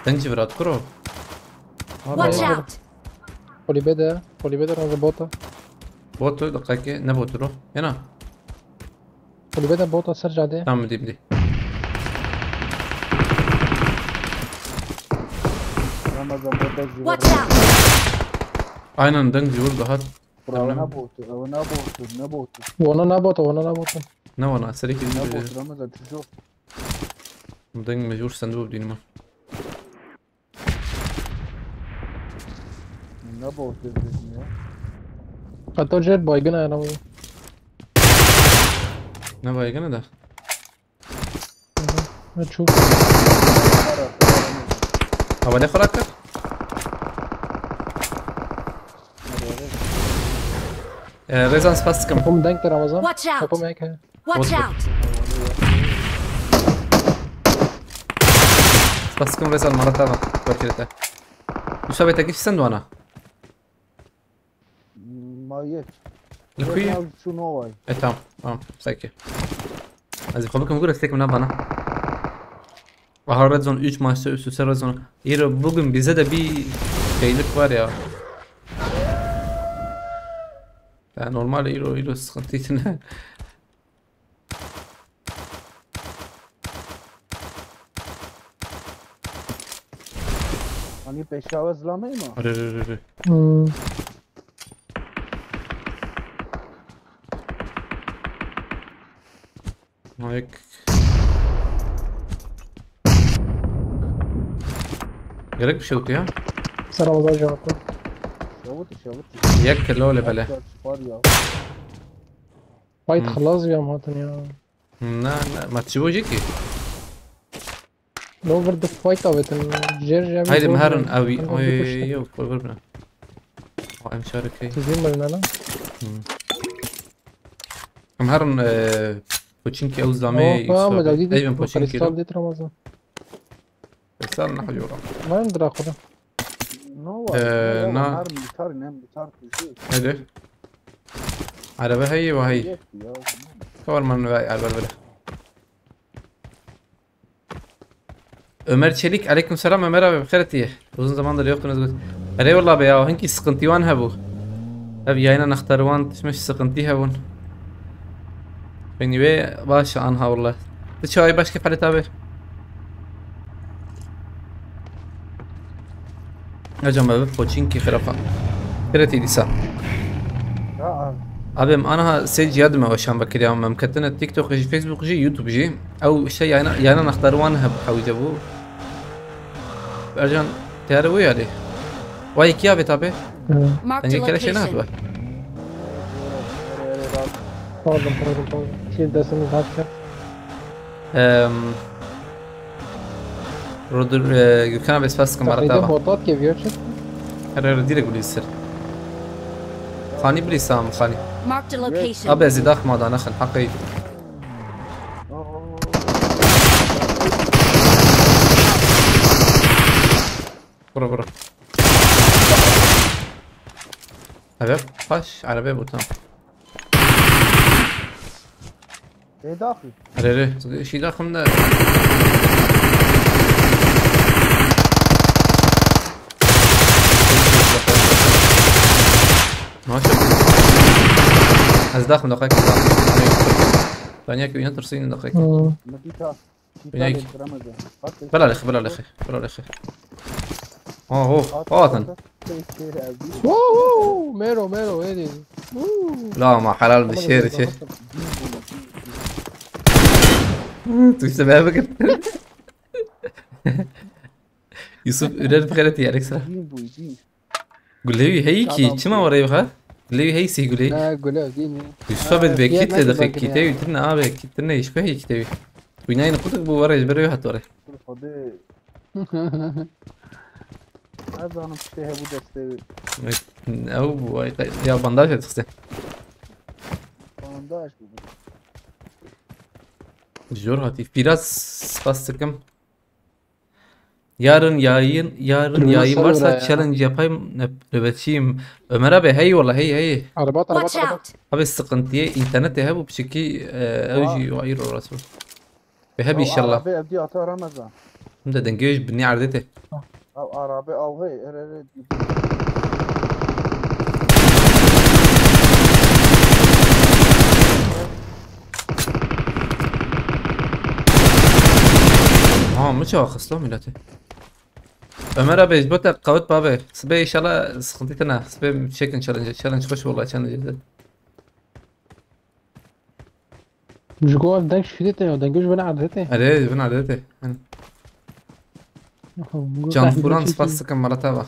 تنجي برات كرو Watch out! Polibede Ramazan bota. بوتو دقيقه نبوت رو هنا Polibede bota serca de. تمام بدي Ramazan burada Watch out! aynen deng vurdu hat Ne botu? Ne botu? Ona ne bota. ne وانا سريك Ne botu Ramazan çocuk? دeng مجبور صندوق بدي ما Ne botu dedim ya? Hatta jet baygın ya Ramazan. ne بايغنا ده Ne çok. اولي خراك ريزانس فاست كم Kapım denk de Ramazan. Watch out! Kapım ek. Watch out! فاست كم ريزان مرة ثانية كوركيتا يسوي تكيف سندو انا Mayet. الكوي Şu novay. تمام تمام سايكي از خبركم يقول لك من bana Red Zone 3 maçta üst üste Red Zone. Bugün bize de bir şeylik var ya. normal ilo sıkıntıydı. Hani peşava zlamayı mı? Arı. Hayır. Gerek bir şey yok ya. Ramazan cevaplı. شوت Yak lole bele. Fight خلاص يا مهاتن يا. لا ما تجيبوش كي. لو برد فايت أبتن جير جابي. هايدي مهارن أوي يو بربنا. مشارك هي. تزين ملنا لا. مهارن بوتشينكي أو زلامي. أيوة بوتشينكي. كريستال ديت رمضان. كريستال نحو جورا. ما يندرا خدا. نا. هيدي. عربة هي وهي. كور من وعي على البلبلة. Ömer Çelik, aleykümselam Ömer abi, bxeyretiye. Uzun zamandır yoktunuz. Ey والله be ya, hinki sıkıntı van hebu. Ev yayına naxtarvan, tişmiş sıkıntı hebun. Beni ve baş anha والله. Tıçay başka palet abi. Hocam abi, poçinki xirafa. Bxeyretiye disa. abim أنا سيج يدمه وشان بكر يوم ممكن تيك توك جي فيسبوك جي يوتيوب جي أو شيء يعني نختار وانها بحاول جابوه أرجان تعرفوا يعني واي كيا بتابع تاني كلا شيء نهبه Pardon. Şey dersiniz hatta. Rodur Gökhan abi espas kamerada تقريبا بوطات كيف يوجد؟ هر ديرك قولي السر خاني بلي سام خاني Marked a location. أبي زيداخ ما دانا خن حقي برا أبي باش عربي بوتام ايه داخل هري شي داخل من ماشي از داخل دقيقة ثانية كي ينترسين دقيقة بنايك بلا لخي اوه ميرو ايه دي لا ما حلال بالشير شير توش تبعك يوسف اراد بخيرتي عليك سلام قول لي هيكي كما وراي بخا قول لي هي سي قول لي لا قولها ديني يوسف بد بكيت دقيقة كتابي ترنا كترنا يشبه كتابي ويناين قلت بو وراي بري هات وراي هذا انا بشتهي ابو دستي او يا بانداج تخسن بانداج جور هاتي biraz bastırdım. Yarın yayın varsa challenge yapayım nöbetçiyim. Ömer abi hey والله hey. Watch out. abi sıkıntıya internet ya bu bişeki اوجي وعير الرسول بهبي ان شاء الله عربي ابدي اعطي رمضان ده دنجيش بني عردته او عربي او هي مش اخص له ملاتي Ömer abi izbota قوت بابي سبي ان شاء الله سخنتنا سبي تشيكن تشالنج خوش والله تشالنج مش جوه دنجش في ديتي ودنجش بنا عدتي عليه بنا عدته جان فوران سباس كم مرة تابع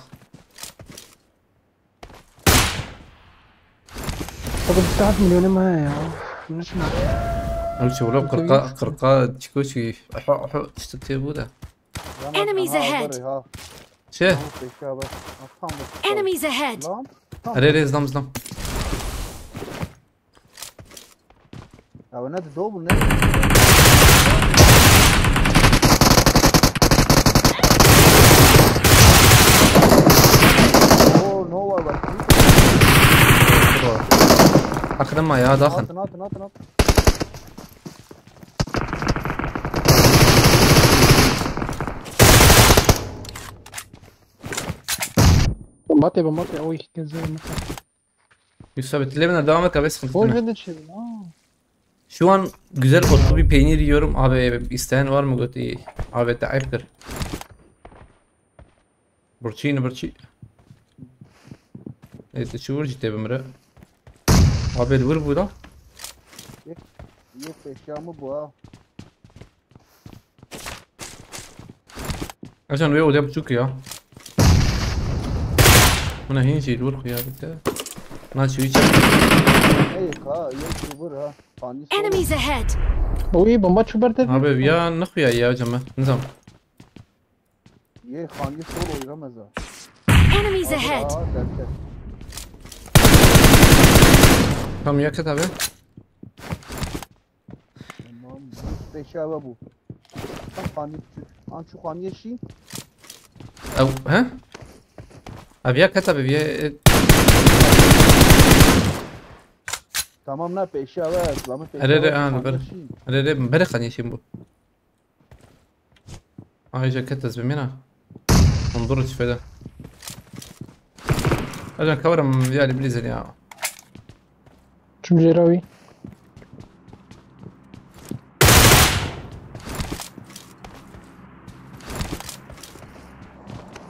طب بتاعت مليون معايا نسمع أول شيء ولو قرقا تشكوشي أحو تشتكي بودا Enemies ahead. شيء Enemies ahead. عليه زلام او نادي دوبل نادي اوه نو أخدم ما يا داخل نط بمطي قوي كذا Yusuf abi dilemeden devam et abi sıkıntı Koy değil. ben de çevir. Şu an güzel otlu bir peynir yiyorum abi, isteyen var mı götü? Abi de ayıptır. برشي شو ورجتي بمرأة abi vur bu da. Yok eşyamı bu ha. عشان ويا ودي بتشوك يا هنا هين شيء دور يا بنت ما شو يجي Hey ha yok vur ha. Panis. Enemies ahead! وي bomba çubarda. abi ya نخويا يا جماعة نظام Ye hangi sol oyramaz ha. Enemies ahead! Derken. tamam ya كت abi Tamam. Eşya bu. Bak panis. An şu kan yeşi. او ها abi ya كت abi ya Tamam ne peşya var. Islam'ı peşya. أريد أنا أريد بريخ أني شيمبو هاي جاكيتس بمينا انظرت في ده أجل كورم يا بليزن يا Çum jerawi.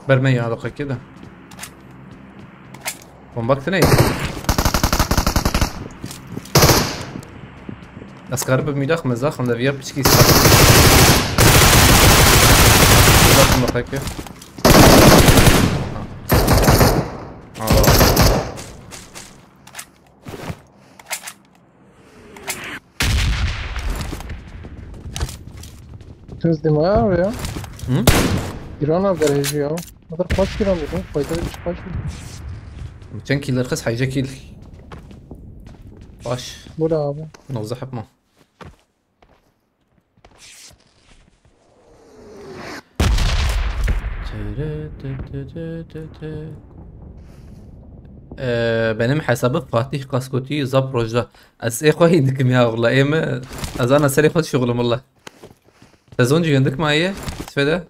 برمية هذا كده بومباك ثنين أسكار بميداخ مزاخ من ذا بتشكي سكار مزاخ من ذاك Tuz dima ya. هم İran averajı ya. O kadar kaç kiram dedim. Faydalı bir çıkış. كان كيل رخص حيجا كيل باش Bu da abi. نوزع حبنا benim hesabı Fatih Kaskoti Zaporoj'da. Az اخوي عندكم يا والله ايما از انا سري خد شغلهم والله. تزونجي عندك معايا استفادة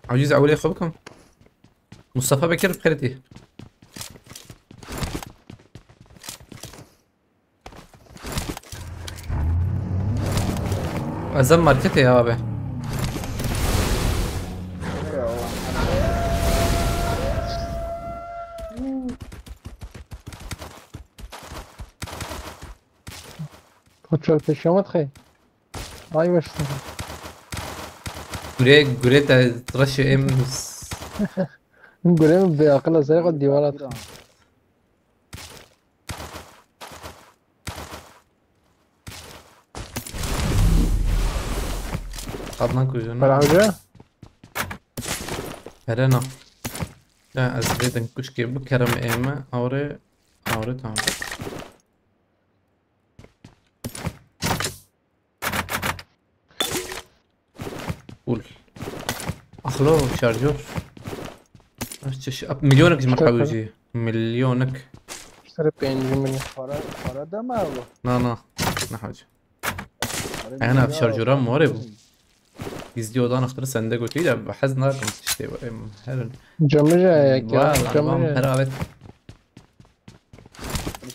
عجوز اولي اخوكم مصطفى بكر بخيرتي ازم ماركتي يا بابا Koçlar peşamat kay. Ay başladı. قريت ترش ام Göremem be akıllı zayıf divarat. قضنا كوجنا Beraber. هرنا لا ازيد نكشكي بكرم ايما اوري تمام قول اخلو شارجور مليونك زي ما تحوجي مليونك İşte pencimini. Para da mı abi? نا نحوج انا في شارجوران مورب يزديودان اختار سنده قلت لي بحزن لكم تشتي هرن Camıca ya ki. والله Camıca. هرابت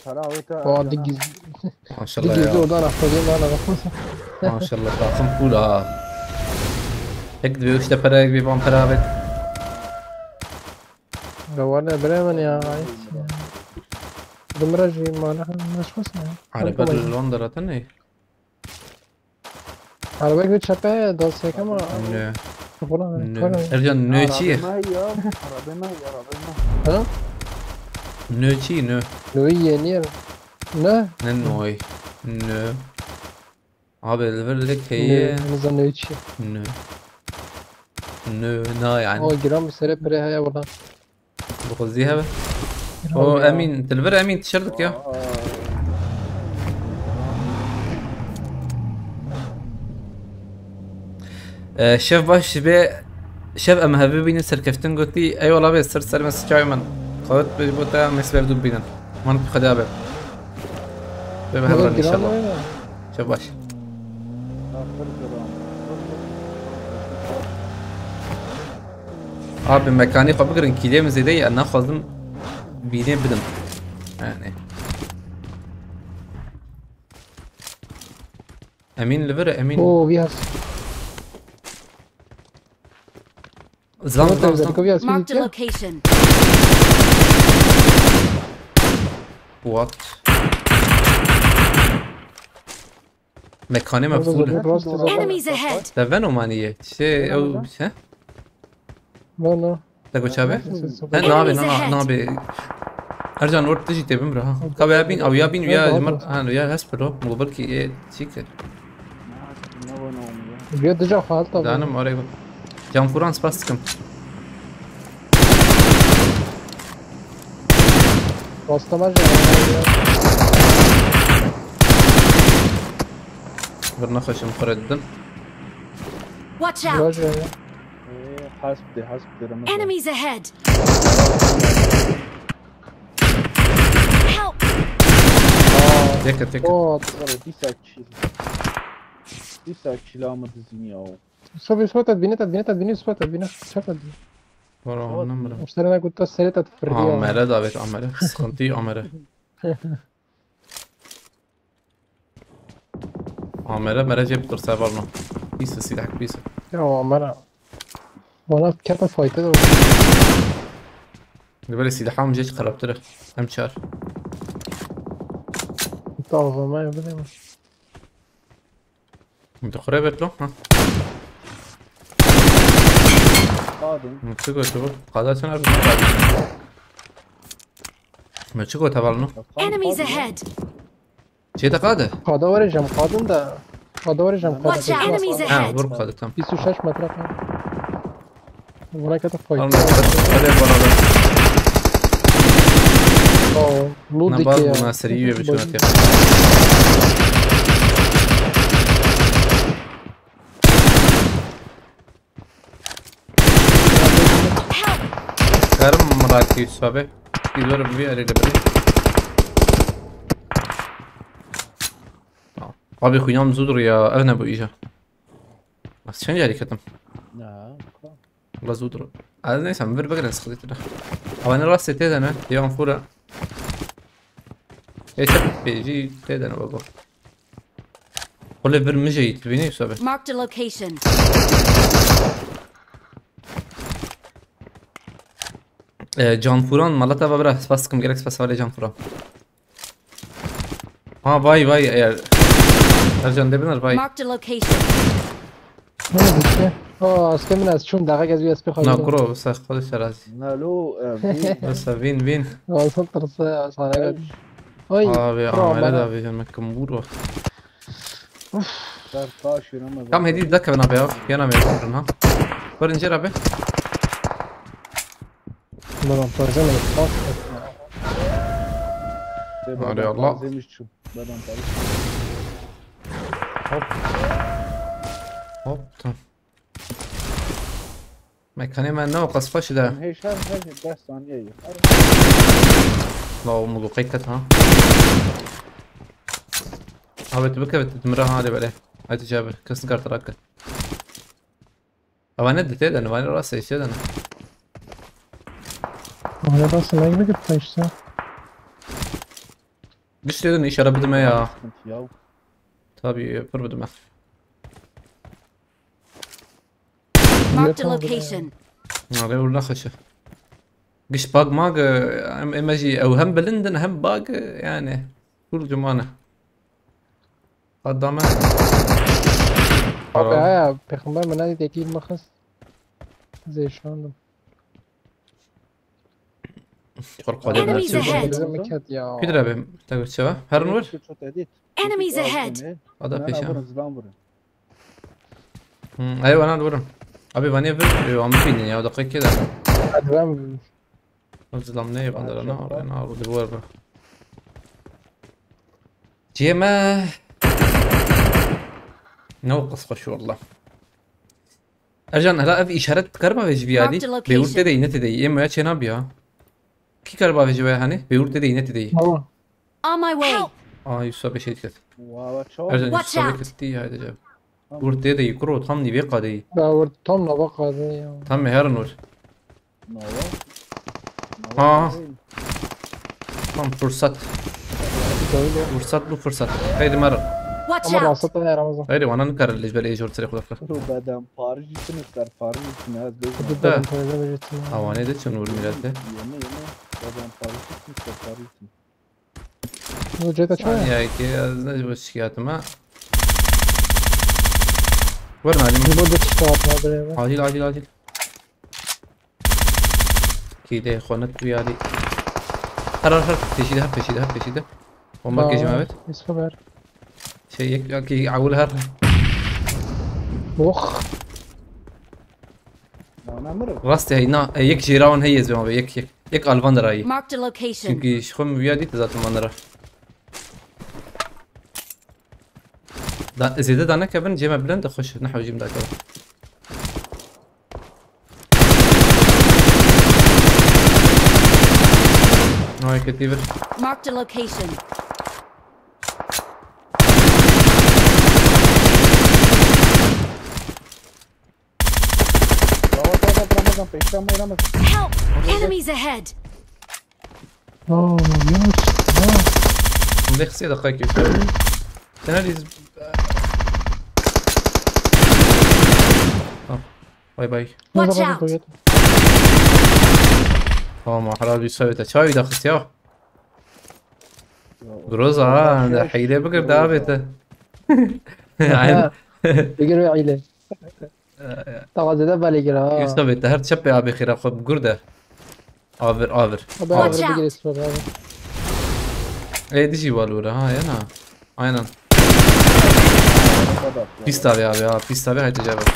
Para aveta. O adı gizli. ما شاء الله Gizli يا odan aktarıyor bana bakmasın. ما شاء الله طاقم فولا هيك وش تفرق بيبان هرابت Gavarla Bremen ya. Dımracı mana nasılsın ya? على بال لندن تني Araba gibi çape dosya ama. نو Falan. ارجع نوتشي Arabama ya. Arabama. Ha? نوتشي نو Nö'yü yeni yer. Ne? نوي نو abi الفرلك هي Nizam ne içi? نو نو نا يعني O giren bir sere pere haya buradan. بخزيها بقى هو امين تلفر امين تشردك يا شيف باش بي شيف ام هبي بين سركفتن قلت لي اي والله بي سر مسجاي من خذت بوتا مسبر دوب بينا ما نبي خدابه بهبرن ان شاء الله شيف باش abi mekaniği kapıkırın kilye mi zeyde ya ne kazdım بینه بدم يعني امين لفر امين اوه ویاس زلام زلام زلام زلام ویاس Marked a ویاس location. وات مكانه مفصوله Enemies ahead. ده فنو مانيه شيء او ها نه تقول شابه نابي نابي ارجع نور تجي تبي مرة كابي يابين او يابين ويا مر انا ويا هسبرو مقبلك ايه تشيك بیا دجا خالت ده انا ما اوريكم جام فرانس باستكم واسطه ما برنخش مخردن Watch out. جا حسب رمضان. Enemies ahead. Help. تك اوه دیسا کیلومتر زمینی صبي صوتت بينت صوتت شكل ورا نمرة مشتري انا قلت سريتها في الرياض عمالة دابت عمالة سخنتي عمالة عمالة مرة جبت ترسى برنا بيسة سيدك بيسة يا عمرة وانا كابا فايتة قبل سيدي حام جيش قربت له امشار طاوة ما يبدأ انت قربت له ها قادم تشوفوا قادات انا ما تشوفوا تبعنا Enemies ahead. شي قاده قادة ورجم قادم ده قادة ورجم Watch out. Enemies اه ahead. برب قاده تم 26 متر وانا كده انا فايتة هذا برا اه لودي نبض كده مناسريه بشويه كرم مراتي سبب يدور بي على دبري ابي خويام زودر يا ارنب ايجا بس شنو جاري كتم نه والله زودر هذا نيسا من بقرا خديت له او انا راسي تيدنا يوم فورا ايش بيجي تيدنا بقول قول برمجي تبيني سبب Marked a location. جان فوران مالتا ببره سباسكم جريكس بس ولا جان فوران باي يا ارجان دبنر باي Marked a location. اه اسكمنا از چون دقیق از USB خواهی نا کرو بس خودش رازی نه لو بس بين وصل ترسى صانع قد اي ابي عمله ده بيجن مكمبور در تاش رمضان كم هدي دك بنا بيا يانا ميرن ها برنجر ابي نرم فرزان الخاص علي الله. زمشو بدن تاش هوب تمام مكاني ما نو قصفش ده هیچ هم 10 ثانیه لو ملوقيت ها ابي تبكى بتدمرها هذه بعدين هاي تجابر كاس كارت راكد او انا اديت انا وانا راسي ايش انا انا بس ما يقدر تايش قشت اذا اشاره بدما يا ياو تابي بر بدما Marked a location. هذا ولا خشه قش باق ماق ايماجي او هم بلندن هم باق يعني كل جمانه قدامه اه پیغمبر من ندید یکی مخص زیشاندم فرق قادم Enemies ahead. مكت يا في درابه تقول شباب هرنور Enemies ahead. هذا في شيء زلام برن ايوه انا ادورهم ابي باني في عم فيني يا دقيقه كده ادوام ظلمني يبقى عندنا نار ودور جيما نوقف خش والله ارجان هلا في اشارات كربا في جبيادي Marked a location. بيقول تدي نتدي اما يا شنا بيا كي كربا في جبيا هاني بيقول تدي نتدي On my way. يوسف بشيء كده واو شو ارجان Watch يوسف out. كتي هذا جاب بيقول تدي يكرو تمني بيقا دي داور توم نبقى دي تم هرنور نو Tam fırsat. Böyle. Fırsat bu fırsat. Haydi مرة. Watch Ama out! rasata ya Ramazan. haydi وانا نكرر الجبل ايش ورد سريع خلاص. رو بدم پارش جسمت در پارش جسمت از بیشتر. Hadi dedim teyze verirsin. اوانه ده شنو بالميلاد یعنی بدم پارش جسمت در پارش جسمت. Bu ceyda çay. يا كي نجيب الشكايات ما ورنا علي Bu da çıktı atma buraya. عاجل عاجل عاجل كده يا اخوانات ويالي هر تشيده هر تشيده هر تشيده وما كيجي ما بيت İsmi ver. شيء كي عول هر Oh. نه مرد. راستي هي نا يك جيران هي زي ما بي يك الفاندرا هي Marked a location. çünkü şخم ويادي تزات الماندرا دا زيادة دانا كابن جيما بلند اخش نحو جيم دا كابن هاي كتيبر Marked a location. رمضان پیشتر می رمضان. Help! Enemies ahead! Oh, yunus. مدي خصي دقائق يوسف تناليز باي باي Watch out! ما حرام يسوي تشاوي دا خصيا جروزا ده حيلة بقر دابته عين بگیر عیله. تقاضی ده بله گیره. يوسف هر تشبي ابي خير خب قرده آور Abi abi بگیر اسم ver abi. ايه ديجي بالورا ها انا aynen pist abi ya pist abi haydi cevap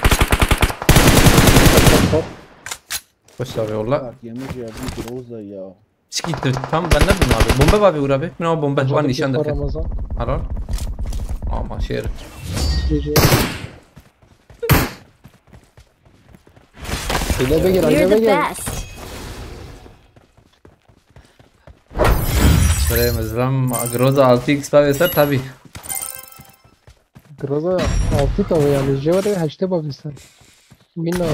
hoş abi yolla yemek ya bir groza ya. çıkıttı tam ben ne bileyim abi bomba abi vur abi ne o bomba var nişan derken Ramazan. arar ama şehir GG. Hile begir, You're hile the begir. best! şuraya mezram groza 6x abi eser tabi Groza 6 tabi yani. Jevare 8 babisten. Minna.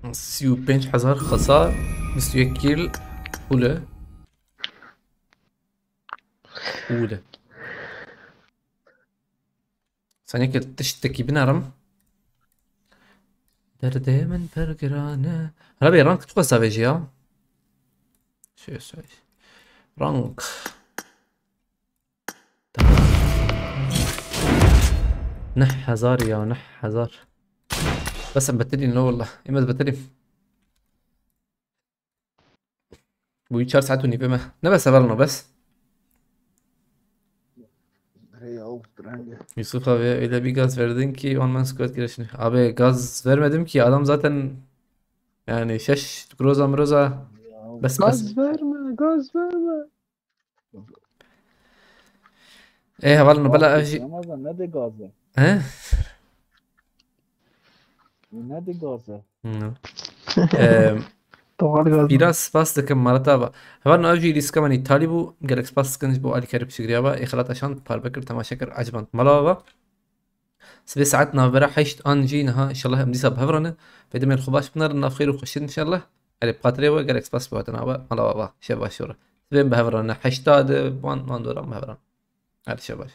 35,000 خسارة 21 كيل أولى ثانية كده تشتكي بنرم دايما برقرانة هلا بي رانك تبغى سافيجي ها شو يسوي رانك نح هزار يا نح هزار بس بتلي لا والله اما بتلي bu 4 saat ونيفه ne bes haberno bes Yusuf abi öyle bir gaz verdin ki ondan squat girişini. Abi gaz vermedim ki adam zaten yani şaş groza bes Gaz verme, gaz verme. havalno bela اجي Ramazan ne de gazı? he Ne de gazı? Doğal gaz. biraz spas دكم مرتبه havalno اجي riska mani talibu gerek spas كنج بو علي كرب شجريابا اخلات عشان باربكر تماشكر عجبان ملاوا سبي ساعتنا برا حيشت ان جينها ان شاء الله امديسا بهفرنا بيد من الخباش بنر نافخير وخشين ان شاء الله علي بقاتريوا gerek spas بواتنا ملاوا شبا شورا سبي بهفرنا حيشتاد وان دورا بهفرنا هذا شباش